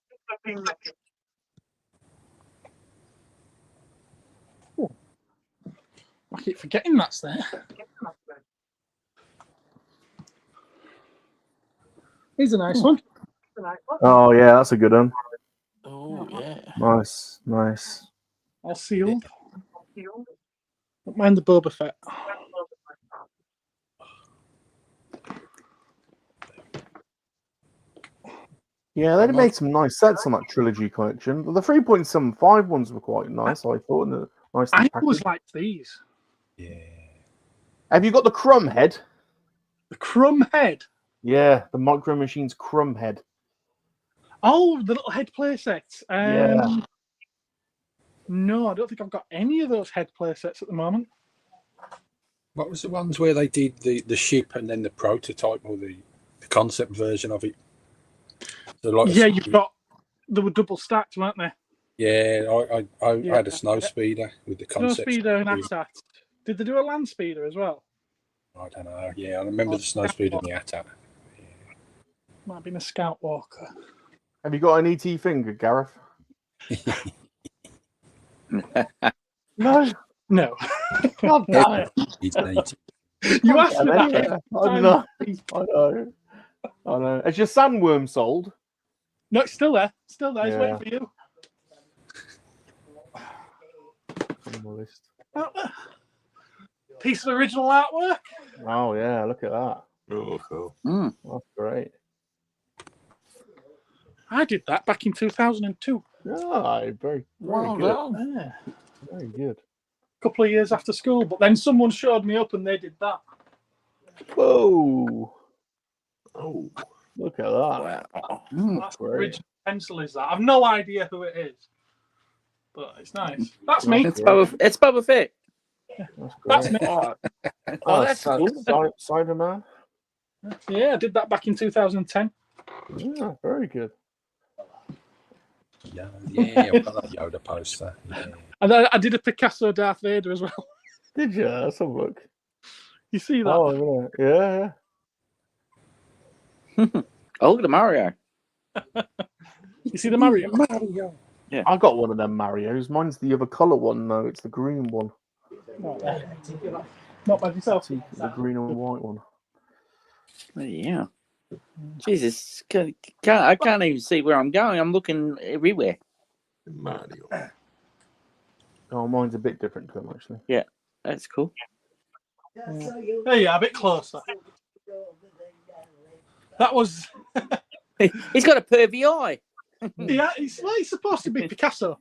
I keep forgetting that's there. Here's a nice one. Oh yeah, that's a good one. Oh yeah. Nice, nice. All sealed. Don't mind the Boba Fett. Yeah, they made some nice sets on that trilogy collection. The 3.75 ones were quite nice, I thought. And nicely I packaged. always liked these. Yeah. Have you got the Crumb head? The Crumb head? Yeah, the Micro Machines Crumb head. Oh, the little head play sets. Yeah. No, I don't think I've got any of those head play sets at the moment. What was the ones where they did the ship and then the prototype or the concept version of it? So like Yeah, they were double stacked, weren't they? Yeah, I had a snow speeder with the Snow concept. speeder and AT-AT. Did they do a land speeder as well? I don't know. Yeah, I remember the snow speeder and the AT-AT. Might have been a Scout Walker. Have you got an ET finger, Gareth? No. No. God damn it. You asked me that. Anyway, I know. I know. Has your sandworm sold? No, it's still there. Still there. It's Yeah. waiting for you. On my list. Piece of original artwork. Oh yeah, look at that. Oh, cool. That's great. I did that back in 2002. Yeah, very Well good. done. Yeah. Very good. A couple of years after school, but then someone showed me up and they did that. Whoa. Oh. Look at that. Wow. That's great. original pencil is that? I've no idea who it is, but it's nice. That's me. It's Boba Fett. That's That's great. me. Oh, that's cool. Cyberman. Yeah, I did that back in 2010. Yeah, very good. Yeah, I've got that Yoda poster. Yeah. And then I did a Picasso Darth Vader as well. Did you? Let's have a look. You see that? Oh, yeah. Oh, look at the Mario. You see the Mario? Yeah. I got one of them Marios. Mine's the other colour one, though. It's the green one. Not by yourself. The green and white one. Yeah. Jesus, I can't even see where I'm going. I'm looking everywhere. Mario. Oh, mine's a bit different to him, actually. Yeah, that's cool. There you are, a bit closer. That was. He's got a pervy eye. Yeah, he's supposed to be Picasso.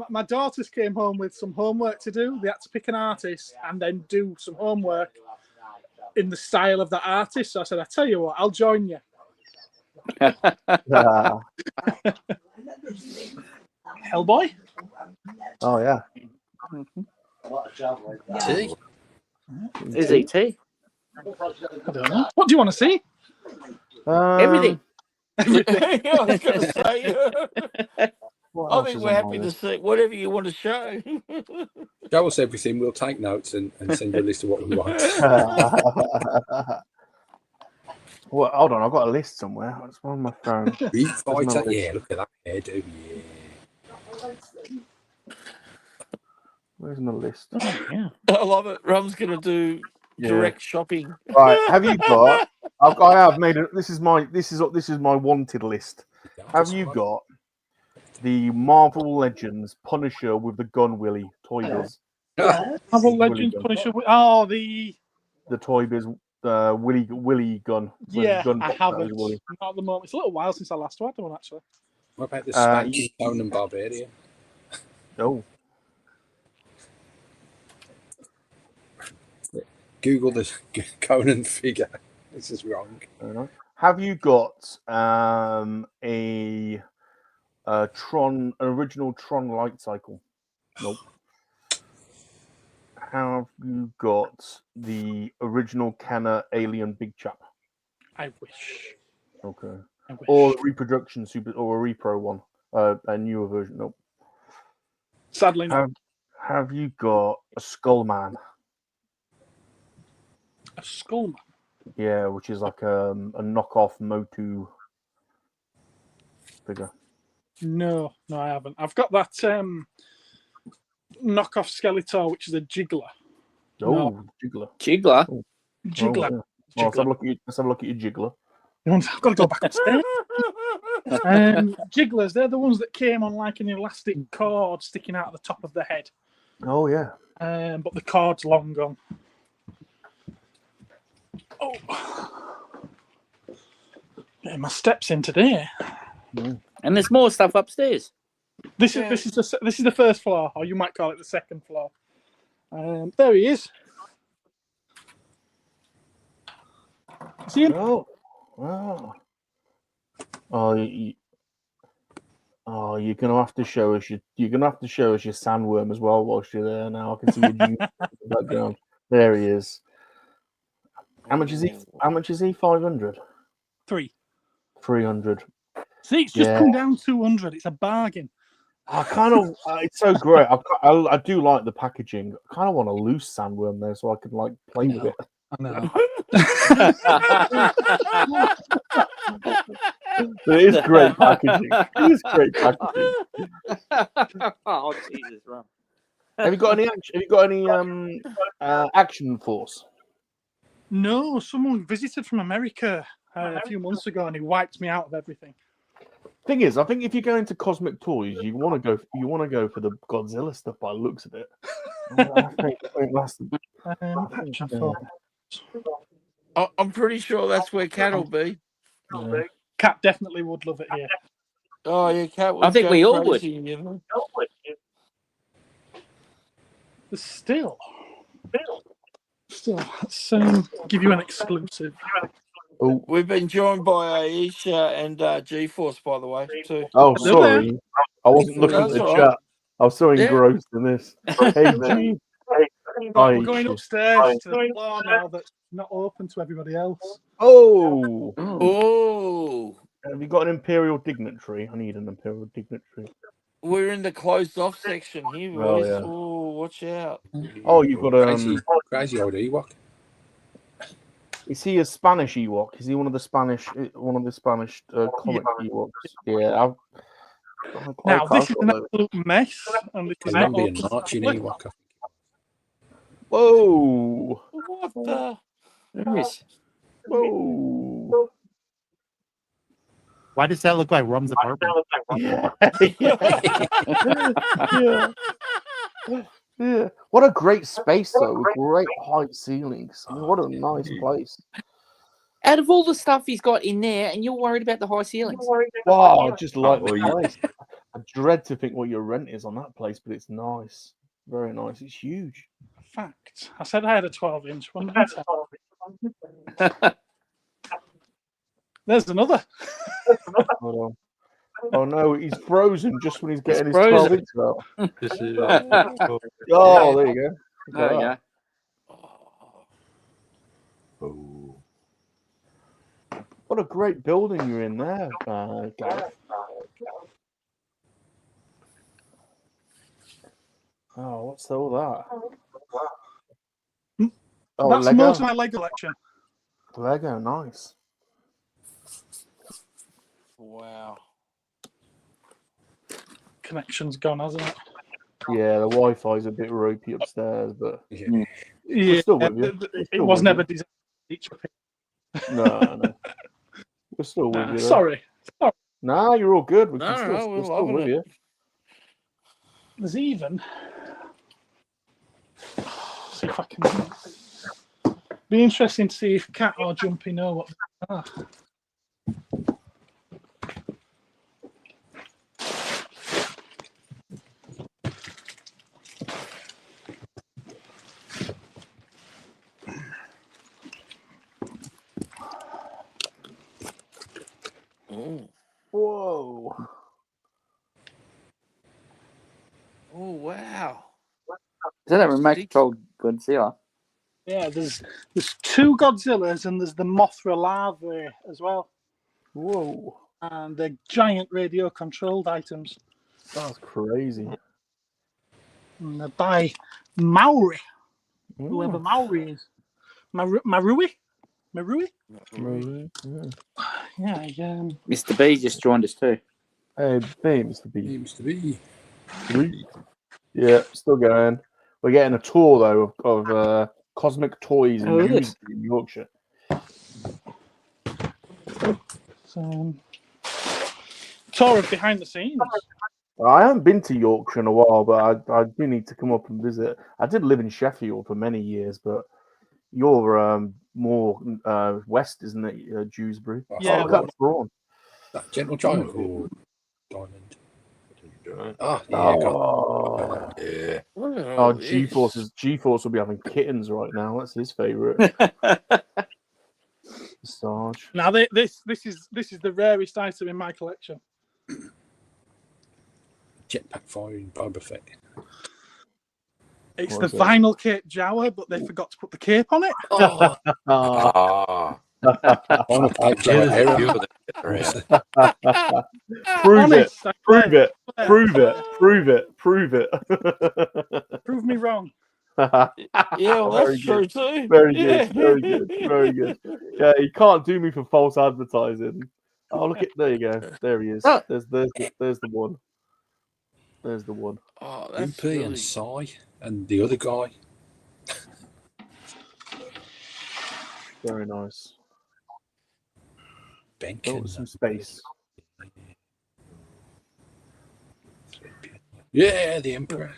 My daughters came home with some homework to do. They had to pick an artist and then do some homework in the style of that artist. So I said, I tell you what, I'll join you. Hellboy? Oh, yeah. T? Is ET? I don't know. What do you want to see? Everything. I was going to say. What I else think is we're on happy my to list? see whatever you want to show. Show us everything. We'll take notes and send you a list of what we want. Well, hold on. I've got a list somewhere. It's on my phone. Beat There's no Fighter. list. Yeah, look at that hairdo. Yeah. Where's my list? Yeah. I love it. Rum's going to do direct shopping. Right. Have you got? I have made it. This is my wanted list. Have you got the Marvel Legends Punisher with the gun Willy Toy Biz? Marvel Legends Punisher. Oh, the Toy Biz Willy gun. Yeah, gun I haven't. Willy. Not at the moment. It's a little while since I last had one, actually. What about the Spanish Conan Barbarian? Oh. Google the Conan figure. This is wrong. Have you got an original Tron light cycle? Nope. Have you got the original Kenner Alien Big Chap? I wish. Okay. I wish. Or the reproduction or a repro one, a newer version. Nope. Sadly not. Have you got a Skullman? A Skullman? Yeah, which is like a knockoff Motu figure. No, I haven't. I've got that knockoff Skeletor, which is a jiggler. Oh, jiggler. Jiggler? Oh, Jiggler. yeah. Oh, let's have a look at your jiggler. I've got to go back upstairs. Jigglers, they're the ones that came on like an elastic cord sticking out of the top of the head. Oh, yeah. But the cord's long gone. Oh. Getting my steps in today. And there's more stuff upstairs. This is the first floor, or you might call it the second floor. There he is. See him? Oh, wow. Oh, you're gonna have to show us your sandworm as well whilst you're there. Now I can see your in the background. There he is. How much is he? 500. 300. See, it's just come down 200. It's a bargain. I kind of, it's so great. I do like the packaging. I kind of want a loose sandworm there so I can like play with it. I know. It is great packaging. It is great packaging. Oh, Jesus, Rum. Have you got any action force? No, someone visited from America a few months ago and he wiped me out of everything. Thing is, I think if you go into Cosmic Toys, you want to go for the Godzilla stuff by the looks of it. I'm pretty sure that's where Cat will be. Yeah. Cat definitely would love it here. Oh yeah, Cat would. I think we all would. Still, let's give you an exclusive. Oh, we've been joined by Aisha and G-Force, by the way, too. Oh, sorry, I wasn't looking at the chat. I was so engrossed in this. Hey, G. We're going upstairs to the floor now that's not open to everybody else. Oh. Have you got an Imperial Dignitary? I need an Imperial Dignitary. We're in the closed off section here, boys. Oh, yeah. Oh, watch out. Oh, you've got crazy old Ewok. Is he a Spanish Ewok? Is he one of the Spanish comic Ewoks? Yeah. Now this is an absolute mess, and this is not be a marching Ewok. Whoa! What the? Whoa! Why does that look like Rum's apartment? Yeah. Yeah. What a great space, though, with great height ceilings. I mean, what a nice place. Out of all the stuff he's got in there, and you're worried about the high ceilings. Wow, just like the place. I dread to think what your rent is on that place, but it's nice. Very nice. It's huge. Fact. I said I had a 12-inch one. There's another. Hold on. Oh no, he's frozen just when he's getting his frozen. 12 inch Oh, there you go. There you go. Oh. What a great building you're in there, Gareth. Oh, what's all that? Oh, that's Lego. most of my Lego collection. Lego, nice. Wow. Connection's gone, hasn't it? Yeah, the Wi-Fi's a bit ropey upstairs, but yeah, still with you. It was never designed to each other. No. We're still with you. Sorry. Nah, you're all good. We're we're still with you. There's even. See if I can. Be interesting to see if Cat or Jumpy know what they are. Oh. Whoa. Oh, wow. Is that a remote controlled Godzilla? Yeah, there's 2 Godzillas and there's the Mothra larvae as well. Whoa. And they're giant radio controlled items. That's crazy. And they're by Maori. Whoever Maori is. Marui? Yeah, Mr. B just joined us too. Hey, Mr. B. Mr. B. Yeah, still going. We're getting a tour though of Cosmic Toys in Dewsbury, in Yorkshire. Tour of behind the scenes. I haven't been to Yorkshire in a while, but I do need to come up and visit. I did live in Sheffield for many years, but you're more west, isn't it, Dewsbury? Yeah. Oh, that's Braun. That Gentle Giant or Diamond? Oh, yeah, Oh, yeah. oh, G-Force will be having kittens right now. That's his favourite. Sarge. Now this is the rarest item in my collection. Jetpack firing Boba Fett. It's the vinyl cape Jawa, but they forgot to put the cape on it. Oh. Vinyl cape Jawa. Prove it. Honest, Prove it. Prove it. Prove it. Prove it. Prove me wrong. Yeah, well, that's true too. Very good. Very good. Very good. Yeah, you can't do me for false advertising. Oh, look at there you go. There he is. There's the one. There's the one. Oh, that's MP really... and Sai and the other guy. Very nice. Benkin. Oh, some space. Yeah, the Emperor.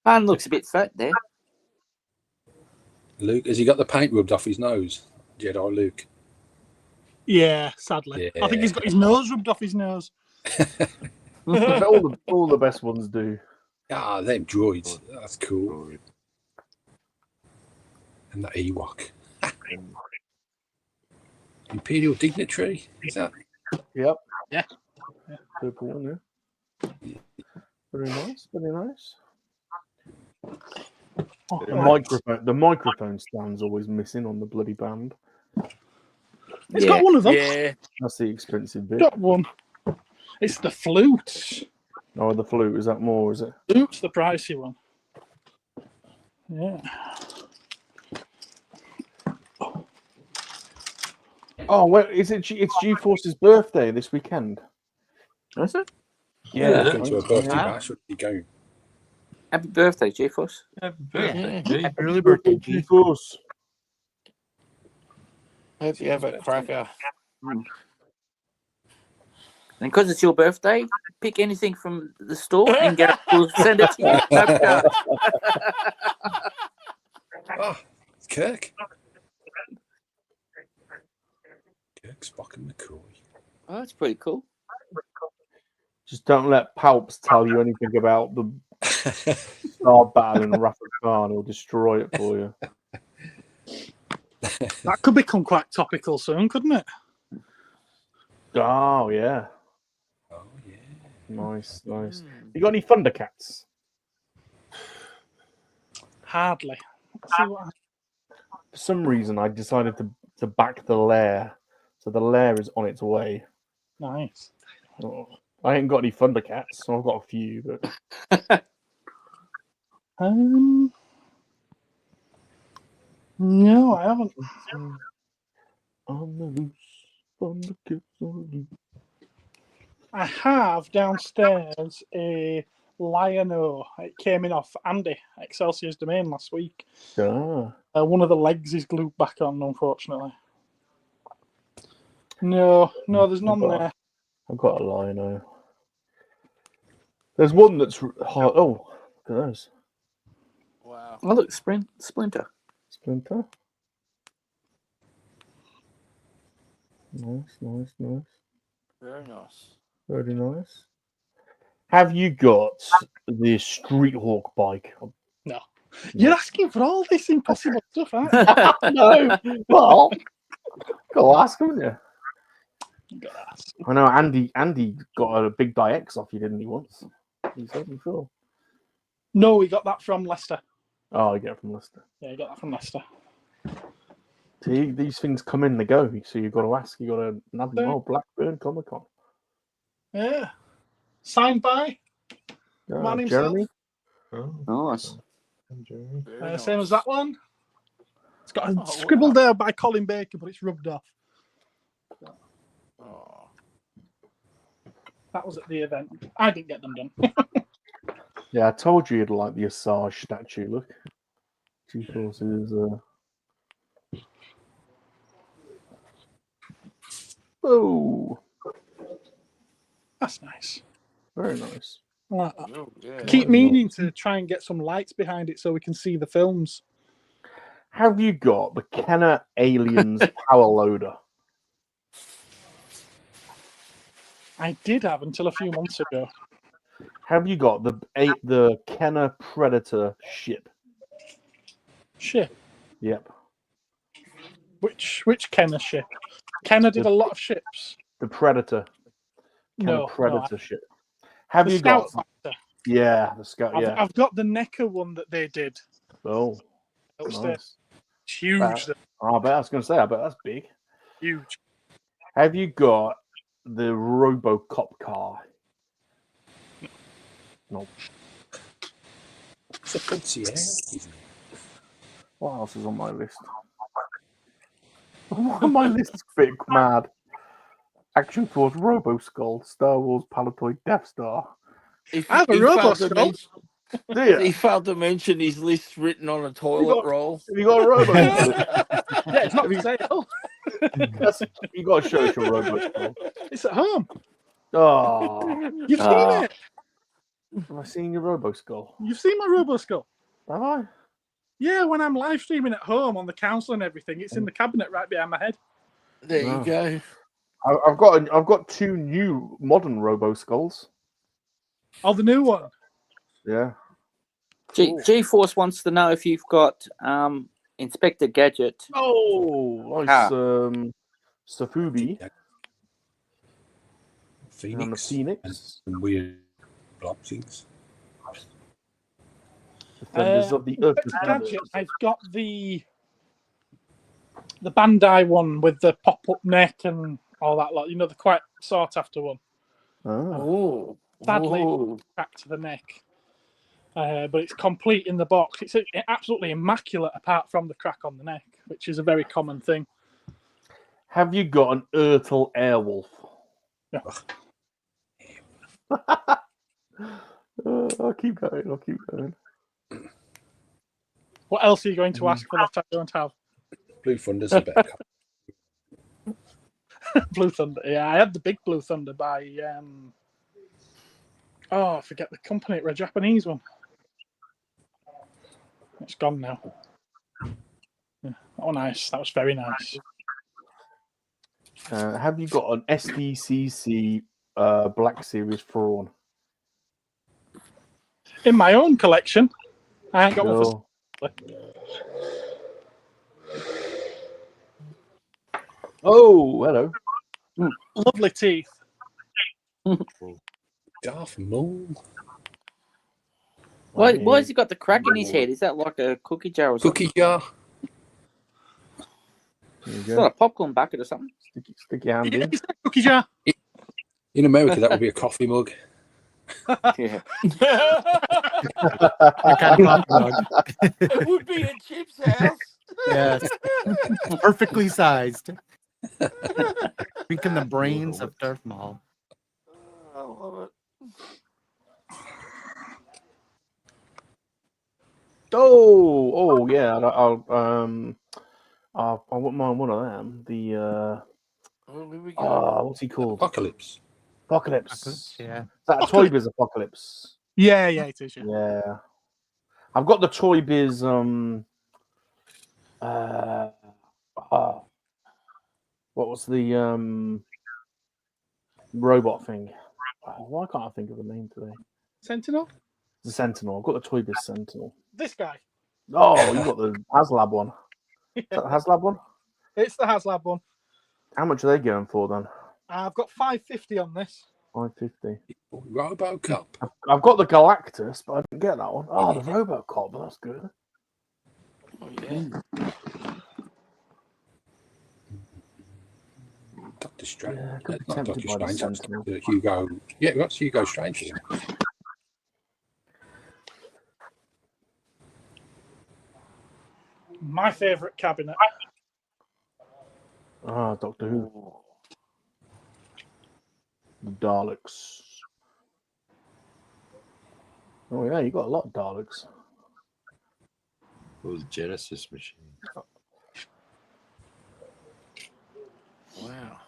Han looks a bit fat there. Luke, has he got the paint rubbed off his nose? Jedi Luke. Yeah, sadly. Yeah. I think he's got his nose rubbed off his nose. all the best ones do. Ah, them droids. That's cool. And that Ewok. Imperial Dignitary. Is that? Yep. Yeah. Purple one, yeah. Very nice. Very nice. The microphone stand's always missing on the bloody band. It's got one of them. Yeah. That's the expensive bit. Got one. It's the flute. Oh, the flute. Is that more, is it? Flute's the pricey one. Yeah. Oh, wait, is it? It's G-Force's birthday this weekend. Is it? Yeah, going to a birthday bash. Where you go? Happy birthday, G-Force. Happy birthday, Happy early birthday, G-Force. Hope you have a cracker. And because it's your birthday, pick anything from the store and we'll send it to you. Oh, it's Kirk. Kirk, Spock, and McCoy. Oh, that's pretty cool. Just don't let Palps tell you anything about the Star Battle and Wrath of Khan. He'll destroy it for you. That could become quite topical soon, couldn't it? Oh, yeah. Oh, yeah. Nice, nice. You got any Thundercats? Hardly. Let's see what For some reason, I decided to back the lair. So the lair is on its way. Nice. Oh, I ain't got any Thundercats, so I've got a few. But no, I haven't. On the loose, Thundercats on the loose. I have downstairs a Lion-O. It came in off Andy, Excelsior's domain last week. Ah. One of the legs is glued back on, unfortunately. No, there's none there. I've got a Lion-O. There's one that's hard. Oh, look at those. Wow. Oh, look, Splinter. Splinter. Nice. Very nice. Very nice. Have you got the Street Hawk bike? No. You're asking for all this impossible stuff, aren't you? No. Well, go ask, haven't you? You gotta ask. I know Andy got a big die X off you, didn't he, once? He said before. No, we got that from Leicester. Oh, I get it from Leicester. Yeah, you got that from Leicester. See, these things come in, they go. So you've got to ask. You've got to nab them. Oh, Blackburn Comic Con. Yeah. Signed by man himself. Jeremy. Oh, nice. Same as that one. It's got a scribbled there by Colin Baker, but it's rubbed off. Oh. That was at the event. I didn't get them done. Yeah, I told you you'd like the Asajj statue. Look, G-Force is. Oh, That's nice. very nice. I Oh, yeah. keep Nice. meaning to try and get some lights behind it so we can see the films. Have you got the Kenner Aliens power loader? I did have until a few months ago. Have you got the Kenner Predator ship? Ship. Yep. Which Kenner ship? Kenner did a lot of ships. The Predator. Kenner No, Predator ship. Have the you Scout got? Fighter. Yeah, the Scout. Yeah. I've got the NECA one that they did. Oh, Nice. It's huge. I bet I was going to say. I bet that's big. Huge. Have you got the RoboCop car? No. It's a fancy air, isn't it? What else is on my list? My list is a bit mad. Action Force Roboskull, Star Wars Palatoid Death Star. He failed to mention his list written on a toilet roll. Have you got a Robo? Yeah, it's not for sale. You got to show us your Roboskull. It's at home. Oh, You've seen it. Have I seen your Roboskull? You've seen my Roboskull. Have I? Yeah, when I'm live streaming at home on the console and everything, it's in the cabinet right behind my head. There you go. I've got two new modern Roboskulls. Oh, the new one. Yeah. G-Force wants to know if you've got Inspector Gadget. Oh, nice. Safubi. Phoenix. And the Phoenix. And some weird block things. Defenders of the Earth. Gadget, I've got the Bandai one with the pop-up neck and all that lot. You know, the quite sought after one. Oh. Sadly, cracked to the neck. But it's complete in the box. It's absolutely immaculate apart from the crack on the neck, which is a very common thing. Have you got an Ertl Airwolf? Yeah. I'll keep going. What else are you going to ask for that I don't have? Blue Thunder's a better colour. Blue Thunder. Yeah, I had the big Blue Thunder by I forget the company. It was a Japanese one. It's gone now. Yeah. Oh, nice. That was very nice. Have you got an SDCC Black Series Thrawn? In my own collection, I ain't got one for. Oh, hello. Lovely teeth. Darth Maul. Why has he got the crack in his head? Is that like a cookie jar or something? Cookie jar. It's not a popcorn bucket or something. Stick your hand in. It's a cookie jar. In America, that would be a coffee mug. Yeah. It would be a Chip's house. Yes. Perfectly sized. Drinking the brains of Darth Maul. I love it. Oh, yeah. I wouldn't mind one of them. The what's he called? Apocalypse. Yeah. Is that a Apocalypse. Toy Biz Apocalypse? Yeah, it is. Yeah. I've got the Toy Biz what was the robot thing? Why can't I think of the name today? Sentinel? The Sentinel. I've got the Toy Biz Sentinel. This guy. Oh, you got the HasLab one. Is that the HasLab one? It's the HasLab one. How much are they going for then? I've got $5.50 on this. $5.50. RoboCop. I've got the Galactus, but I didn't get that one. Oh, the RoboCop, but that's good. Oh, yeah. Doctor Strange. Yeah, I could be Not tempted Doctor by the Strange. Sentinel. Hugo. Yeah, that's Hugo Strange. My favourite cabinet. Doctor Who. The Daleks. Oh yeah, you got a lot of Daleks. It was a Genesis machine. Wow.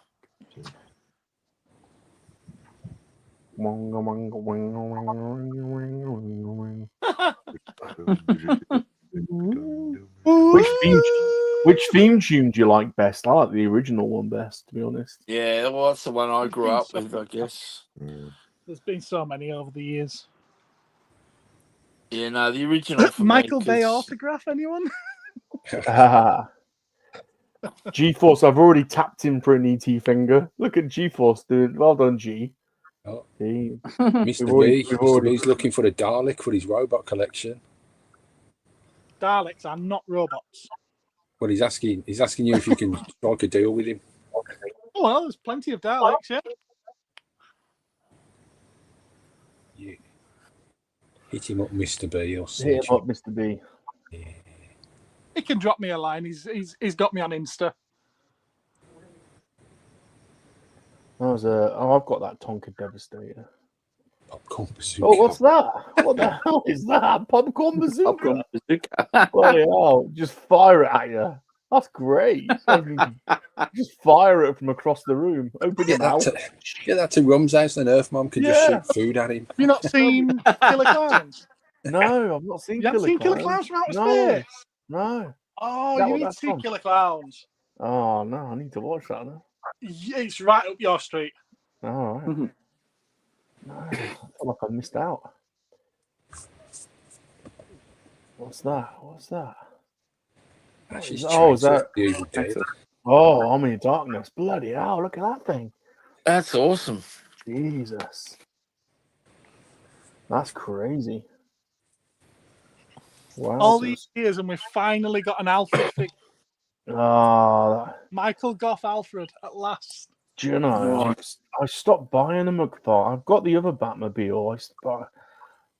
Which theme tune do you like best? I like the original one best, to be honest. Yeah, well, that's the one I There's grew been up so- with, I guess. There's been so many over the years. Yeah, no, the original for Michael me. Bay 'Cause- autograph, anyone? G-Force, I've already tapped him for an ET finger. Look at G-Force doing. Well done, G. Oh. Mr. Mr. B's looking for a Dalek for his robot collection. Daleks are not robots. Well, he's asking you if you can strike a deal with him. Oh, well, there's plenty of Daleks, yeah. Yeah. Hit him up, Mr. B, or Hit him up, Mr. B. Yeah. He can drop me a line. He's got me on Insta. I've got that Tonka Devastator. Popcorn bazooka. Oh, what's that? What the hell is that? Popcorn bazooka. Popcorn bazooka. Bloody hell! Just fire it at you. That's great. Just fire it from across the room. Open your mouth. Get that to Rum's house, and Earth Mom can just shoot food at him. Have you not seen Killer Clowns? No, I've not seen. You haven't seen Killer Clowns from outer space? No. Oh, you need to see Killer Clowns. Oh no, I need to watch that now. It's right up your street. All right. No, I feel like I missed out. What's that? What's that? Is that? Oh, I'm in darkness. Bloody hell! Look at that thing. That's awesome. Jesus, that's crazy. Wow. All these years, and we've finally got an Alfred figure. Michael Gough Alfred at last. Do you know? I stopped buying them. I thought I've got the other Batmobile.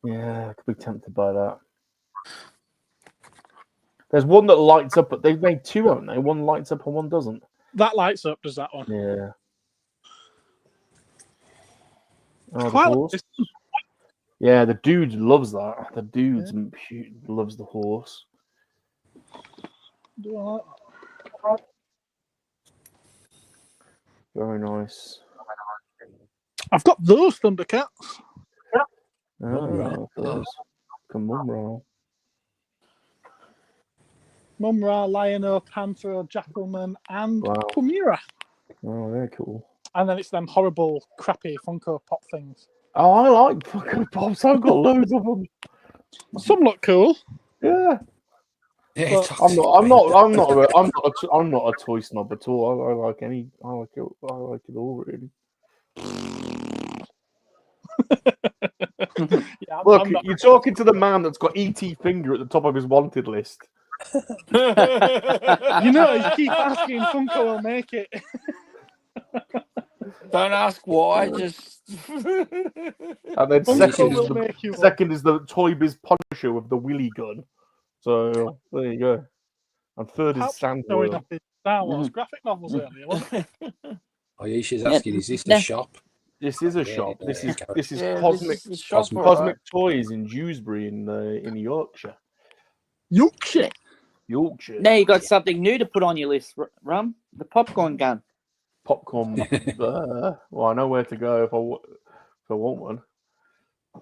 I could be tempted by that. There's one that lights up, but they've made two, haven't they? One lights up and one doesn't. That lights up, does that one? Yeah. Oh, the Quite horse. Yeah, the dude loves that. The dude loves the horse. Very nice. I've got those Thundercats. Mumra. Mumra, Lion-O, Panther, Jackalman, and Chimera. Oh, they're cool. And then it's them horrible, crappy Funko Pop things. Oh, I like Funko Pops. I've got loads of them. Some look cool. Yeah. I'm not a toy snob at all. I like it all really. Look, you're talking to the man that's got ET finger at the top of his wanted list. You keep asking, Funko will make it. Don't ask why, just. And then second is the Toy Biz Punisher with the Willy gun. So there you go. And third is Sandworm. Star Wars graphic novels earlier, wasn't it? Ayesha's asking, is this the shop? This is a shop. This is Cosmic Cosmic Toys in Dewsbury in Yorkshire. Yorkshire. Now you got something new to put on your list, Rum. The popcorn gun. Popcorn. Well, I know where to go if I want one.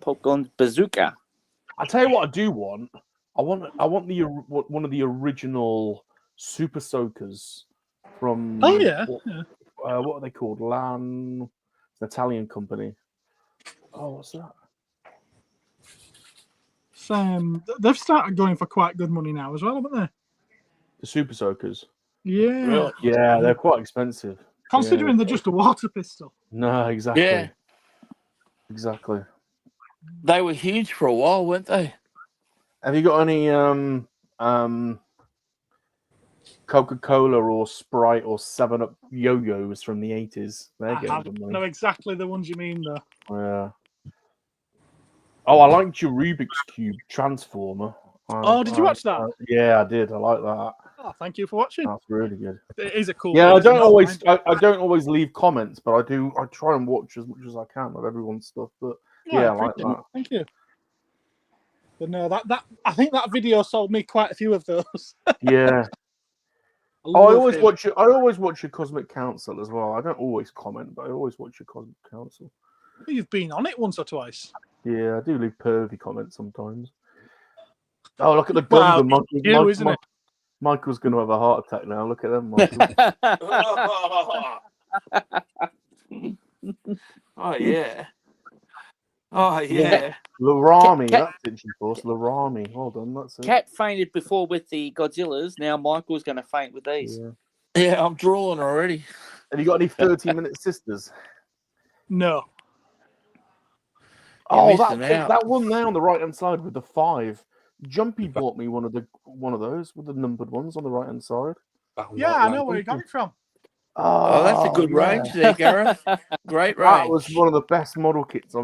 Popcorn bazooka. I tell you what, I do want. I want one of the original Super Soakers from. Oh yeah. What are they called? It's an Italian company. Oh, what's that? They've started going for quite good money now as well, haven't they? The Super Soakers. Yeah. Really? Yeah, they're quite expensive. Considering they're just a water pistol. No, exactly. Yeah. Exactly. They were huge for a while, weren't they? Have you got any Coca-Cola or Sprite or 7-Up yo-yos from the 80s? I know exactly the ones you mean, though. Yeah. Oh, I liked your Rubik's Cube Transformer. Did you watch that? Yeah, I did. I like that. Oh, thank you for watching. That's really good. It is a cool. Yeah, I don't always leave comments, but I do. I try and watch as much as I can of everyone's stuff. But yeah, I like that. Thank you. But no, that I think that video sold me quite a few of those. Yeah. I always watch it. I always watch your Cosmic Council as well. I don't always comment, but I always watch your Cosmic Council. You've been on it once or twice. Yeah, I do leave pervy comments sometimes. Oh, look at the Well, Gundam. isn't it? Michael's going to have a heart attack now. Look at them, Michael. Oh yeah. Oh yeah. Larami, that's it, Force. Larami. Well done, that's it. Cat fainted before with the Godzillas. Now Michael's going to faint with these. Yeah, I'm drooling already. Have you got any 30-minute sisters? No. Oh, that one there on the right hand side with the 5. Jumpy bought me one of those with the numbered ones on the right hand side. Yeah, I know where you got it from. Oh, that's a good range there, Gareth. Great range. That was one of the best model kits I've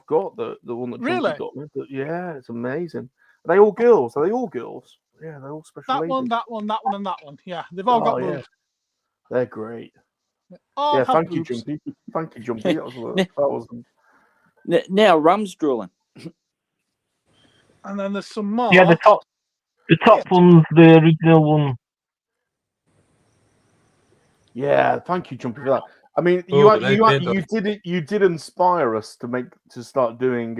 got. The one that Really? Jumpy got me. But yeah, it's amazing. Are they all girls? Are they all girls? Yeah, they're all special. That one, and that one. Yeah, they've all got boobs. They're great. All have thank boobs. you, Jumpy. Thank you, Jumpy. That was Now Rum's drooling. And then there's some more. Yeah, the top one's the original one. Yeah, thank you, Jumpy, for that. I mean, you did inspire us to start doing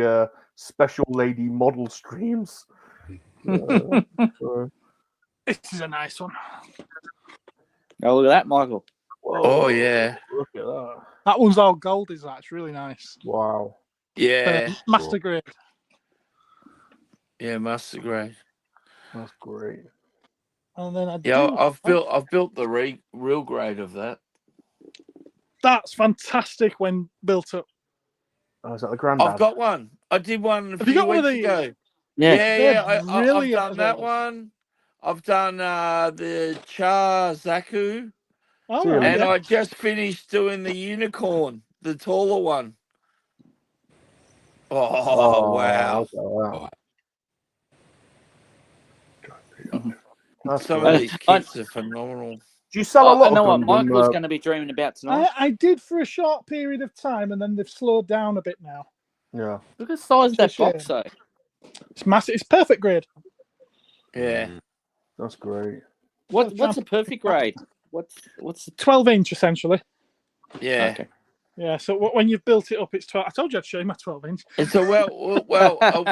special lady model streams. This is a nice one. Oh, look at that, Michael. Whoa, oh yeah. Look at that. That one's all gold, is that? It's really nice. Wow. Yeah. Master grade. Yeah, master grade. That's great. And then I've built the real grade of that. That's fantastic when built up. Oh, is that the Grandad? I've got one. I did one a Have you few got one of weeks these? ago. Yeah. I've done that one. I've done the Char Zaku. Oh, right, and I just finished doing the unicorn, the taller one. Oh wow. Some of these kits are phenomenal. Do you sell a lot? I know what Michael's going to be dreaming about tonight. I did for a short period of time, and then they've slowed down a bit now. Yeah. Look at the size of that box, though. It's massive. It's perfect grade. Yeah. That's great. What's a perfect grade? What's 12-inch essentially? Yeah. Okay. Yeah. So when you've built it up, it's 12. I told you I'd show you my 12-inch. It's a a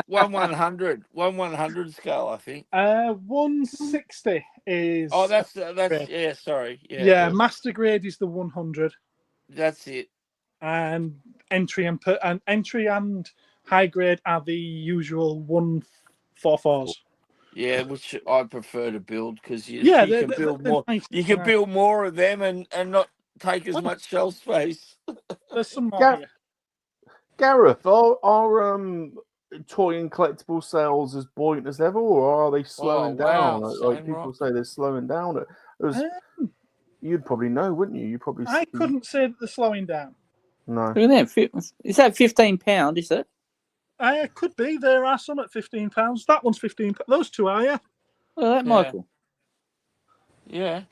1/100 scale, I think. 160 is. Oh, that's grade. yeah. Sorry. Yeah. Master grade is the 100. That's it. And entry and high grade are the usual 144s. Yeah, which I prefer to build because you can build more. Nice. You can build more of them and not take as much shelf space. There's some more here. Gareth, are toy and collectible sales as buoyant as ever, or are they slowing down? Like people say, they're slowing down. You'd probably know, wouldn't you? I couldn't say that they're slowing down. No. Look at that. Is that £15? Is it? Could be. There are some at £15. That one's £15. Those two are, yeah. Well, that Michael. Yeah.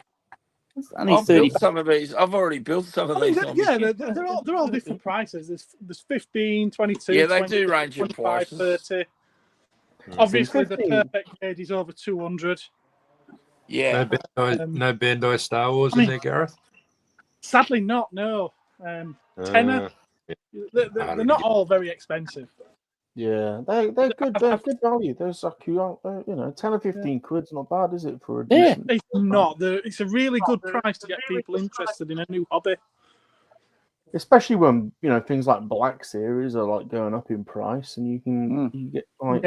I've built some of these. I've already built some of these. They're all different prices. There's 15, 22. Yeah, they 20, do range in 25, prices. 30. Obviously, the perfect grade is over 200. Yeah. No Bandai Star Wars in there, Gareth? Sadly, not. No. Tenner. They're not all very expensive. Yeah, they're good. They're good value. They're so 10 or 15 quid's not bad, is it? For a decent... It's not. It's a really good price to get people interested in a new hobby. Especially when things like Black Series are like going up in price, and you get like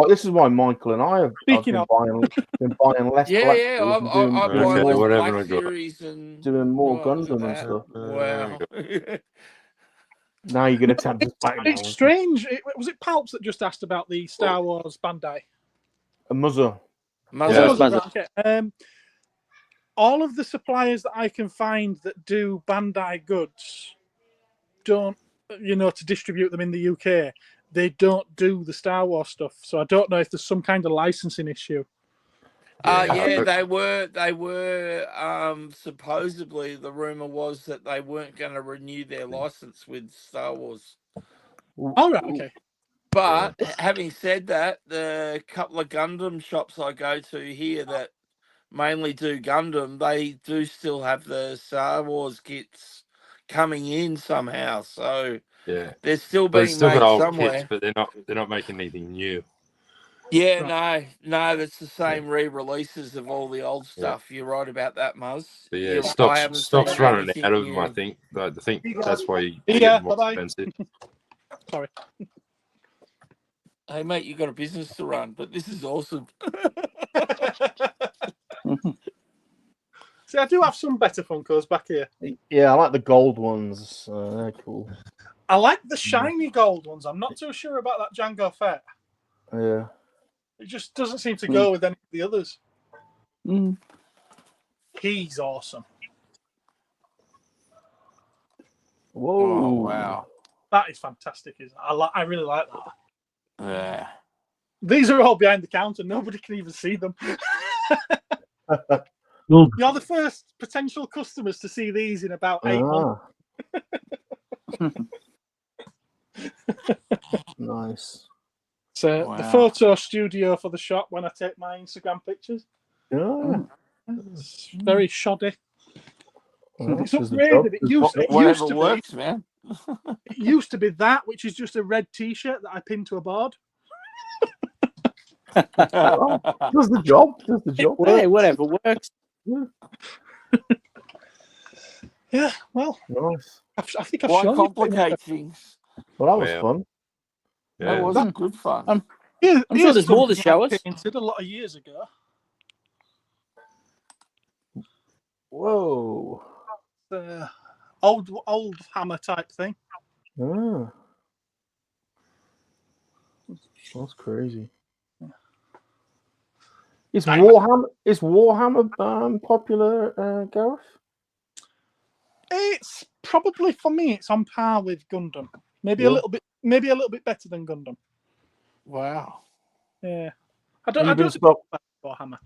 this is why Michael and I have been buying less. Yeah, I'm buying whatever Black Series and doing more Gundam and stuff. Wow. Now you're going to tempt us back. It's strange. Was it Palps that just asked about the Star Wars Bandai? A Muzzer. Okay. All of the suppliers that I can find that do Bandai goods don't, to distribute them in the UK, they don't do the Star Wars stuff. So I don't know if there's some kind of licensing issue. They were supposedly the rumor was that they weren't going to renew their license with Star Wars. All right, okay. But having said that, the couple of Gundam shops I go to here that mainly do Gundam, they do still have the Star Wars kits coming in somehow. So Yeah, they're still but it's being still got made old kits, somewhere. but they're not making anything new. Yeah, Right. no, that's the same re-releases of all the old Yeah. stuff. You're right about that, Muzz. But yeah, I haven't seen stock's running anything out of them. I new. think. I think that's why you Yeah, get more bye-bye. expensive. Sorry. Hey, mate, you got a business to run, but this is awesome. See, I do have some better Funkos back here. Yeah, I like the gold ones. They're cool. I like the shiny gold ones. I'm not too sure about that Django Fett. Yeah. It just doesn't seem to go with any of the others. Mm. He's awesome. Whoa. Oh, wow. That is fantastic, isn't it? I really like that. Yeah. These are all behind the counter. Nobody can even see them. You're the first potential customers to see these in about 8 months. Nice. So the photo studio for the shop when I take my Instagram pictures. Yeah. It's very shoddy. Well, It's upgraded. It used to works, be, man. It used to be that, which is just a red T-shirt that I pinned to a board. Does the job. Does the job. Hey, whatever works. Yeah. Yeah, well, nice. I think I've Why shown complicate things? Well, that was fun. Yeah. That was good fun. I'm sure there's more to show us. Painted a lot of years ago. Whoa. Old hammer type thing. Ah. That's crazy. Is Warhammer popular, Gareth? It's probably, for me, it's on par with Gundam. Maybe a little bit better than Gundam. Wow. Yeah. Warhammer.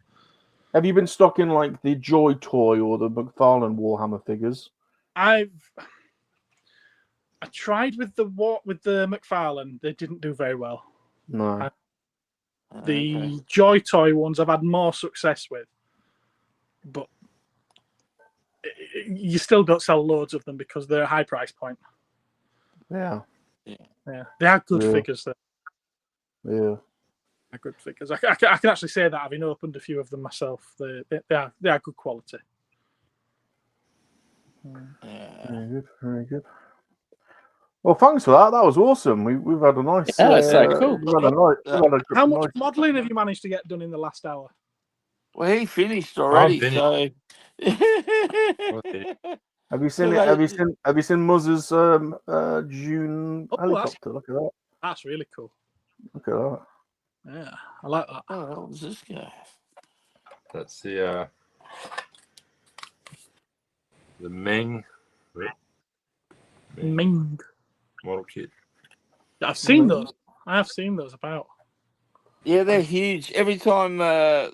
Have you been stocking like the Joy toy or the McFarlane Warhammer figures? I tried with the McFarlane. They didn't do very well. No. The Joy toy ones I've had more success with, but you still don't sell loads of them because they're a high price point. Yeah. Yeah. They are good figures though. Yeah. They're good figures. I can actually say that having opened a few of them myself. They are good quality. Very good. Very good. Well, thanks for that. That was awesome. We've had a nice. Yeah, that's so cool. How much modelling have you managed to get done in the last hour? Well, he finished already. So. Have you seen it? Have you seen Muzz's June helicopter? Look at that. That's really cool. Look at that. Yeah, I like that. Oh, what was this guy? That's the Meng model kit. I've seen those. I have seen those about. Yeah, they're huge. Every time a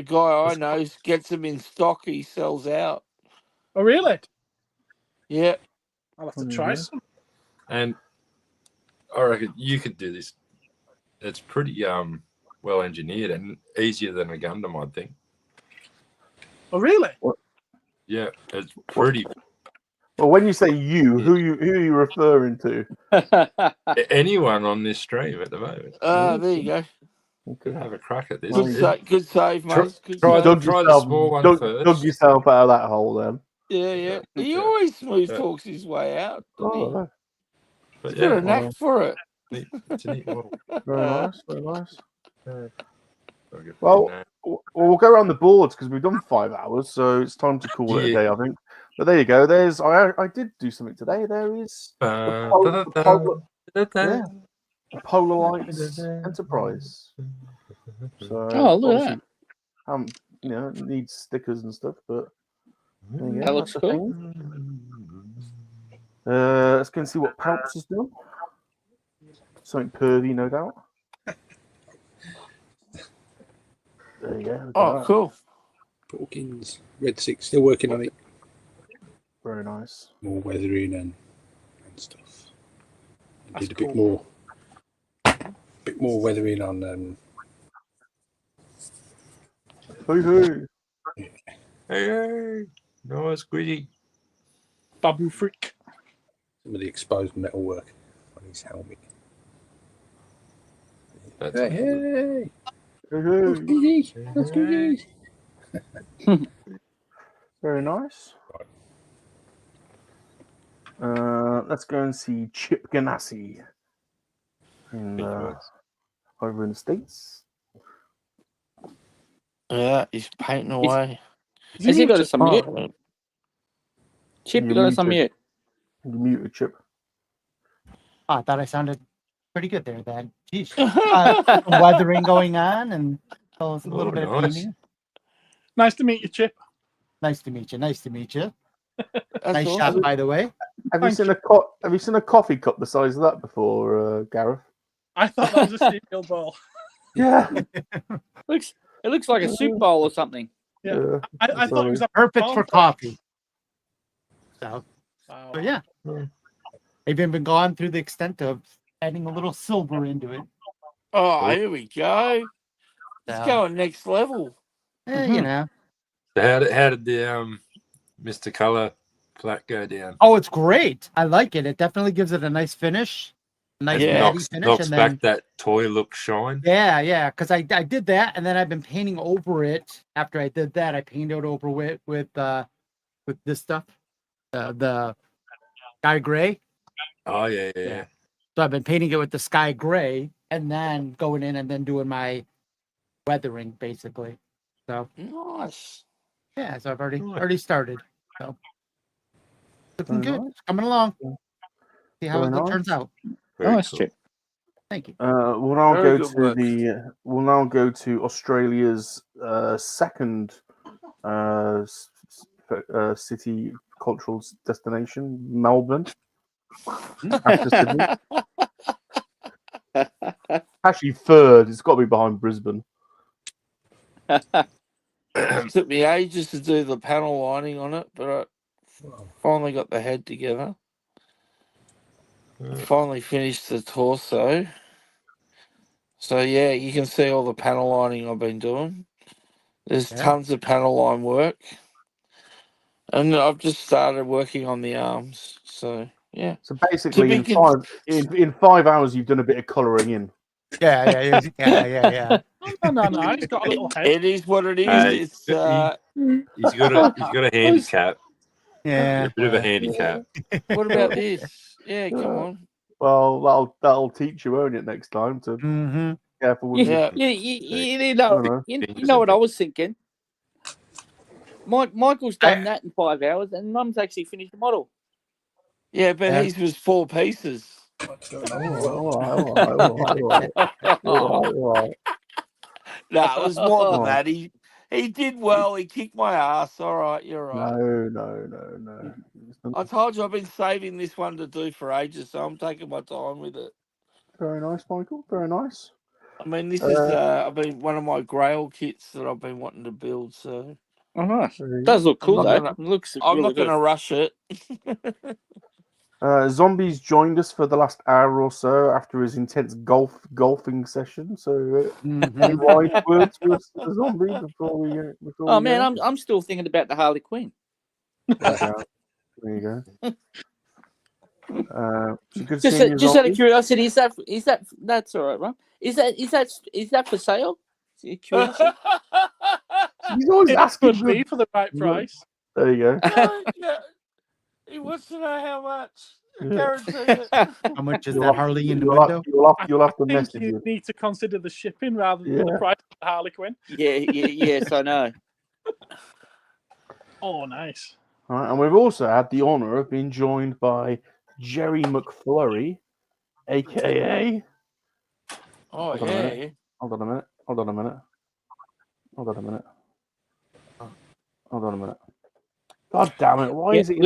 guy I know gets them in stock, he sells out. Oh, really? Yeah. I'll have to try some. And I reckon you could do this. It's pretty well engineered and easier than a Gundam, I think. Oh, really? Yeah, it's pretty. Well, when you say you, who are you referring to? Anyone on this stream at the moment. There you go. Could have a crack at this. Good save, mate. Try the small one first. Dug yourself out of that hole, then. Yeah. He always smooth talks his way out. Oh, he's got a knack for it. It's a neat model. Very nice. Very nice. Well, we'll go around the boards because we've done 5 hours, so it's time to call it a day, I think. But there you go. There's I did do something today. There is Polar Lights Enterprise. So look at that. It needs stickers and stuff, but there you go. That looks cool. Let's go and see what Palps has done. Something pervy, no doubt. There you go. Oh, cool. Hawkins, Red 6, still working on it. Very nice. More weathering and stuff. Did a bit more bit more weathering on. Hey, nice, gritty. Babu freak. Some of the exposed metalwork on his helmet. That's Hey. Very nice. Let's go and see Chip Ganassi over in the States. Yeah, he's painting away. Has he got us on mute? Chip, you got us on mute. You muted, Chip. Oh, I thought I sounded pretty good there, then. Jeez. Some weathering going on and a little bit of painting. Nice to meet you, Chip. Nice to meet you. Nice to meet you. That's nice awesome. shot, by the way. Have you seen a coffee cup the size of that before, Gareth? I thought that was a cereal bowl. Yeah. It looks like a soup bowl or something. Yeah. I thought it was perfect for coffee. So, wow. but yeah. I've even gone through the extent of adding a little silver into it. Oh, here we go. It's going next level. You know. So how did the Mr. Color plaque go down? Oh, it's great. I like it. It definitely gives it a nice finish. Nice matte finish. Knocks and back then, that toy look shine. Yeah. Because I did that, and then I've been painting over it. After I did that, I painted over with this stuff, the sky gray. Oh yeah. So I've been painting it with the sky gray, and then going in and then doing my weathering basically. So nice. Yeah, so I've already started. So looking good. It's coming along. See how it turns out. Nice, Chip. Thank you. We'll now go to Australia's second city cultural destination, Melbourne. After Sydney. Actually, third. It's got to be behind Brisbane. It took me ages to do the panel lining on it, but I finally got the head together. Finally finished the torso. So yeah, you can see all the panel lining I've been doing. There's tons of panel line work. And I've just started working on the arms. So yeah. So basically in 5 hours you've done a bit of colouring in. Yeah. No. He's got a little head. It is what it is. He's got a handicap. Yeah. A bit of a handicap. What about this? Yeah, come on. Well, that'll teach you, won't it, next time to be careful with You know what I was thinking? Michael's done that in 5 hours, and Mum's actually finished the model. Yeah, but his was 4 pieces. No, it was more than that. He did well. He kicked my ass. All right, you're right. No. I told you I've been saving this one to do for ages, so I'm taking my time with it. Very nice, Michael. Very nice. I mean, this is one of my Grail kits that I've been wanting to build. So, oh, nice. It does look cool though. I'm not going to rush it. Zombie's joined us for the last hour or so after his intense golfing session. So, any wise words for us, Zombie, before we Oh man, I'm still thinking about the Harley Quinn. There you go. Just out of curiosity, is that that's all right, right? Is that for sale? Curiosity? He's always asking for the right price. There you go. He wants to know how much. Guarantee it. How much is that Harley in the window? You'll have to message you. Need to consider the shipping rather than the price of the Harley Quinn. Yes, I know. Oh, nice. All right, and we've also had the honour of being joined by Jerry McFlurry, aka. Hold on a minute. God damn it! Why is it?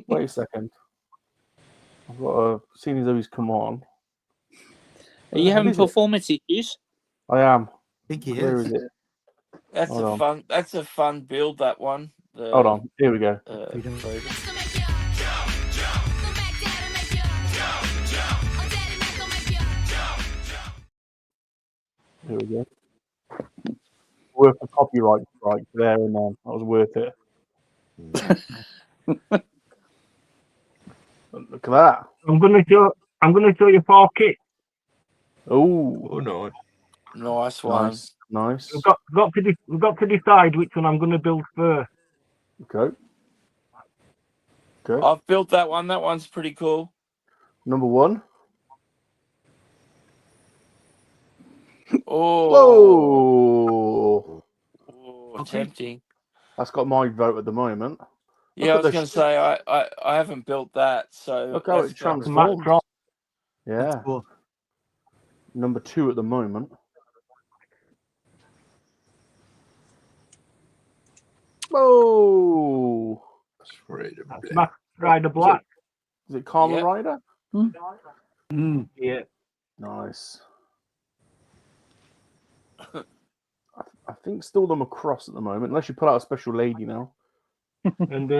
Wait a second. I've got seeing as though he's come on. Are you having performance issues? I am. I think he Where is it? That's a fun build. That one. Hold on. Here we go. Here we go. Worth the copyright strike there and then. That was worth it. Look at that. I'm gonna show you 4 kits. Oh no. Nice one. Nice. We've got to decide which one I'm gonna build first. Okay. I've built that one. That one's pretty cool. Number 1. Oh. Whoa. Tempting. That's got my vote at the moment. Yeah, I was going to say I haven't built that, so look how it transforms. Yeah. Cool. Number 2 at the moment. Oh. Mask Rider Black. Is it Karma Rider? Yeah. Nice. I think still the Macross at the moment, unless you put out a special lady now. And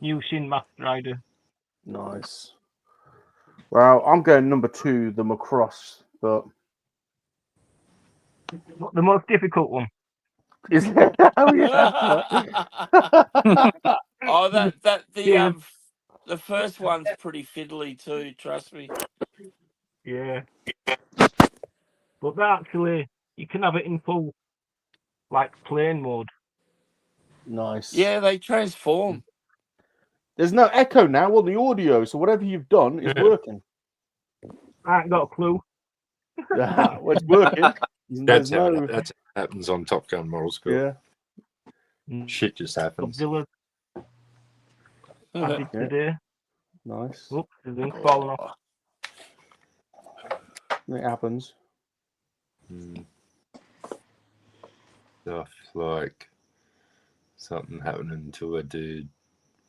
Yushin Mask Rider. Nice. Well, I'm going number 2, the Macross, but the most difficult one. Is it? Oh yeah. Oh, the first one's pretty fiddly too. Trust me. Yeah. But actually, you can have it in full, like plane mode. Nice. Yeah, they transform. There's no echo now on the audio, so whatever you've done is working. I ain't got a clue. Well, it's working. That's how it happens on Top Gun Model School. Yeah. Shit just happens. Godzilla. Today. Nice. Oops, the thing's falling off. It happens. Stuff like something happening to a dude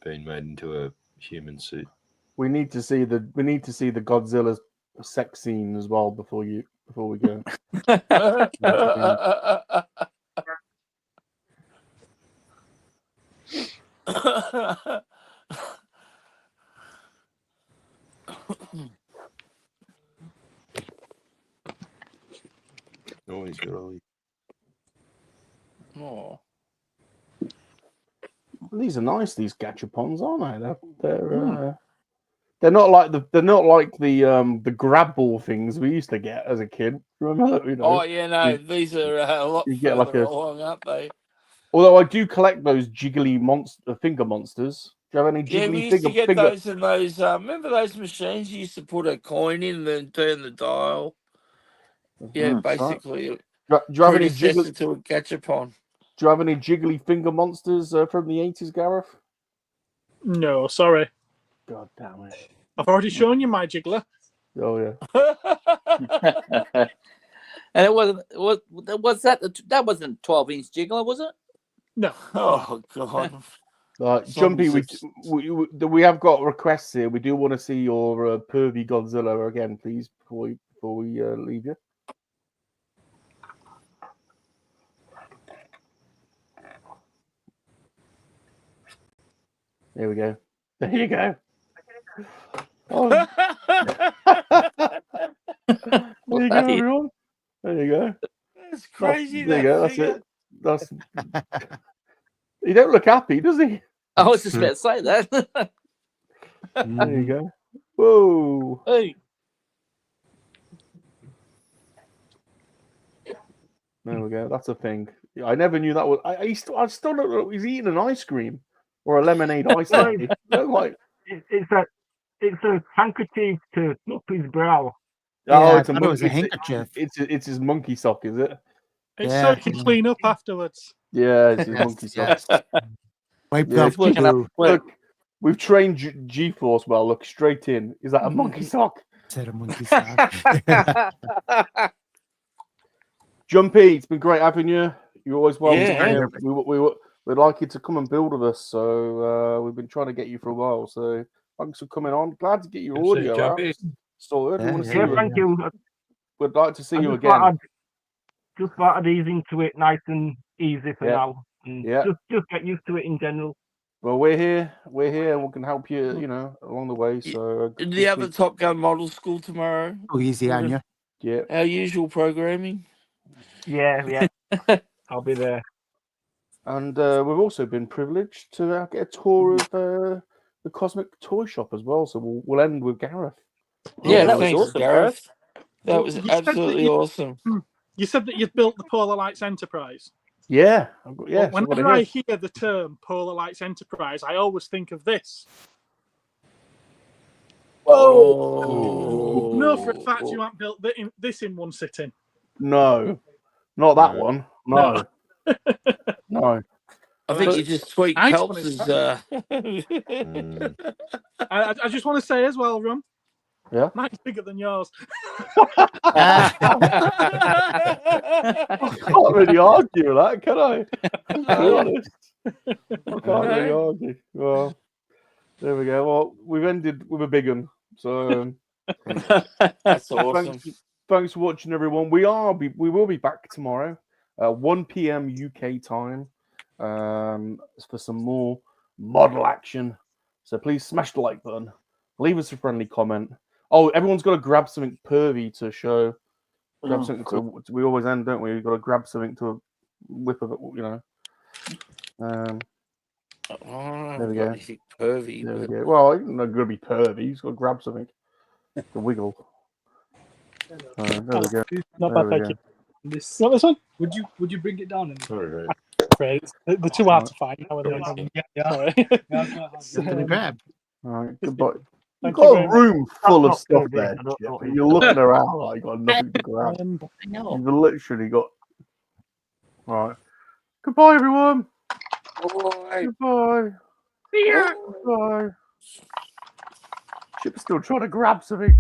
being made into a human suit. We need to see the Godzilla's sex scene as well before we go. Oh, he's got all these. Oh. These are nice. These gachapons, aren't they? They're not like the grab ball things we used to get as a kid. Remember? Oh yeah, no, these are a lot further along, aren't they? Although I do collect those jiggly finger monsters. Do you have any jiggly we used to get those in those. Remember those machines you used to put a coin in and then turn the dial? Yeah, basically. Do you have any jiggly to a gachapon? Do you have any jiggly finger monsters from the 80s, Gareth? No, sorry. God damn it! I've already shown you my jiggler. Oh yeah. And it wasn't. Was that? That wasn't 12-inch jiggler, was it? No. Oh God. Jumpy, we have got requests here. We do want to see your pervy Godzilla again, please, before we leave you. There we go. There you go. Oh. There you go, everyone. There you go. That's crazy. There you go. That's it. That's. He don't look happy, does he? I was just about to say that. There you go. Whoa. Hey. There we go. That's a thing. I never knew that was. I still don't know. He's eating an ice cream or a lemonade ice cream. It's a handkerchief to up his brow. Oh, Yeah, it's I thought it was a handkerchief. It's his monkey sock, is it? It's so he can clean up afterwards. Yeah, it's his monkey sock. Wipe Yeah, off look, we've trained G-Force well. Look straight in. Is that a monkey sock? Is that a monkey sock? Jumpy, it's been great having you. You're always welcome. Yeah. We'd like you to come and build with us. So we've been trying to get you for a while. So thanks for coming on. Glad to get your audio out. Sorted. We want to see you. Thank you. We'd like to see you again. Just thought I'd ease into it nice and easy for now. And Yeah. Just get used to it in general. Well, we're here, and we can help you, along the way. So the other Top Gun Model School tomorrow. Oh, easy on you. Yeah. Our usual programming. Yeah. I'll be there. And we've also been privileged to get a tour of the Cosmic Toy Shop as well. So we'll end with Gareth. Yeah, Yeah, that was thanks, awesome, Gareth. That Well, was you said that absolutely you- awesome. You said that you'd built the Polar Lights Enterprise. Yeah, Well, yes. whenever I hear the term Polar Lights Enterprise, I always think of this. Oh. No, for a fact you haven't built this in one sitting. No, not that one. No. No. I think you just tweaked I Kelps's. I just want to say as well, Rum. Yeah. Mine's bigger than yours. I can't really argue with that, can I? To be honest, I can't really argue. Well, there we go. Well, we've ended with a big one. So that's awesome. Thanks for watching, everyone. We will be back tomorrow, 1 p.m. UK time, for some more model action. So please smash the like button, leave us a friendly comment. Oh, everyone's got to grab something pervy to show. Grab something to. We always end, don't we? We've got to grab something to whip of it, you know. There we go. Pervy. There we go. Well, it's not going to be pervy. You've got to grab something to wiggle. There we go. Not bad, thank you. This one? Would you bring it down? Great. The two are to find. Yeah. Grab. All right. Goodbye. You've Thank you got very a room full of stuff good, there. I don't know what You're looking around like you've got nothing to grab. I know. You've literally got. All right. Goodbye, everyone. Bye. Goodbye. See ya. Goodbye. Chip's still trying to grab something.